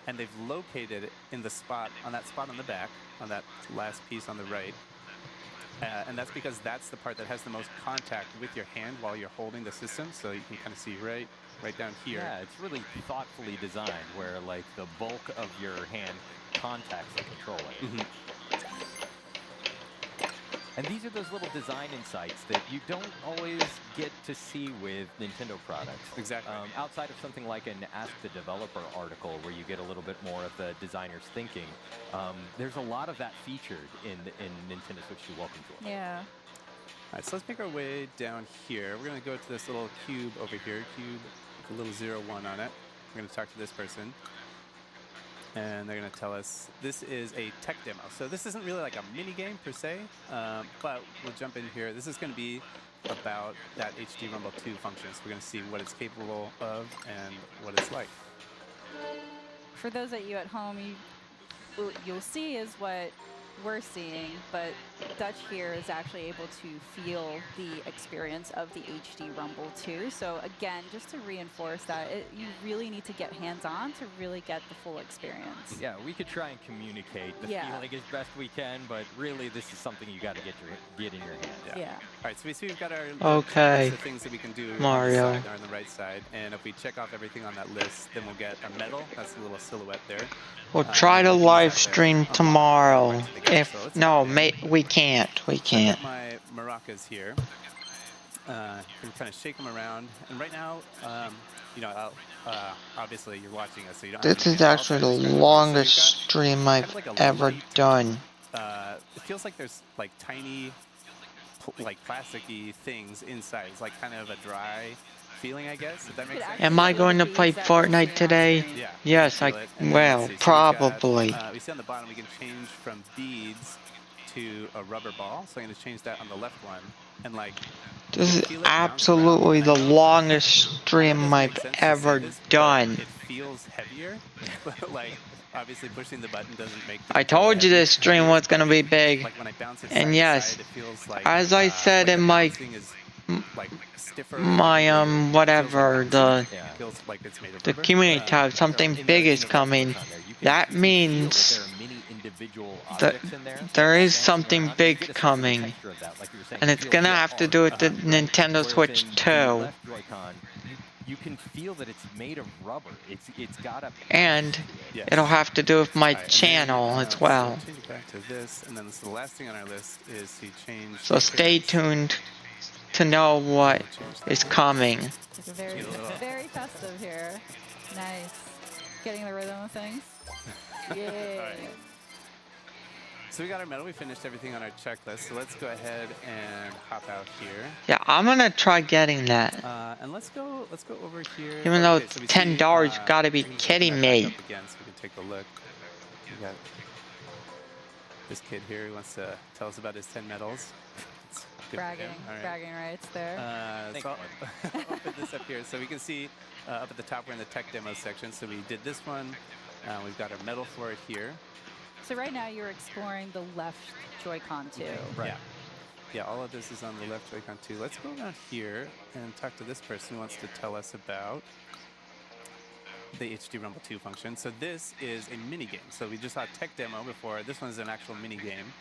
And they've located in the spot, on that spot on the back, on that last piece on the right, And that's because that's the part that has the most contact with your hand while you're holding the system. So you can kind of see right down here. Yeah, it's really thoughtfully designed where like the bulk of your hand contacts the controller. Mhm. And these are those little design insights that you don't always get to see with Nintendo products. Exactly. Outside of something like an Ask the Developer article where you get a little bit more of the designer's thinking, there's a lot of that featured in Nintendo Switch 2 Welcome to It. Yeah. All right, so let's make our way down here. We're going to go to this little cube over here, cube with a little 01 on it. We're going to talk to this person. And they're going to tell us this is a tech demo. So this isn't really like a mini game per se, but we'll jump in here. This is going to be about that HD Rumble 2 function. So we're going to see what it's capable of and what it's like. For those of you at home, you'll see is what we're seeing, but Dutch here is actually able to feel the experience of the HD Rumble 2. So again, just to reinforce that, you really need to get hands-on to really get the full experience. Yeah, we could try and communicate the feeling as best we can, but really this is something you got to get in your hand. Yeah. All right, so we see we've got our Okay. list of things that we can do Mario. on the side or on the right side, and if we check off everything on that list, then we'll get a medal. That's a little silhouette there. We'll try to live stream tomorrow. If no, we can't. We I can't. got my maracas here. Can kind of shake them around, and right now, you know, obviously you're watching us, so you don't. This is actually the longest stream I've ever done. It feels like there's like tiny, like plasticky things inside. It's like kind of a dry feeling, I guess. If that makes sense. Am I going to play Fortnite today? Yeah. Yes, Well, probably. we see on the bottom we can change from beads to a rubber ball. So I'm going to change that on the left one, and like. This is absolutely the longest stream I've ever done. It feels heavier, but like obviously pushing the button doesn't make. I told you this stream was gonna be big. Like when I bounce it side And to yes, side, it feels like, as I said in my like stiffer, whatever, the feels like it's made of the rubber. community tab, something big is coming. That means that there is something big coming, and it's gonna have to do with the Nintendo Switch 2. You can feel that it's made of rubber. It's got a. And it'll have to do with my channel as well. Change it back to this, and then the last thing on our list is to change. So stay tuned to know what is coming. It's very festive here. Nice. Getting the rhythm of things. Yay. All right. So we got our medal. We finished everything on our checklist. So let's go ahead and hop out here. Yeah, I'm gonna try getting that. And let's go over here. Even though Okay, it's so we $10, see, you gotta be we can kidding back me. up again so we can take a look. We got this kid here who wants to tell us about his 10 medals. It's good for him. All right. Bragging rights there. So I'll put this up here so we can see up at the top we're in the tech demo section. So we did this one. We've got our medal for it here. So right now you're exploring the left Joy-Con too. Right. Yeah, all of this is on the left Joy-Con too. Let's go around here and talk to this person who wants to tell us about the HD Rumble 2 function. So this is a mini game. So we just saw a tech demo before. This one's an actual mini game.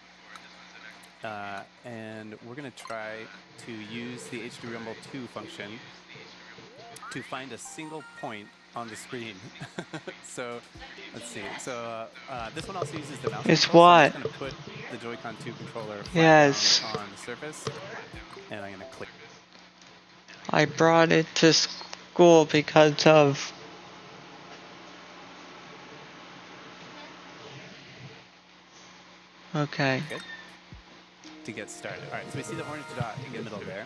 And we're going to try to use the HD Rumble 2 function to find a single point on the screen. So let's see. So this one also uses the mouse. It's control, so I'm what? just going to put the Joy-Con 2 controller flat Yes. down on the surface, and I'm going to click. I brought it to school because of okay. Good. To get started. All right. So we see the orange dot in the middle there.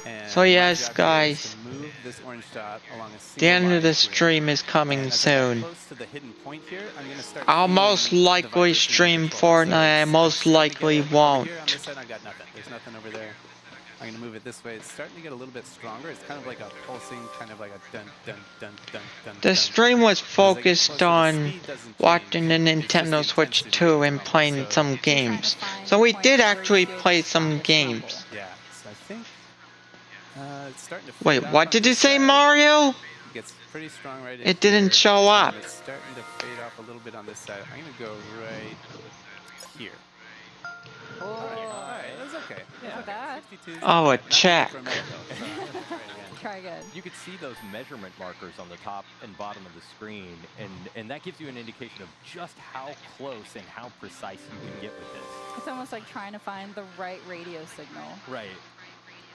And So my yes, job here is guys, to move this orange dot along a the single end line of the here. stream is coming And as I get soon. close to the hidden point here, I'm going to start I'll feeling most the likely vibration in the stream controller. So Fortnite. I it's most starting to likely get over won't. Here on this side, I've got nothing. There's nothing over there. I'm going to move it this way. It's starting to get a little bit stronger. It's kind of like a pulsing, kind of like a dun dun dun dun dun. The dun. stream was As I get focused closer, the on speed doesn't change. watching the It's just Nintendo Switch intensity 2 of and the playing rumble. some games. So we did actually play some games. Yeah, so I think it's starting to Wait, fade off what on did you this say, side. Mario? It gets pretty strong right in It didn't here, show up. and it's starting to fade off a little bit on this side. I'm going to go right here. All right, that's okay. Yeah, Not bad. 62. Oh, a Not check. for a minute, though. So, try it again. Try again. You could see those measurement markers on the top and bottom of the screen, and that gives you an indication of just how close and how precise you can get with this. It's almost like trying to find the right radio signal. Right.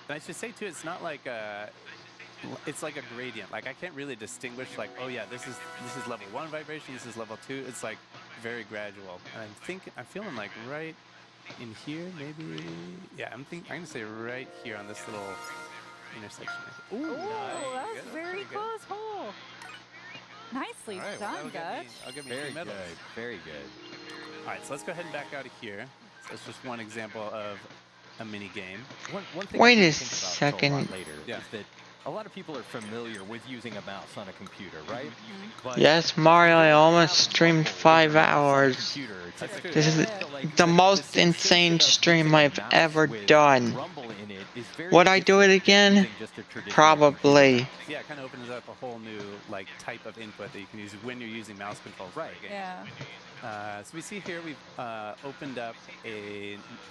And I should say too, it's not like it's like a gradient. Like I can't really distinguish like, oh yeah, this is level 1 vibration, this is level 2. It's like very gradual. And I'm feeling like right in here, maybe. Yeah, I'm gonna say right here on this little intersection. Ooh, Ooh, nice. that's Good, very pretty good. close hole. Nicely All right, well, done, Dutch. I'll give me Very 2 medals. good. Very good. All right, so let's go ahead and back out of here. So that's just one example of a mini game. One thing Wait I a did think about a lot second. later Yeah. is that a lot of people are familiar with using a mouse on a computer, right? But Yes, Mario, I almost streamed 5 hours. computer, typically, This is like, the most insane stream I've ever done. rumble in it is very Would I do it again? using just a traditional Probably. Yeah, it kind of opens up a whole new like type of input that you can use when you're using mouse controls. Right. Yeah. So we see here we've opened up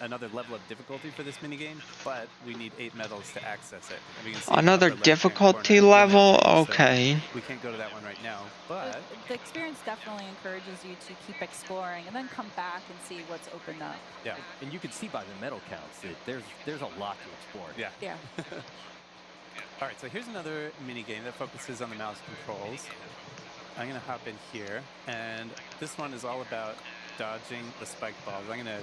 another level of difficulty for this minigame, but we need 8 medals to access it. And we can see Another upper left-hand difficulty corner of the level? screen, so Okay. we can't go to that one right now, but The experience definitely encourages you to keep exploring and then come back and see what's opened up. yeah. And you can see by the medal counts that there's a lot to explore. Yeah. Yeah. All right, so here's another mini game that focuses on the mouse controls. I'm gonna hop in here, and this one is all about dodging the spike balls. I'm gonna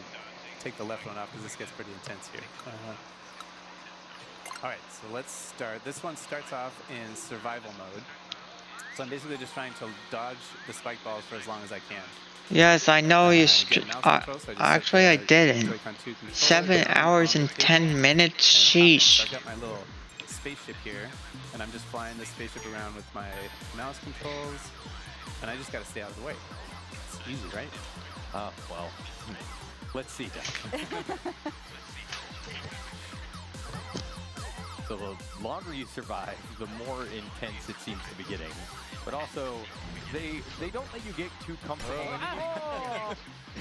take the left one off because this gets pretty intense here. All right, so let's start. This one starts off in survival mode. So I'm basically just trying to dodge the spike balls for as long as I can. Yes, I know you. Get mouse control, so I just set Actually, I the didn't. Joy-Con 2 controller 7 down hours on and the table 10 minutes. So Sheesh. I've got my little spaceship here, and I'm just flying this spaceship around with my mouse controls, and I just got to stay out of the way. It's easy, right? Well, let's see then. So the longer you survive, the more intense it seems to be getting. But also, they don't let you get too comfortable. All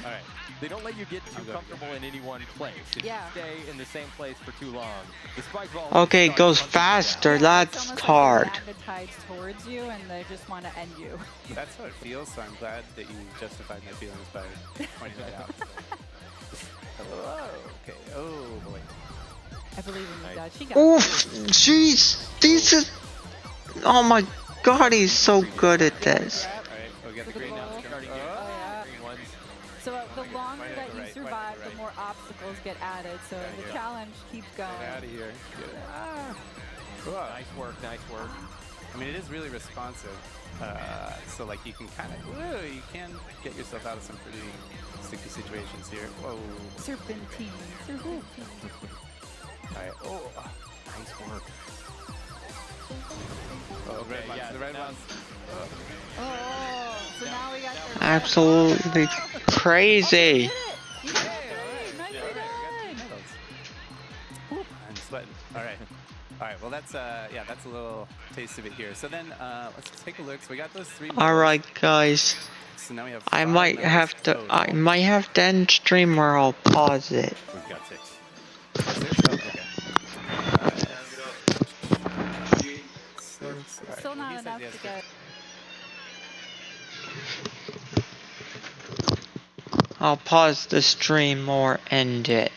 right. They don't let you get too comfortable in any one place. If Yeah. you stay in the same place for too long, the spike ball Okay, it starts goes punching you down. faster. It's That's almost hard. like the tides towards you and they just want to end you. That's how it feels, so I'm glad that you justified my feelings by pointing that out. Okay. Oh, boy. I believe in you, Dutch. He got Oof, jeez. These is. Oh my god, he's so good at this. All right, we got the green now. It's starting here. Oh, yeah. Green ones. So the longer Right, that you right, survive, right. the more obstacles get added. So the yeah. challenge keeps going. Get out of here. Get it. Nice work, nice work. I mean, it is really responsive. So, like, you can kind of, you can get yourself out of some pretty sticky situations here. Whoa. Serpentine. Serpentine. All right. Oh, nice work. Oh, red ones. yeah, The red now- ones. Oh, so now we got your Absolutely crazy. You did it! Nicely done! I'm sweating. All right. All right. Well, that's that's a little taste of it here. So then, let's take a look. So we got those 3. Alright, guys. So now we have. I 5 might medals have to. total. I might have to end stream or I'll pause it. We've got 6. Oh, okay. Still not enough to get. I'll pause the stream or end it.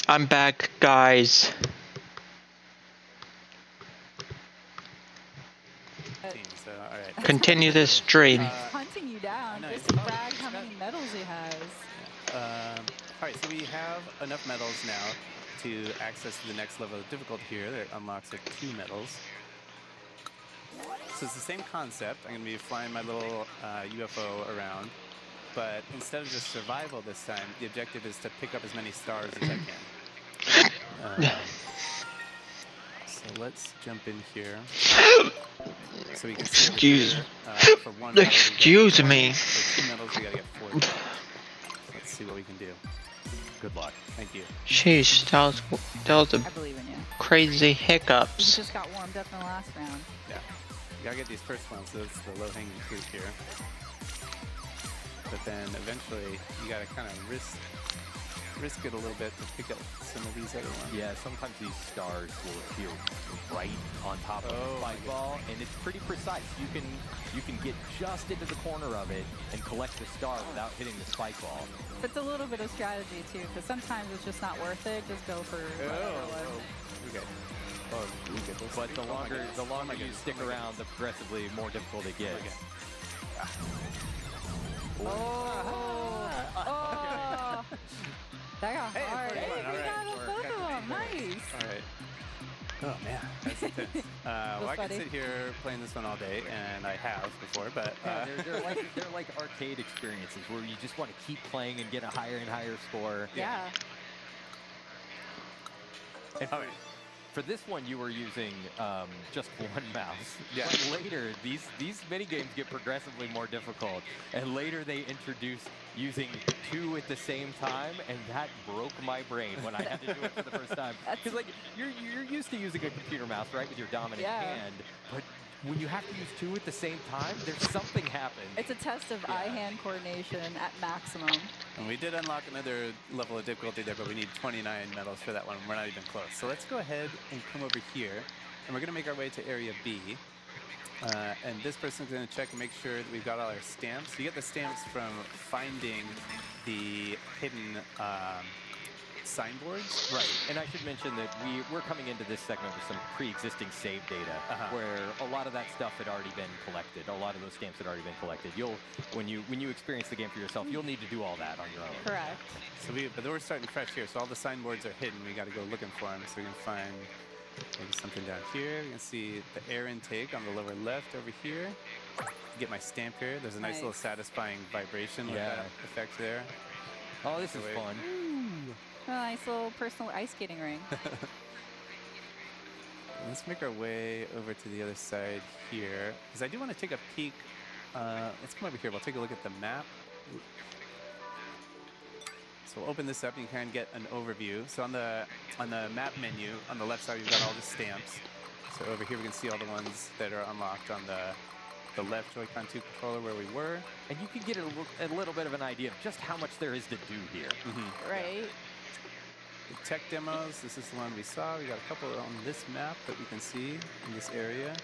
I'm back, guys. So, all right. Continue this stream. Hunting you down. no, Just it's fine. brag how many medals he has. All right, so we have enough medals now to access the next level of difficulty here that unlocks like 2 medals. So it's the same concept. I'm going to be flying my little UFO around, but instead of just survival this time, the objective is to pick up as many stars as I can. So let's jump in here. So we can Excuse. for 1 medal, we get Excuse 20. me. For 2 medals, we gotta get 40. So let's see what we can do. Good luck. Thank you. Sheesh, that was I believe in you. crazy You hiccups. just got warmed up in the last round. Yeah. You gotta get these first ones, so that's the low-hanging fruit here. But then eventually, you gotta kind of risk it a little bit to pick up some of these other ones. Yeah, sometimes these stars will appear right on top of the spike ball, and it's pretty precise. You can get just into the corner of it and collect the star without hitting the spike ball. But it's a little bit of strategy too, because sometimes it's just not worth it. Just go for whatever one. Okay. But the longer you stick around, the progressively more difficult it gets. Oh! That got hard. Hey, we got both of them. Nice. All right. Oh man, that's intense. Well, I can sit here playing this one all day, and I have before, but Yeah, they're like arcade experiences where you just want to keep playing and get a higher and higher score. Yeah. And for this one, you were using just one mouse. Yeah. But later, these mini games get progressively more difficult, and later they introduced using 2 at the same time, and that broke my brain when I had to do it for the first time. Because like you're used to using a computer mouse, right, with your dominant hand, but when you have to use 2 at the same time, there's something happens. It's a test of eye-hand coordination at maximum. And we did unlock another level of difficulty there, but we need 29 medals for that one. We're not even close. So let's go ahead and come over here, and we're going to make our way to Area B. And this person's going to check and make sure that we've got all our stamps. You get the stamps from finding the hidden signboards. Right, and I should mention that we're coming into this segment with some pre-existing save data, where a lot of that stuff had already been collected. A lot of those stamps had already been collected. When you experience the game for yourself, you'll need to do all that on your own. Correct. So but we're starting fresh here. So all the signboards are hidden. We got to go looking for them. So we can find maybe something down here. We can see the air intake on the lower left over here. Get my stamp here. There's a nice little satisfying vibration with that effect there. Oh, this is fun. A nice little personal ice skating ring. Let's make our way over to the other side here, because I do want to take a peek. Let's come over here. We'll take a look at the map. So we'll open this up and you can get an overview. So on the map menu, on the left side, we've got all the stamps. So over here, we can see all the ones that are unlocked on the left Joy-Con 2 controller where we were. And you can get a little bit of an idea of just how much there is to do here. Right. The tech demos, this is the one we saw. We got a couple on this map that we can see in this area.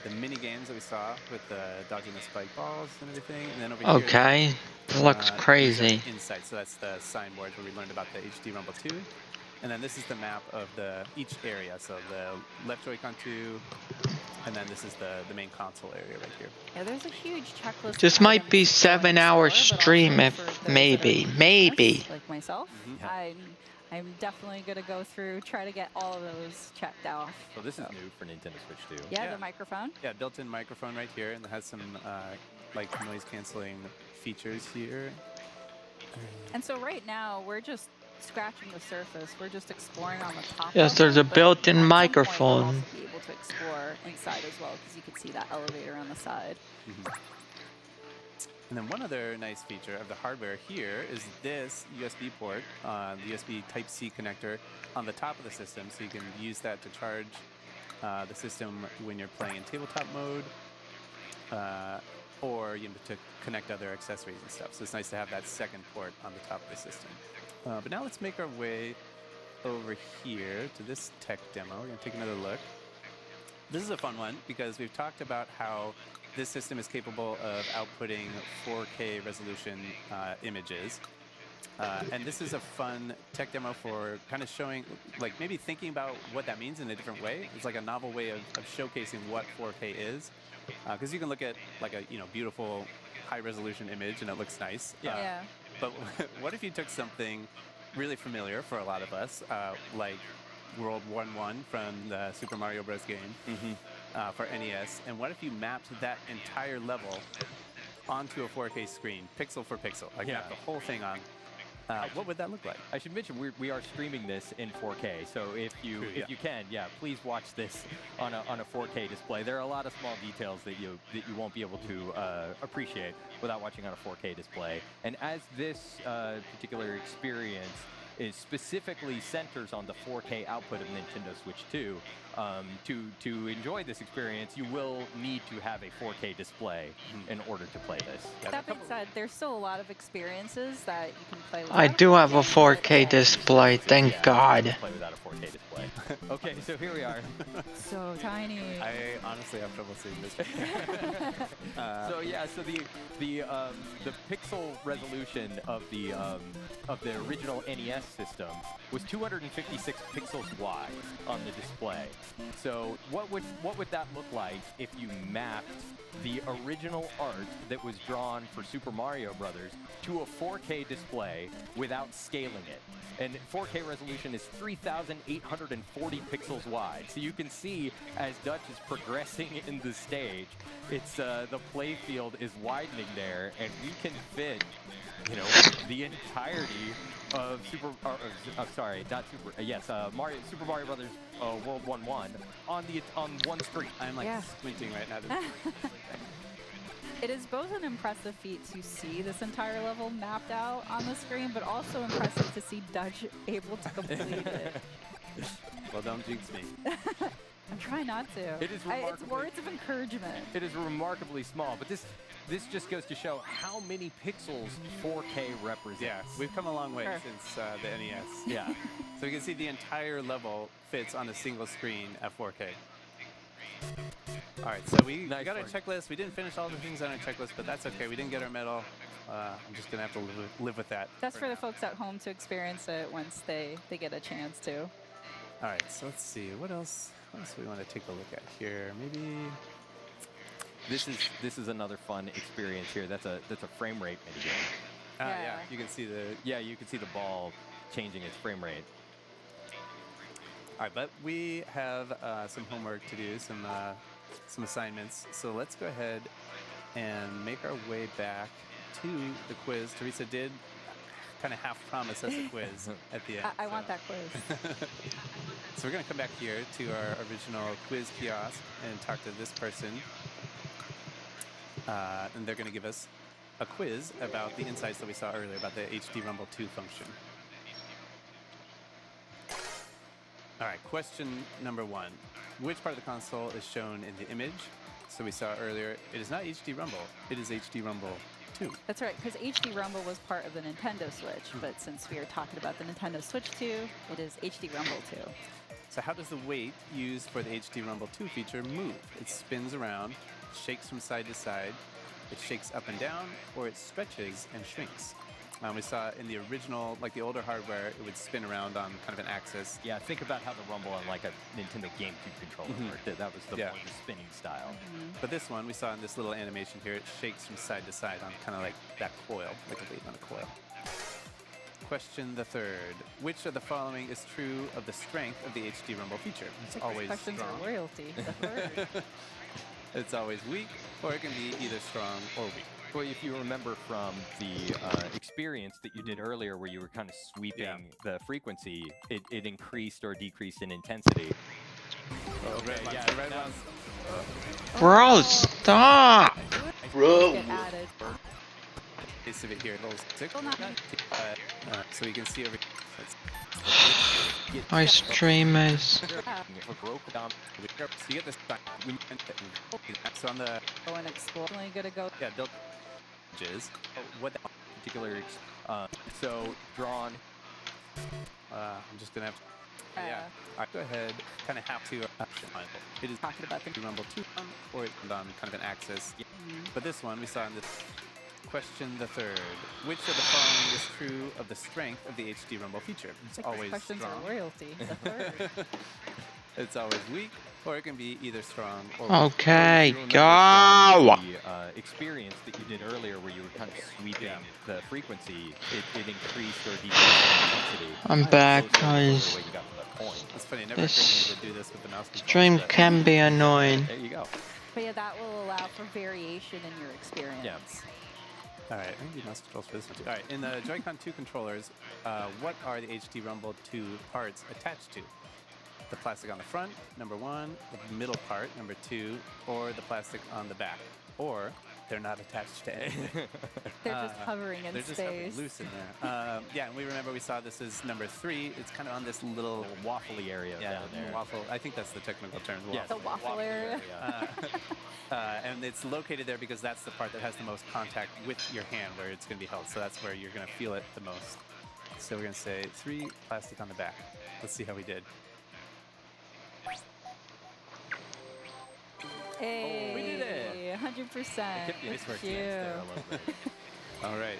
The mini games that we saw with dodging the spike balls and everything. And then over here, Okay, looks crazy. Insight, so that's the signboard where we learned about the HD Rumble 2. And then this is the map of each area. So the left Joy-Con 2, and then this is the main console area right here. Yeah, there's a huge checklist. This might be 7-hour stream if maybe. Like myself, I'm definitely gonna go through, try to get all of those checked off. So this is new for Nintendo Switch 2. Yeah, the microphone. Yeah, built-in microphone right here, and it has some like noise canceling features here. And so right now we're just scratching the surface. We're just exploring on the top. Yes, there's a built-in We'll microphone. also be able to explore inside as well, because you can see that elevator on the side. And then one other nice feature of the hardware here is this USB port, the USB Type-C connector on the top of the system, so you can use that to charge the system when you're playing in tabletop mode, or to connect other accessories and stuff. So it's nice to have that second port on the top of the system. But now let's make our way over here to this tech demo. We're going to take another look. This is a fun one because we've talked about how this system is capable of outputting 4K resolution images. And this is a fun tech demo for kind of showing, like maybe thinking about what that means in a different way. It's like a novel way of showcasing what 4K is. Because you can look at like a beautiful high resolution image and it looks nice. Yeah. But what if you took something really familiar for a lot of us, like World 1-1 from the Super Mario Bros. Game for NES, and what if you mapped that entire level onto a 4K screen, pixel for pixel, like map the whole thing on? What would that look like? I should mention we are streaming this in 4K, so if you can, please watch this on a 4K display. There are a lot of small details that you won't be able to appreciate without watching on a 4K display. And as this particular experience is specifically centers on the 4K output of Nintendo Switch 2, to enjoy this experience, you will need to have a 4K display in order to play this. That being said, there's still a lot of experiences that you can play with. I do have a 4K display, thank God. Play without a 4K display. Okay, so here we are. So tiny. I honestly have trouble seeing this. So the pixel resolution of the original NES system was 256 pixels wide on the display. So what would that look like if you mapped the original art that was drawn for Super Mario Brothers to a 4K display without scaling it? And 4K resolution is 3,840 pixels wide. So you can see as Dutch is progressing in the stage, it's the play field is widening there, and we can fit, the entirety of Super Mario Brothers World 1-1 on one screen. I'm like squinting right now. It is both an impressive feat to see this entire level mapped out on the screen, but also impressive to see Dutch able to complete it. Well, don't jinx me. I'm trying not to. It is it's words of encouragement. It is remarkably small, but this just goes to show how many pixels 4K represents. Yeah, we've come a long way since the NES. Yeah. So you can see the entire level fits on a single screen at 4K. All right, so we got our checklist. We didn't finish all the things on our checklist, but that's okay. We didn't get our medal. I'm just going to have to live with that. That's for the folks at home to experience it once they get a chance to. All right, so let's see. What else do we want to take a look at here? Maybe... This is another fun experience here. That's a frame rate minigame. Yeah, you can see the ball changing its frame rate. All right, but we have some homework to do, some assignments. So let's go ahead and make our way back to the quiz. Teresa did kind of half promise us a quiz at the end. I want that quiz. So we're going to come back here to our original quiz kiosk and talk to this person. And they're going to give us a quiz about the insights that we saw earlier about the HD Rumble 2 function. All right, question number 1. Which part of the console is shown in the image? So we saw earlier, it is not HD Rumble, it is HD Rumble 2. That's right, because HD Rumble was part of the Nintendo Switch, but since we are talking about the Nintendo Switch 2, it is HD Rumble 2. So how does the weight used for the HD Rumble 2 feature move? It spins around, shakes from side to side, it shakes up and down, or it stretches and shrinks. We saw in the original, like the older hardware, it would spin around on kind of an axis. Yeah, think about how the Rumble on like a Nintendo GameCube controller worked. That was the more the spinning style. But this one, we saw in this little animation here, it shakes from side to side on kind of like that coil, like a weight on a coil. Question the 3rd. Which of the following is true of the strength of the HD Rumble feature? It's always questions strong. are royalty. The 3rd. It's always weak, or it can be either strong or weak. Well, if you remember from the experience that you did earlier where you were kind of sweeping the frequency, it increased or decreased in intensity. Okay, red ones. Bro, stop! Bro. Piece of it here. So you can see over here. My stream is... So you get this. So on the... Oh, and explode. Only gonna go... Yeah, build... What that particular... so, drawn... I'm just gonna have to... Yeah. All right, go ahead. Kind of have to... it is talking about the Rumble 2 or it's on kind of an axis. But this one we saw in this question the third. Which of the following is true of the strength of the HD Rumble feature? It's Like these always questions strong. are royalty. The third. It's always weak, or it can be either strong or Oh. weak. Okay, If you remember go! from the experience that you did earlier where you were kind of sweeping the frequency, it increased or decreased the intensity. I'm back, closer to the guys. way you got to that point. It's funny, never This occurred to me to do this with the mouse controls, stream but- can be annoying. There you go. But yeah, that will allow for variation in your experience. All right, I think the mouse controls for this one too. All right, in the Joy-Con 2 controllers, what are the HD Rumble 2 parts attached to? The plastic on the front, number 1, the middle part, number 2, or the plastic on the back. Or they're not attached to anything. They're just hovering in they're just hovering space. loose in there. Yeah, and we saw this as number 3. It's kind of on this little waffly area down there. Waffle. I think that's the technical term. Yes, The waffle area. And it's located there because that's the part that has the most contact with your hand where it's going to be held. So that's where you're going to feel it the most. So we're going to say 3, plastic on the back. Let's see how we did. Hey, we did it. 100%. I kept the Look ice work at you. there a little bit. All right.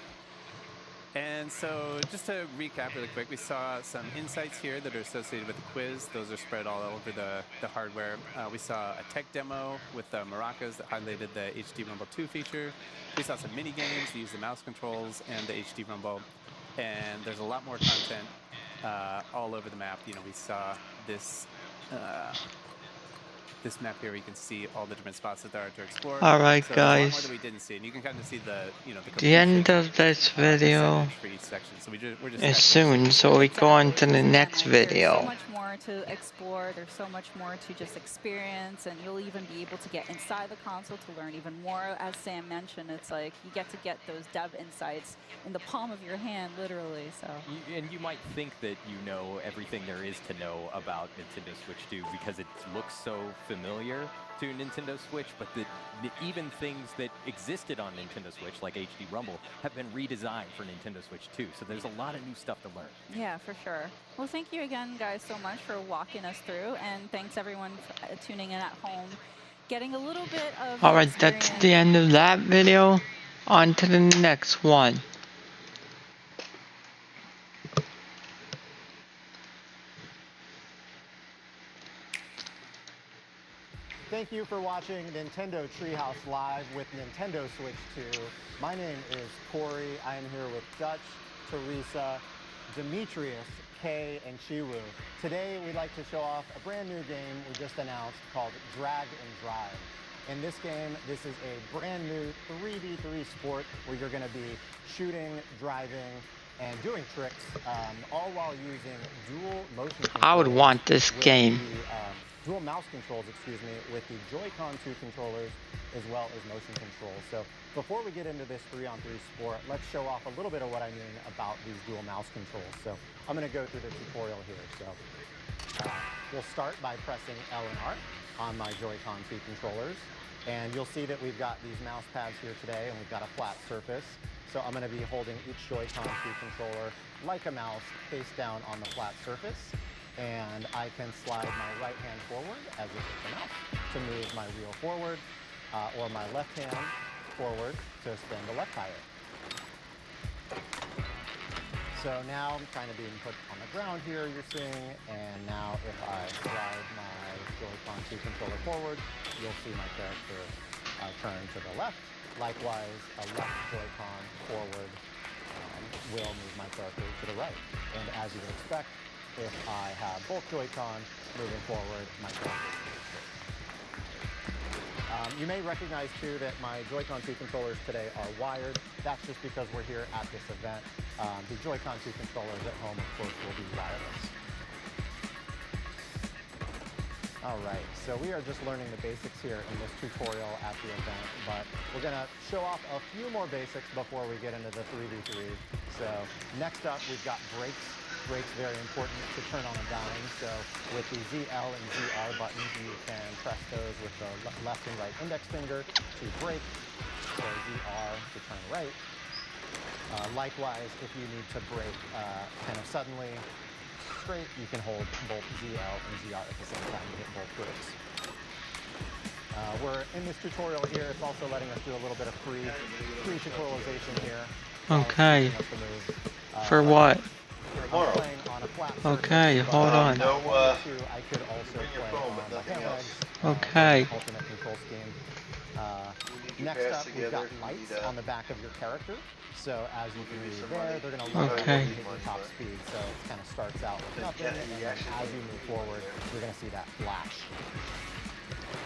And so just to recap really quick, we saw some insights here that are associated with the quiz. Those are spread all over the hardware. We saw a tech demo with maracas that highlighted the HD Rumble 2 feature. We saw some mini games that use the mouse controls and the HD Rumble. And there's a lot more content all over the map. You know, we saw this this map here. You can see all the different spots that there are to explore. All right, so there's a lot more guys. that we didn't see, and you can kind of see the The end of this video for each section. So we're just is soon, so we go on to the next So video. much more to explore. There's so much more to just experience, and you'll even be able to get inside the console to learn even more. As Sam mentioned, it's like you get to get those dev insights in the palm of your hand, literally. So. And you might think that you know everything there is to know about Nintendo Switch 2 because it looks so familiar to Nintendo Switch, but even things that existed on Nintendo Switch, like HD Rumble, have been redesigned for Nintendo Switch 2. So there's a lot of new stuff to learn. Yeah, for sure. Well, thank you again, guys, so much for walking us through, and thanks everyone for tuning in at home, getting a little bit of. Alright, that's the end of that video. On to the next one. Thank you for watching Nintendo Treehouse Live with Nintendo Switch 2. My name is Corey. I am here with Dutch, Teresa, Demetrius, Kay, and Shiru. Today we'd like to show off a brand new game we just announced called Drag and Drive. In this game, this is a brand new 3v3 sport where you're going to be shooting, driving, and doing tricks, all while using dual motion controls. I would want this with game. the, dual mouse controls, excuse me, with the Joy-Con 2 controllers as well as motion controls. So before we get into this 3-on-3 sport, let's show off a little bit of what I mean about these dual mouse controls. So I'm going to go through the tutorial here. So we'll start by pressing L and R on my Joy-Con 2 controllers. And you'll see that we've got these mouse pads here today, and we've got a flat surface. So I'm going to be holding each Joy-Con 2 controller like a mouse face down on the flat surface. And I can slide my right hand forward as if it's a mouse to move my wheel forward, or my left hand forward to spin the left tire. So now I'm kind of being put on the ground here, you're seeing, and now if I slide my Joy-Con 2 controller forward, you'll see my character turn to the left. Likewise, a left Joy-Con forward will move my character to the right. And as you would expect, if I have both Joy-Con moving forward, my character moves straight. You may recognize too that my Joy-Con 2 controllers today are wired. That's just because we're here at this event. The Joy-Con 2 controllers at home, of course, will be wireless. All right, so we are just learning the basics here in this tutorial at the event, but we're gonna show off a few more basics before we get into the 3v3. So next up, we've got brakes. Brakes, very important to turn on a dime. So with the ZL and ZR buttons, you can press those with the left and right index finger to brake, so ZR to turn right. Likewise, if you need to brake kind of suddenly straight, you can hold both ZL and ZR at the same time to hit both brakes. We're in this tutorial here. It's also letting us do a little bit of free tutorialization here. Okay. For what? Okay, hold on. Okay. Ultimate control scheme. Next up, we've got lights on the back of your character. So as you can see there, they're going to light up when you hit your top speed. So it kind of starts out with nothing, and then as you move forward, you're going to see that flash.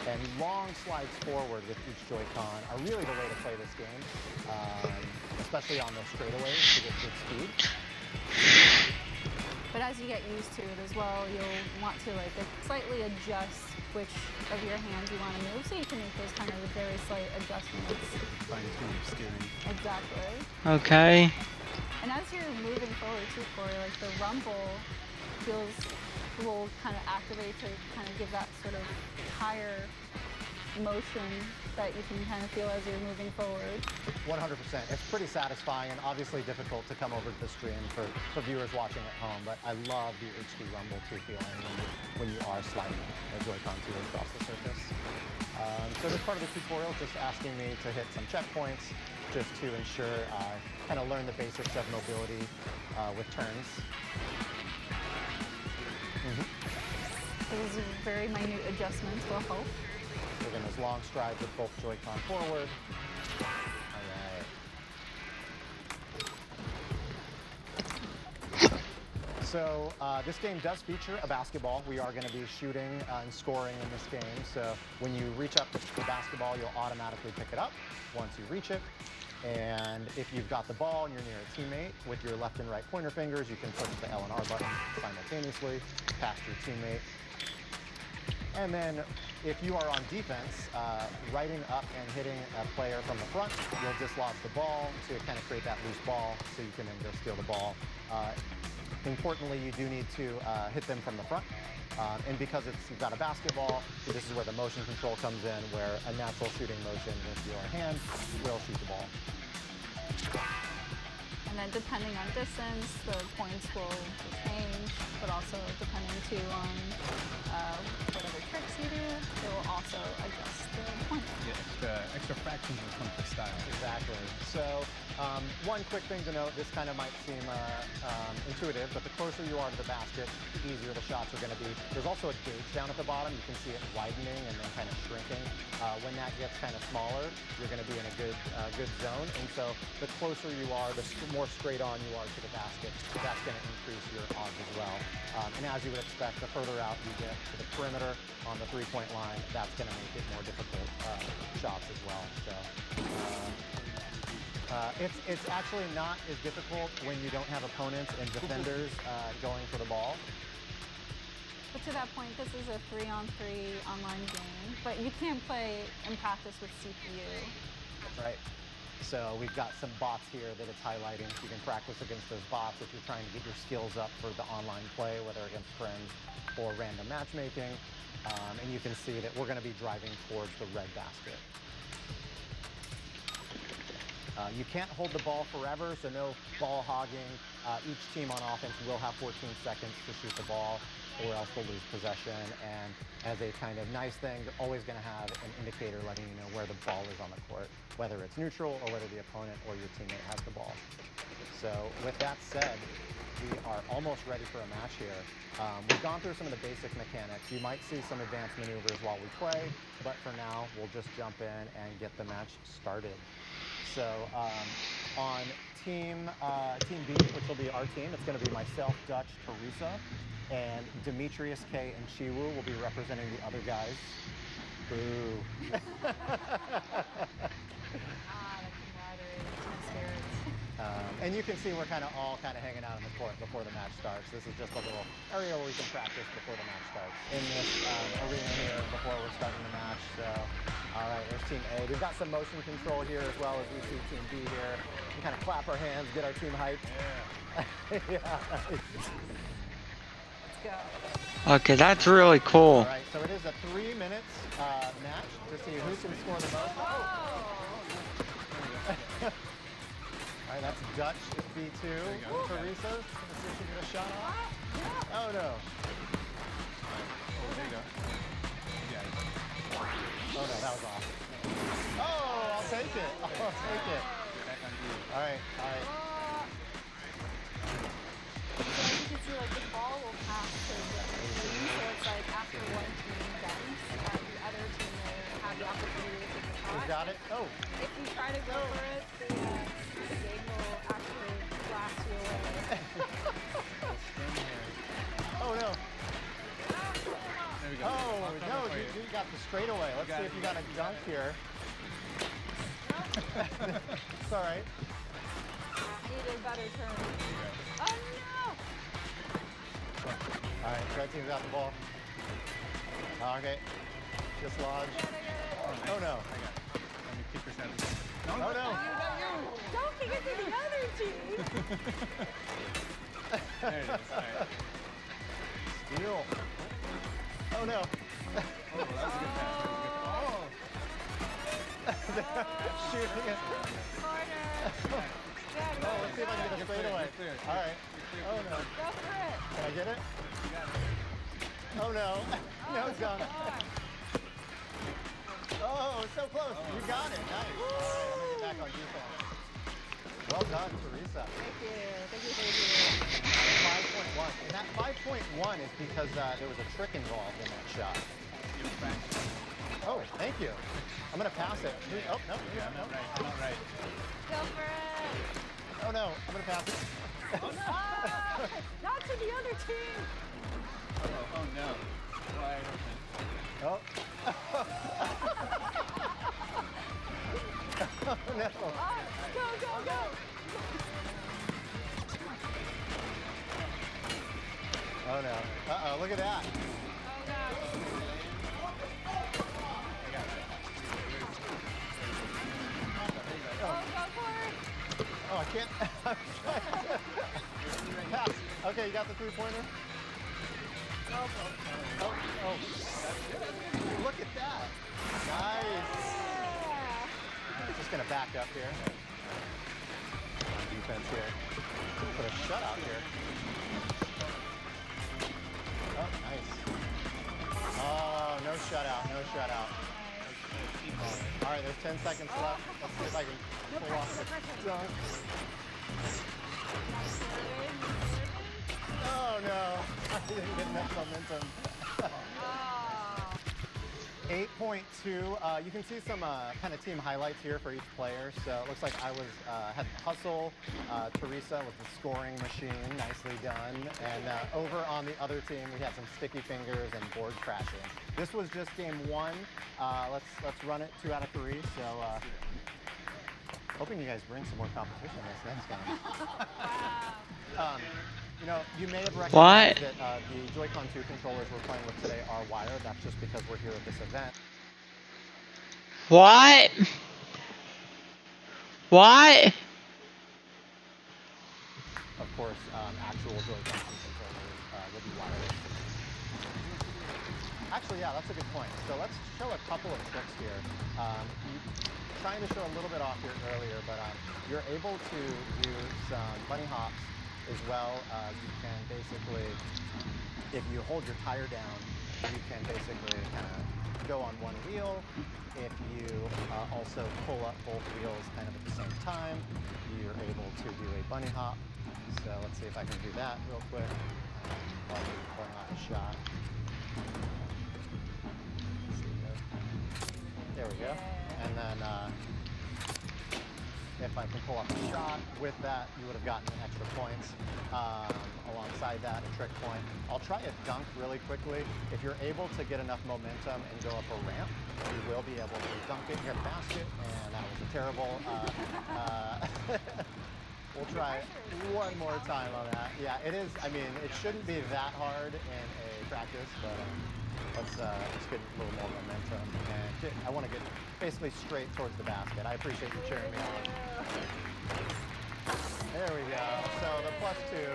And long slides forward with each Joy-Con are really the way to play this game, especially on those straightaways to get good speed. But as you get used to it as well, you'll want to like slightly adjust which of your hands you want to move, so you can make those kind of very slight adjustments. Fine-tune your steering. Exactly. Okay. And as you're moving forward too, Corey, like the rumble will kind of activate to kind of give that sort of higher motion that you can kind of feel as you're moving forward. 100%. It's pretty satisfying and obviously difficult to come over to the stream for viewers watching at home, but I love the HD Rumble 2 feeling when you are sliding a Joy-Con 2 across the surface. So this part of the tutorial is just asking me to hit some checkpoints just to ensure I kind of learn the basics of mobility with turns. Those very minute adjustments will help. Again, those long strides with both Joy-Con forward. All right. So this game does feature a basketball. We are going to be shooting and scoring in this game. So when you reach up to the basketball, you'll automatically pick it up once you reach it. And if you've got the ball and you're near a teammate, with your left and right pointer fingers, you can push the L and R button simultaneously, past your teammate. And then if you are on defense, riding up and hitting a player from the front, you'll dislodge the ball to kind of create that loose ball so you can then go steal the ball. Importantly, you do need to hit them from the front. And because you've got a basketball, this is where the motion control comes in, where a natural shooting motion with your hand will shoot the ball. And then depending on distance, the points will change, but also depending too on whatever tricks you do, it will also adjust the points. Yeah, extra fractions of point per style. Exactly. So one quick thing to note, this kind of might seem intuitive, but the closer you are to the basket, the easier the shots are going to be. There's also a gauge down at the bottom. You can see it widening and then kind of shrinking. When that gets kind of smaller, you're going to be in a good zone. And so the closer you are, the more straight on you are to the basket, that's going to increase your odds as well. And as you would expect, the further out you get to the perimeter on the three-point line, that's going to make it more difficult shots as well. So it's actually not as difficult when you don't have opponents and defenders going for the ball. But to that point, this is a 3-on-3 online game, but you can play and practice with CPU. That's right. So we've got some bots here that it's highlighting. You can practice against those bots if you're trying to get your skills up for the online play, whether against friends or random matchmaking. And you can see that we're going to be driving towards the red basket. You can't hold the ball forever, so no ball hogging. Each team on offense will have 14 seconds to shoot the ball, or else they'll lose possession. And as a kind of nice thing, they're always going to have an indicator letting you know where the ball is on the court, whether it's neutral or whether the opponent or your teammate has the ball. So with that said, we are almost ready for a match here. We've gone through some of the basic mechanics. You might see some advanced maneuvers while we play, but for now, we'll just jump in and get the match started. So on Team B, which will be our team, it's going to be myself, Dutch, Teresa, and Demetrius, K, and Chiwoo will be representing the other guys. Boo. And you can see we're all hanging out on the court before the match starts. This is just a little area where we can practice before the match starts in this arena here before we're starting the match. So, all right, there's Team A. We've got some motion control here as well as we see Team B here. We kind of clap our hands, get our team hyped. Yeah. Yeah. Let's go. Okay, that's really cool. All right, so it is a 3 minutes match to see who can score the most. All right, that's Dutch with B2. Teresa's gonna see if she can get a shot off. Oh no. Oh, there you go. Yeah. Oh no, that was awesome. Oh, I'll take it. I'll take it. All right, all right. So as you can see, like the ball will pass to the team, so it's like after one team dunks, the other team will have the opportunity to take the shot. You got it? Oh. If you try to go for it, the game will actually blast you away. Oh no. There we go. Oh no, you got the straightaway. Let's see if you got a dunk here. It's all right. I need a better turn. Oh no! All right, red team's got the ball. Okay, dislodge. Oh no. Let me keep your center. Oh no. Don't kick it to the other team! There it is. All right. Steal. Oh no. Oh, that was a good pass. Shooting it. Oh, let's see if I can get a straightaway. All right. Oh no. Go for it! Can I get it? Oh no. No dunk. Oh, so close. You got it. Nice. All right, I'm gonna get back on defense. Well done, Teresa. Thank you. Thank you, thank you. 5.1. And that 5.1 is because there was a trick involved in that shot. Oh, thank you. I'm gonna pass it. Oh, no, I'm not right. I'm not right. Go for it! Oh no, I'm gonna pass it. Ah, not to the other team! Oh no. Wide open. Oh. Oh no. Ah, go, go, go! Oh no. Uh-oh, look at that. Oh, I can't. I'm trying to pass. Okay, you got the three-pointer? Oh. Look at that. Nice. Just going to back up here. On defense here. Put a shutout here. Oh, nice. Oh, no shutout, no shutout. All right, there's 10 seconds left. Let's see if I can pull off the dunk. Oh no, I didn't get enough momentum. 8.2. You can see some kind of team highlights here for each player. So it looks like I was had hustle. Teresa with the scoring machine, nicely done. And over on the other team, we had some sticky fingers and board crashing. This was just game one. Let's run it 2 out of 3. So hoping you guys bring some more competition this next game. You know, you may have recognized that the Joy-Con 2 controllers we're playing with today are wired. That's just because we're here at this event. What? What? Of course, actual Joy-Con 2 controllers will be wireless. Actually, yeah, that's a good point. So let's show a couple of tricks here. Trying to show a little bit off here earlier, but you're able to do some bunny hops as well. You can basically, if you hold your tire down, you can basically kind of go on one wheel. If you also pull up both wheels kind of at the same time, you're able to do a bunny hop. So let's see if I can do that real quick while we're pulling off a shot. There we go. And then if I can pull off a shot with that, you would have gotten extra points. Alongside that, a trick point. I'll try a dunk really quickly. If you're able to get enough momentum and go up a ramp, you will be able to dunk it near the basket, and that was a terrible. We'll try one more time on that. Yeah, it is. I mean, it shouldn't be that hard in a practice, but let's get a little more momentum. And I want to get basically straight towards the basket. I appreciate you cheering me on. There we go. So the +2.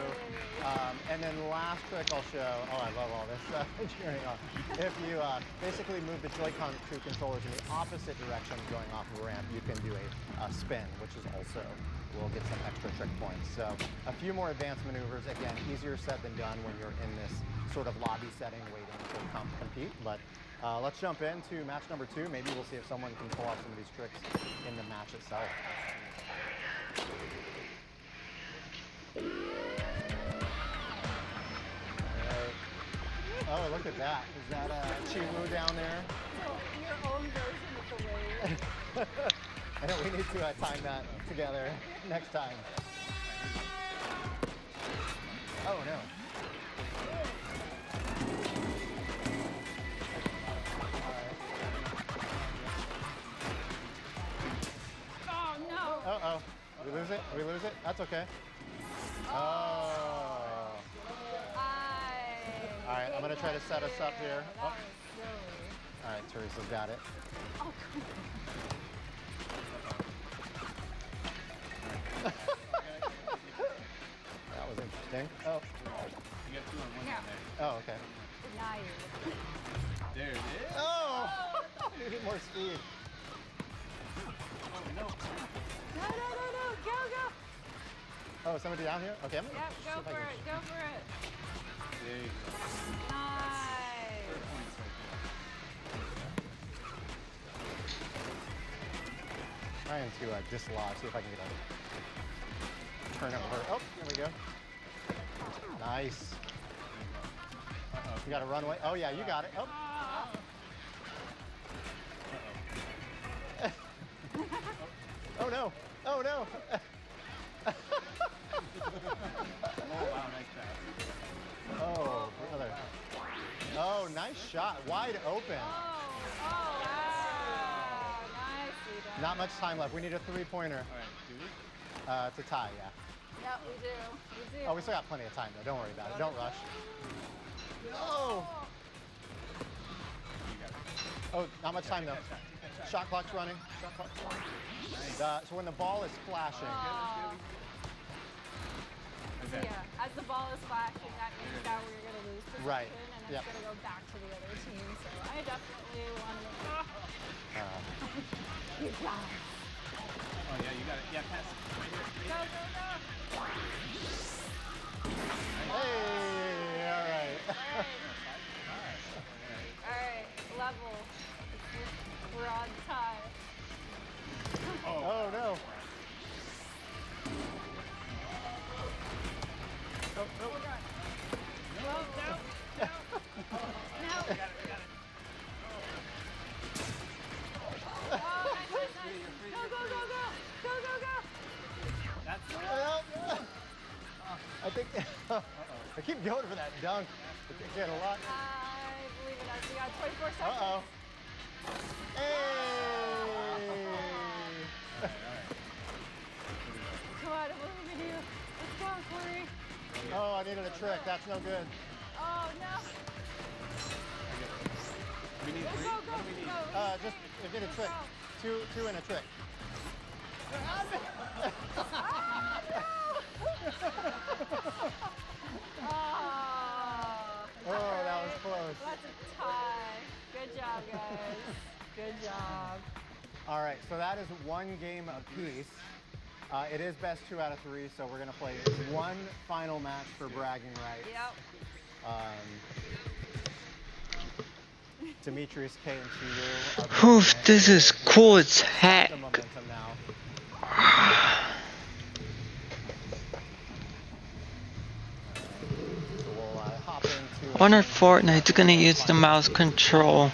And then last trick I'll show. Oh, I love all this cheering on. If you basically move the Joy-Con 2 controllers in the opposite direction going off of a ramp, you can do a spin, which is also will get some extra trick points. So a few more advanced maneuvers. Again, easier said than done when you're in this sort of lobby setting waiting to compete, but Let's jump into match number 2. Maybe we'll see if someone can pull off some of these tricks in the match itself. Oh, look at that. Is that Chi-Woo down there? Your own version of the wave. I know we need to time that together next time. Oh, no. Oh, no. Uh-oh. We lose it? We lose it? That's okay. Oh. All right, I'm going to try to set us up here. Oh. All right, Teresa's got it. Oh, come That was interesting. Oh. You got 2 on 1 Yeah. down there. Oh, okay. Denied. There it is. Oh! Needed more speed. No, go, go. Oh, somebody down here? Okay, I'm gonna Yep, see go if I for can- it, go for it. There you go. Nice. Points right Trying to dislodge, see if I can get a turnover. Oh, there we go. Nice. You got a runway? Oh yeah, you got it. Oh. Oh no! Oh no! Oh, wow, nice pass. Oh, brother. Oh, nice shot. Wide open. Wow. Nicely done. Not much time left. We need a 3-pointer. All right, do we? To tie, yeah. Yep, we do. We do. Oh, we still got plenty of time though. Don't worry about it. Don't rush. Oh! Oh, not much time though. Shot clock's running. Shot clock's running. So when the ball is flashing. So yeah, as the ball is flashing, that means that we're going to lose possession, Right. and Yep. it's going to go back to the other team. So I definitely want to. You guys. Oh, yeah, you got it. Yeah, pass it. Right here. Go, go, go. Hey, all right. All right, level. We're on tie. Oh no. Oh, no. No, no, no. No. We got it. Oh, nice. Go, go, go, go. Go, go, go. That's I think I keep going for that dunk. I think I get a lot. I believe in us. We got 24 seconds. Uh-oh. Hey! Come on, I believe in you. Let's go, Corey. Oh, I needed a trick. That's no good. Oh, no. We need Go, 3. go, What go, do we need? go. Just get a trick. Two and a trick. Oh, that was close. That's a tie. Good job, guys. Good job. All right, so that is 1 game apiece. It is best 2 out of 3, so we're gonna play one final match for bragging rights. Yep. Demetrius, K, and Chi-Woo. Oof, this is cool as heck. The momentum now. So we'll hop into. I wonder if Fortnite's gonna use the mouse control.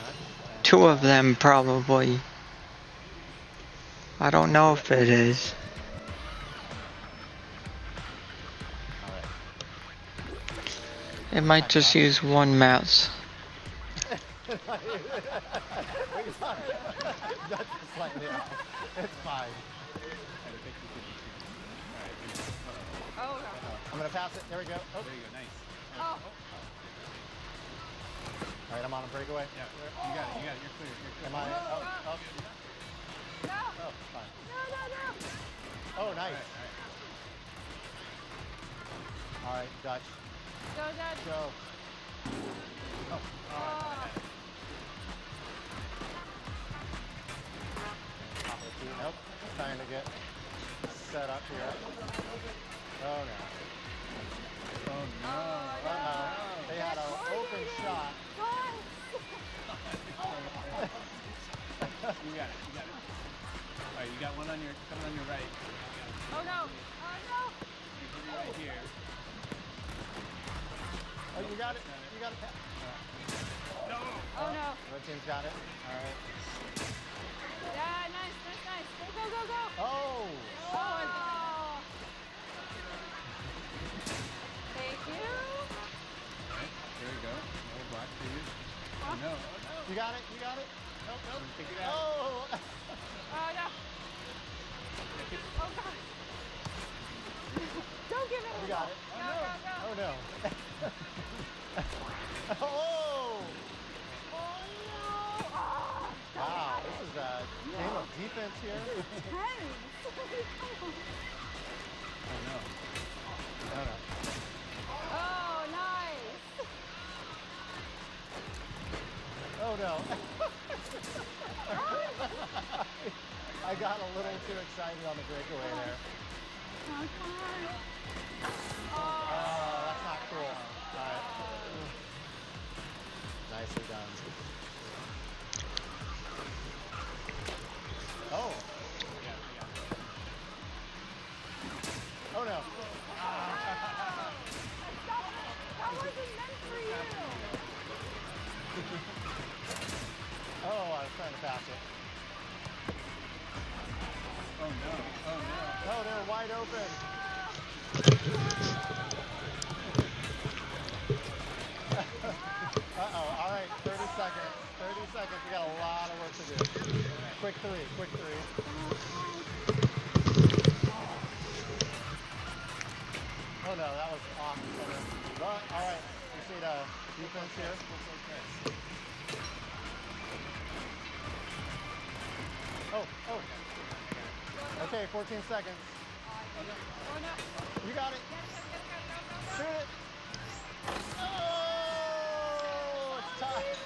2 of them probably. I don't know if it is. It might just use 1 mouse. That's slightly off. It's fine. Oh, I'm gonna pass it. There we go. Oh. There you go. Nice. oh. All right, I'm on a breakaway. Yeah, you got it. You got it. You're clear. You're clear. Am I? Oh, oh. No. Oh, fine. No, no, no. Oh, nice. All right, Dutch. Go, Dad. Go. Oh. Nope. Trying to get set up here. Oh no. Oh no. They had an open shot. You got it. You got it. All right, you got one on your coming on your right. Oh no! Oh no! Right here. Oh, you got it. You got it. No. Oh no! Red team's got it. All right. Yeah, nice, nice, nice. Go, go, go, go! Oh! Oh! Thank you. All right, there we go. No block for you. Oh no! Oh no! You got it. You got it. Nope, nope. Pick it out. Oh! Oh no! Oh god! Don't give it. You got it. No, no, no. Oh no! Oh! Oh no! Ah, Wow, this is a game of defense here. tense. Oh no! No, no. Oh, nice. Oh no! I got a little too excited on the breakaway there. Oh, that's not cool. All right. Nicely done. Oh. Oh no. That wasn't meant for you. Oh, I was trying to pass it. Oh no! Oh no! Oh, they're wide open. Uh-oh, all right, 30 seconds. 30 seconds, we got a lot of work to do. Quick three, quick three. Oh no, that was off center. But, all right, you see the defense here? Oh, oh. Okay, 14 seconds. You got it. Shoot it. Oh, it's tied.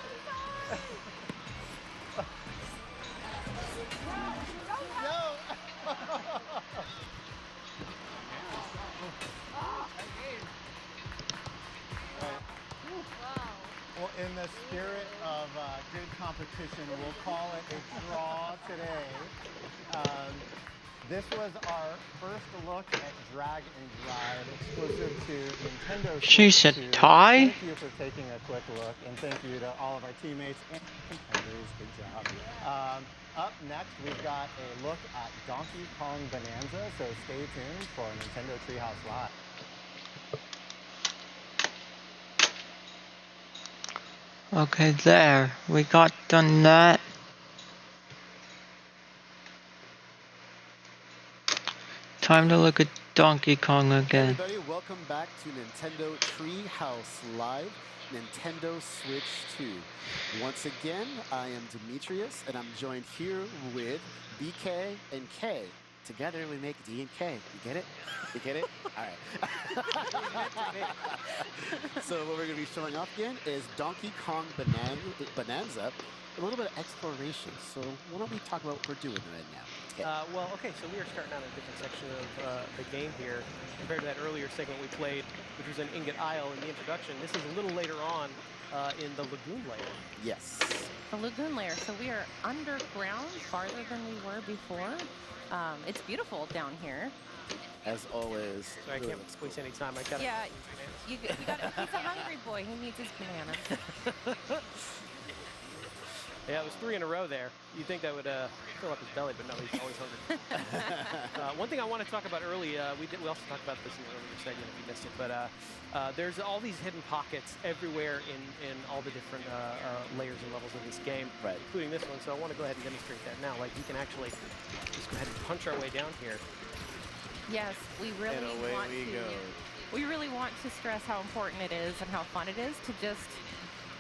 No. Well, in the spirit of good competition, we'll call it a draw today. This was our first look at Drag and Drive exclusive to Nintendo Switch She said 2. tie? Thank you for taking a quick look, and thank you to all of our teammates and competitors. Good job. Up next, we've got a look at Donkey Kong Bonanza, so stay tuned for Nintendo Treehouse Live. Okay, there. We got done that. Time to look at Donkey Kong again. Everybody, welcome back to Nintendo Treehouse Live, Nintendo Switch 2. Once again, I am Demetrius, and I'm joined here with BK and K. Together we make D and K. You get it? You get it? All right. So what we're going to be showing off again is Donkey Kong Bonanza, a little bit of exploration. So why don't we talk about what we're doing right now? Well, okay, so we are starting out in a different section of the game here compared to that earlier segment we played, which was an Ingot Isle in the introduction. This is a little later on in the Lagoon layer. Yes. The Lagoon layer. So we are underground, farther than we were before. It's beautiful down here. As always. Sorry, I can't waste any time. I gotta. Yeah, you got. He's a hungry boy. He needs his bananas. Yeah, it was 3 in a row there. You'd think that would fill up his belly, but no, he's always hungry. One thing I want to talk about early, we also talked about this in the earlier segment if you missed it, but there's all these hidden pockets everywhere in all the different layers and levels of this game, including this one. So I want to go ahead and demonstrate that now. Like, we can actually just go ahead and punch our way down here. Yes, we really want to. We really want to stress how important it is and how fun it is to just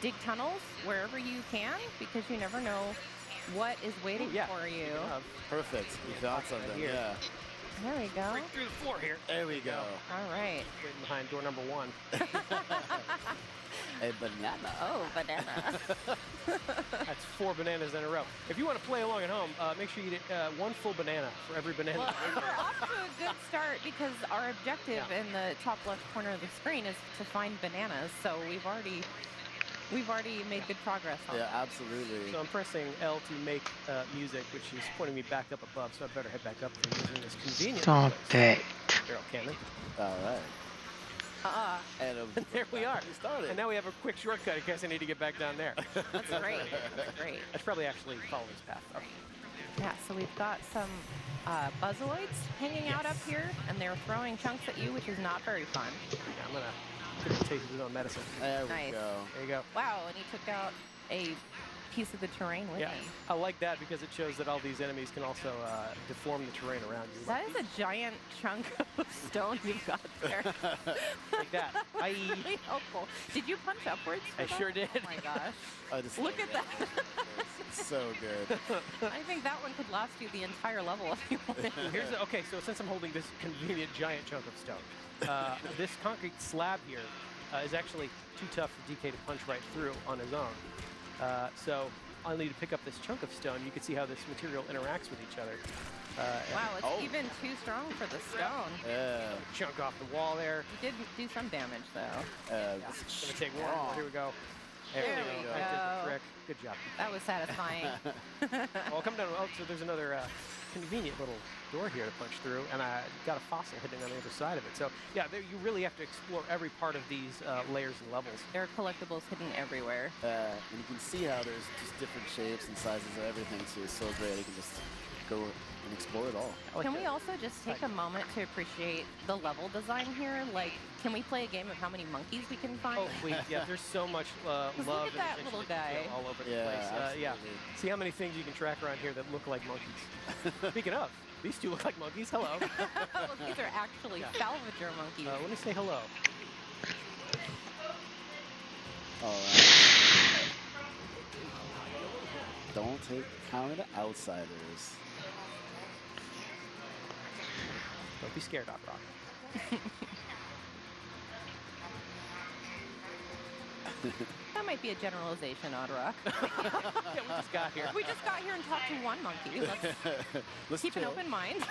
dig tunnels wherever you can, because you never know what is waiting for you. Perfect. You found something. Right here. Yeah. There we go. Break through the floor here. There we go. All right. Waiting behind door number 1. A banana. Oh, banana. That's 4 bananas in a row. If you want to play along at home, make sure you eat 1 full banana for every banana. Well, we're off to a good start because our objective in the top left corner of the screen is to find bananas. So we've already We've already made good progress on Yeah, that. absolutely. So I'm pressing L to make music, which is pointing me back up above, so I better head back up and using this convenient Stop place. it. Barrel cannon. All right. And And there we are. We started. And now we have a quick shortcut in case I need to get back down there. That's great. That's great. I should probably actually follow this path up. Yeah, so we've got some buzzoids hanging out up here, and they're throwing chunks at you, which is not very fun. Yeah, I'm gonna give it a taste of his own medicine. There we Nice. go. There you go. Wow, and he took out a piece of the terrain with Yeah, him. I like that because it shows that all these enemies can also deform the terrain around you. That is a giant chunk of stone you've got there. Like that. Really helpful. Did you punch upwards? for I that? sure did. Oh my gosh. I just Look at that. so good. I think that one could last you the entire level if you wanted. Here's the, okay, so since I'm holding this convenient giant chunk of stone, this concrete slab here is actually too tough for DK to punch right through on his own. So I'll need to pick up this chunk of stone. You can see how this material interacts with each other. Wow, it's even too strong for the stone. Yeah. Chunk off the wall there. You did do some damage though. Gonna take one more. Here we go. There we I did the go. trick. Good job. That was satisfying. Well, come down. Oh, so there's another convenient little door here to punch through, and I got a fossil hidden on the other side of it. So yeah, there, you really have to explore every part of these layers and levels. There are collectibles hidden everywhere. And you can see how there's just different shapes and sizes of everything too. It's so great. You can just go and explore it all. Can we also just take a moment to appreciate the level design here? Like, can we play a game of how many monkeys we can find? Oh, wait, yeah, there's so much love Look at and that attention little to detail guy. all over the Yeah, place. Yeah, absolutely. see how many things you can track around here that look like monkeys. Speaking of, these two look like monkeys. Hello. Well, these are actually salvager monkeys. Let me say hello. All right. Don't take counter to outsiders. Don't be scared, Doc Rock. That might be a generalization, Oddrock. Yeah, we just got here. We just got here and talked to one monkey. Let's keep an chill. open mind.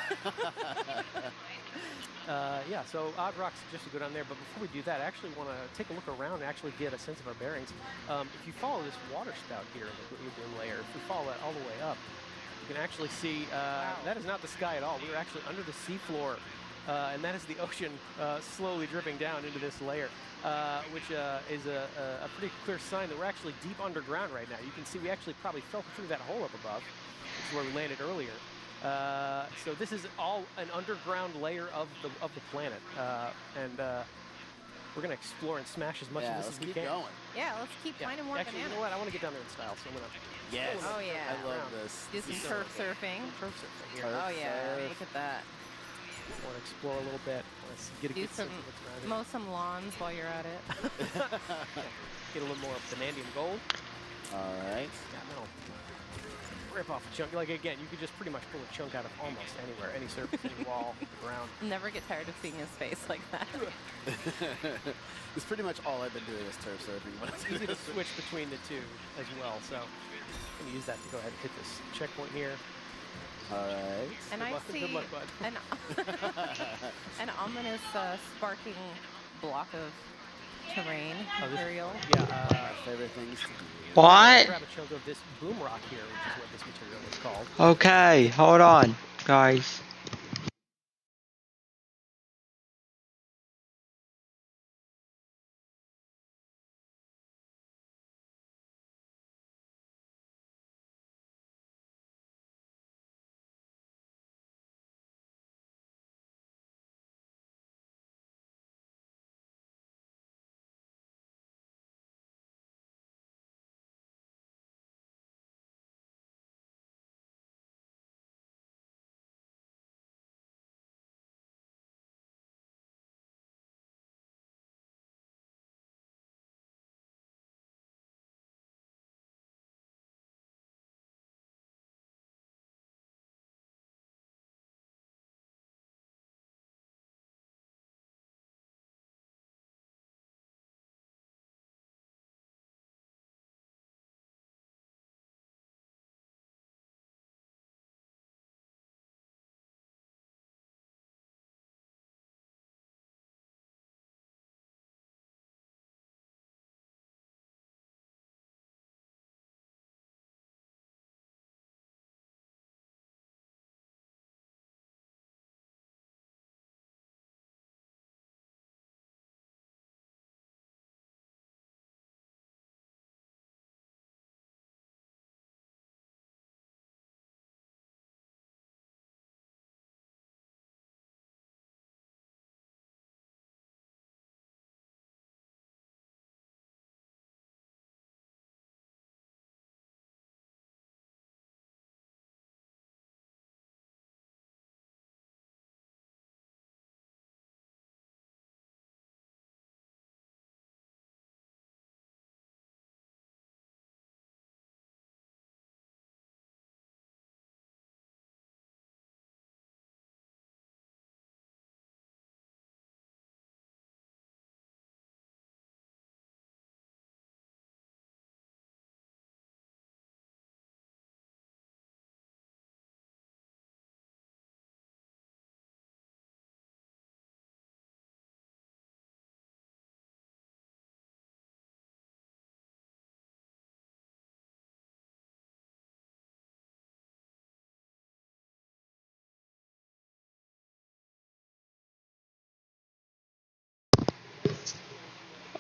Yeah, so Odd Rock suggested go down there, but before we do that, I actually want to take a look around and actually get a sense of our bearings. If you follow this water spout here in the lagoon layer, if we follow that all the way up, you can actually see that is not the sky at all. We are actually under the seafloor, and that is the ocean slowly dripping down into this layer, which is a pretty clear sign that we're actually deep underground right now. You can see we actually probably fell through that hole up above, which is where we landed earlier. So this is all an underground layer of the planet, and we're gonna explore and smash as much Yeah, of this let's as we keep can. going. Yeah, let's keep finding more Actually, you bananas. know what? I want to get down there in style, so I'm gonna. Yes. Oh yeah. I love this. Do some turf surfing. Turf surfing here. Turf Oh yeah, surf. look at that. I want to explore a little bit. Want to get a Do good some, sense of what's around here. mow some lawns while you're at it. Get a little more vanadium gold. All right. Yeah, no. Rip off a chunk. Like again, you could just pretty much pull a chunk out of almost anywhere, any surface, any wall, the ground. Never get tired of seeing his face like that. It's pretty much all I've been doing is turf surfing. It's easy to switch between the two as well. So I'm gonna use that to go ahead and hit this checkpoint here. All right. And Good I luck- see good luck, bud. an ominous sparking block of terrain material. Yeah. My favorite things to do. What? Grab a chunk of this boom rock here, which is what this material is called. Okay, hold on, guys.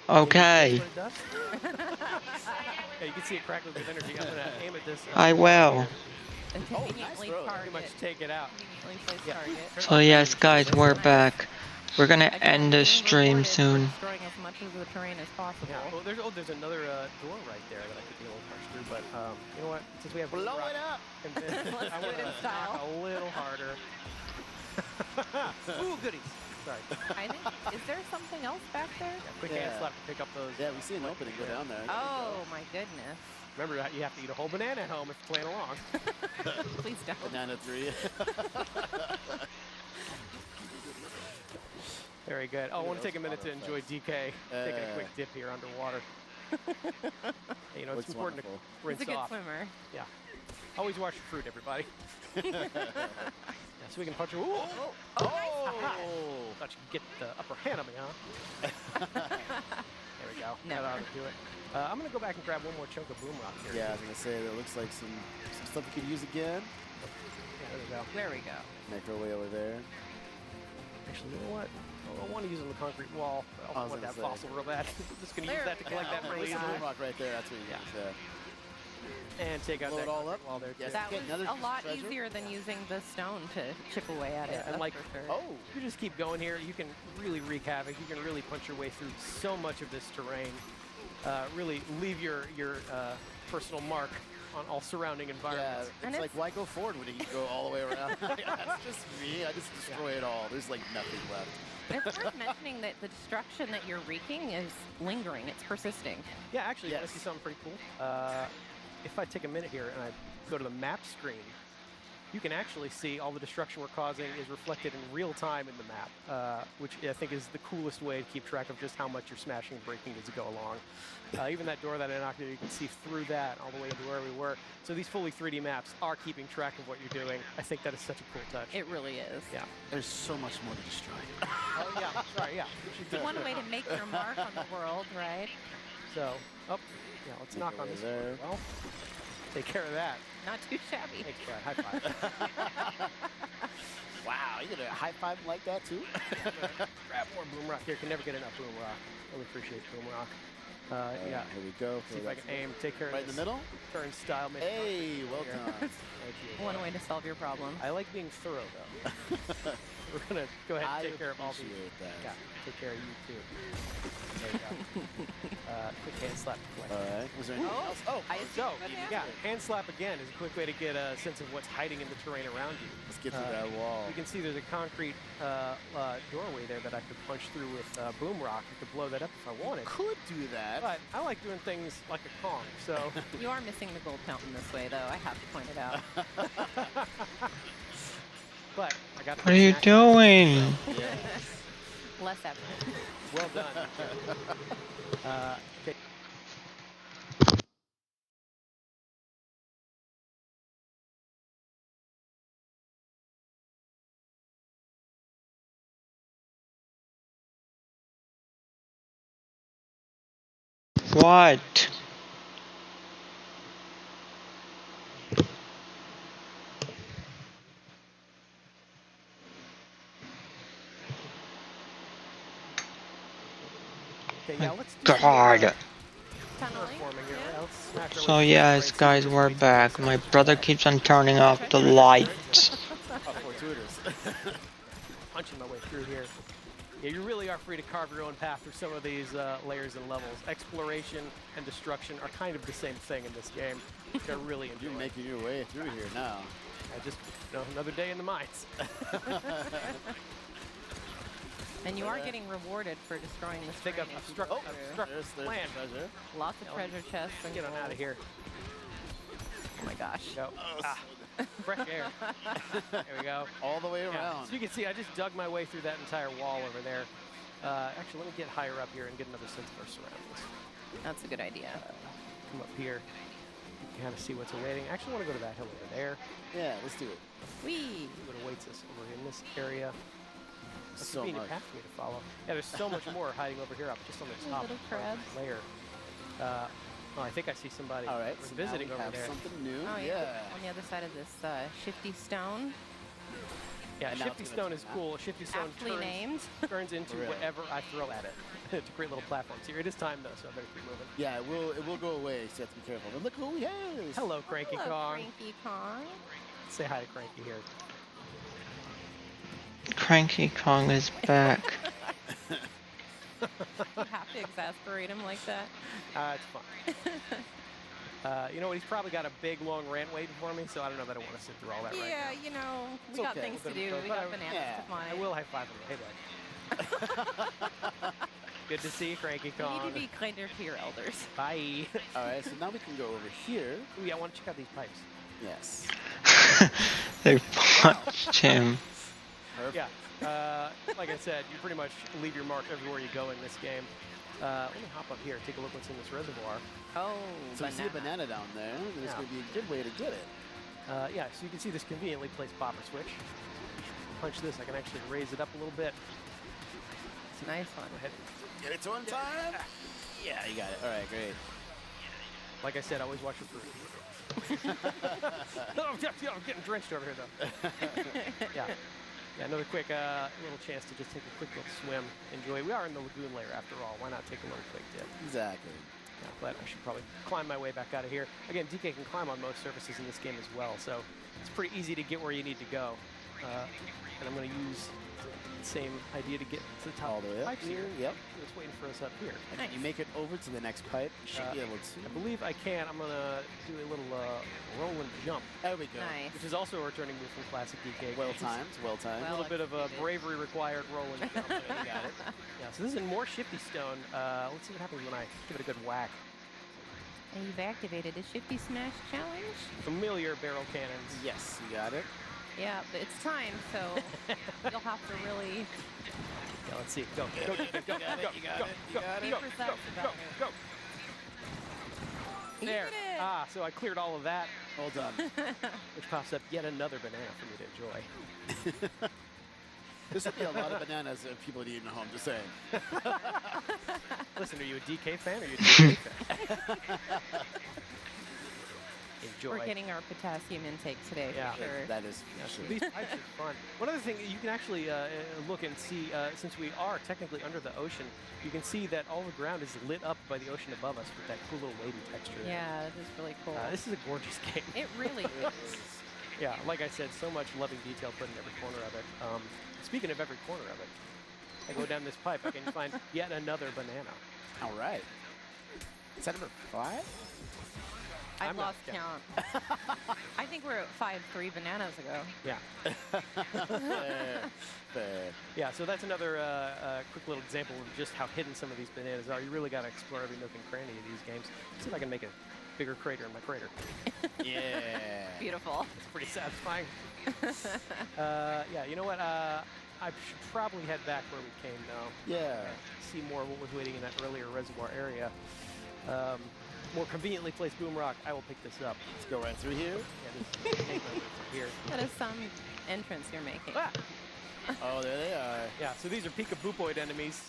Okay. What it does? Yeah, you can see it crackling with energy. I'm gonna aim at this. I will. And conveniently Pretty target. much take it out. Conveniently placed target. So yes, guys, we're back. We're gonna end the stream soon. Destroying as much of the terrain as possible. Yeah. Well, there's another door right there that I could be able to punch through, but you know what? Since we have Blow it up. Let's I do want it in to style. knock a little harder. Ooh, goodies. Sorry. I think, is there something else back there? Quick hand slap to pick up those. Yeah, we see an opening go down there. Oh my goodness. Remember that you have to eat a whole banana at home if you're playing along. Please don't. Banana 3. Very good. Oh, I want to take a minute to enjoy DK taking a quick dip here underwater. You know, it's Looks important wonderful. to rinse He's a good off. swimmer. Yeah. Always wash your fruit, everybody. Yeah, so we can punch her. Ooh. Oh! Thought you could get the upper hand on me, huh? There we go. Never. That ought to do it. I'm going to go back and grab one more chunk of boom rock here. Yeah, I was gonna say that looks like some stuff we could use again. Yeah, there we go. There we go. Make our way over there. Actually, you know what? I want to use it on the concrete wall. But I I was want that gonna say. fossil real bad. I'm just going to use There that to we collect go. that for Oh my later. gosh. Boom rock right there. That's what you use. Yeah. And take out Blow that it all concrete up. wall there, too. Yes. That Get was another a lot treasure. easier than using the stone to chip away at it. Yeah, and that's like, for sure. Oh. you just keep going here. You can really wreak havoc. You can really punch your way through so much of this terrain. Really leave your personal mark on all surrounding Yeah, environments. And it's like, why go forward when you can go all the way around? That's just me. I just destroy it all. There's like nothing left. It's worth mentioning that the destruction that you're wreaking is lingering. It's persisting. Yeah, actually, you want Yes. to see something pretty cool? If I take a minute here and I go to the map screen, you can actually see all the destruction we're causing is reflected in real time in the map, which I think is the coolest way to keep track of just how much you're smashing and breaking as you go along. Even that door that I knocked in, you can see through that all the way into where we were. So these fully 3D maps are keeping track of what you're doing. I think that is such a cool touch. It really is. Yeah. There's so much more to destroy. Oh, yeah. Sorry, yeah. It's one way to make your mark on the world, right? So, yeah, let's knock on this there. one as well. Take care of that. Not too shabby. Thanks, Brad. High five. Wow, you gonna high five him like that too? Grab more boom rock here. Can never get enough boom rock. Really appreciate boom rock. Yeah. Here we go. See if I can aim. Take care of Right in this. the middle? Turn style. Maybe Hey, well here. done. Thank you. One way to solve your problem. I like being thorough, though. We're gonna go ahead and I take care of all these. appreciate that. Yeah. Take care of you too. There you go. Quick hand slap. All right. Was there anything else? Oh, So, yeah, hand slap again is a quick way to get a sense of what's hiding in the terrain around you. let's get through that wall. You can see there's a concrete doorway there that I could punch through with boom rock. I could blow that up if I wanted. Could do that. But I like doing things like a Kong, so. You are missing the gold fountain this way, though. I have to point it out. But I got. What are you doing? Less effort. Well done. Okay. What? Okay, yeah, let's do God. Tunneling. Forming here. Yeah, let's smash our So way yes, through guys, we're back. My brother keeps on turning off the lights. Oh, fortuitous. punching my way through here. Yeah, you really are free to carve your own path through some of these layers and levels. Exploration and destruction are kind of the same thing in this game. They're really enjoying. You're making your way through here now. Just another day in the mines. And you are getting rewarded for destroying this. Think of obstruct there's land. treasure. Lots of treasure chests. And Get on out of here. Oh my gosh. Go. Fresh air. There we go. All the way Yeah, around. so you can see I just dug my way through that entire wall over there. Actually, let me get higher up here and get another sense of our surroundings. That's a good idea. Come up here. You can kind of see what's awaiting. I actually want to go to that hill over there. Yeah, let's do it. Whee! See what awaits us over in this area. That's So a convenient much. path for me to follow. Yeah, there's so much more hiding over here up just on the top Little of crabs. the layer. Oh, I think I see somebody All right, was so visiting now we over have there. something new. Oh, yeah. On the other side of this shifty stone. Yeah, And now Shifty it's gonna Stone turn is out. cool. Shifty Stone Aptly named. turns into Really? whatever I throw at it to create little platforms here. It is time, though, so I better keep moving. Yeah, it will go away, so you have to be careful. But look who we have. Hello, Cranky Hello, Kong. Cranky Kong. Say hi to Cranky here. Cranky Kong is back. You have to exasperate him like that. It's fun. You know what? He's probably got a big, long rant waiting for me, so I don't know that I want to sit through all that right Yeah, now. you know, It's we got okay. things We'll to do do. it, We but got I- bananas yeah, to find. I will high five him. Hey, bud. Good to see you, Cranky You Kong. need to be kinder to your elders. Bye. All right, so now we can go over here. Ooh, yeah, I want to check out these pipes. Yes. They punched him. Yeah. Like I said, you pretty much leave your mark everywhere you go in this game. Let me hop up here, take a look what's in this reservoir. Oh, So we see a banana down there. There's Yeah. going to be a good way to get it. Yeah, so you can see this conveniently placed popper switch. Punch this, I can actually raise it up a little bit. It's a nice one. Go ahead. Get it on time? Yeah, you got it. All right, great. Like I said, always watch your fruit. I'm getting drenched over here, though. Yeah. Yeah, another quick little chance to just take a quick little swim. Enjoy. We are in the lagoon layer after all. Why not take a little quick dip? Exactly. Yeah, but I should probably climb my way back out of here. Again, DK can climb on most surfaces in this game as well, so it's pretty easy to get where you need to go. And I'm going to use the same idea to get to the top All of the the way up pipes here, here. yep. It's waiting for us up here. And if you make it over to the next pipe, you should be able to. I believe I can. I'm going to do a little roll and jump. There we go. Nice. Which is also a returning move from Classic DK. Well timed, well timed. A little bit of a bravery required roll and jump. There, you got it. Yeah, so this is more Shifty Stone. Let's see what happens when I give it a good whack. And you've activated the Shifty Smash Challenge. Familiar barrel cannons. Yes, you got it. Yeah, but it's time, so you'll have to really Yeah, let's see. Go, go, go, go, You got it, go, you got go, it, you go, got be it. go, precise go, about it. go. You There. did it. Ah, so I cleared all of that, Well done. which pops up yet another banana for me to enjoy. This would be a lot of bananas if people need to know. I'm just saying. Listen, are you a DK fan or are you a DK fan? Enjoy. We're getting our potassium intake today Yeah. for sure. That is Yeah, so true. these pipes are fun. One other thing, you can actually look and see, since we are technically under the ocean, you can see that all the ground is lit up by the ocean above us with that cool little wavy texture. there. Yeah, that is really cool. This is a gorgeous game. It really is. Yeah, like I said, so much loving detail put in every corner of it. Speaking of every corner of it, I go down this pipe, I can find yet another banana. All right. Is that number 5? I've I'm not lost count. I think we're at 5-3 bananas ago. Yeah. Fair. Fair. Yeah, so that's another quick little example of just how hidden some of these bananas are. You really got to explore every nook and cranny of these games. See if I can make a bigger crater in my crater. Yeah. Beautiful. It's pretty satisfying. Yeah, you know what? I should probably head back where we came now. Yeah. See more of what was waiting in that earlier reservoir area. More conveniently placed boom rock. I will pick this up. Let's go right through here. Yeah, this is here. That is some entrance you're making. Ah! Oh, there they are. Yeah, so these are Peekaboopoid enemies.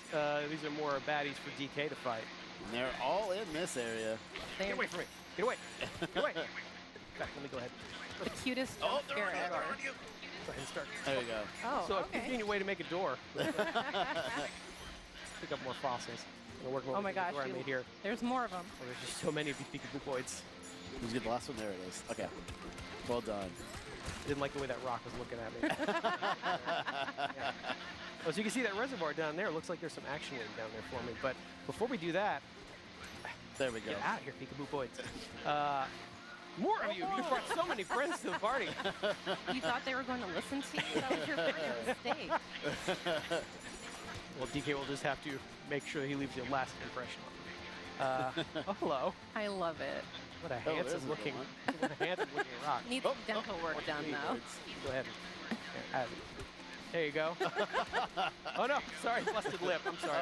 These are more baddies for DK to fight. And they're all in this area. Get away from me. Get away. Get away. Back, let me go ahead. The cutest jump scare ever. Go ahead and start. There we go. Oh, So a okay. convenient way to make a door. Pick up more fossils. I'm working Oh with my the gosh, door I made here. there's more of them. Oh, there's just so many of these Peekaboopoids. Who's get the last one? There it is. Okay. Well done. I didn't like the way that rock was looking at me. Yeah. Oh, so you can see that reservoir down there. Looks like there's some action waiting down there for me. But before we do that, There we go. get out of here, Peekaboopoids. More of you. You brought so many friends to the party. You thought they were going to listen to you? That was your first mistake. Well, DK will just have to make sure he leaves a lasting impression on me. Oh, hello. I love it. What a Oh, there's handsome a looking, good what a handsome looking rock. Needs some dental work done, though. Go ahead. There you go. Oh no, sorry, busted lip. I'm sorry.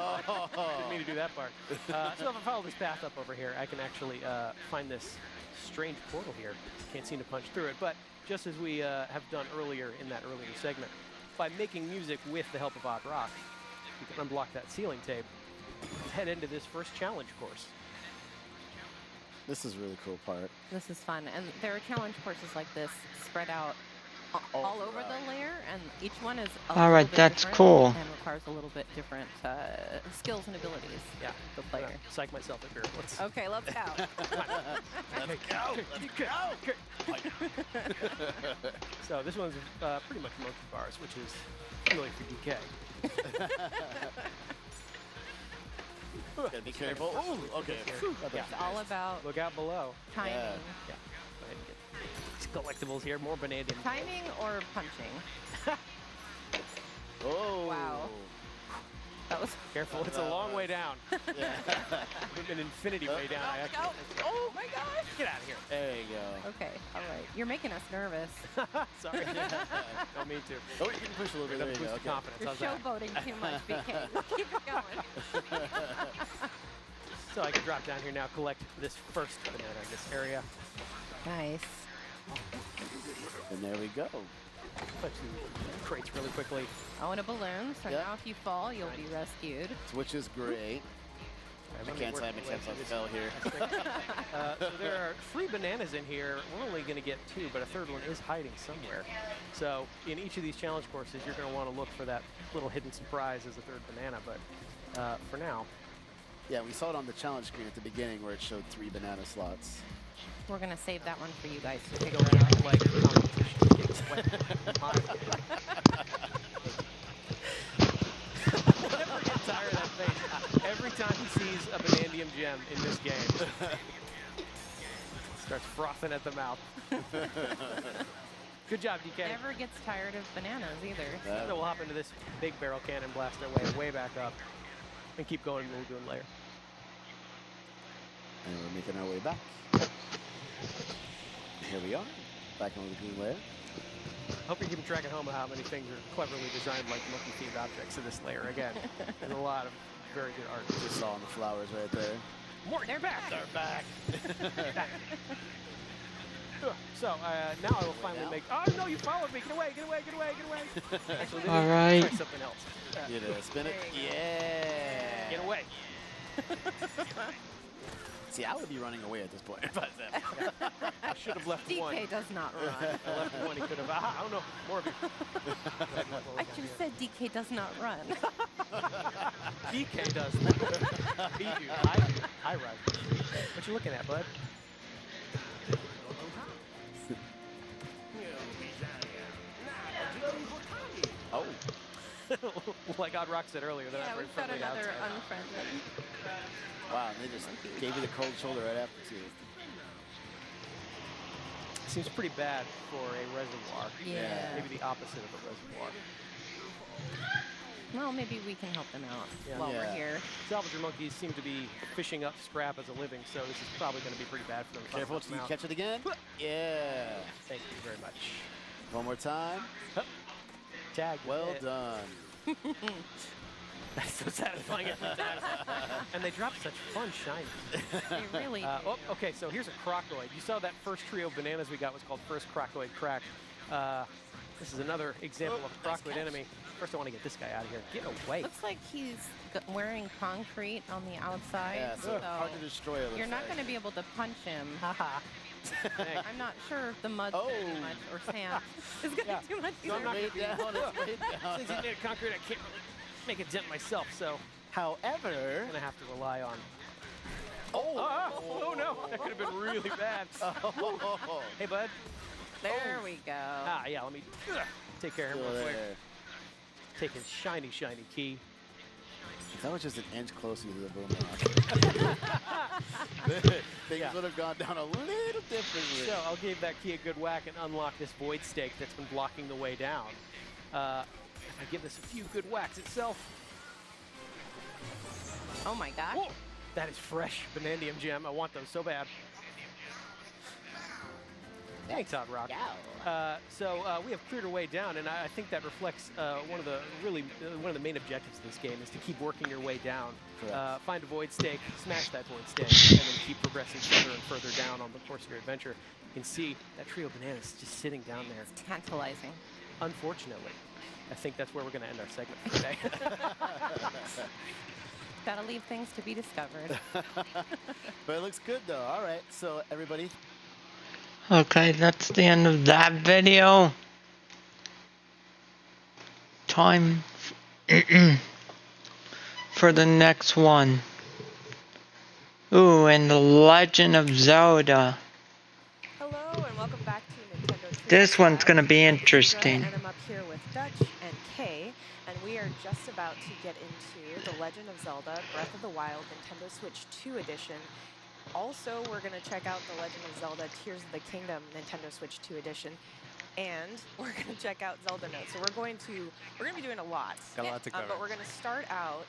Didn't mean to do that part. So if I follow this path up over here, I can actually find this strange portal here. Can't seem to punch through it, but just as we have done earlier in that earlier segment, by making music with the help of Odd Rock, you can unblock that ceiling tape and head into this first challenge course. This is a really cool part. This is fun. And there are challenge courses like this spread out all over the layer, and each one is a All little right, bit that's different cool. and requires a little bit different skills and abilities. Yeah, the player. Psych myself up here. Let's Okay, let's go. Let's go. So this one's pretty much monkey bars, which is familiar for DK. Gotta be careful. Ooh, okay. Yeah. It's all about Look out below. timing. Yeah. Go ahead and get these collectibles here. More banana. Timing or punching? Oh. Wow. That was Careful, it's a long way down. Yeah. An infinity way down. I actually. Oh my gosh! Get out of here. There you go. Okay, all right. You're making us nervous. Sorry. Don't mean to. Oh, you can push a little bit. There you go. Boost Okay. confidence. You're How's that? showboating too much, BK. Keep it going. So I can drop down here now, collect this first banana in this area. Nice. And there we go. Punch these crates really quickly. Oh, and a balloon. So Yep. now if you fall, you'll be rescued. Which is great. I can't say I'm a chance I fell here. So there are 3 bananas in here. We're only going to get 2, but a third one is hiding somewhere. So in each of these challenge courses, you're going to want to look for that little hidden surprise as a third banana. But for now, Yeah, we saw it on the challenge screen at the beginning where it showed 3 banana slots. We're going to save that one for you guys to go figure around out. like competition. Get sweat. Never get tired of that face. Every time he sees a Banandium gem in this game, starts frothing at the mouth. Good job, DK. Never gets tired of bananas either. So we'll hop into this big barrel cannon, blast our way back up, and keep going to the lagoon layer. And we're making our way back. Here we are, back on the green layer. Hope you're keeping track at home of how many things are cleverly designed like monkey-themed objects in this layer. Again, there's a lot of very good art. Just saw the flowers right there. More, they're back. They're back. So now I will finally make. Oh no! You followed me. Get away! Get away! Get away! Get away! Actually, All right. Try something else. Get it, spin it. Yeah. Get away. See, I would be running away at this point. I should have left one. DK does not run. I left one. He could have. I don't know. More of you. I just said DK does not run. DK does. He do. I do. I run. What you looking at, bud? Oh. Like Odd Rock said earlier, they're Yeah, not very we've got friendly another outside. unfriendly. Wow, they just gave you the cold shoulder right after too. Seems pretty bad for a reservoir. Yeah. Maybe the opposite of a reservoir. Well, maybe we can help them out Yeah. while we're here. Salvager monkeys seem to be fishing up scrap as a living, so this is probably going to be pretty bad for them. Careful, so you catch it again. Yeah. Thank you very much. One more time. Tag. Well done. That's so satisfying every time. And they drop such fun shiny. They really do. Oh, okay, so here's a crocoid. You saw that first trio of bananas we got was called First Crocoid Crack. This is another example of a crocoid enemy. First, I want to get this guy out of here. Get away. Looks like he's wearing concrete on the outside. Yeah, so hard to destroy. It You're looks not like. going to be able to punch him. I'm not sure if the mud's Oh. too much or sand is going to do much So I'm either. not It's way down, it's way down. Since he's made of concrete, I can't really make a dent myself, so However, I'm going to have to rely on. Oh, Oh no, that could have been really bad. Hey, bud. There we go. Ah, yeah, let me take care of him Still real quick. there. Take his shiny, shiny key. If that was just an inch closer to the boomerang, things would have gone down a little differently. So I'll give that key a good whack and unlock this void stake that's been blocking the way down. If I give this a few good whacks itself. Oh my gosh. Whoa, that is fresh Banandium gem. I want those so bad. Thanks, Odd Rock. So we have cleared our way down, and I think that reflects one of the main objectives of this game is to keep working your way down. Find a void stake, smash that void stake, and then keep progressing further and further down on the course of your adventure. You can see that trio of bananas just sitting down there. It's tantalizing. Unfortunately, I think that's where we're going to end our segment for today. Gotta leave things to be discovered. But it looks good though. All right, so everybody. Okay, that's the end of that video. time for the next one. Ooh, and The Legend of Zelda. Hello and welcome back to Nintendo Treehouse This one's Live. gonna be I'm Kendra, interesting. And I'm up here with Dutch and Kay, and we are just about to get into The Legend of Zelda Breath of the Wild Nintendo Switch 2 Edition. Also, we're going to check out The Legend of Zelda Tears of the Kingdom Nintendo Switch 2 Edition. And we're going to check out Zelda Notes. So we're going to be doing a lot. Got a lot to cover. But we're going to start out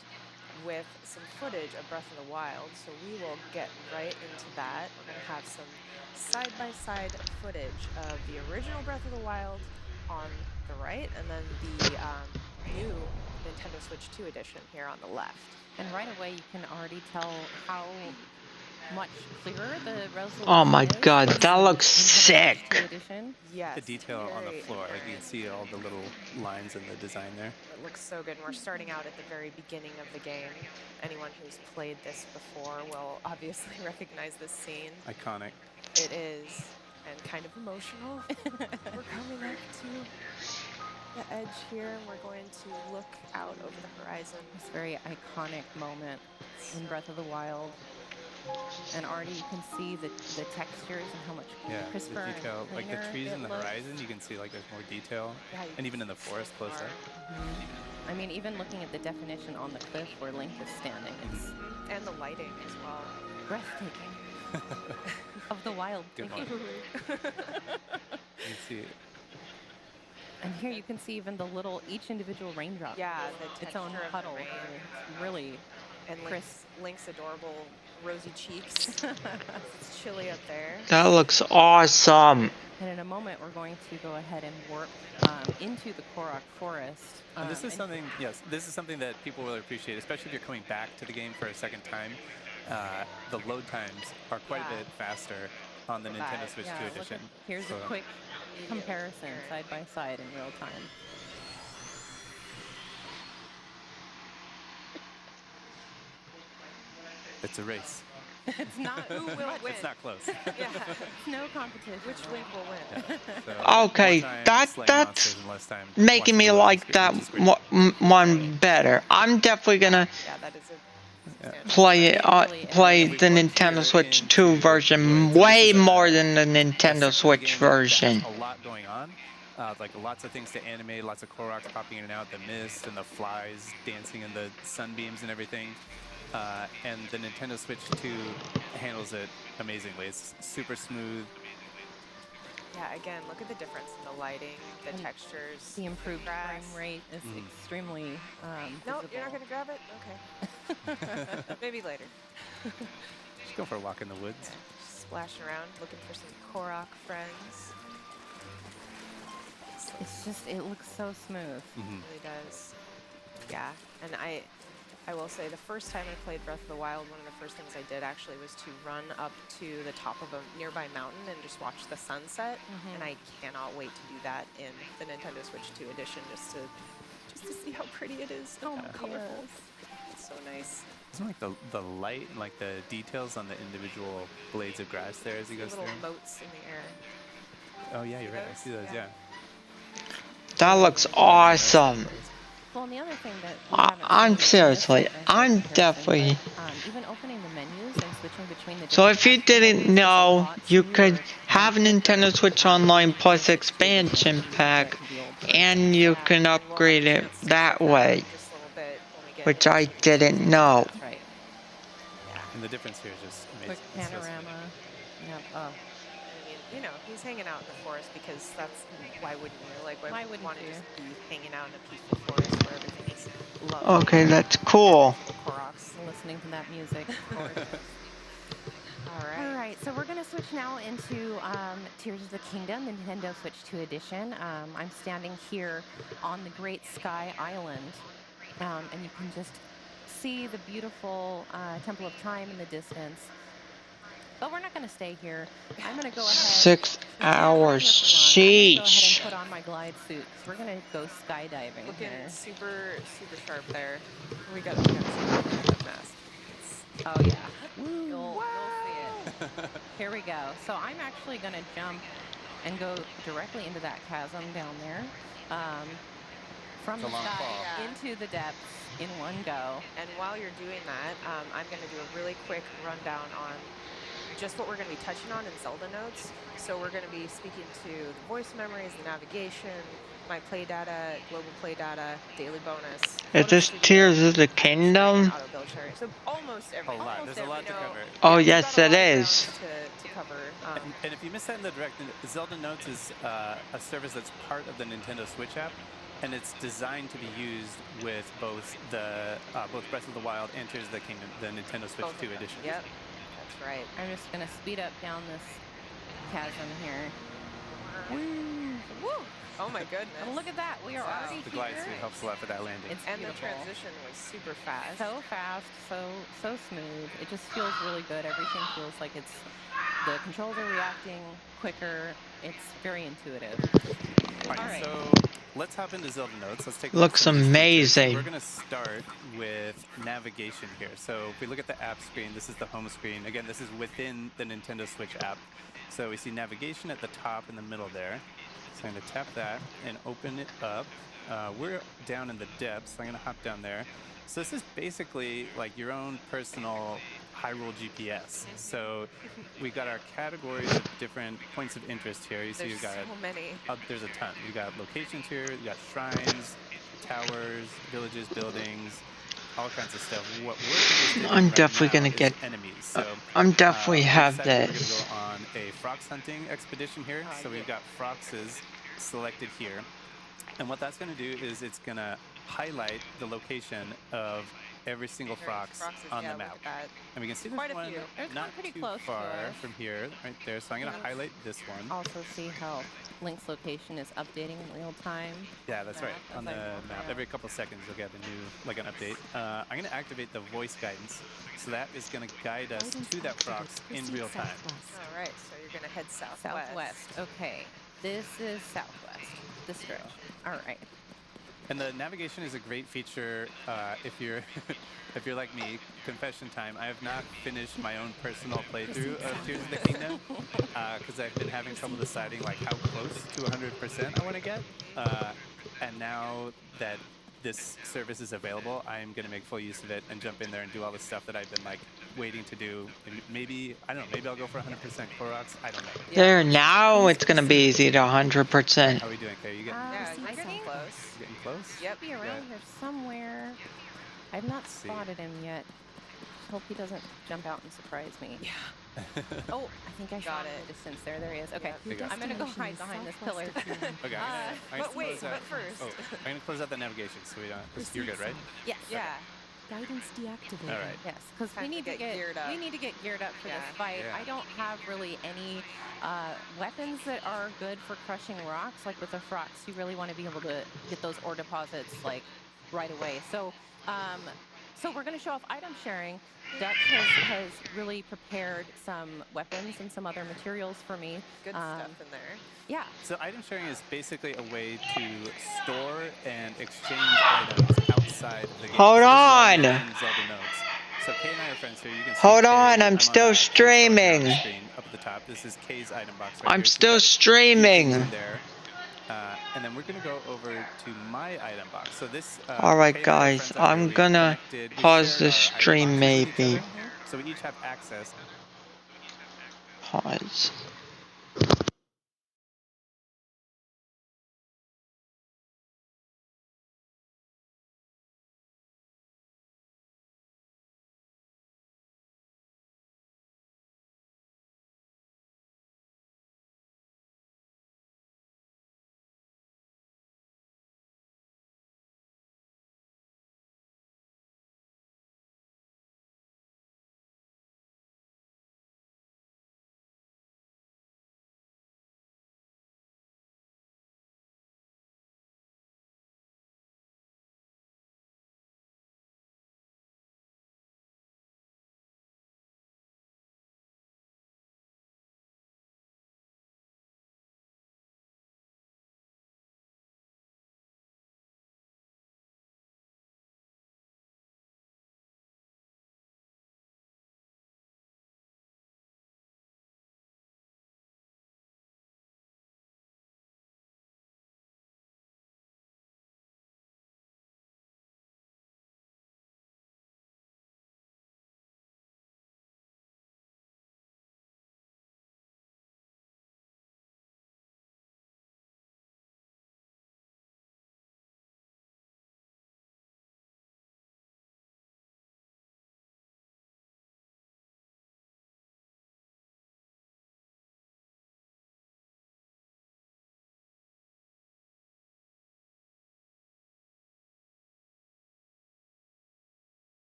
with some footage of Breath of the Wild. So we will get right into that. We're going to have some side-by-side footage of the original Breath of the Wild on the right, and then the new Nintendo Switch 2 Edition here on the left. And right away, you can already tell how much clearer the resolution Oh my is god, in that the looks Nintendo Switch 2 sick. Edition. Yes. The detail on the very, floor, like you very can see all the little lines in the design there. It looks so good. And we're starting out at the very beginning of the game. Anyone who's played this before will obviously recognize this scene. Iconic. It is, and kind of emotional. We're coming up to the edge here, and we're going to look out over the horizon. This very iconic moment in Breath of the Wild. And already you can see the textures and how much Yeah, crisper the detail, and like the cleaner trees it in the looks. horizon, you can see like there's more detail, Yeah, you and even in the forest close up. I mean, even looking at the definition on the cliff where Link is standing, it's And the lighting as well. breathtaking. Of the wild. Good thinking. one. You can see it. And here you can see even the little, each individual raindrop. Yeah, has the its own texture of the puddle. rain. It's really And crisp. Link's adorable rosy cheeks. It's chilly up there. That looks awesome. And in a moment, we're going to go ahead and warp into the Korok Forest. And this is and- something, yes, this is something that people will appreciate, especially if you're coming back to the game for a second time. The load times are quite a bit faster on the Nintendo Switch 2 look Edition. at- here's So- a quick comparison side by side in real time. It's a race. It's not who will win. It's not close. Yeah. No competition. Which Link will win? Okay, more time that's slaying monsters and less time making watching me the loading like screen, that which is great. one better. I'm definitely gonna Yeah, that is a play it. Play the Nintendo Switch 2 version way more than the Nintendo Switch version. A lot going on. Like lots of things to animate, lots of Koroks popping in and out, the mist and the flies dancing in the sunbeams and everything. And the Nintendo Switch 2 handles it amazingly. It's super smooth. Yeah, again, look at the difference in the lighting, the And textures. The improved grass. frame rate is extremely No, visible. you're not going to grab it? Okay. Maybe later. Just go for a walk in the woods. Splashing around, looking for some Korok friends. It's just, it looks so smooth. It really does. Yeah, and I will say the first time I played Breath of the Wild, one of the first things I did actually was to run up to the top of a nearby mountain and just watch the sunset. And I cannot wait to do that in the Nintendo Switch 2 Edition just to see how pretty it is. Oh, colorful. It's so nice. Isn't like the light and like the details on the individual blades of grass there as he goes Little through? moats in the air. Oh yeah, you're right. I see those, yeah. That looks awesome. Well, and the other thing that we haven't I'm seen in this seriously, comparison, I'm definitely. even opening the menus and switching between the So different if you didn't know, you could have Nintendo Switch Online Plus expansion pack, and you can upgrade it that way, which I didn't know. That's right. And the difference here is just amazing. Quick It's so smooth. panorama. Yeah. Oh. I mean, you know, he's hanging out in the forest because that's, why wouldn't you? Like, why Why would wouldn't you want to you? just be hanging out in a peaceful forest where everything is lovely? Okay, that's cool. Koroks. Listening to that music. All right, so we're going to switch now into Tears of the Kingdom, Nintendo Switch 2 Edition. I'm standing here on the Great Sky Island, and you can just see the beautiful Temple of Time in the distance. But we're not going to stay here. I'm going to go ahead. 6 hours. Go ahead Sheesh. and put on my glide suit. So we're going to go skydiving Looking here. super sharp there. We got some mask. Oh yeah. You'll see it. Here we go. So I'm actually going to jump and go directly into that chasm down there. from It's a the long sky fall. into the depths in one go. And while you're doing that, I'm going to do a really quick rundown on just what we're going to be touching on in Zelda notes. So we're going to be speaking to the voice memories, the navigation, my play data, global play data, daily bonus. Is this Tears of the Kingdom? Auto build sharing. So almost every. A lot. almost There's a lot to every cover. note. Oh, we've yes, got a it lot of is. ground to cover. And if you missed that in the direct, Zelda Notes is a service that's part of the Nintendo Switch app, and it's designed to be used with both both Breath of the Wild and Tears of the Kingdom, the Nintendo Switch Both of 2 them. edition. Yep, that's right. I'm just gonna speed up down this chasm here. Woo! Oh my goodness. And look at that, we are already The glide here. suit helps a lot for that landing. It's And the beautiful. transition was super fast. So fast, so smooth. It just feels really good. Everything feels like the controls are reacting quicker. It's very intuitive. All All right. so let's hop into Zelda Notes. Let's take a Looks look at some of these features. amazing. We're going to start with navigation here. So if we look at the app screen, this is the home screen. Again, this is within the Nintendo Switch app. So we see navigation at the top in the middle there. So I'm going to tap that and open it up. We're down in the depths, so I'm going to hop down there. So this is basically like your own personal Hyrule GPS. So we got our categories of different points of interest here. You see There's you've got so many. there's a ton. You got locations here, you got shrines, towers, villages, buildings, all kinds of stuff. What we're interested in I'm right definitely now gonna is get. enemies. So I'm definitely we're have excited. this. We're gonna go on a frox hunting expedition here. So we've got froxes selected here. And what that's going to do is it's going to highlight the location of every single frox on the map. And we can see Quite there's a one few. There's one not pretty too close to far us. from here, right there. So I'm going to highlight this one. Also see how Link's location is updating in real time. Yeah, that's right. Map, On as the I walk map, around. every couple seconds you'll get a new, like an update. I'm going to activate the voice guidance. So that is going to guide us to that frox in real time. All right, so you're going to head southwest. Southwest. Okay. This is southwest. This direction. All right. And the navigation is a great feature if you're if you're like me. Confession time. I have not finished my own personal playthrough of Tears of the Kingdom because I've been having trouble deciding like how close to 100% I want to get. And now that this service is available, I'm going to make full use of it and jump in there and do all the stuff that I've been like waiting to do. And maybe, I don't know, maybe I'll go for 100% Koroks. I don't know. There, now it's gonna be easy to 100%. How are we doing, Kay? You getting, Yeah, I'm you're getting close. getting close? Yep. Be around here somewhere. I've not see. spotted him yet. Just hope he doesn't jump out and surprise me. Yeah. Oh, I think I shot it. Distance. There he is. Okay. There you go. I'm gonna go hide behind this pillar. Okay, I'm But gonna wait, close out. but first. Oh, I'm gonna close out the navigation so we don't. You're good, right? Yes. Yeah. Guidance deactivated. All right. Yes, because we Time to need to get get geared up. we need to get geared up for Yeah. this fight. Yeah. I don't have really any weapons that are good for crushing rocks. Like with the frox, you really want to be able to get those ore deposits like right away. So, so we're going to show off item sharing. Dutch has really prepared some weapons and some other materials for me. Good stuff in there. Yeah. So item sharing is basically a way to store and exchange items outside of the game. Hold So this is all on. in Zelda Notes. So Kay and I are friends here. You can see Hold Kay. on, I'm on still a streaming. screen up at the top. This is Kay's item box right I'm here. So still you've got streaming. in there. And then we're going to go over to my item box. So this. Alright Kay and I are guys, friends on here. I'm We've gonna connected. We pause share the our item stream boxes with each maybe. other. So we each have access. Pause.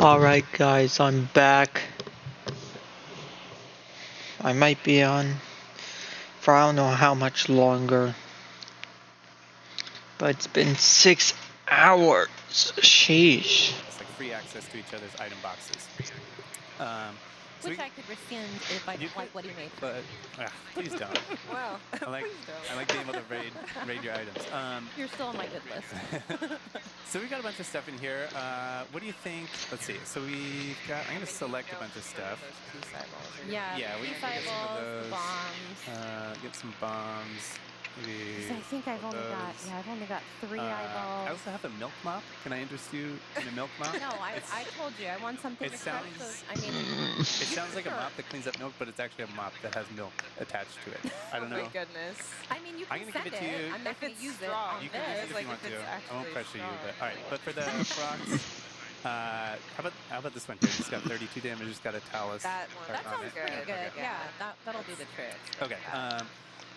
Alright guys, I'm back. I might be on for I don't know how much longer. But it's been 6 hours. Sheesh. It's like free access to each other's item boxes. So Which I could rescind if I don't like what he made. But please don't. Wow. I like being able to raid your items. You're still on my good list. So we got a bunch of stuff in here. What do you think? Let's see. So we've got. I'm gonna select a bunch of stuff. Yeah. Yeah, we peace can get some of eyeballs, those. bombs. Get some bombs. Maybe 'Cause I think I've only got those. I've only got 3 I eyeballs. also have a milk mop. Can I interest you in a milk mop? No, I told you I want something It to crush sounds. those. I mean, It sounds like a mop that cleans up milk, but it's actually a mop that has milk attached to it. I don't Oh know. my goodness. I mean, you I'm can gonna give send it to you. I'm not If going it's to use it strong, on You can use this. it if like you want if it's to. I won't actually pressure you, strong. but all right. But for the frogs, how about this one here? It's got 32 damage. It's got a talus. That one. That on sounds it. pretty good. Okay. Yeah, that'll do the trick. Okay.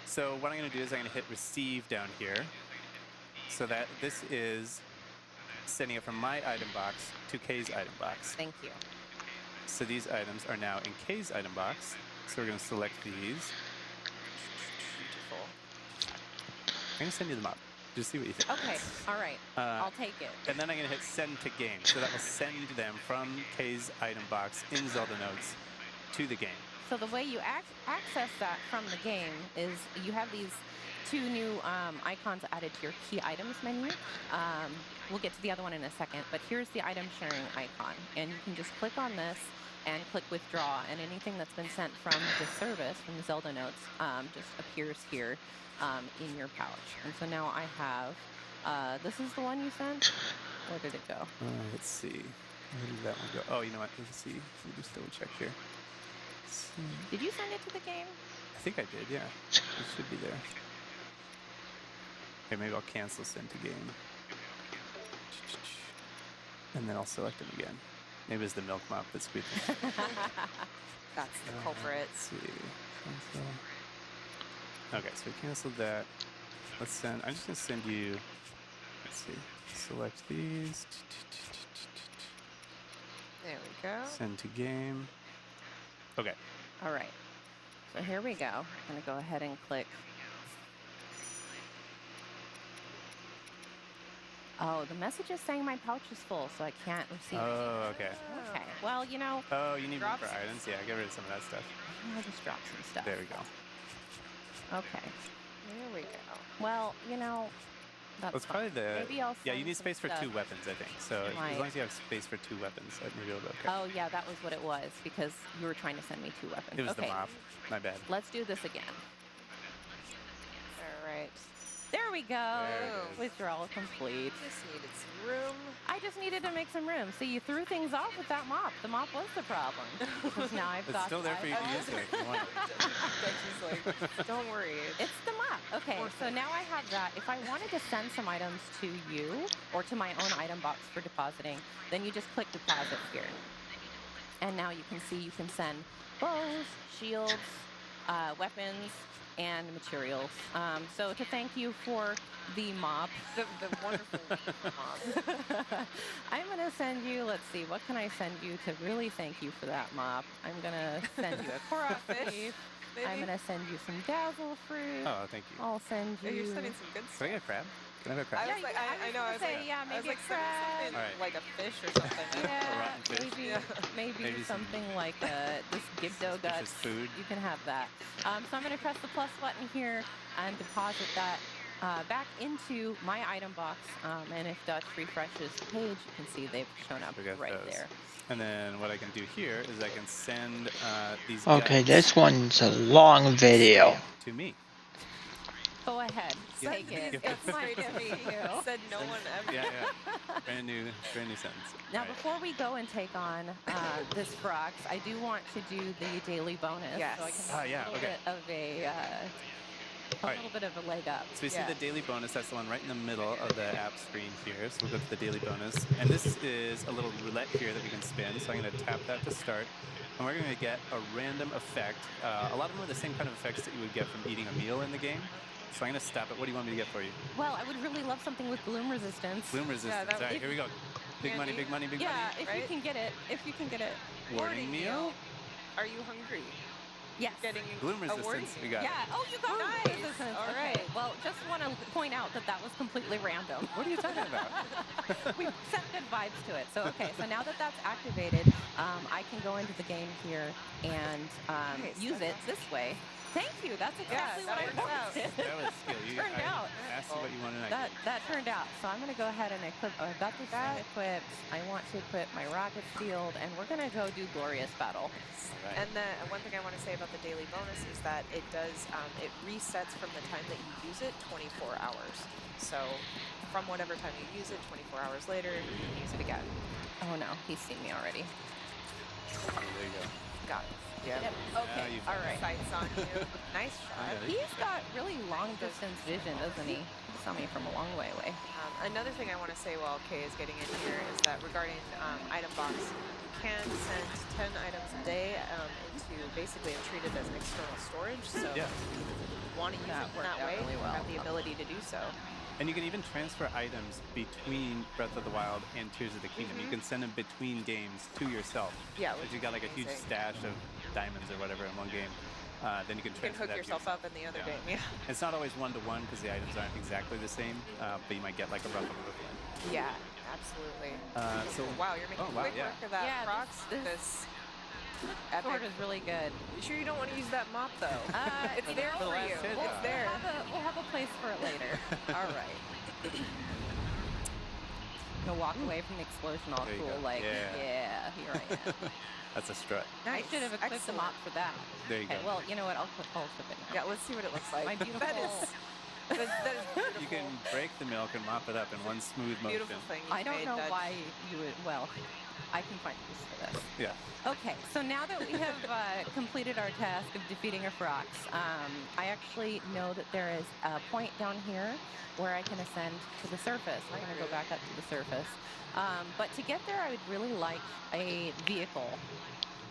So what I'm going to do is I'm going to hit receive down here, so that this is sending it from my item box to Kay's item box. Thank you. So these items are now in Kay's item box. So we're going to select these. I'm going to send you the mop. Just see what you think. Okay. All right. I'll take it. And then I'm going to hit send to game. So that will send them from Kay's item box in Zelda Notes to the game. So the way you access that from the game is you have these 2 new icons added to your key items menu. We'll get to the other one in a second, but here's the item sharing icon. And you can just click on this and click withdraw, and anything that's been sent from the service, from the Zelda Notes, just appears here in your pouch. And so now I have, this is the one you sent? Where did it go? Let's see. Where did that one go? Oh, you know what? Let's see. Let me just double check here. Did you send it to the game? I think I did, yeah. It should be there. Okay, maybe I'll cancel send to game. And then I'll select them again. Maybe it's the milk mop that's squeezing. That's the culprit. Let's see. Cancel. Okay, so we canceled that. Let's send. I'm just gonna send you. Let's see. Select these. There we go. Send to game. Okay. All right. So here we go. I'm going to go ahead and click. Oh, the message is saying my pouch is full, so I can't receive it. Oh, okay. Okay. Well, you know. Oh, you need room for Drops. items? Yeah, get rid of some of that stuff. I'll just drop some stuff. There we go. Okay. There we go. Well, you know. That's Well, it's probably the. Maybe I'll Yeah, you send need some space for stuff 2 weapons, I think. So Right. as long as you have space for 2 weapons, maybe it'll be okay. Oh, yeah, that was what it was, because you were trying to send me 2 weapons. It was okay. the mop. My bad. Let's do this again. All right. There we go. There it is. Withdrawal complete. Just needed some room. I just needed to make some room. So you threw things off with that mop. The mop was the problem. Because now I've It's got still there for you to use if you want it. She's like, don't worry. It's the mop. Okay, so now I have that. If I wanted to send some items to you or to my own item box for depositing, then you just click deposit here. And now you can see you can send bows, shields, weapons, and materials. So to thank you for the mop. The wonderful mop. I'm going to send you, let's see, what can I send you to really thank you for that mop? I'm going to send you a Korok fish. I'm maybe? going to send you some dazzle fruit. Oh, thank you. I'll send you. Oh, you're sending some good Can I stuff. get a crab? Can I have a crab? I was like, I know. I was say, like, yeah, I was maybe like, a send me crab. something Alright. like a fish or something. Yeah, rotten fish. maybe, Yeah. maybe, Maybe some something like this Gibdo suspicious guts. food. You can have that. So I'm going to press the plus button here and deposit that back into my item box. And if Dutch refreshes the page, you can see they've shown up We got right those. there. And then what I can do here is I can send these Okay, guys this one's a long video. to me. Go ahead, Yeah. take it. Yeah. It's my you. Said no one ever. Yeah, yeah. brand new sentence. Now, All right. before we go and take on this Frox, I do want to do the daily bonus. Yes. So I can Ah, have yeah, a little okay. bit of a Alright. little bit of a leg up. So we Yeah. see the daily bonus. That's the one right in the middle of the app screen here. So we'll go to the daily bonus. And this is a little roulette here that we can spin. So I'm going to tap that to start. And we're going to get a random effect. A lot of them are the same kind of effects that you would get from eating a meal in the game. So I'm going to stop it. What do you want me to get for you? Well, I would really love something with bloom resistance. Bloom resistance. that All right, if- here we go. Big money, big money, big money. Yeah, if you right? can get it. If you can get it. Warning meal. Are you hungry? Yes. Getting Gloom a warning? resistance. We got Yeah. it. Oh, you got Nice. gloom resistance. All Okay. right. Well, just want to point out that that was completely random. What are you talking about? We sent good vibes to it. So okay. So now that that's activated, I can go into the game here and Nice, use it that's this way. Thank you. That's exactly that what I works out. wanted. That was skill. You Turned out. asked you what you wanted. And I That turned out. So I'm going to go ahead and equip. I've got this thing equipped. I want to equip my rocket field, and we're going to go do Glorious Battle. Right. And the one thing I want to say about the daily bonus is that it does, it resets from the time that you use it 24 hours. So from whatever time you use it, 24 hours later, you can use it again. Oh no, he's seen me already. There you go. Got it. Yep. Okay. you All found right. Sights on you. Nice shot. Yeah. He's got really long distance vision, doesn't he? He saw me from a long way away. Another thing I want to say while Kay is getting in here is that regarding item box, you can send 10 items a day into basically and treat it as an external storage. So Yeah. if you want to use That it in worked that out way, really you well. have the ability to do so. And you can even transfer items between Breath of the Wild and Tears of the Kingdom. You can send them between games to yourself. Yeah, If which you got like a huge amazing. stash of diamonds or whatever in one game, then you can You can transfer hook that to yourself up in the other game. Yeah. It's not always one-to-one because the items aren't exactly the same, but you might get like a rough equivalent. Yeah, absolutely. So Wow, you're making quick yeah. work of that, Yeah, Prox. this epic. sword is really good. You sure you don't want to use that mop though? It's you there know, for last you. hit, It's yeah. there. We'll have a place for it later. All right. Gonna walk away from the explosion all There you cool, go. like, Yeah. here I am. That's a strut. I should have equipped the mop for that. There you Okay, go. well, you know what? I'll equip it now. Yeah, let's see what it looks like. My beautiful. That is beautiful. You can break the milk and mop it up in one smooth motion. Beautiful thing. I don't made, know Dutch. why you would. Well, I can find use for this. Yeah. Okay, so now that we have completed our task of defeating a Frox, I actually know that there is a point down here where I can ascend to the surface. I'm going to go back up to the surface. But to get there, I would really like a vehicle.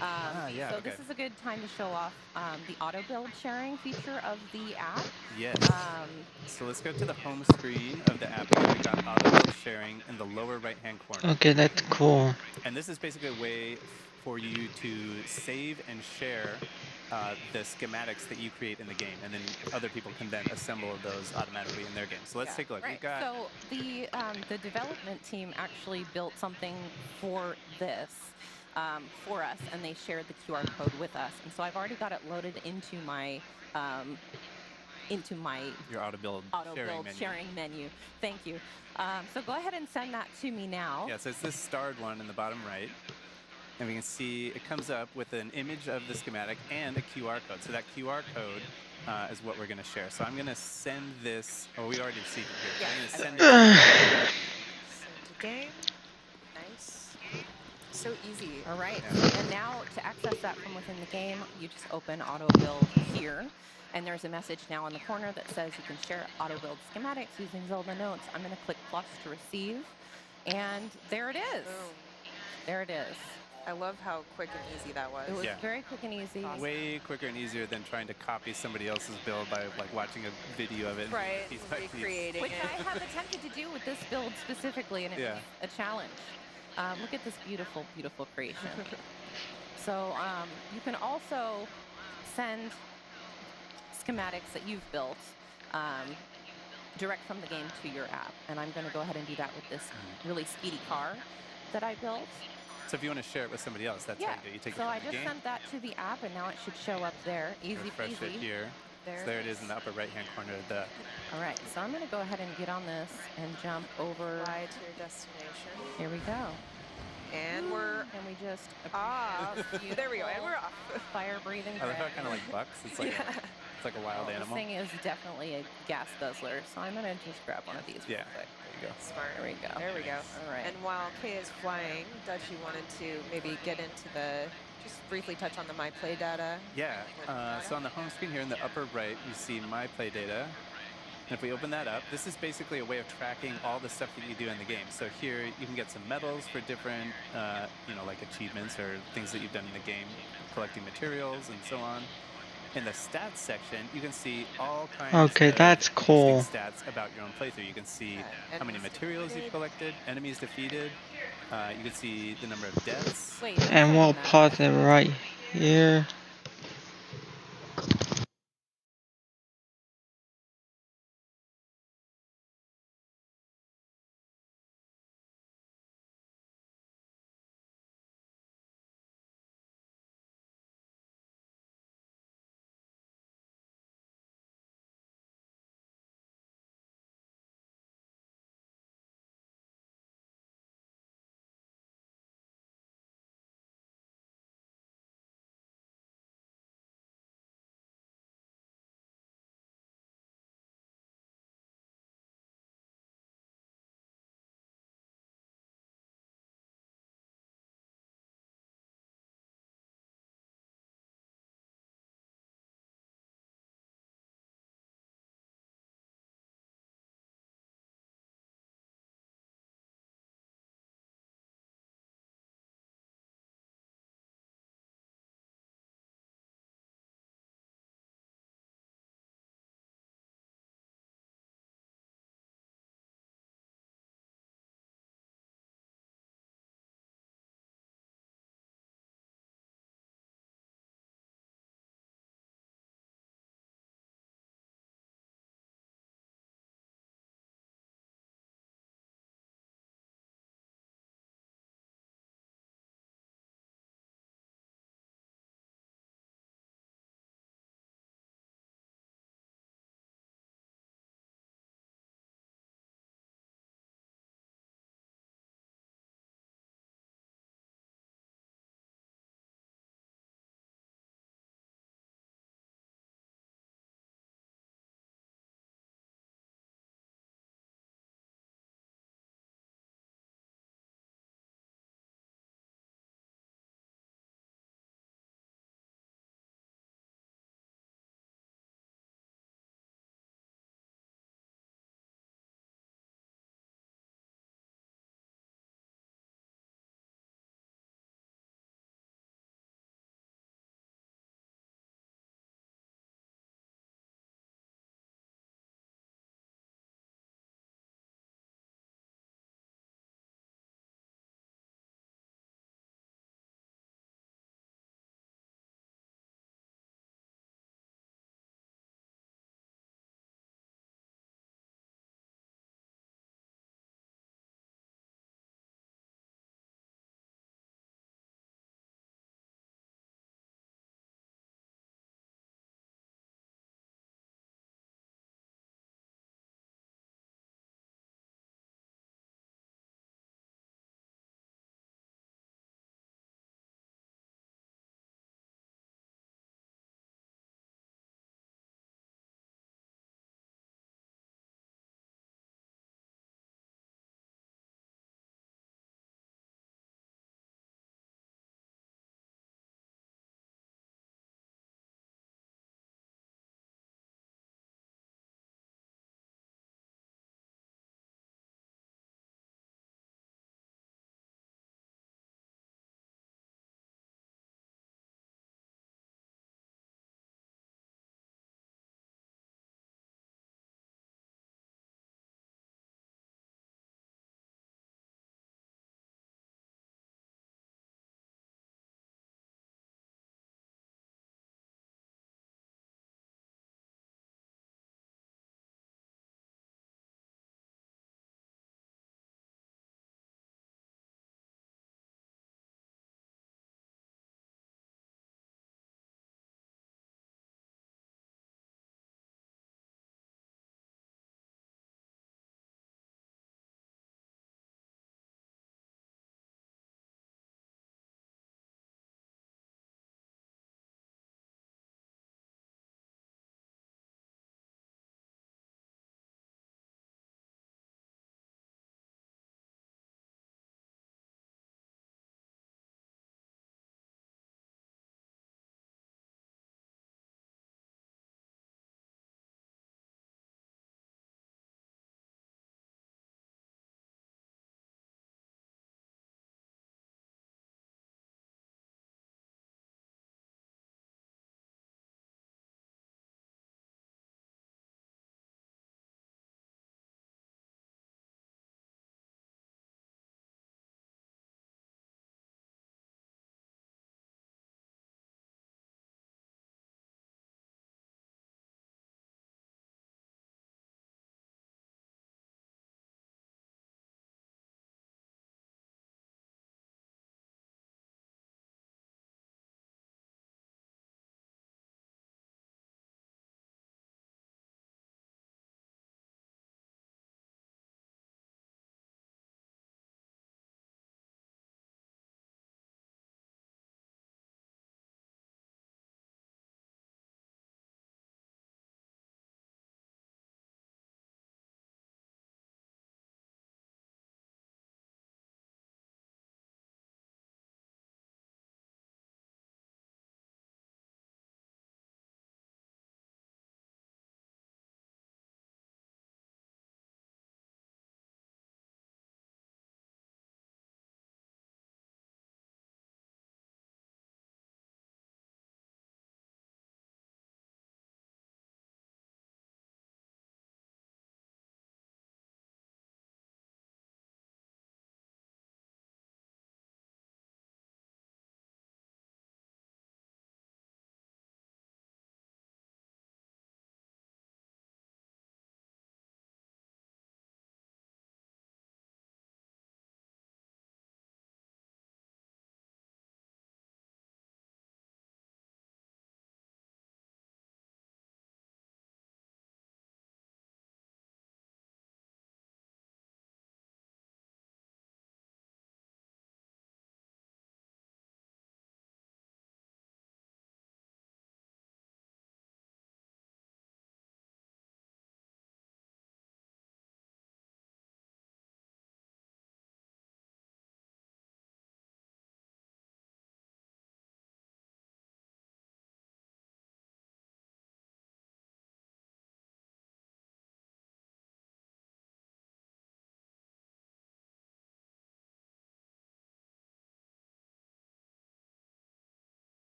Yeah, so okay. this is a good time to show off the auto build sharing feature of the app. Yes. Um, So let's go to the home screen of the app. Again, we got auto build sharing in the lower right-hand corner. Okay, that's cool. And this is basically a way for you to save and share the schematics that you create in the game, and then other people can then assemble those automatically in their game. So let's take a look. Right. We've got So the development team actually built something for this for us, and they shared the QR code with us. And so I've already got it loaded into my your auto build sharing menu. Thank you. So go ahead and send that to me now. Yeah, so it's this starred one in the bottom right. And we can see it comes up with an image of the schematic and a QR code. So that QR code is what we're going to share. So I'm going to send this. Oh, we already received it here. I'm going to send it. Send to game. Nice. So easy. All right. And now to access that from within the game, you just open auto build here. And there's a message now in the corner that says you can share auto build schematics using Zelda Notes. I'm going to click plus to receive. And there it is. Boom. There it is. I love how quick and easy that was. It was Yeah. very quick and easy. Way quicker and easier than trying to copy somebody else's build by like watching a video of it. and Right, piece by piece. recreating Which it. I have attempted to do with this build specifically, and it Yeah. was a challenge. Look at this beautiful, beautiful creation. So you can also send schematics that you've built direct from the game to your app. And I'm going to go ahead and do that with this really speedy car that I built. So if you want to share it with somebody else, that's how you do it. You take So it I from the just game, sent that to the app, and now it should show up there. Easy refresh peasy. it here. So there it is in the upper right-hand corner of the. All right, so I'm going to go ahead and get on this and jump over. Fly to your destination. Here we go. And we're And we just off. There we go. And we're off. fire breathing. I love how it kind of like bucks. It's like it's like a wild This animal. thing is definitely a gas guzzler, so I'm going to just grab one of these real Yeah. quick. There you go. Smart. There we go. There we go. All right. And while Kay is flying, Dutchie wanted to maybe get into the, just briefly touch on the My Play data. Yeah. So on the home screen here in the upper right, you see My Play Data. And if we open that up, this is basically a way of tracking all the stuff that you do in the game. So here you can get some medals for different, like achievements or things that you've done in the game, collecting materials and so on. In the stats section, you can see all kinds Okay, of that's cool. interesting stats about your own playthrough. You can see how many materials you've collected, enemies defeated, You can see the number of deaths. Wait, And we'll pause it right here.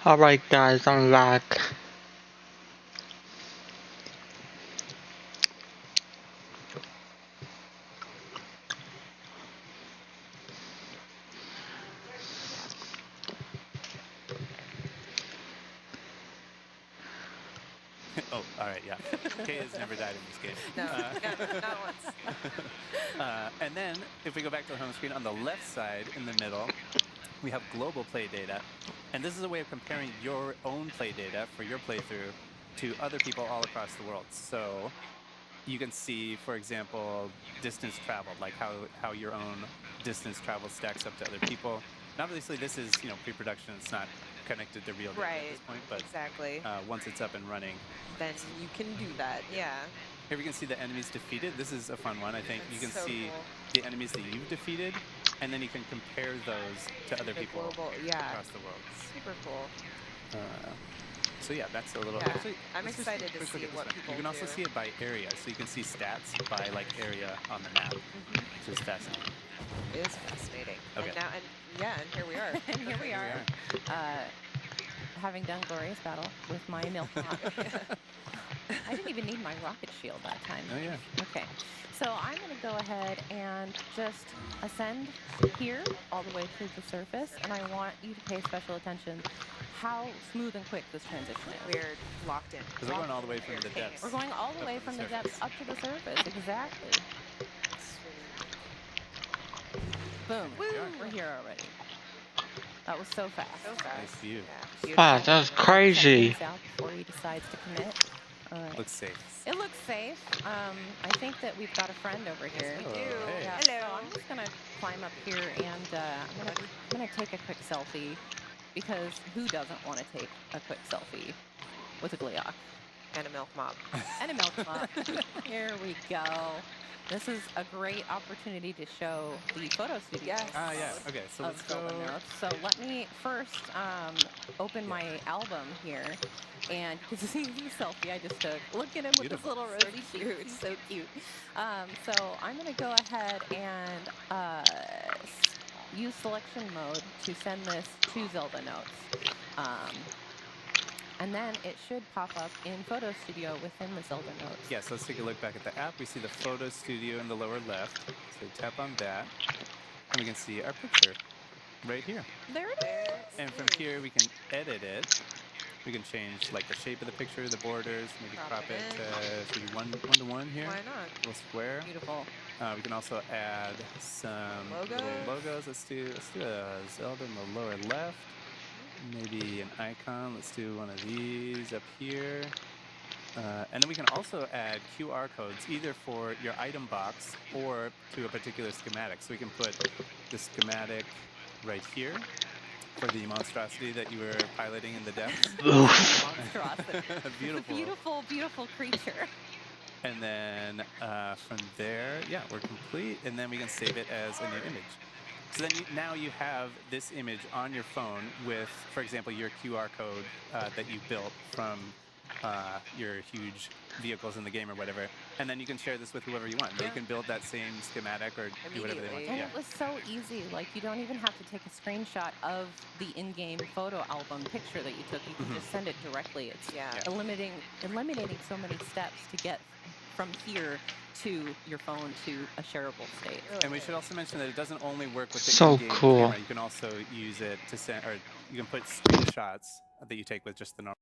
Alright guys, I'm back. Oh, all right, yeah. Kay has never died in this game. No, not once. And then, if we go back to the home screen, on the left side, in the middle, we have global play data. And this is a way of comparing your own play data for your playthrough to other people all across the world. So you can see, for example, distance traveled, like how your own distance travel stacks up to other people. And obviously, this is pre-production. It's not connected to real data at this point, but exactly. Once it's up and running, Then you can do that. Yeah. here we can see the enemies defeated. This is a fun one, I think. You can so see cool. the enemies that you've defeated, and then you can compare those to other people across the world. Super cool. So yeah, that's a little. Yeah. Actually, I'm let's just excited to quick look see at this what one. people You can also do. see it by area, so you can see stats by like area on the map, which is fascinating. It is fascinating. Okay. And now, and here we are. And here we are. Having done Glorious Battle with my milk pot. I didn't even need my rocket shield that time. Oh yeah. Okay, so I'm going to go ahead and just ascend here all the way to the surface, and I want you to pay special attention how smooth and quick this transition is. We're locked in. Because we're going all the way from the depths. We're going all the up way to the from the surface. depths up to the surface, exactly. Boom, we're here already. That was so fast. So fast. Nice view. Wow, that was crazy. Check things out before he decides to commit. All right. Looks safe. It looks safe. I think that we've got a friend over here. we do. Hey. Yeah, Hello. So I'm just gonna climb up here and I'm gonna take a quick selfie because who doesn't want to take a quick selfie with a Gleeok And a milk mop. and a milk mop? Here we go. This is a great opportunity to show the photo studio. Yes. Yeah. Okay, so let's of go. Zelda Notes. So let me first open my album here, and you can see the selfie I just took. Look at him with Beautiful. his little rosy cheeks. It's so cute. So I'm going to go ahead and use selection mode to send this to Zelda Notes. And then it should pop up in Photo Studio within the Zelda Notes. Yes, let's take a look back at the app. We see the photo studio in the lower left. So tap on that, and we can see our picture right here. There it is. And from here, we can edit it. We can change like the shape of the picture, the borders, maybe crop it to maybe one to one here. Why not? A little square. Beautiful. We can also add some little logos. Let's do a Zelda in the lower left. Maybe an icon. Let's do one of these up here. And then we can also add QR codes either for your item box or to a particular schematic. So we can put the schematic right here for the monstrosity that you were piloting in the depths. Monstrosity. Beautiful. Beautiful, beautiful creature. And then from there, yeah, we're complete. And then we can save it as a new image. So then now you have this image on your phone with, for example, your QR code that you built from your huge vehicles in the game or whatever. And then you can share this with whoever you want. They can build that same schematic or do whatever they want. And Yeah. it was so easy. Like, you don't even have to take a screenshot of the in-game photo album picture that you took. You can just send it directly. It's eliminating so many steps to get from here to your phone to a shareable state. And we should also mention that it doesn't only work with the So in-game cool. camera. You can also use it to send, or you can put screenshots that you take with just the normal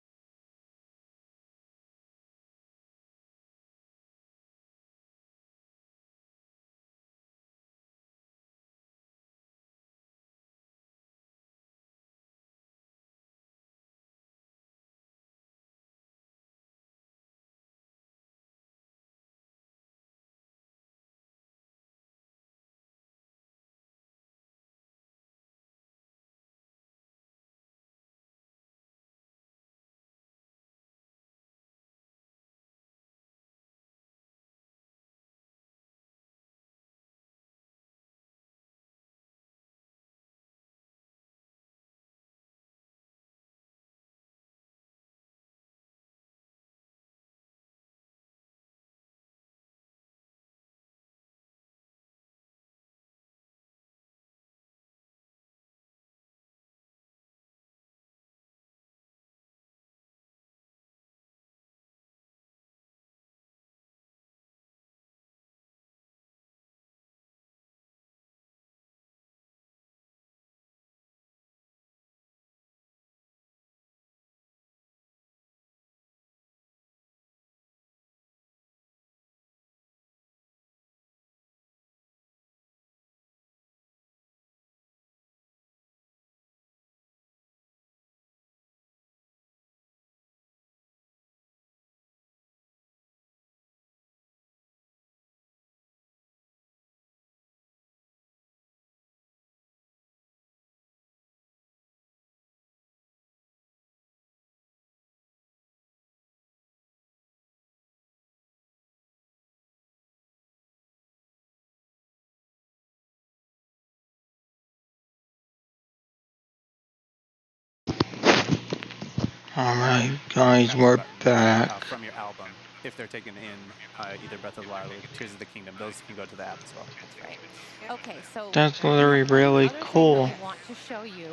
Alright, guys, we're back. From your album, if they're taken in either Breath of the Wild or Tears of the Kingdom, those can go to the app as well. That's right. Okay, so That's literally really other thing cool. that I want to show you,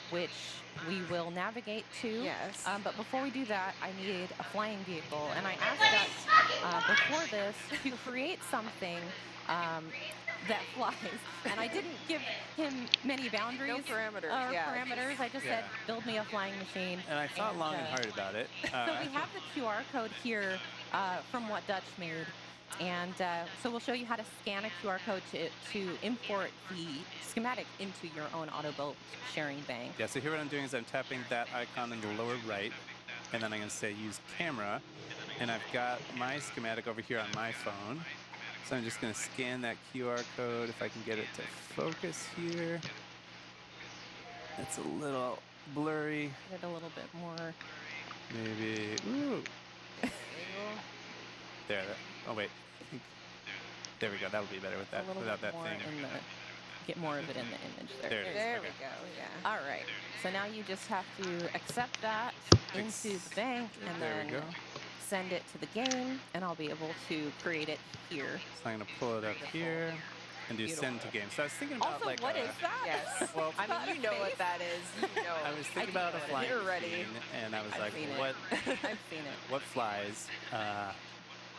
which we will navigate to. Yes. But before we do that, I need a flying vehicle, and I asked Dutch before this to create something that flies, and I didn't give him many boundaries. No parameters. Or Yeah. parameters. I just said, build me a flying machine. And I thought long and hard about it. So we have the QR code here from what Dutch made. And so we'll show you how to scan a QR code to import the schematic into your own auto-built sharing bank. Yeah, so here what I'm doing is I'm tapping that icon in the lower right, and then I'm going to say use camera, and I've got my schematic over here on my phone. So I'm just going to scan that QR code if I can get it to focus here. It's a little blurry. Get it a little bit more. Maybe, ooh. There, oh wait. There we go, that'll be better with that, A little without bit that more thing. in the, get more of it in the image. There it is. There okay. we go. Yeah. All right. So now you just have to accept that into the bank and There we then go. send it to the game, and I'll be able to create it here. So I'm going to pull it up here and do send to game. So I was thinking about Also, like what is that? Yes. Well, I mean, you know what that is. You know. I was thinking about a flying You're ready. machine, and I was I've like, seen it. what I've seen it. what flies?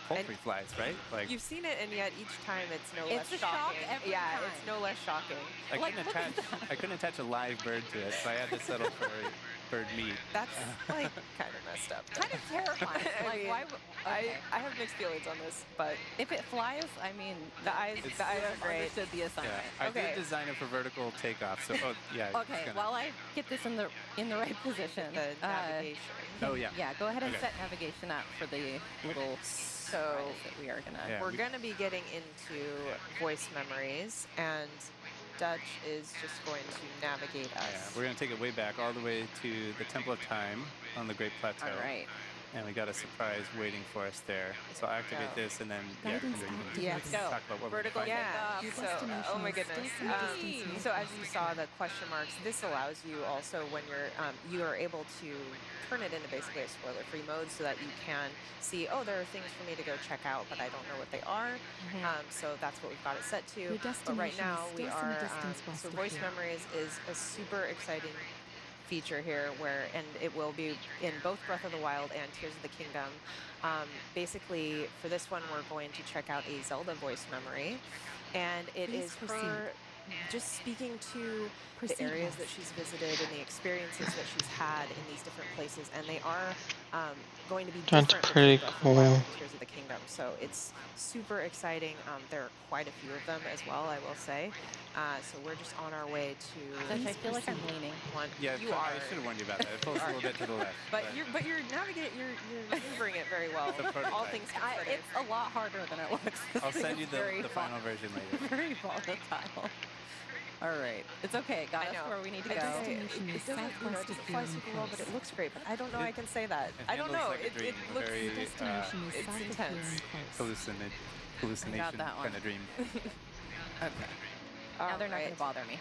Poultry flies, right? Like You've seen it, and yet each time it's no It's less a shock shocking. every yeah, time. it's no less shocking. I couldn't attach a live bird to it, so I had to settle for bird meat. That's like kind of messed up. Kind of terrifying. I Like, mean, why? Okay. I have mixed feelings on this, but If it flies, I mean, the eyes are great. understood the assignment. Yeah, I did design it for vertical takeoff, so yeah. it's Okay, gonna- while I get this in the right position, The navigation. Oh yeah. yeah, go ahead and Okay. set navigation up for the little So that we are gonna. Yeah, we're we- going to be getting into voice memories, and Dutch is just going to navigate us. Yeah, we're gonna take it way back, all the way to the Temple of Time on the Great Plateau. All right. And we got a surprise waiting for us there. So I'll activate Go. this, and then Guidance we can Yes. Go. talk about what Vertical we're finding. Yeah. Your So, destination oh my is goodness. still some distance away. So as you saw the question marks, this allows you also when you are able to turn it into basically a spoiler-free mode, so that you can see, oh, there are things for me to go check out, but I don't know what they are. So that's what we've got it set to. Your But right destination now is we still some are. distance west So of voice here. memories is a super exciting feature here, and it will be in both Breath of the Wild and Tears of the Kingdom. Basically, for this one, we're going to check out a Zelda voice memory, and it Please is proceed. her just speaking to Proceed, the areas Wes. that she's visited and the experiences that she's had in these different places, and they are going to be That's different pretty between Breath of the Wild cool. and Tears of the Kingdom. So it's super exciting. There are quite a few of them as well, I will say. So we're just on our way to. Dutch, I feel like I'm leaning. One. Yeah, you I are. should have warned you about that. It pulls a little bit to the left. But you're navigating. You're maneuvering it very well. It's a prototype. All things considered. It's a lot harder than it looks. I'll send you It's very the final version later. Very volatile. All right, it's okay. Got I us know. where we need to I go. just- Destination it is doesn't, southwest it of fly here super and well, but it close. looks great. But I don't know. I can say that. It I don't handles know. like a dream, It looks. very, Destination is it's south of here intense. and close. Hallucination that one. kind of dream. Okay. Now they're not going to bother me.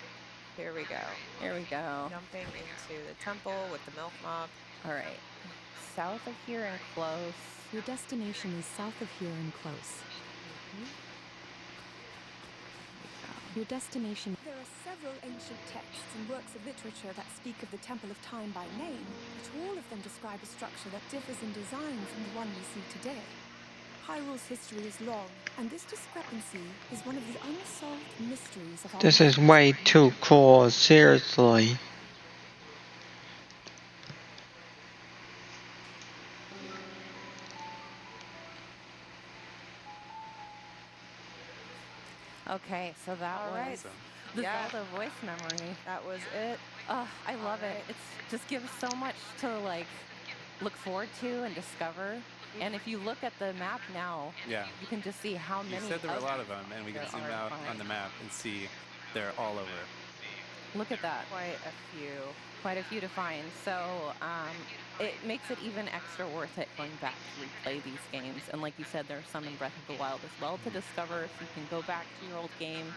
Here we go. Here we go. Jumping into the temple with the milk mop. All right. South of here and close. Your destination is south of here and close. Your destination. There are several ancient texts and works of literature that speak of the Temple of Time by name, but all of them describe a structure that differs in design from the one we see today. Hyrule's history is long, and this discrepancy is one of the unsolved mysteries of our This is way too cool, seriously. Okay, so that All was right. the Yeah. Zelda voice memory. That was it. Oh, I love All it. right. It's just gives so much to like look forward to and discover. And if you look at the map now, Yeah. you can just see how You many. said there were a of lot of them, and we can there zoom are out fine. on the map and see they're all over. Look at that. Quite a few. Quite a few to find. So it makes it even extra worth it going back to replay these games. And like you said, there are some in Breath of the Wild as well to discover. So you can go back to your old game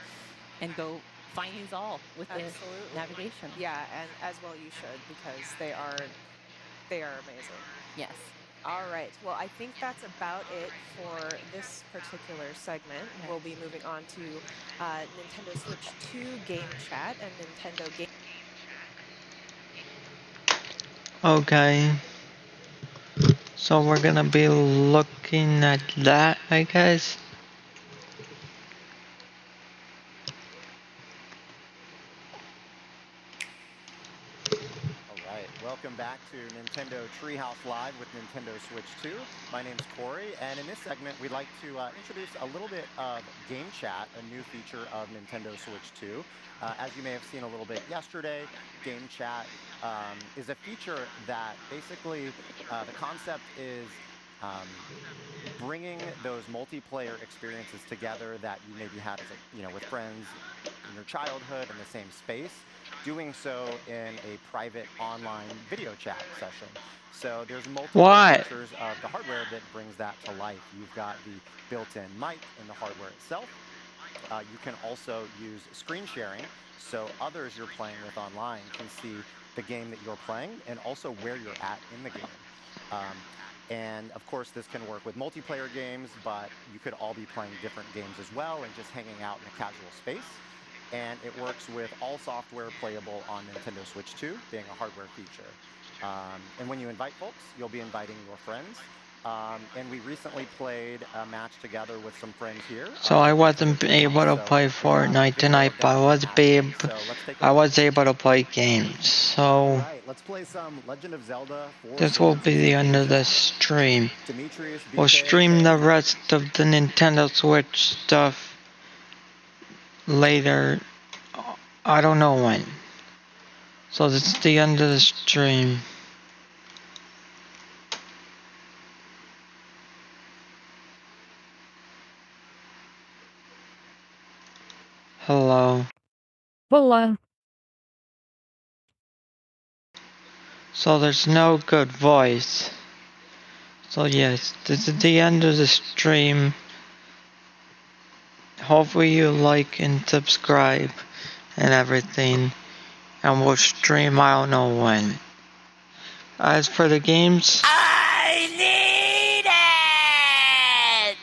and go find these all with Absolutely. the navigation. Yeah, and as well you should, because they are They are amazing. Yes. All right. Well, I think that's about it for this particular segment. We'll be moving on to Nintendo Switch 2 Game Chat and Nintendo Game. Okay. So we're gonna be looking at that, I guess. Welcome back to Nintendo Treehouse Live with Nintendo Switch 2. My name's Corey, and in this segment, we'd like to introduce a little bit of Game Chat, a new feature of Nintendo Switch 2. As you may have seen a little bit yesterday, Game Chat is a feature that basically the concept is bringing those multiplayer experiences together that you maybe had as with friends in your childhood in the same space, doing so in a private online video chat session. So there's multiple features of the hardware that brings that to life. You've got the built-in mic in the hardware itself. You can also use screen sharing, so others you're playing with online can see the game that you're playing and also where you're at in the game. And of course, this can work with multiplayer games, but you could all be playing different games as well and just hanging out in a casual space. And it works with all software playable on Nintendo Switch 2, being a hardware feature. And when you invite folks, you'll be inviting your friends. And we recently played a match together with some friends here. So I wasn't able to play Fortnite tonight, but I was able to play games. So let's play some Legend of Zelda. This will be the end of the stream. We'll stream the rest of the Nintendo Switch stuff later. I don't know when. So this is the end of the stream. Hello. Hello. So there's no good voice. So yes, this is the end of the stream. Hopefully you like and subscribe and everything. And we'll stream I don't know when. As for the games, I need it!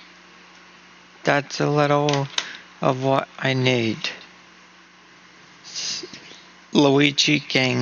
that's a little of what I need. Luigi Gang.